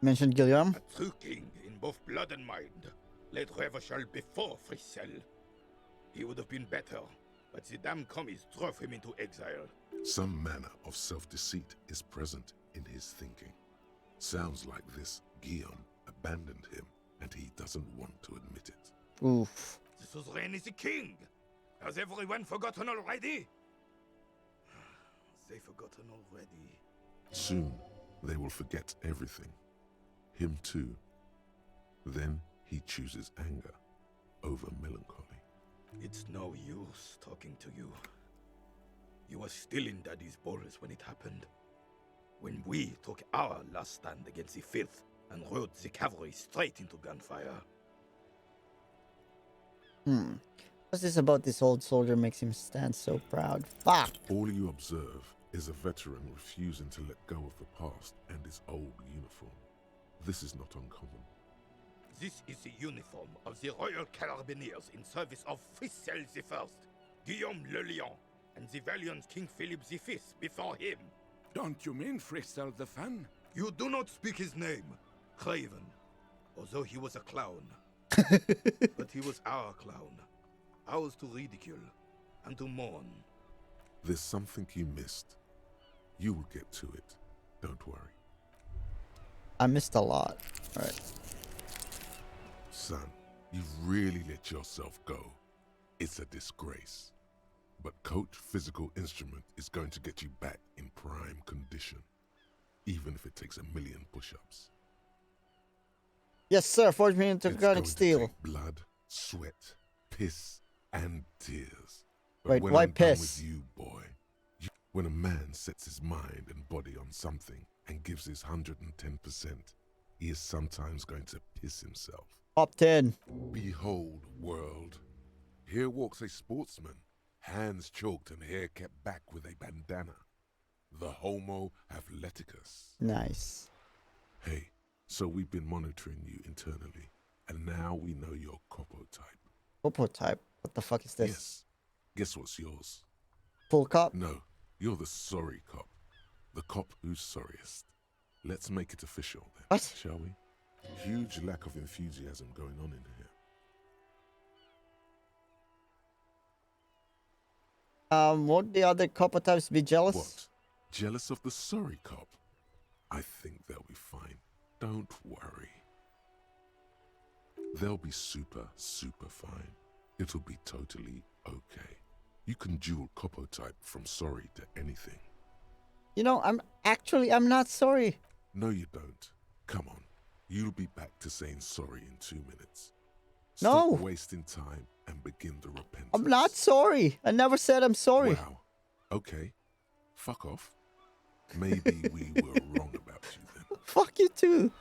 Mentioned Guillaume? A true king in both blood and mind led Revachol before Wryl. He would have been better, but the damn commies drove him into exile. Some manner of self-deceit is present in his thinking. Sounds like this Guillaume abandoned him, and he doesn't want to admit it. Oof. The suzerain is the king! Has everyone forgotten already? They've forgotten already. Soon, they will forget everything. Him too. Then he chooses anger over melancholy. It's no use talking to you. You were still in Daddy's balls when it happened. When we took our last stand against the filth and rode the cavalry straight into gunfire. What's this about this old soldier makes him stand so proud? Fuck! All you observe is a veteran refusing to let go of the past and his old uniform. This is not uncommon. This is the uniform of the Royal Carabineers in service of Wryl I, Guillaume le Lion, and the valiant King Philip V before him. Don't you mean Wryl the Fan? You do not speak his name, Craven, although he was a clown. But he was our clown, ours to ridicule and to mourn. There's something you missed. You will get to it. Don't worry. I missed a lot. Alright. Son, you've really let yourself go. It's a disgrace. But Coach Physical Instrument is going to get you back in prime condition. Even if it takes 1,000,000 push-ups. Yes, sir. Forge me into organic steel. Blood, sweat, piss, and tears. But Wait, when why I'm done piss? with you, boy, when a man sets his mind and body on something and gives his 110%, he is sometimes going to piss himself. Top 10. Behold, world. Here walks a sportsman, hands choked and hair kept back with a bandana. the Homo athleticus. Nice. Hey, so we've been monitoring you internally, and now we know your copo type. Copo type? What the fuck is this? Yes. Guess what's yours? Full cop? No, you're the sorry cop. The cop who's sorriest. Let's make it official then, what? Shall we? Huge lack of enthusiasm going on in here. Won't the other copo types be jealous? What? Jealous of the sorry cop? I think they'll be fine. Don't worry. They'll be super fine. It'll be totally okay. You can dual copo type from sorry to anything. You know, I'm not sorry. No, you don't. Come on. You'll be back to saying sorry in 2 minutes. No. Stop wasting time and begin the repentance. I'm not sorry. I never said I'm sorry. Wow. Okay. Fuck off. Maybe we were wrong about you then. Fuck you too.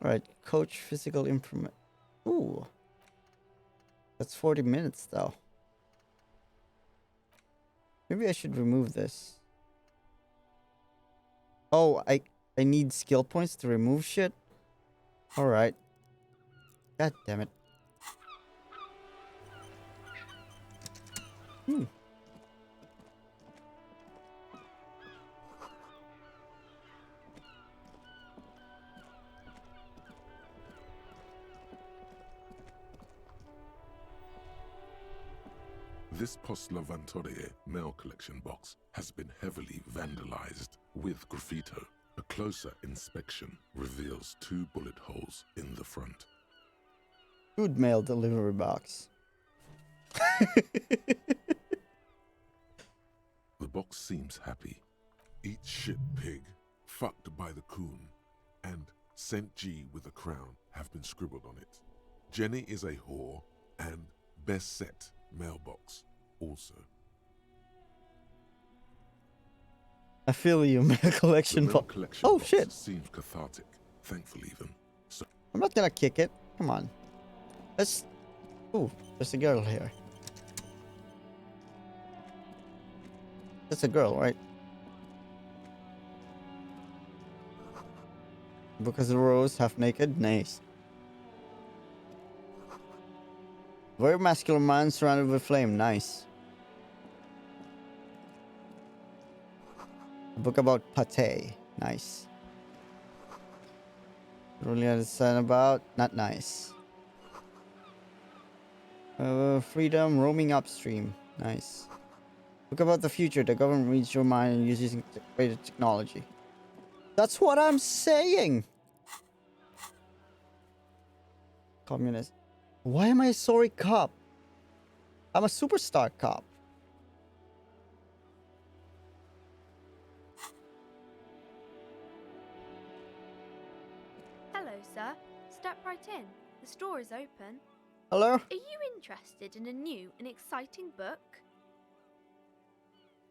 Alright, coach physical improvement. Ooh. That's 40 minutes though. Maybe I should remove this. Oh, I need skill points to remove shit? Alright. God damn it. This Poslavantore mail collection box has been heavily vandalized with graffito. A closer inspection reveals 2 bullet holes in the front. Good mail delivery box. The box seems happy. Eat shit pig, fucked by the coon, and Saint G with a crown have been scribbled on it. Jenny is a whore, and best set mailbox also. I feel you, mail collection box. Oh shit. Seems cathartic, thankful even. So I'm not gonna kick it. Come on. Let's... Ooh, there's a girl here. That's a girl, right? Book of the Rose, half naked. Nice. Very masculine man surrounded with flame. Nice. A book about pate. Nice. Really understand about. Not nice. Freedom roaming upstream. Nice. Book about the future. The government reads your mind and uses integrated technology. That's what I'm saying. Communist. Why am I a sorry cop? I'm a superstar cop. Hello, sir. Step right in. The store is open. Hello? Are you interested in a new and exciting book?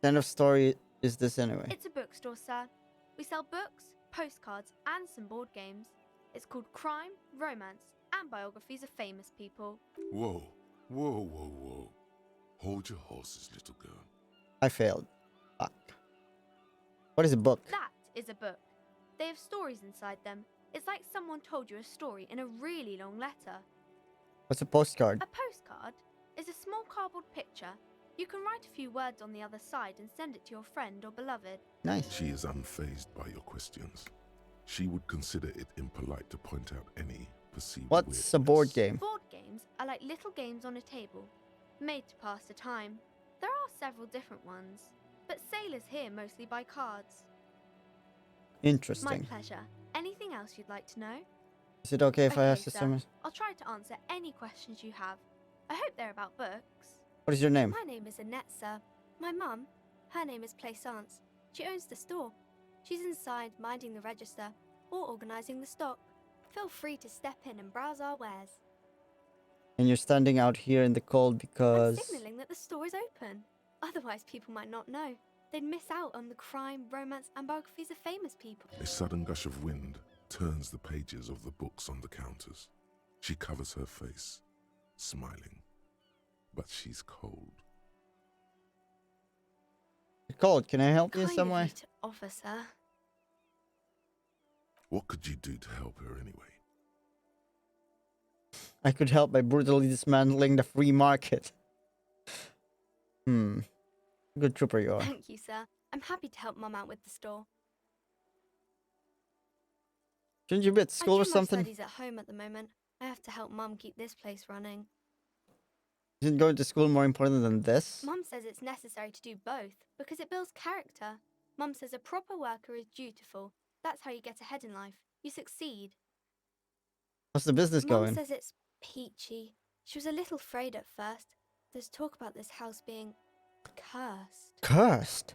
What kind of story is this anyway? It's a bookstore, sir. We sell books, postcards, and some board games. It's called Crime, Romance, and Biographies of Famous People. Whoa, whoa, whoa, whoa. Hold your horses, little girl. I failed. Fuck. What is a book? That is a book. They have stories inside them. It's like someone told you a story in a really long letter. What's a postcard? A postcard is a small cardboard picture. You can write a few words on the other side and send it to your friend or beloved. Nice. She is unfazed by your questions. She would consider it impolite to point out any perceived What's a board game? Board games are like little games on a table, made to pass the time. There are several different ones, but sailors here mostly buy cards. Interesting. My pleasure. Anything else you'd like to know? Is it okay if I ask you sir. some? I'll try to answer any questions you have. I hope they're about books. What is your name? My name is Annette, sir. My mum, her name is Plaisance. She owns the store. She's inside minding the register or organising the stock. Feel free to step in and browse our wares. And you're standing out here in the cold because... I'm signalling that the store is open. Otherwise, people might not know. They'd miss out on the crime, romance, and biographies of famous people. A sudden gush of wind turns the pages of the books on the counters. She covers her face, smiling. But she's cold. Cold, can I help you in Kind some of way? you to offer, sir. What could you do to help her anyway? I could help by brutally dismantling the free market. Good trooper you are. Thank you, sir. I'm happy to help Mum out with the store. Shouldn't you be at school I or do my something? studies at home at the moment. I have to help Mum keep this place running. Isn't going to school more important than this? Mum says it's necessary to do both because it builds character. Mum says a proper worker is dutiful. That's how you get ahead in life. You succeed. How's the business Mum going? says it's peachy. She was a little afraid at first. There's talk about this house being cursed. Cursed?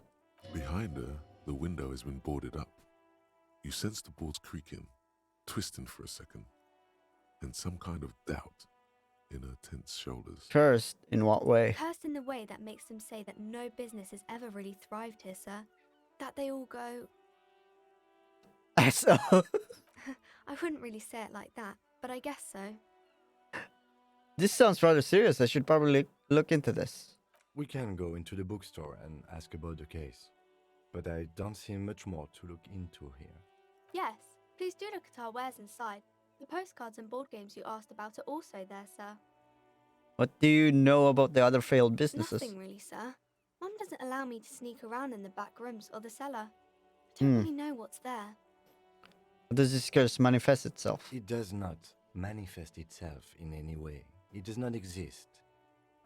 Behind her, the window has been boarded up. You sense the boards creaking, twisting for a second, and some kind of doubt in her tense shoulders. Cursed in what way? Cursed in the way that makes them say that no business has ever really thrived here, sir. That they all go... So. I wouldn't really say it like that, but I guess so. This sounds rather serious. I should probably look into this. We can go into the bookstore and ask about the case, but I don't see much more to look into here. Yes, please do look at our wares inside. The postcards and board games you asked about are also there, sir. What do you know about the other failed businesses? Nothing really, sir. Mum doesn't allow me to sneak around in the back rooms or the cellar. I don't really know what's there. How does this curse manifest itself? It does not manifest itself in any way. It does not exist.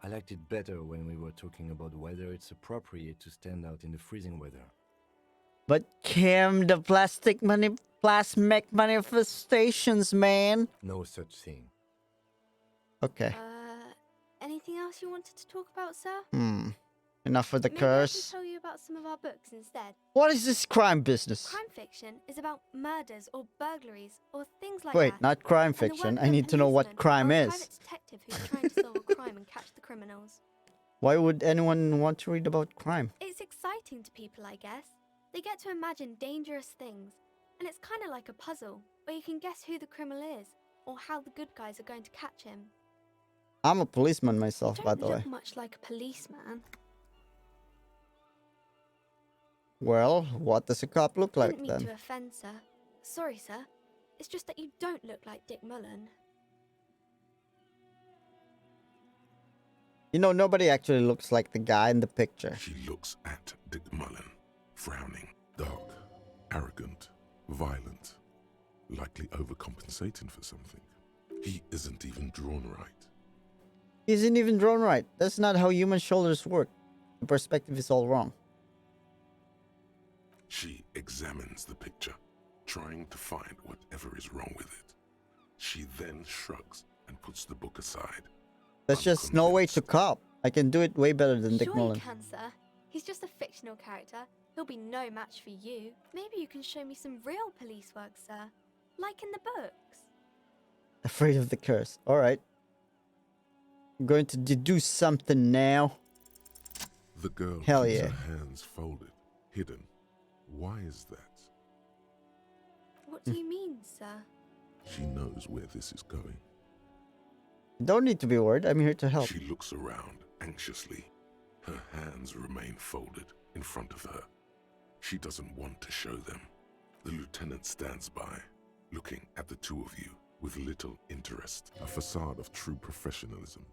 I liked it better when we were talking about whether it's appropriate to stand out in the freezing weather. But Kim, the plasmic manifestations, man. No such thing. Okay. Anything else you wanted to talk about, sir? Enough for the Maybe curse. I can tell you about some of our books instead. What is this crime business? Crime fiction is about murders or burglaries or things like Wait, that. not crime And the fiction. work I of a need to know what policeman crime or a is. private detective who's trying to solve a crime and catch the criminals. Why would anyone want to read about crime? It's exciting to people, I guess. They get to imagine dangerous things, and it's kind of like a puzzle where you can guess who the criminal is or how the good guys are going to catch him. I'm a policeman myself, You by don't the way. look much like a policeman. Well, what does a cop look like Didn't mean then? to offend, sir. Sorry, sir. It's just that you don't look like Dick Mullen. You know, nobody actually looks like the guy in the picture. She looks at Dick Mullen, frowning, dark, arrogant, violent, likely overcompensating for something. He isn't even drawn right. He isn't even drawn right. That's not how human shoulders work. The perspective is all wrong. She examines the picture, trying to find whatever is wrong with it. She then shrugs and puts the book aside. That's just no way to cop. I can do it way better than Dick Sure Mullen. you can, sir. He's just a fictional character. He'll be no match for you. Maybe you can show me some real police work, sir. Like in the books. Afraid of the curse. Alright. I'm going to deduce something now. The girl Hell keeps yeah. her hands folded, hidden. Why is that? What do you mean, sir? She knows where this is going. Don't need to be worried. I'm here to help. She looks around anxiously. Her hands remain folded in front of her. She doesn't want to show them. The lieutenant stands by, looking at the two of you with little interest, a facade of true professionalism.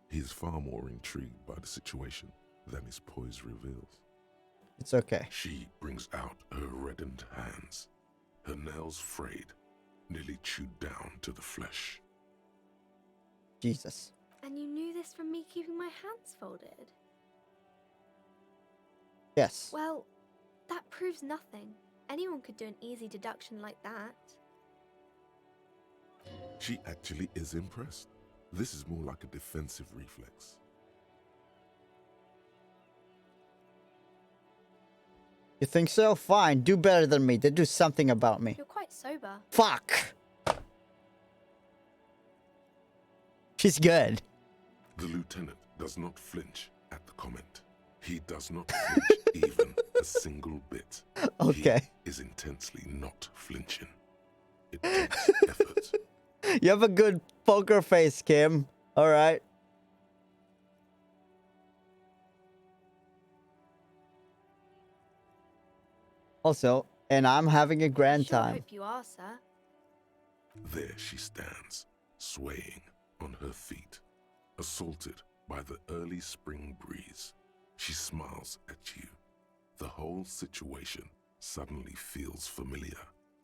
He is far more intrigued by the situation than his poise reveals. It's okay. She brings out her reddened hands, her nails frayed, nearly chewed down to the flesh. Jesus. And you knew this from me keeping my hands folded? Yes. Well, that proves nothing. Anyone could do an easy deduction like that. She actually is impressed. This is more like a defensive reflex. You think so? Fine. Do better than me. Then do something about me. You're quite sober. Fuck! She's good. The lieutenant does not flinch at the comment. He does not flinch even a single bit. Okay. He is intensely not flinching. It takes effort. You have a good poker face, Kim. Alright. Also, and I'm having a grand Sure time. hope you are, sir. There she stands, swaying on her feet, assaulted by the early spring breeze. She smiles at you. The whole situation suddenly feels familiar,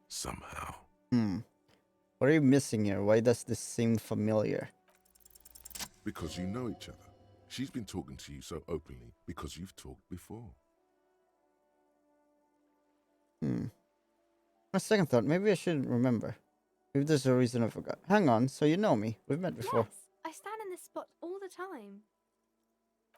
somehow. What are you missing here? Why does this seem familiar? Because you know each other. She's been talking to you so openly because you've talked before. On a second thought, maybe I shouldn't remember. Maybe there's a reason I forgot. Hang on, so you know me. We've met before. Yes, I stand in this spot all the time.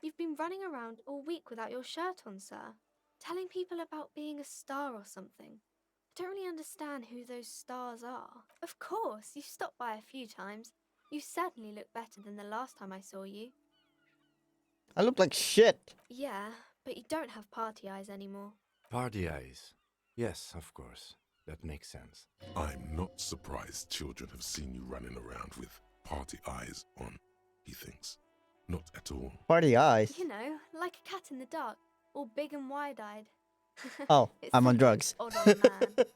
You've been running around all week without your shirt on, sir. Telling people about being a star or something. I don't really understand who those stars are. Of course, you've stopped by a few times. You certainly look better than the last time I saw you. I look like shit. Yeah, but you don't have party eyes anymore. Party eyes. Yes, of course. That makes sense. I'm not surprised children have seen you running around with party eyes on, he thinks. Not at all. Party eyes? You know, like a cat in the dark, all big and wide-eyed. Oh, It's I'm on simply drugs. odd on a man.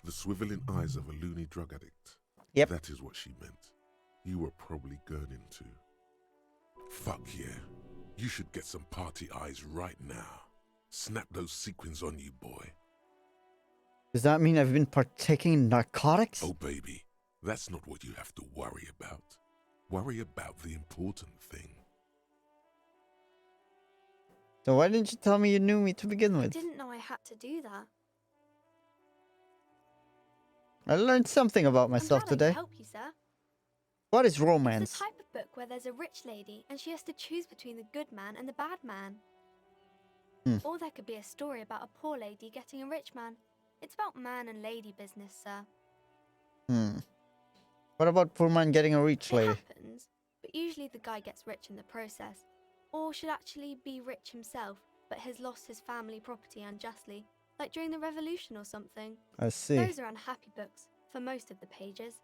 The swiveling eyes of a loony drug addict. Yep. That is what she meant. You were probably gurning too. Fuck yeah. You should get some party eyes right now. Snap those sequins on you, boy. Does that mean I've been partaking in narcotics? Oh, baby. That's not what you have to worry about. Worry about the important thing. So why didn't you tell me you knew me to begin I with? didn't know I had to do that. I learned something about myself I'm glad I today. could help you, sir. What is It's romance? the type of book where there's a rich lady and she has to choose between the good man and the bad man. Or there could be a story about a poor lady getting a rich man. It's about man and lady business, sir. What about poor man getting a rich It lady? happens, but usually the guy gets rich in the process. Or should actually be rich himself, but has lost his family property unjustly, like during the revolution or something. I see. Those are unhappy books, for most of the pages.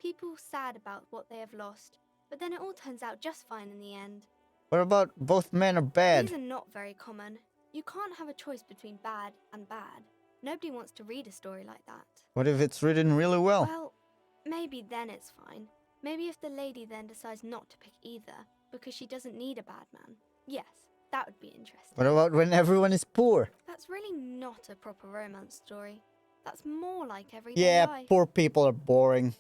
People sad about what they have lost, but then it all turns out just fine in the end. What about both men are bad? These are not very common. You can't have a choice between bad and bad. Nobody wants to read a story like that. What if it's written really well? Well, maybe then it's fine. Maybe if the lady then decides not to pick either, because she doesn't need a bad man. Yes, that would be interesting. What about when everyone is poor? That's really not a proper romance story. That's more like everyday Yeah, life. poor people are boring.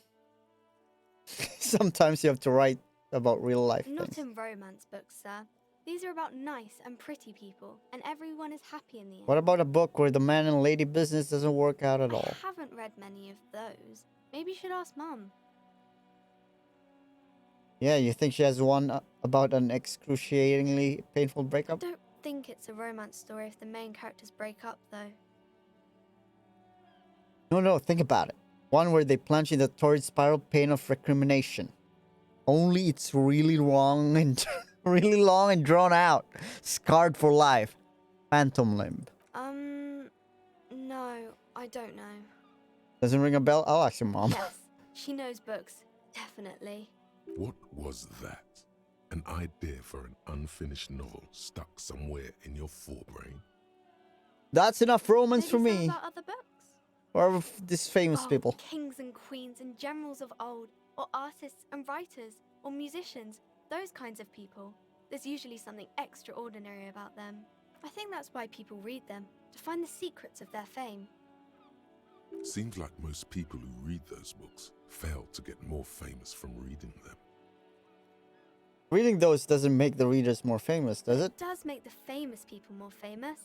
Sometimes you have to write about real life Not things. in romance books, sir. These are about nice and pretty people, and everyone is happy in the end. What about a book where the man and lady business doesn't work out at all? I haven't read many of those. Maybe you should ask Mum. Yeah, you think she has one about an excruciatingly painful I breakup? don't think it's a romance story if the main characters break up, though. No, think about it. One where they plunge in the torrid spiral pain of recrimination. Only it's really long and really long and drawn out. Scarred for life. Phantom Limb. No, I don't know. Doesn't ring a bell? I'll ask your mom. Yes, she knows books, definitely. What was that? An idea for an unfinished novel stuck somewhere in your forebrain? That's enough romance Maybe for some me. about other books. Or of these famous Oh, people. kings and queens and generals of old, or artists and writers, or musicians, those kinds of people. There's usually something extraordinary about them. I think that's why people read them, to find the secrets of their fame. Seems like most people who read those books fail to get more famous from reading them. Reading those doesn't make the readers more famous, does it? It does make the famous people more famous.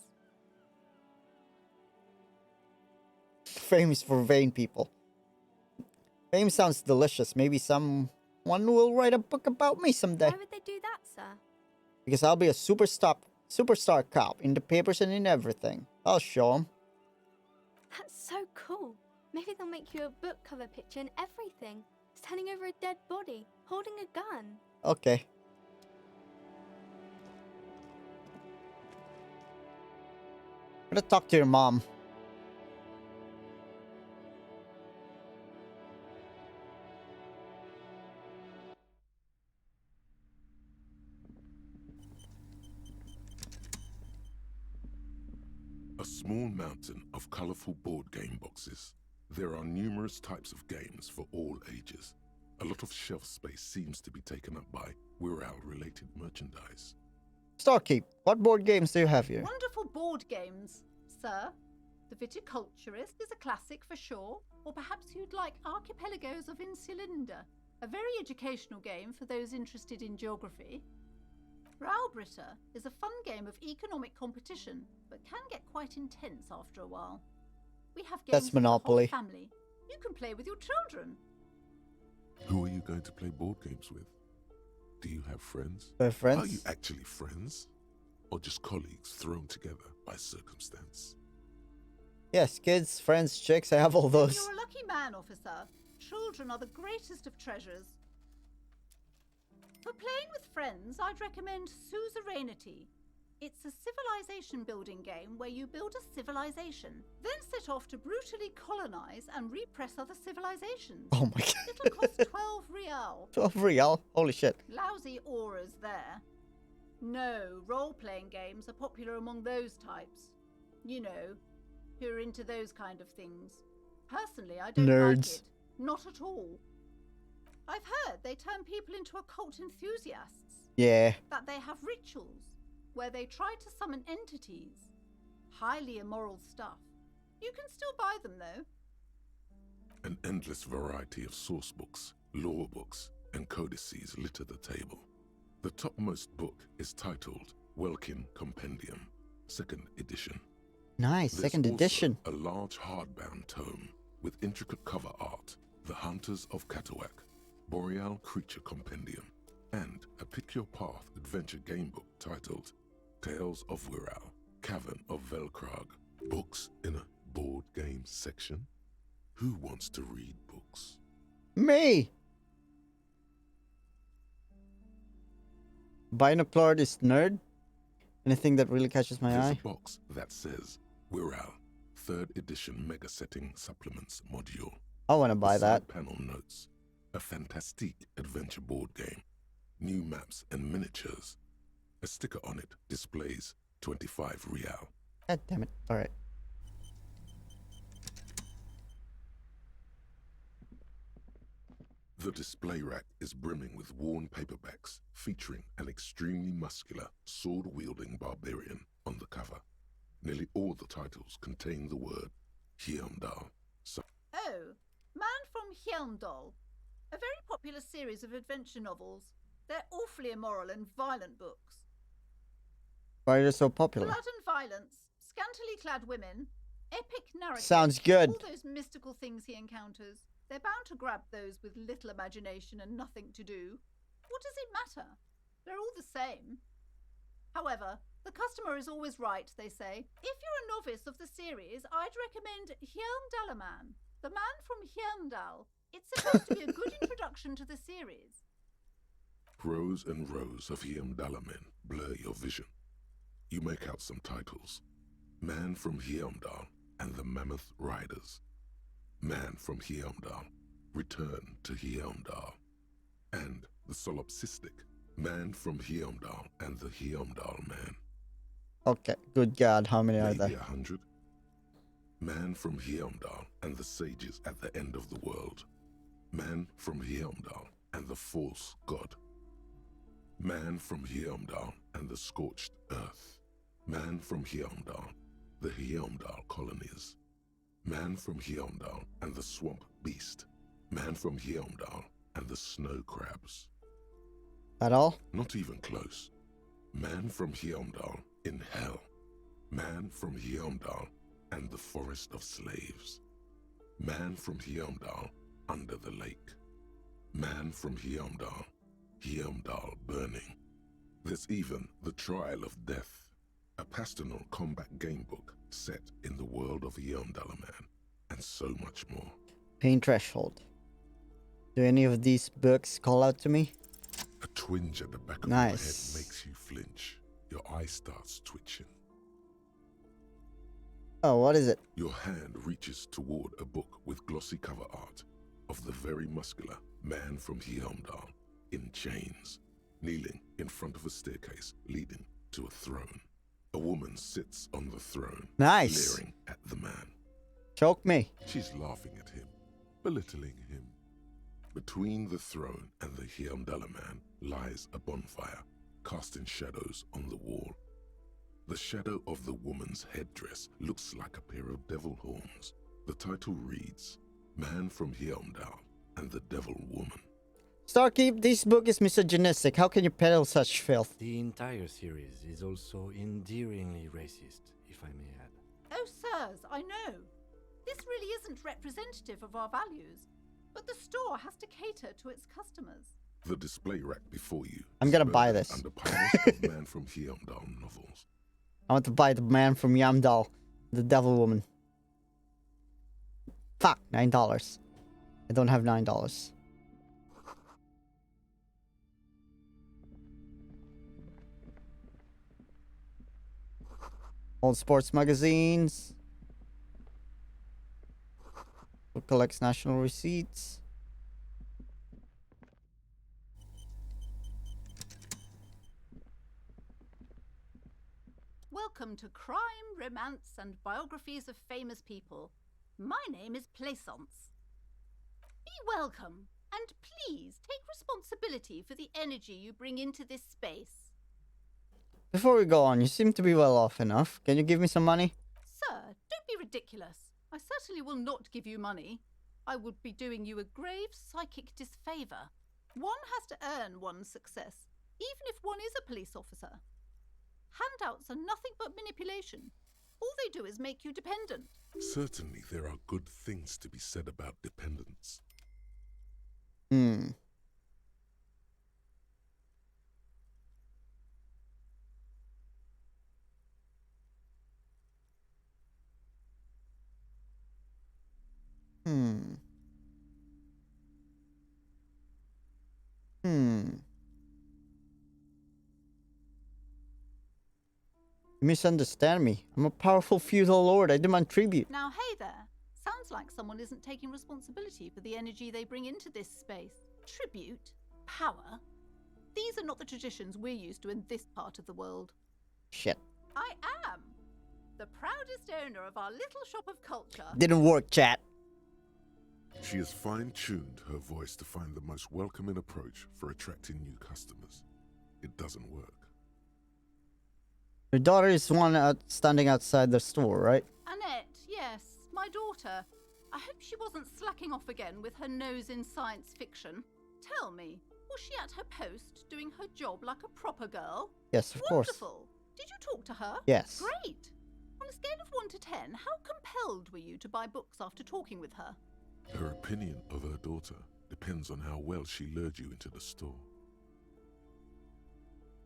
Famous for vain people. Fame sounds delicious. Maybe someone will write a book about me someday. Why would they do that, sir? Because I'll be a superstar cop in the papers and in everything. I'll show them. That's so cool. Maybe they'll make you a book cover picture and everything. Standing over a dead body, holding a gun. Okay. I'm gonna talk to your mom. A small mountain of colorful board game boxes. There are numerous types of games for all ages. A lot of shelf space seems to be taken up by Wryl-related merchandise. Starkeep, what board games do you have here? Wonderful board games, sir. The Viticulturist is a classic for sure, or perhaps you'd like Archipelagos of Insulinda, a very educational game for those interested in geography. Browbritter is a fun game of economic competition, but can get quite intense after a while. We have games That's Monopoly. for the whole family. You can play with your children. Who are you going to play board games with? Do you have friends? Friends? Are you actually friends? Or just colleagues thrown together by circumstance? Yes, kids, friends, chicks, I have all those. You're a lucky man, officer. Children are the greatest of treasures. For playing with friends, I'd recommend Suzerainty. It's a civilization building game where you build a civilization, then set off to brutally colonize and repress other civilizations. Oh my god. It'll cost 12 Wryl. 12 Wryl? Holy shit. Lousy auras there. No, role-playing games are popular among those types. You know, who are into those kind of things. Personally, I don't like Nerds. it. Not at all. I've heard they turn people into occult enthusiasts. Yeah. That they have rituals where they try to summon entities. Highly immoral stuff. You can still buy them, though. An endless variety of source books, lore books, and codices litter the table. The topmost book is titled Welkin Compendium, 2nd edition. Nice, There's 2nd also edition. a large hardbound tome with intricate cover art, The Hunters of Catawak, Boreal Creature Compendium, and a Pick Your Path adventure gamebook titled Tales of Wryl, Cavern of Velkrag. Books in a board game section? Who wants to read books? Me! Binoculars nerd? Anything that really catches my There's eye? a box that says Wryl, 3rd edition Mega Setting Supplements Module. I want to buy The that. side panel notes, a fantastique adventure board game, new maps and miniatures. A sticker on it displays 25 Wryl. God damn it. Alright. The display rack is brimming with worn paperbacks featuring an extremely muscular, sword-wielding barbarian on the cover. Nearly all the titles contain the word Heimdall. Oh, Man from Heimdall. A very popular series of adventure novels. They're awfully immoral and violent books. Why are they so popular? Blood and violence, scantily clad women, epic narrative. Sounds good. All those mystical things he encounters. They're bound to grab those with little imagination and nothing to do. What does it matter? They're all the same. However, the customer is always right, they say. If you're a novice of the series, I'd recommend Heimdallaman, the man from Heimdall. It's supposed to be a good introduction to the series. Rows and rows of Heimdallamen blur your vision. You make out some titles. Man from Heimdall and the Mammoth Riders. Man from Heimdall, Return to Heimdall. And the solipsistic Man from Heimdall and the Heimdall Man. Okay, good god, how many are Maybe there? 100. Man from Heimdall and the Sages at the End of the World. Man from Heimdall and the False God. Man from Heimdall and the Scorched Earth. Man from Heimdall, the Heimdall Colonies. Man from Heimdall and the Swamp Beast. Man from Heimdall and the Snow Crabs. At all? Not even close. Man from Heimdall in Hell. Man from Heimdall and the Forest of Slaves. Man from Heimdall under the lake. Man from Heimdall, Heimdall burning. There's even the Trial of Death, a pastoral combat gamebook set in the world of Heimdallaman, and so much more. Pain threshold. Do any of these books call out to me? A twinge at the back of Nice. your head makes you flinch. Your eye starts twitching. Oh, what is it? Your hand reaches toward a book with glossy cover art of the very muscular man from Heimdall in chains, kneeling in front of a staircase leading to a throne. A woman sits on the throne, Nice. leering at the man. Choke me. She's laughing at him, belittling him. Between the throne and the Hyamdala man lies a bonfire, casting shadows on the wall. The shadow of the woman's headdress looks like a pair of devil horns. The title reads, Man from Hyamdal and the Devil Woman. Starkeep, this book is misogynistic. How can you peddle such filth? The entire series is also endearingly racist, if I may add. Oh, sirs, I know. This really isn't representative of our values, but the store has to cater to its customers. The display rack before you. I'm gonna buy this. Under piles of Man from Hyamdal novels. I want to buy the Man from Yamdal, the Devil Woman. Fuck, $9. I don't have $9. Old sports magazines. Who collects national receipts? Welcome to Crime, Romance, and Biographies of Famous People. My name is Plaisance. Be welcome, and please take responsibility for the energy you bring into this space. Before we go on, you seem to be well off enough. Can you give me some money? Sir, don't be ridiculous. I certainly will not give you money. I would be doing you a grave psychic disfavour. One has to earn one's success, even if one is a police officer. Handouts are nothing but manipulation. All they do is make you dependent. Certainly there are good things to be said about dependence. Hmm. You misunderstand me. I'm a powerful feudal lord. I demand tribute. Now, hey there. Sounds like someone isn't taking responsibility for the energy they bring into this space. Tribute? Power? These are not the traditions we're used to in this part of the world. Shit. I am the proudest owner of our little shop of culture. Didn't work, chat. She has fine-tuned her voice to find the most welcoming approach for attracting new customers. It doesn't work. Your daughter is one standing outside the store, right? Annette, yes, my daughter. I hope she wasn't slacking off again with her nose in science fiction. Tell me, was she at her post doing her job like a proper girl? Yes, of course. Wonderful. Did you talk to her? Yes. Great. On a scale of 1 to 10, how compelled were you to buy books after talking with her? Her opinion of her daughter depends on how well she lured you into the store.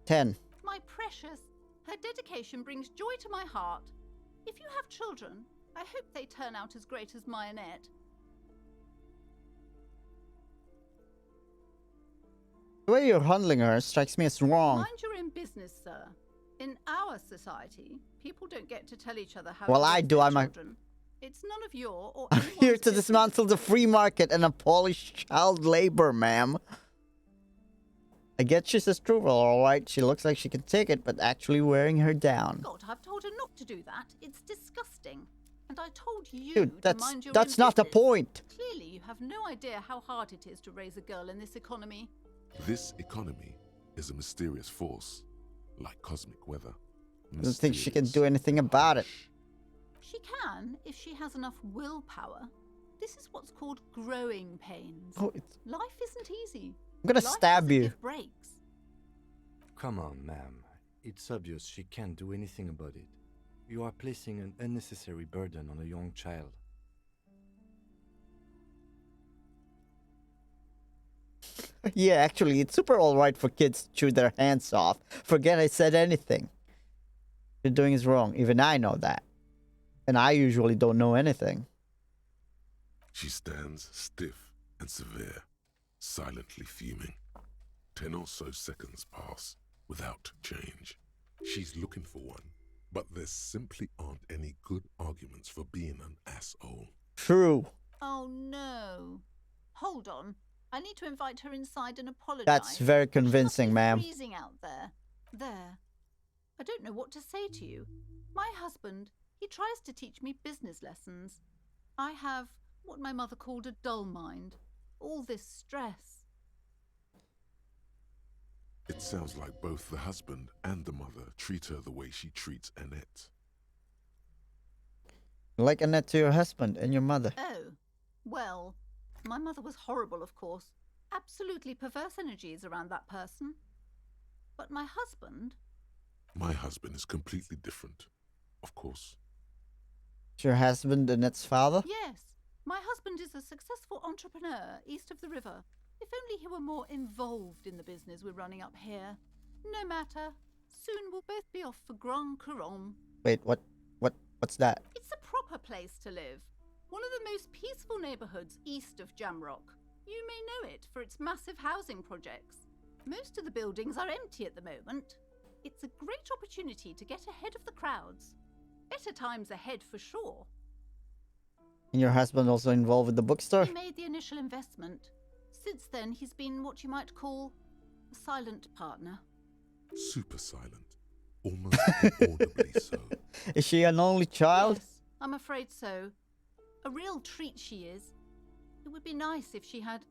10. My precious, her dedication brings joy to my heart. If you have children, I hope they turn out as great as my Annette. The way you're handling her strikes me as wrong. Mind your own business, sir. In our society, people don't get to tell each other how Well, to I raise do. their I'm children. It's none of your or I'm anyone's here to business. dismantle the free market and abolish child labor, ma'am. I get she's a struvel, alright. She looks like she can take it, but actually wearing her down. God, I've told her not to do that. It's disgusting. And I told you Dude, to mind your that's own not the business. point. Clearly, you have no idea how hard it is to raise a girl in this economy. This economy is a mysterious force, like cosmic weather. I don't think she can do anything about it. She can, if she has enough willpower. This is what's called growing pains. Oh, Life isn't easy. I'm gonna Life stab doesn't you. give breaks. Come on, ma'am. It's obvious she can't do anything about it. You are placing an unnecessary burden on a young child. Yeah, actually, it's super alright for kids to chew their hands off. Forget I said anything. What you're doing is wrong. Even I know that. And I usually don't know anything. She stands stiff and severe, silently fuming. 10 or so seconds pass without change. She's looking for one, but there simply aren't any good arguments for being an asshole. True. Oh no. Hold on. I need to invite her inside and apologize. That's very convincing, ma'am. Freezing out there. There. I don't know what to say to you. My husband, he tries to teach me business lessons. I have what my mother called a dull mind. All this stress. It sounds like both the husband and the mother treat her the way she treats Annette. Like Annette to your husband and your mother. Oh, well, my mother was horrible, of course. Absolutely perverse energies around that person. But my husband... My husband is completely different, of course. Is your husband Annette's father? Yes, my husband is a successful entrepreneur east of the river. If only he were more involved in the business we're running up here. No matter. Soon we'll both be off for Grand Couronne. Wait, what's that? It's a proper place to live. One of the most peaceful neighborhoods east of Jamrock. You may know it for its massive housing projects. Most of the buildings are empty at the moment. It's a great opportunity to get ahead of the crowds. Better times ahead for sure. And your husband also involved with the bookstore? He made the initial investment. Since then, he's been what you might call a silent partner. Super silent. Almost inaudibly so. Is she an only child? Yes, I'm afraid so. A real treat she is. It would be nice if she had...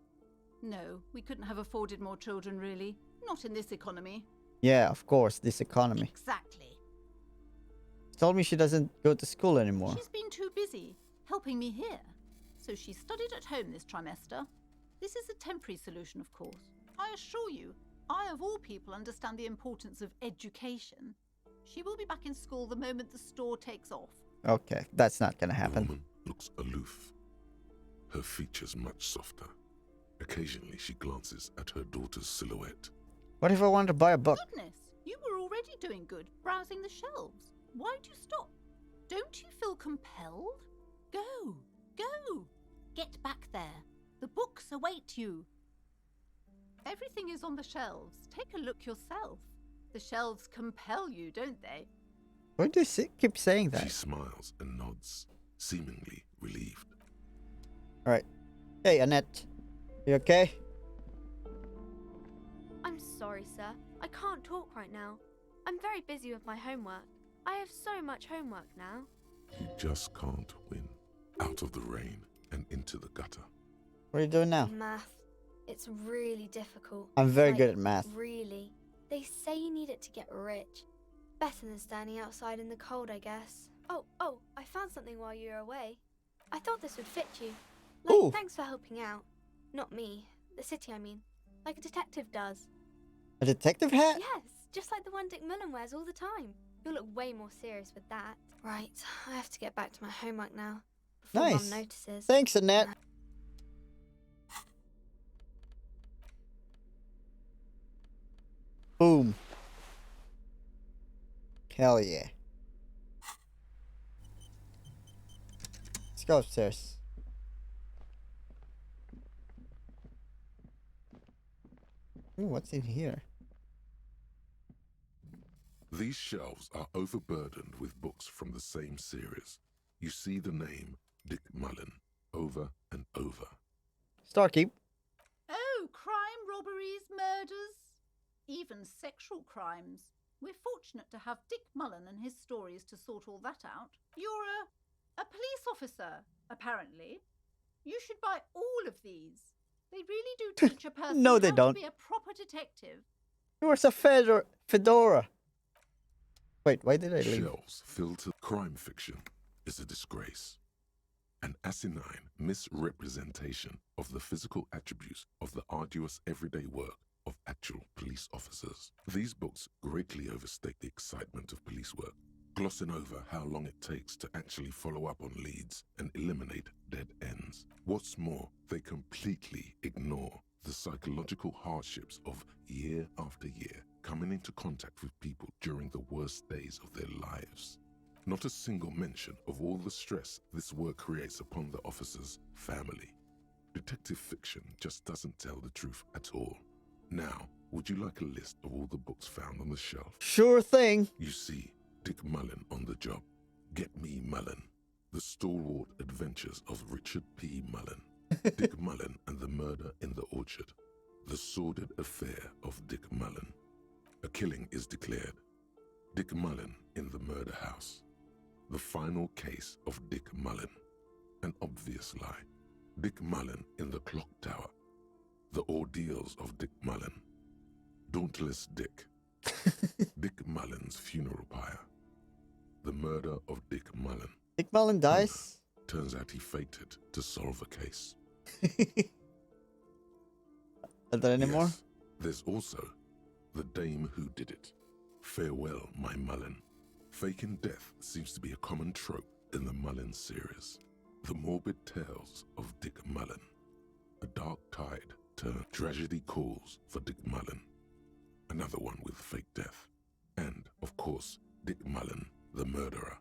No, we couldn't have afforded more children, really. Not in this economy. Yeah, of course, this economy. Exactly. She told me she doesn't go to school anymore. She's been too busy helping me here. So she studied at home this trimester. This is a temporary solution, of course. I assure you, I of all people understand the importance of education. She will be back in school the moment the store takes off. Okay, that's not gonna The happen. woman looks aloof. Her features much softer. Occasionally she glances at her daughter's silhouette. What if I wanted to buy a book? Goodness, you were already doing good, browsing the shelves. Why'd you stop? Don't you feel compelled? Go, go. Get back there. The books await you. Everything is on the shelves. Take a look yourself. The shelves compel you, don't they? Why do you keep saying She that? smiles and nods, seemingly relieved. Alright. Hey, Annette. You okay? I'm sorry, sir. I can't talk right now. I'm very busy with my homework. I have so much homework now. You just can't win. Out of the rain and into the gutter. What are you doing now? Math. It's really difficult. I'm very Like, good at math. Really. They say you need it to get rich. Better than standing outside in the cold, I guess. Oh, I found something while you were away. I thought this would fit you. Like, Ooh. thanks for helping out. Not me. The city, I mean. Like a detective does. A detective hat? Yes, just like the one Dick Mullen wears all the time. You'll look way more serious with that. Right, I have to get back to my homework now. Before Nice. Mom notices. Thanks, Annette. Boom. Hell yeah. Let's go upstairs. Ooh, what's in here? These shelves are overburdened with books from the same series. You see the name Dick Mullen over and over. Starkeep. Oh, crime, robberies, murders, even sexual crimes. We're fortunate to have Dick Mullen and his stories to sort all that out. You're a police officer, apparently. You should buy all of these. They really do teach a person No, they how don't. to be a proper detective. It was a fedora. Wait, why did I leave? Shelves filled to crime fiction is a disgrace. An asinine misrepresentation of the physical attributes of the arduous everyday work of actual police officers. These books greatly overstate the excitement of police work, glossing over how long it takes to actually follow up on leads and eliminate dead ends. What's more, they completely ignore the psychological hardships of year after year coming into contact with people during the worst days of their lives. Not a single mention of all the stress this work creates upon the officer's family. Detective fiction just doesn't tell the truth at all. Now, would you like a list of all the books found on the shelf? Sure thing. You see Dick Mullen on the job. Get Me Mullen. The Stalwart Adventures of Richard P. Mullen. Dick Mullen and the Murder in the Orchard. The Sordid Affair of Dick Mullen. A killing is declared. Dick Mullen in the murder house. The final case of Dick Mullen. An obvious lie. Dick Mullen in the clock tower. The ordeals of Dick Mullen. Dauntless Dick. Dick Mullen's funeral pyre. The murder of Dick Mullen. Dick Mullen dies? Turns out he faked to solve a case. Are there any more? Yes, there's also the dame who did it. Farewell, my Mullen. Faking death seems to be a common trope in the Mullen series. The morbid tales of Dick Mullen. A dark tide turned tragedy calls for Dick Mullen. Another one with fake death. And, of course, Dick Mullen, the murderer.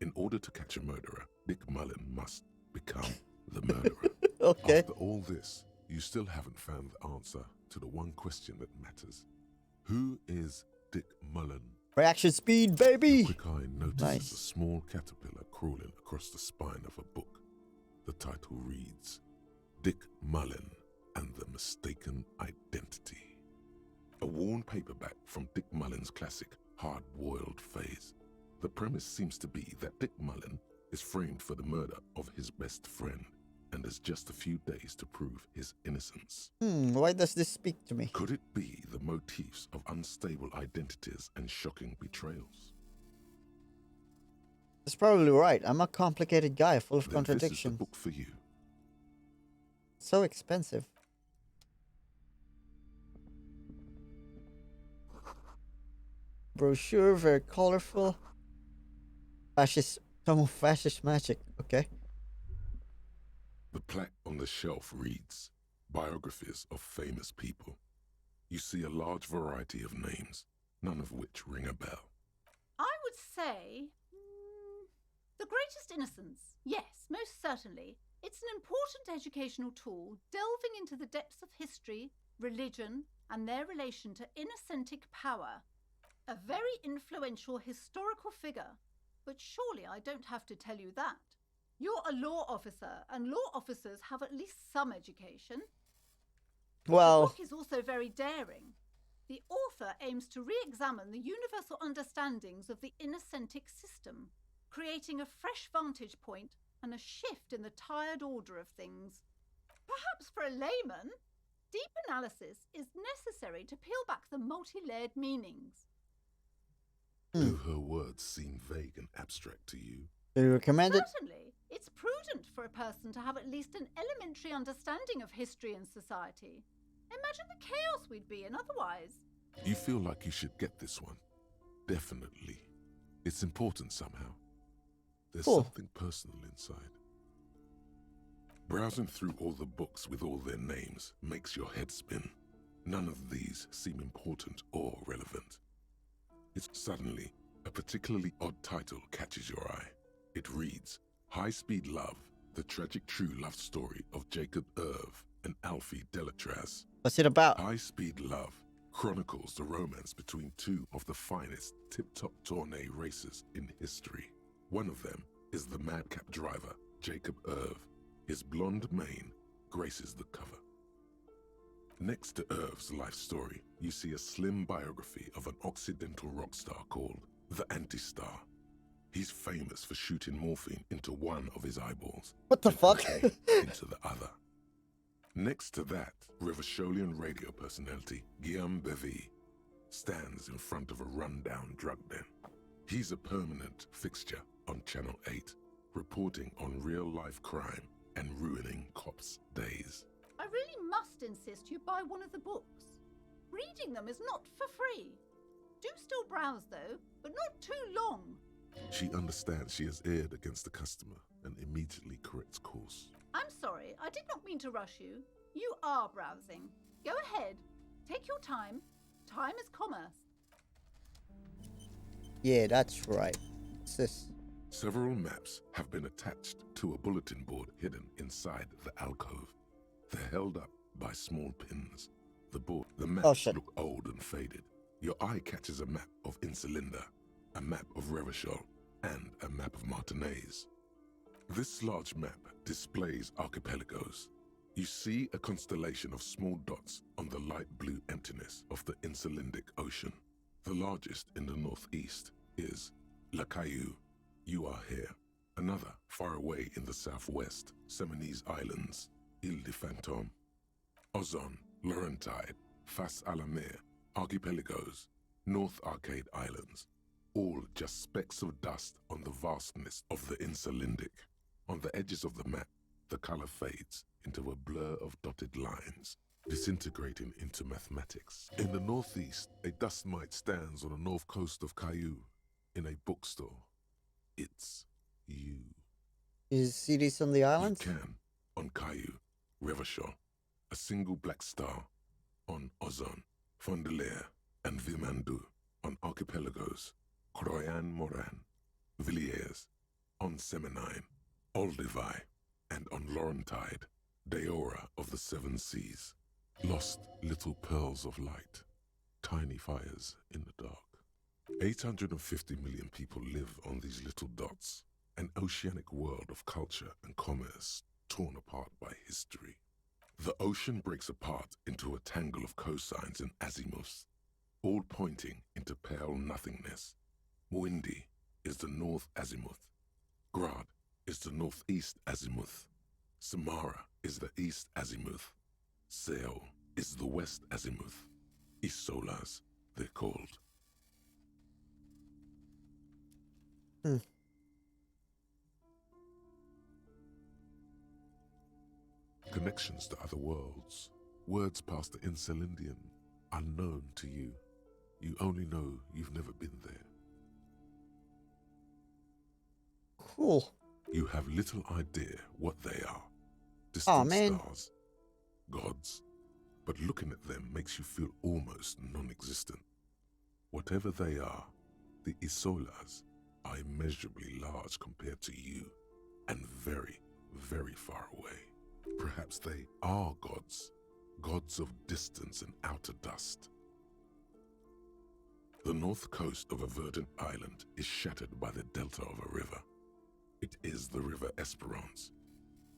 In order to catch a murderer, Dick Mullen must become the murderer. Okay. After all this, you still haven't found the answer to the one question that matters. Who is Dick Mullen? Reaction speed, baby! The quick eye notices Nice. a small caterpillar crawling across the spine of a book. The title reads, Dick Mullen and the Mistaken Identity. A worn paperback from Dick Mullen's classic hard-boiled phase. The premise seems to be that Dick Mullen is framed for the murder of his best friend and has just a few days to prove his innocence. Why does this speak to me? Could it be the motifs of unstable identities and shocking betrayals? It's probably right. I'm a complicated guy full of Then this is the contradictions. book for you. So expensive. Brochure, very colorful. Fascist, some fascist magic. Okay. The plaque on the shelf reads, Biographies of Famous People. You see a large variety of names, none of which ring a bell. I would say The Greatest Innocence. Yes, most certainly. It's an important educational tool delving into the depths of history, religion, and their relation to innocentic power. A very influential historical figure. But surely I don't have to tell you that. You're a law officer, and law officers have at least some education. Well, The book is also very daring. The author aims to re-examine the universal understandings of the innocentic system, creating a fresh vantage point and a shift in the tired order of things. Perhaps for a layman, deep analysis is necessary to peel back the multi-layered meanings. Do her words seem vague and abstract to you? do you recommend it? Certainly, it's prudent for a person to have at least an elementary understanding of history and society. Imagine the chaos we'd be in otherwise. You feel like you should get this one. Definitely. It's important somehow. There's Cool. something personal inside. Browsing through all the books with all their names makes your head spin. None of these seem important or relevant. It's suddenly a particularly odd title catches your eye. It reads, High Speed Love, the tragic true love story of Jacob Irv and Alfie Delatraz. What's it about? High Speed Love chronicles the romance between two of the finest tip-top tourney racers in history. One of them is the madcap driver, Jacob Irv. His blonde mane graces the cover. Next to Irv's life story, you see a slim biography of an Occidental rock star called the Anti-Star. He's famous for shooting morphine into one of his eyeballs. What the and fuck? cocaine into the other. Next to that, Rivasholian radio personality Guillaume Bevy stands in front of a rundown drug den. He's a permanent fixture on Channel 8, reporting on real-life crime and ruining cops' days. I really must insist you buy one of the books. Reading them is not for free. Do still browse though, but not too long. She understands she has erred against the customer and immediately corrects course. I'm sorry, I did not mean to rush you. You are browsing. Go ahead. Take your time. Time is commerce. Yeah, that's right. What's this? Several maps have been attached to a bulletin board hidden inside the alcove. They're held up by small pins. The maps look old and faded. Your eye catches a map of Insulinda, a map of Revachol, and a map of Martinaise. This large map displays archipelagos. You see a constellation of small dots on the light blue emptiness of the Insulindic Ocean. The largest in the northeast is La Caillou. You are here. Another, far away in the southwest, Seminese Islands, Ile de Fantôme. Ozon, Laurentide, Fas à la Mer, Archipelagos, North Arcade Islands. All just specks of dust on the vastness of the Insulindic. On the edges of the map, the color fades into a blur of dotted lines, disintegrating into mathematics. In the northeast, a dust mite stands on the north coast of Caillou, in a bookstore. It's you. Is cities on the islands? You can, on Caillou, Revachol, a single black star, on Ozon, Fondelier, and Vilmandu, on Archipelagos, Croyan Moran, Villiers, on Seminine, Olduvai, and on Laurentide, Deora of the Seven Seas. Lost little pearls of light, tiny fires in the dark. 850 million people live on these little dots, an oceanic world of culture and commerce torn apart by history. The ocean breaks apart into a tangle of cosines and azimuths, all pointing into pale nothingness. Muindi is the north azimuth. Grad is the northeast azimuth. Samara is the east azimuth. Seo is the west azimuth. Isolas, they're called. Connections to other worlds, words past the Insulindian, unknown to you. You only know you've never been there. Cool. You have little idea what they are. Distant stars, gods, but looking at them makes you feel almost non-existent. Whatever they are, the Isolas are immeasurably large compared to you, and very, very far away. Perhaps they are gods, gods of distance and outer dust. The north coast of a verdant island is shattered by the delta of a river. It is the River Esperance.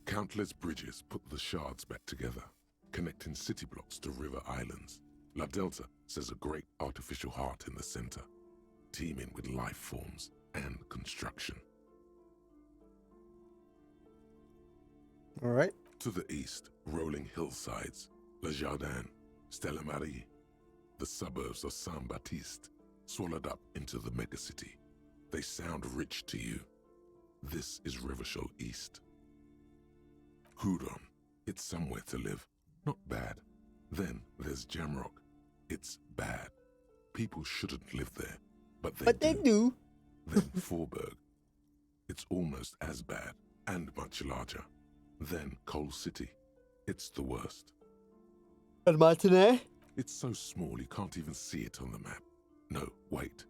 Countless bridges put the shards back together, connecting city blocks to river islands. La Delta says a great artificial heart in the center, teeming with life forms and construction. All right. To the east, rolling hillsides, Le Jardin, Stella Marie, the suburbs of Saint-Baptiste, swallowed up into the megacity. They sound rich to you. This is Revachol East. Hudon, it's somewhere to live. Not bad. Then there's Jamrock. It's bad. People shouldn't live there, but they do. Then Forberg. It's almost as bad and much larger. Then Coal City. It's the worst. And Martinet? It's so small you can't even see it on the map. No, wait.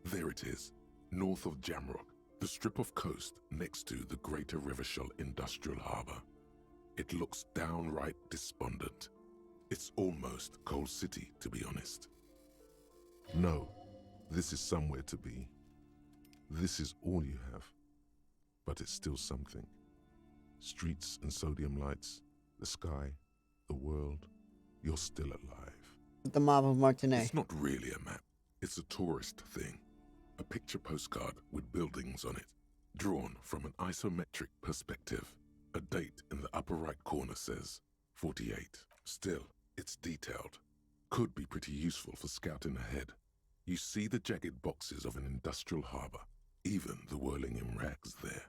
There it is. North of Jamrock. The strip of coast next to the Greater Revachol Industrial Harbour. It looks downright despondent. It's almost Coal City, to be honest. No, this is somewhere to be. This is all you have. But it's still something. Streets and sodium lights, the sky, the world. You're still alive. The map of Martinet. It's not really a map. It's a tourist thing. A picture postcard with buildings on it, drawn from an isometric perspective. A date in the upper right corner says 48. Still, it's detailed. Could be pretty useful for scouting ahead. You see the jagged boxes of an industrial harbour, even the whirling in rags there.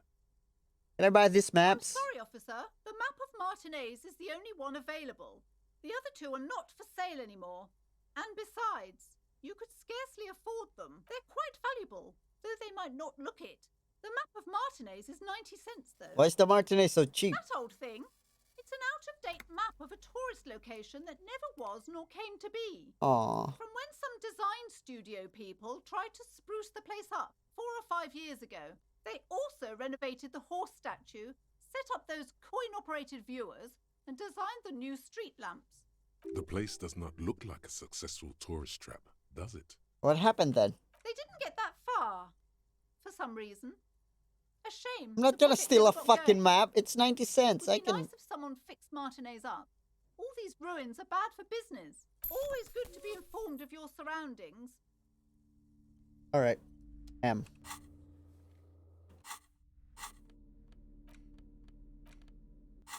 Can I buy these maps? I'm sorry, officer. The map of Martinez is the only one available. The other two are not for sale anymore. And besides, you could scarcely afford them. They're quite valuable, though they might not look it. The map of Martinez is 90 cents, though. Why is the Martinet so cheap? That old thing. It's an out-of-date map of a tourist location that never was nor came to be. Aww. From when some design studio people tried to spruce the place up 4 or 5 years ago. They also renovated the horse statue, set up those coin-operated viewers, and designed the new street lamps. The place does not look like a successful tourist trap, does it? What happened then? They didn't get that far, for some reason. A shame. I'm not gonna steal a fucking map. It's 90 cents. It would be nice if someone fixed Martinez up. All these ruins are bad for business. Always good to be informed of your surroundings. Alright. M.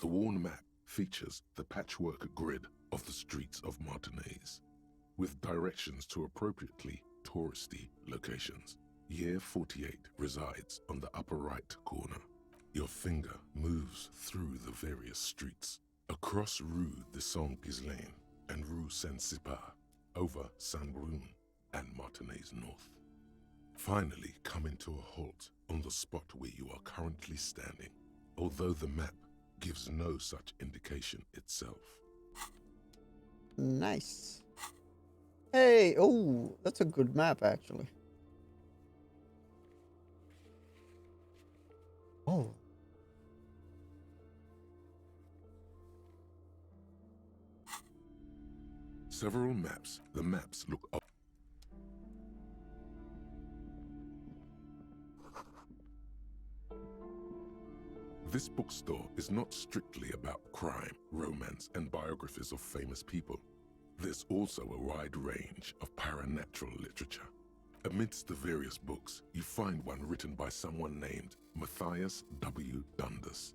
The worn map features the patchwork grid of the streets of Martinez, with directions to appropriately touristy locations. Year 48 resides on the upper right corner. Your finger moves through the various streets, across Rue de Saint-Ghislain and Rue Saint-Cypar, over Saint-Brun and Martinez North. Finally coming to a halt on the spot where you are currently standing, although the map gives no such indication itself. Nice. Hey, oh, that's a good map actually. Oh. Several maps. The maps look up. This bookstore is not strictly about crime, romance, and biographies of famous people. There's also a wide range of paranatural literature. Amidst the various books, you find one written by someone named Matthias W. Dundas.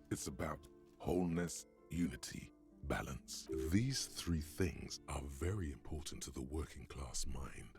It's about wholeness, unity, balance. These three things are very important to the working class mind.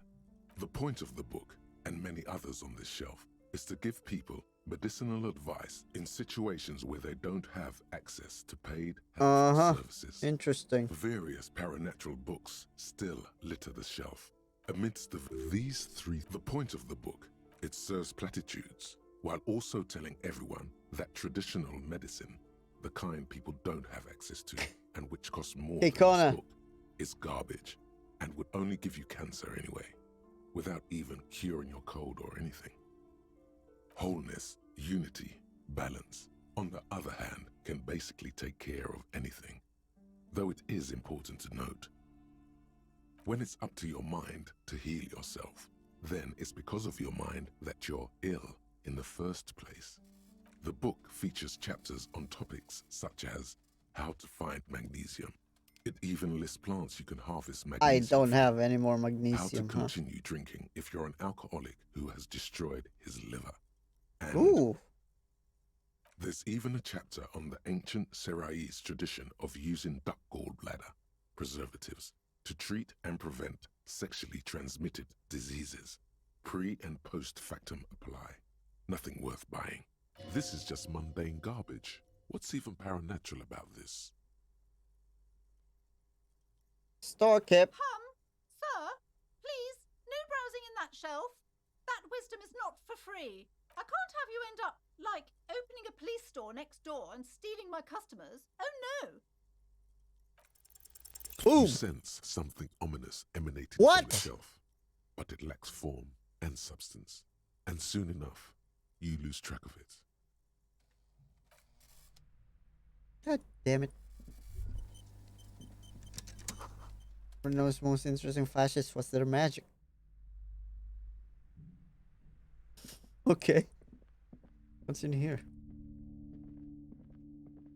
The point of the book, and many others on this shelf, is to give people medicinal advice in situations where they don't have access to paid health services. Interesting. Various paranatural books still litter the shelf. Amidst these three, the point of the book, it serves platitudes, while also telling everyone that traditional medicine, the kind people don't have access to, and which costs more than this book, is garbage, and would only give you cancer anyway, without even curing your cold or anything. Wholeness, unity, balance, on the other hand, can basically take care of anything, though it is important to note. When it's up to your mind to heal yourself, then it's because of your mind that you're ill in the first place. The book features chapters on topics such as how to find magnesium. It even lists plants you can harvest magnesium. I don't from. have any more magnesium. How to continue drinking if you're an alcoholic who has destroyed his liver. And ooh. There's even a chapter on the ancient Seraïs tradition of using duck gallbladder preservatives to treat and prevent sexually transmitted diseases. Pre and post factum apply. Nothing worth buying. This is just mundane garbage. What's even paranatural about this? Store keep. Sir, please, no browsing in that shelf. That wisdom is not for free. I can't have you end up, like, opening a police store next door and stealing my customers. Oh no! You sense something ominous emanating from the shelf, but it lacks form and substance, and soon enough, you lose track of it. God damn it. Bruno's most interesting flashes was their magic. Okay. What's in here?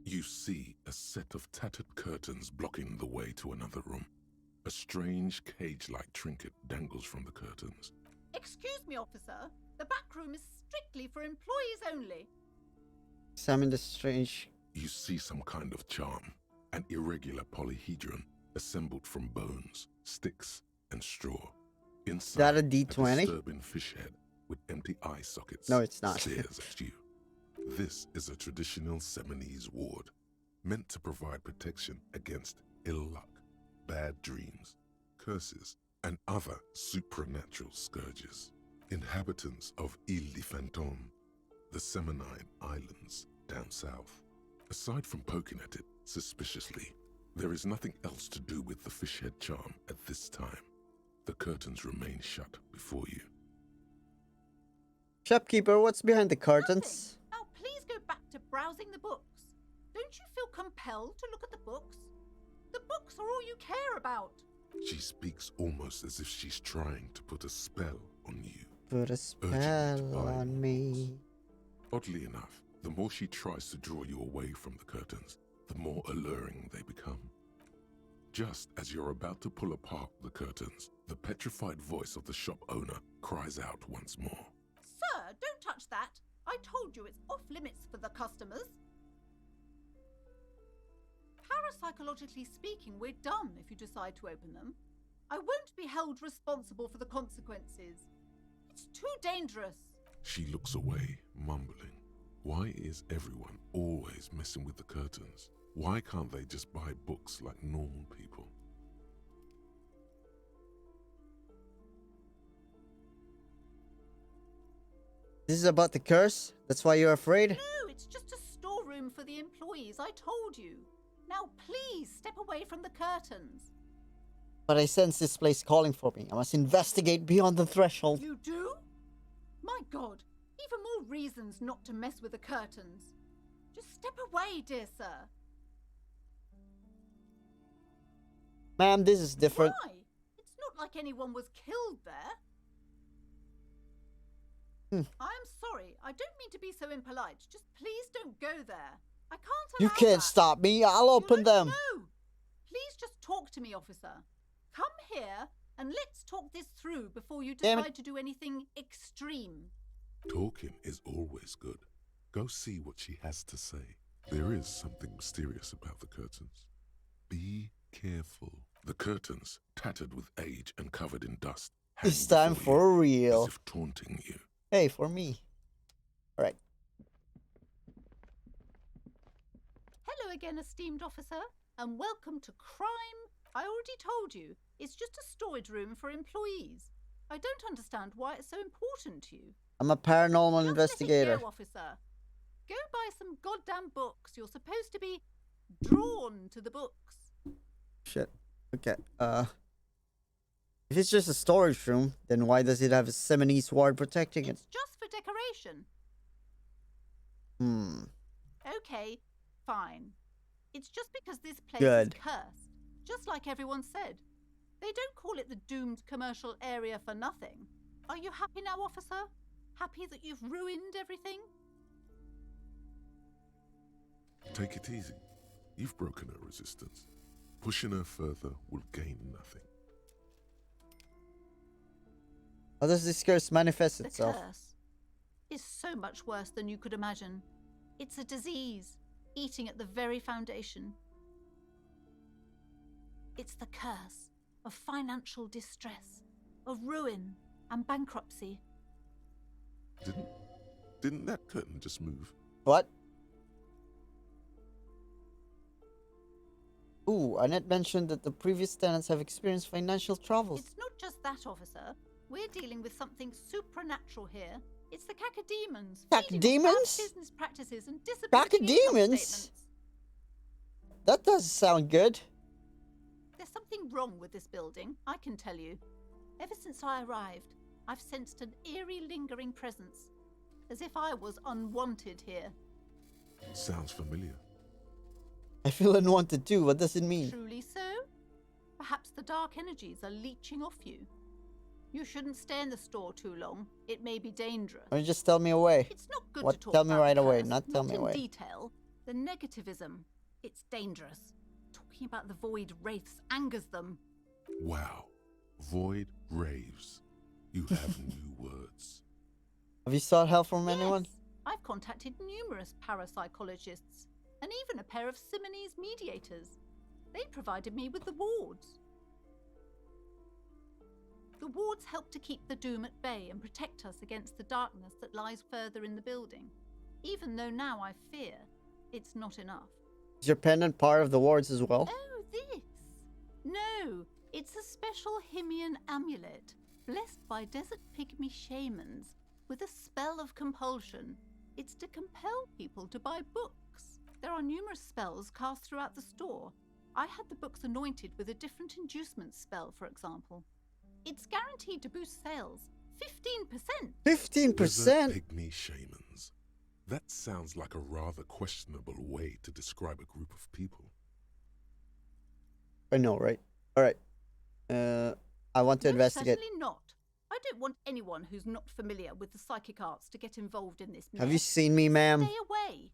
You see a set of tattered curtains blocking the way to another room. A strange cage-like trinket dangles from the curtains. Excuse me, officer. The back room is strictly for employees only. Examine the strange... You see some kind of charm, an irregular polyhedron assembled from bones, sticks, and straw. Inside, that a D20? A disturbing fish head with empty eye sockets no, it's not. stares at you. This is a traditional Seminese ward, meant to provide protection against ill luck, bad dreams, curses, and other supernatural scourges. Inhabitants of Île de Fantôme, the Seminine Islands down south. Aside from poking at it suspiciously, there is nothing else to do with the fish head charm at this time. The curtains remain shut before you. Shopkeeper, what's behind the curtains? Now please go back to browsing the books. Don't you feel compelled to look at the books? The books are all you care about. She speaks almost as if she's trying to put a spell on you. Put a spell on me. Oddly enough, the more she tries to draw you away from the curtains, the more alluring they become. Just as you're about to pull apart the curtains, the petrified voice of the shop owner cries out once more. Sir, don't touch that. I told you it's off limits for the customers. Parapsychologically speaking, we're done if you decide to open them. I won't be held responsible for the consequences. It's too dangerous. She looks away, mumbling. Why is everyone always messing with the curtains? Why can't they just buy books like normal people? This is about the curse? That's why you're afraid? No, it's just a storeroom for the employees, I told you. Now please step away from the curtains. But I sense this place calling for me. I must investigate beyond the threshold. You do? My God, even more reasons not to mess with the curtains. Just step away, dear sir. Ma'am, this is different. Why? It's not like anyone was killed there. I'm sorry, I don't mean to be so impolite. Just please don't go there. I can't allow You can't that. stop me. I'll open them. No. Please just talk to me, officer. Come here and let's talk this through before you Damn it. decide to do anything extreme. Talking is always good. Go see what she has to say. There is something mysterious about the curtains. Be careful. The curtains, tattered with age and covered in dust, hang It's time before for you, real. as if taunting you. Hey, for me. Alright. Hello again, esteemed officer, and welcome to Crime. I already told you, it's just a storage room for employees. I don't understand why it's so important to you. I'm a paranormal Just investigator. let it go, officer. Go buy some goddamn books. You're supposed to be drawn to the books. Shit. Okay. If it's just a storage room, then why does it have a Seminese ward protecting it? It's just for decoration. Okay, fine. It's just because this place Good. is cursed, just like everyone said. They don't call it the doomed commercial area for nothing. Are you happy now, officer? Happy that you've ruined everything? Take it easy. You've broken her resistance. Pushing her further will gain nothing. How does this curse manifest The itself? curse is so much worse than you could imagine. It's a disease, eating at the very foundation. It's the curse of financial distress, of ruin and bankruptcy. Didn't that curtain just move? What? Ooh, Annette mentioned that the previous tenants have experienced financial troubles. It's not just that, officer. We're dealing with something supernatural here. It's the cacodemons. Cacodemons? Business practices and disability income Cacodemons? statements. That doesn't sound good. There's something wrong with this building, I can tell you. Ever since I arrived, I've sensed an eerie lingering presence, as if I was unwanted here. Sounds familiar. I feel unwanted too. What does it mean? Truly so? Perhaps the dark energies are leeching off you. You shouldn't stay in the store too long. It may be dangerous. Or just tell me away. It's not good What? to talk Tell me about right the away, curse, not tell me in away. detail. The negativism. It's dangerous. Talking about the void wraiths angers them. Wow. Void raves. You have new words. Have you sought help from anyone? Yes, I've contacted numerous parapsychologists and even a pair of Simonese mediators. They provided me with the wards. The wards help to keep the doom at bay and protect us against the darkness that lies further in the building, even though now I fear it's not enough. Is your pendant part of the wards as well? Oh, this? No, it's a special Himian amulet, blessed by desert pygmy shamans, with a spell of compulsion. It's to compel people to buy books. There are numerous spells cast throughout the store. I had the books anointed with a different inducement spell, for example. It's guaranteed to boost sales 15%. 15%? Pygmy shamans. That sounds like a rather questionable way to describe a group of people. I know, right? Alright. I want to investigate. Certainly not. I don't want anyone who's not familiar with the psychic arts to get involved in this mess. Have you seen me, ma'am? Stay away.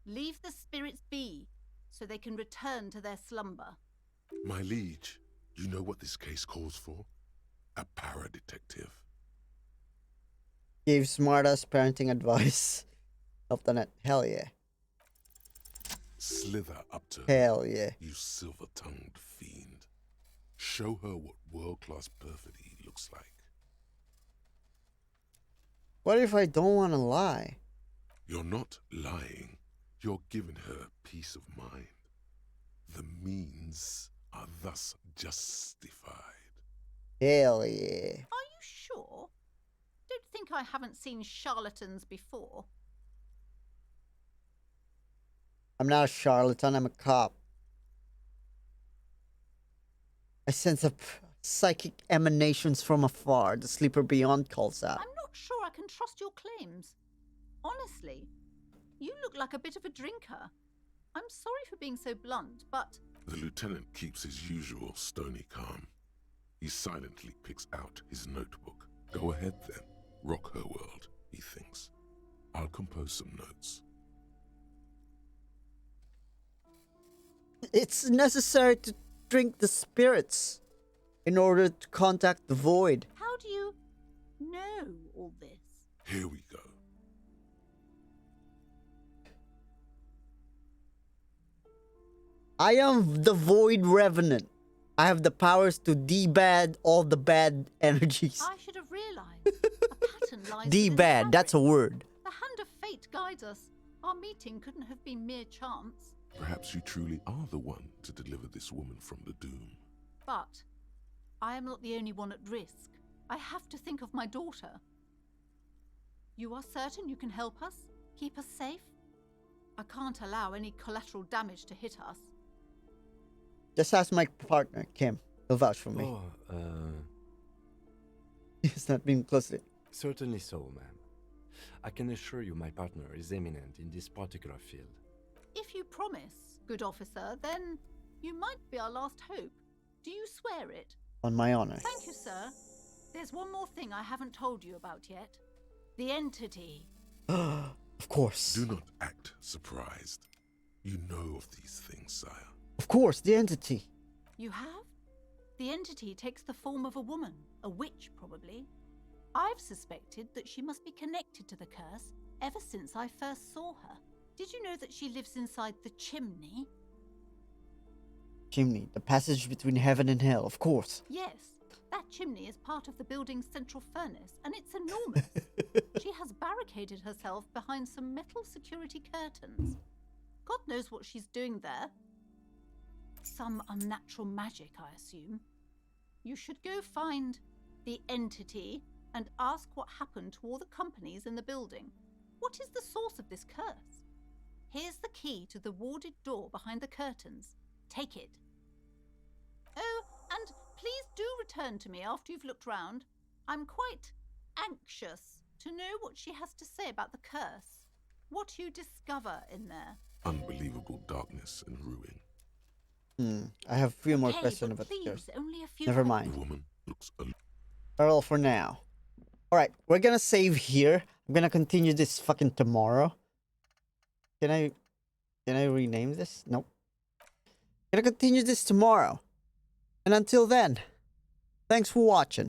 Leave the spirits be, so they can return to their slumber. My liege, you know what this case calls for? A para-detective. Gave smartass parenting advice. Help the net. Hell yeah. Slither up to her, Hell yeah. you silver-tongued fiend. Show her what world-class perfidy looks like. What if I don't want to lie? You're not lying. You're giving her peace of mind. The means are thus justified. Hell yeah. Are you sure? Don't think I haven't seen charlatans before. I'm not a charlatan, I'm a cop. I sense psychic emanations from afar. The sleeper beyond calls out. I'm not sure I can trust your claims. Honestly, you look like a bit of a drinker. I'm sorry for being so blunt, but... The lieutenant keeps his usual stony calm. He silently picks out his notebook. Go ahead then. Rock her world, he thinks. I'll compose some notes. It's necessary to drink the spirits in order to contact the void. How do you know all this? Here we go. I am the void revenant. I have the powers to debad all the bad energies. I should have realized. A pattern lies within the Debad, that's a fabric. word. The hand of fate guides us. Our meeting couldn't have been mere chance. Perhaps you truly are the one to deliver this woman from the doom. But I am not the only one at risk. I have to think of my daughter. You are certain you can help us? Keep us safe? I can't allow any collateral damage to hit us. Just ask my partner, Kim. He'll vouch for me. Oh, He's not being closely. certainly so, ma'am. I can assure you my partner is eminent in this particular field. If you promise, good officer, then you might be our last hope. Do you swear it? On my honor. Thank you, sir. There's one more thing I haven't told you about yet. The entity. Of course. Do not act surprised. You know of these things, sire. Of course, the entity. You have? The entity takes the form of a woman, a witch probably. I've suspected that she must be connected to the curse ever since I first saw her. Did you know that she lives inside the chimney? Chimney, the passage between heaven and hell, of course. Yes, that chimney is part of the building's central furnace, and it's enormous. She has barricaded herself behind some metal security curtains. God knows what she's doing there. Some unnatural magic, I assume. You should go find the entity and ask what happened to all the companies in the building. What is the source of this curse? Here's the key to the warded door behind the curtains. Take it. Oh, and please do return to me after you've looked round. I'm quite anxious to know what she has to say about the curse. What you discover in there. Unbelievable darkness and ruin. I have a few more Okay, questions but about the please, curse. only a few Never more. mind. The woman looks Well, for now. Alright, we're gonna save here. I'm gonna continue this fucking tomorrow. Can I rename this? Nope. Gonna continue this tomorrow. And until then, thanks for watching.